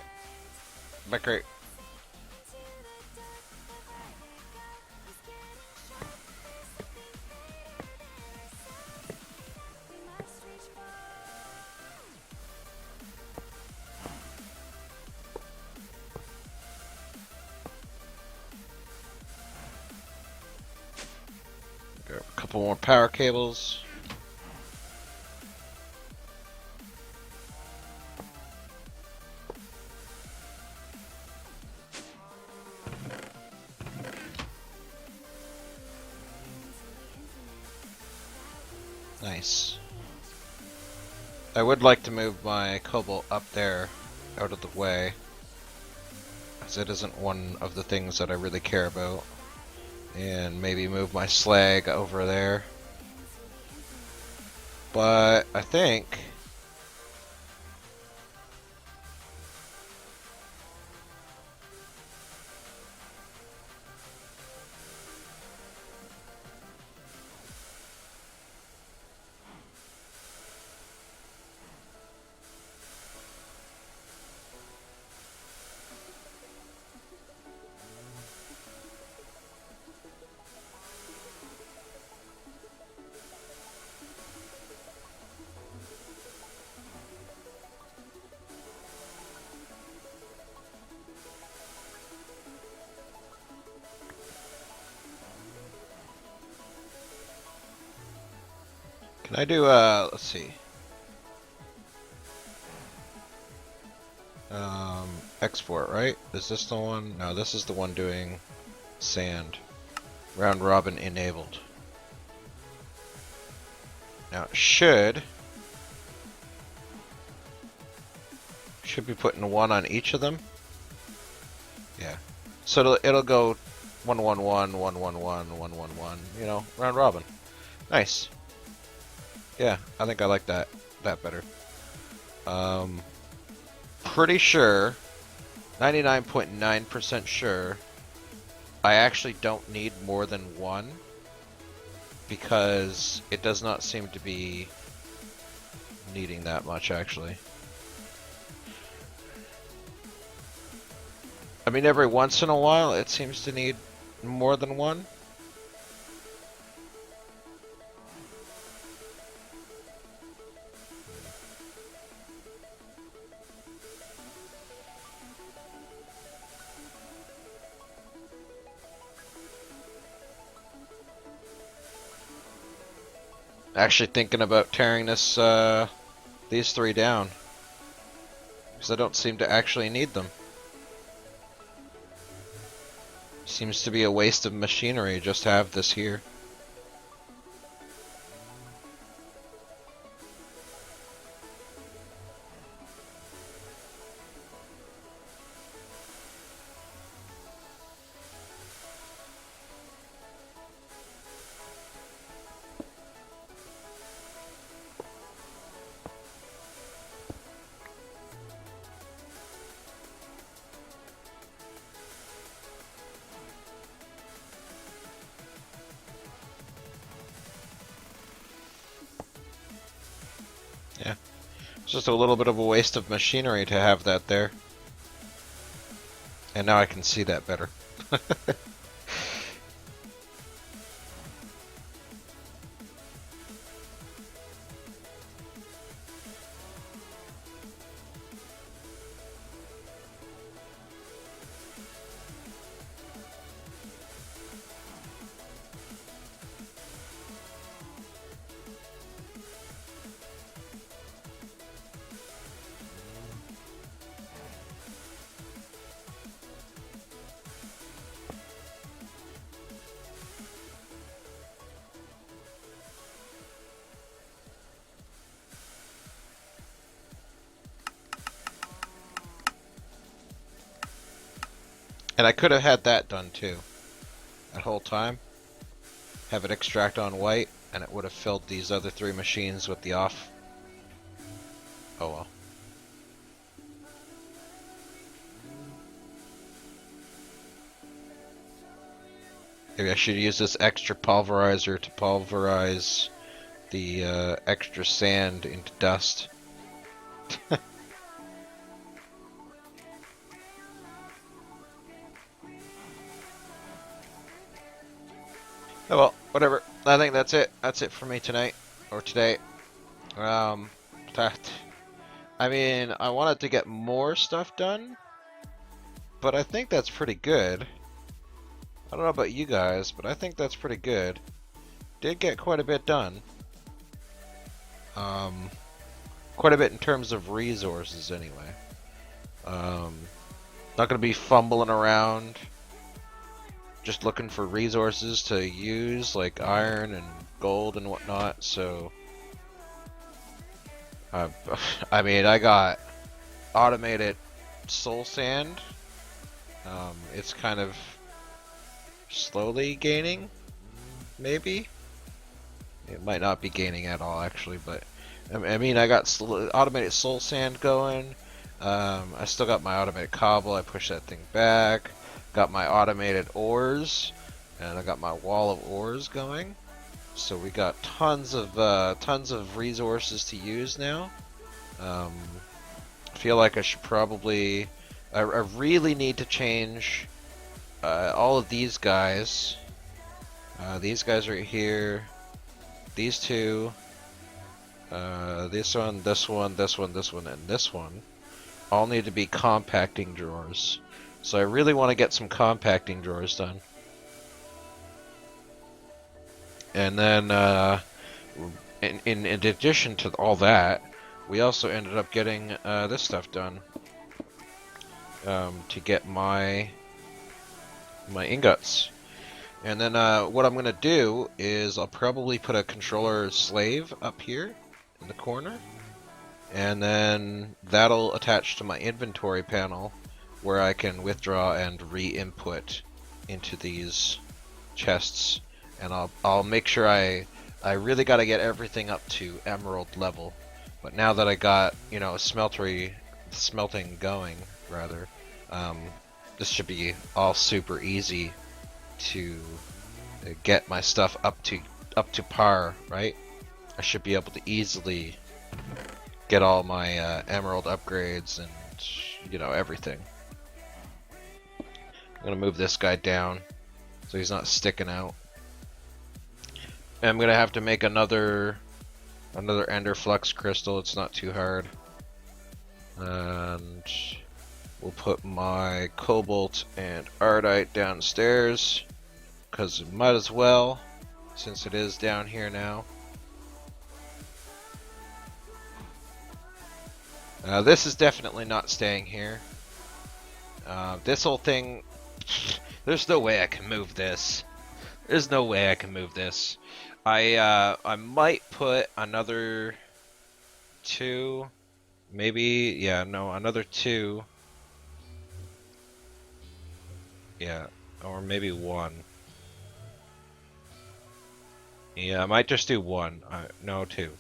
Bye, crate. Grab a couple more power cables. Nice. I would like to move my cobalt up there, out of the way, as it isn't one of the things that I really care about. And maybe move my slag over there. But I think can I do let's see. Export, right? Is this the one? No, this is the one doing sand. Round robin enabled. Now it should be putting one on each of them. Yeah. So it'll go 111, 111, 111, you know, round robin. Nice. Yeah, I think I like that better. Pretty sure, 99.9% sure, I actually don't need more than one, because it does not seem to be needing that much, actually. I mean, every once in a while it seems to need more than one. Actually thinking about tearing these three down, because I don't seem to actually need them. Seems to be a waste of machinery just to have this here. Yeah. It's just a little bit of a waste of machinery to have that there. And now I can see that better. And I could have had that done too. That whole time. Have it extract on white, and it would have filled these other three machines with the off. Oh well. Maybe I should use this extra pulverizer to pulverize the extra sand into dust. Oh well, whatever. I think that's it. That's it for me tonight or today. Um, that. I mean, I wanted to get more stuff done, but I think that's pretty good. I don't know about you guys, but I think that's pretty good. Did get quite a bit done. Quite a bit in terms of resources, anyway. Not gonna be fumbling around, just looking for resources to use, like iron and gold and whatnot. So, I mean, I got automated soul sand. It's kind of slowly gaining, maybe. It might not be gaining at all, actually, but I mean, I got automated soul sand going. I still got my automated cobble. I push that thing back. Got my automated ores, and I got my wall of ores going. So we got tons of resources to use now. I feel like I should probably. I really need to change all of these guys. These guys right here. These two. This one, this one, this one, this one, and this one. All need to be compacting drawers. So I really want to get some compacting drawers done. And then, in addition to all that, we also ended up getting this stuff done. To get my ingots. And then what I'm going to do is I'll probably put a controller slave up here in the corner. And then that'll attach to my inventory panel where I can withdraw and re-input into these chests. And I'll make sure I really got to get everything up to emerald level. But now that I got, you know, smelting going, rather, this should be all super easy to get my stuff up to par, right? I should be able to easily get all my emerald upgrades and, you know, everything. I'm gonna move this guy down so he's not sticking out. And I'm gonna have to make another ender flux crystal. It's not too hard. And we'll put my cobalt and ardite downstairs because it might as well, since it is down here now. This is definitely not staying here. This whole thing, there's no way I can move this. There's no way I can move this. I might put another 2, maybe, yeah, no, another 2. Yeah, or maybe 1. Yeah, I might just do 1. No, 2.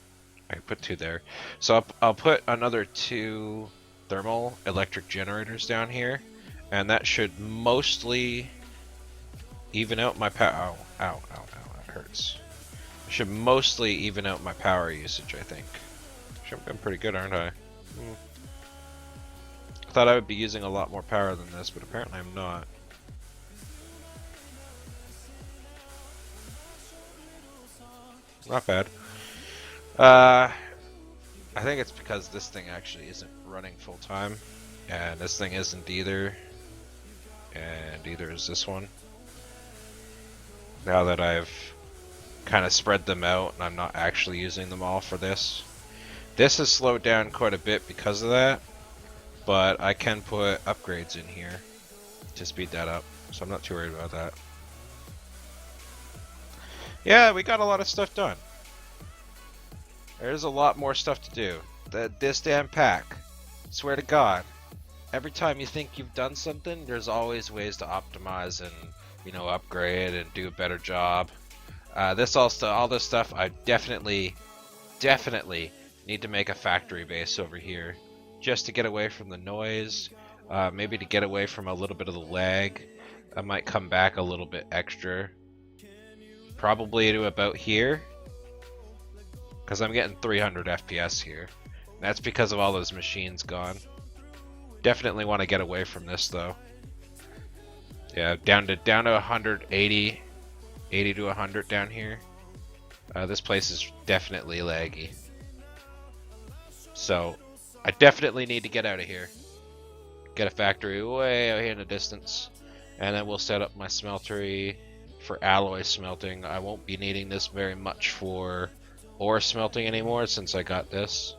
I can put 2 there. So I'll put another 2 thermal electric generators down here, and that should mostly even out my power. Ow, ow, ow, that hurts. It should mostly even out my power usage, I think. I'm doing pretty good, aren't I? I thought I would be using a lot more power than this, but apparently I'm not. Not bad. I think it's because this thing actually isn't running full time, and this thing isn't either, and either is this one. Now that I've kind of spread them out and I'm not actually using them all for this. This has slowed down quite a bit because of that, but I can put upgrades in here to speed that up, so I'm not too worried about that. Yeah, we got a lot of stuff done. There's a lot more stuff to do. This damn pack, swear to God, every time you think you've done something, there's always ways to optimize and, you know, upgrade and do a better job. All this stuff, I definitely need to make a factory base over here, just to get away from the noise, maybe to get away from a little bit of the lag. I might come back a little bit extra, probably to about here. because I'm getting 300 FPS here. That's because of all those machines gone. Definitely want to get away from this though. Yeah, down to 180, 80 to 100 down here. This place is definitely laggy. So I definitely need to get out of here. Get a factory way out here in the distance. And then we'll set up my smeltery for alloy smelting. I won't be needing this very much for ore smelting anymore since I got this.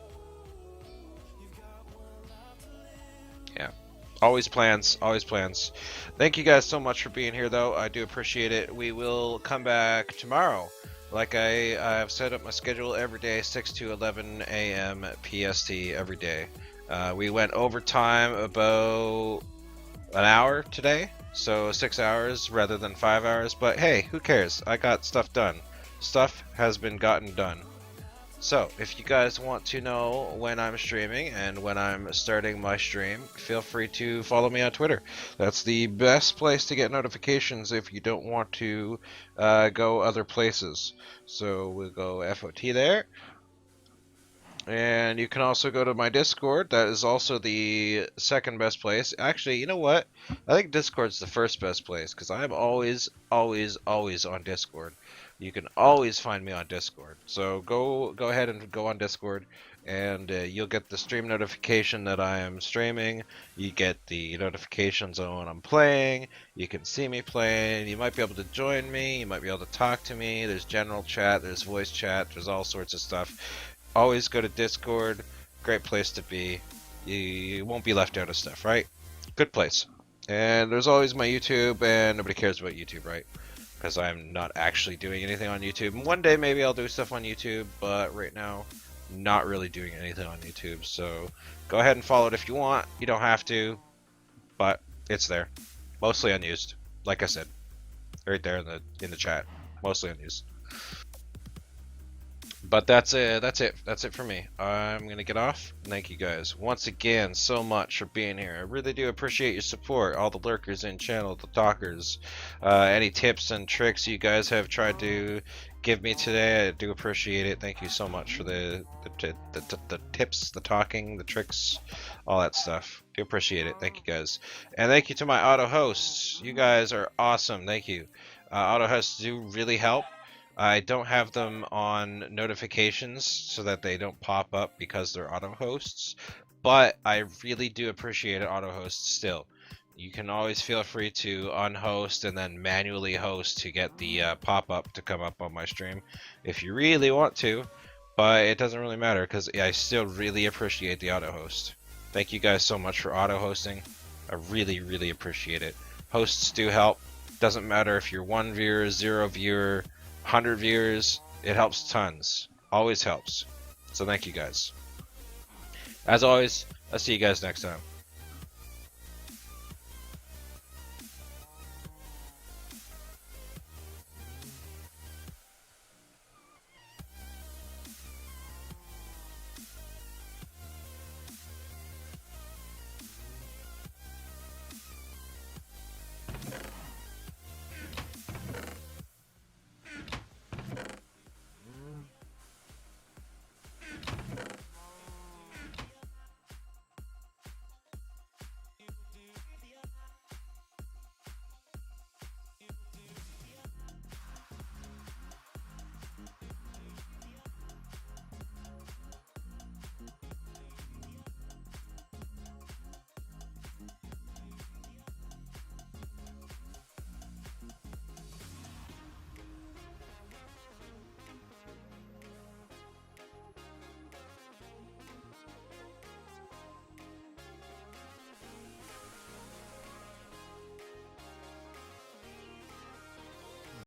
Yeah. Always plans, always plans. Thank you guys so much for being here though. I do appreciate it. We will come back tomorrow. Like I've set up my schedule every day, 6 to 11 a.m. PST every day. We went overtime about an hour today, so 6 hours rather than 5 hours, but hey, who cares? I got stuff done. Stuff has been gotten done. So, if you guys want to know when I'm streaming and when I'm starting my stream, feel free to follow me on Twitter. That's the best place to get notifications if you don't want to go other places. So, we'll go FOT there. And you can also go to my Discord. That is also the second best place. Actually, you know what? I think Discord's the first best place because I'm always on Discord. You can always find me on Discord. So go ahead and go on Discord, and you'll get the stream notification that I am streaming. You get the notifications on when I'm playing. You can see me playing. You might be able to join me. You might be able to talk to me. There's general chat. There's voice chat. There's all sorts of stuff. Always go to Discord. Great place to be. You won't be left out of stuff, right? Good place. And there's always my YouTube, and nobody cares about YouTube, right? Because I'm not actually doing anything on YouTube. And one day maybe I'll do stuff on YouTube, but right now, not really doing anything on YouTube. So go ahead and follow it if you want. You don't have to, but it's there. Mostly unused, like I said, right there in the chat. Mostly unused. But that's it. That's it for me. I'm gonna get off. Thank you guys once again so much for being here. I really do appreciate your support. All the lurkers in channel, the talkers, any tips and tricks you guys have tried to give me today, I do appreciate it. Thank you so much for the tips, the talking, the tricks, all that stuff. Do appreciate it. Thank you guys, and thank you to my auto hosts. You guys are awesome. Thank you. Auto hosts do really help. I don't have them on notifications so that they don't pop up because they're auto hosts, but I really do appreciate auto hosts still. You can always feel free to unhost and then manually host to get the pop-up to come up on my stream if you really want to, but it doesn't really matter because I still really appreciate the auto host. Thank you guys so much for auto hosting. I really appreciate it. Hosts do help. Doesn't matter if you're 1 viewer, 0 viewer, 100 viewers, it helps tons. Always helps. So thank you guys. As always, I'll see you guys next time.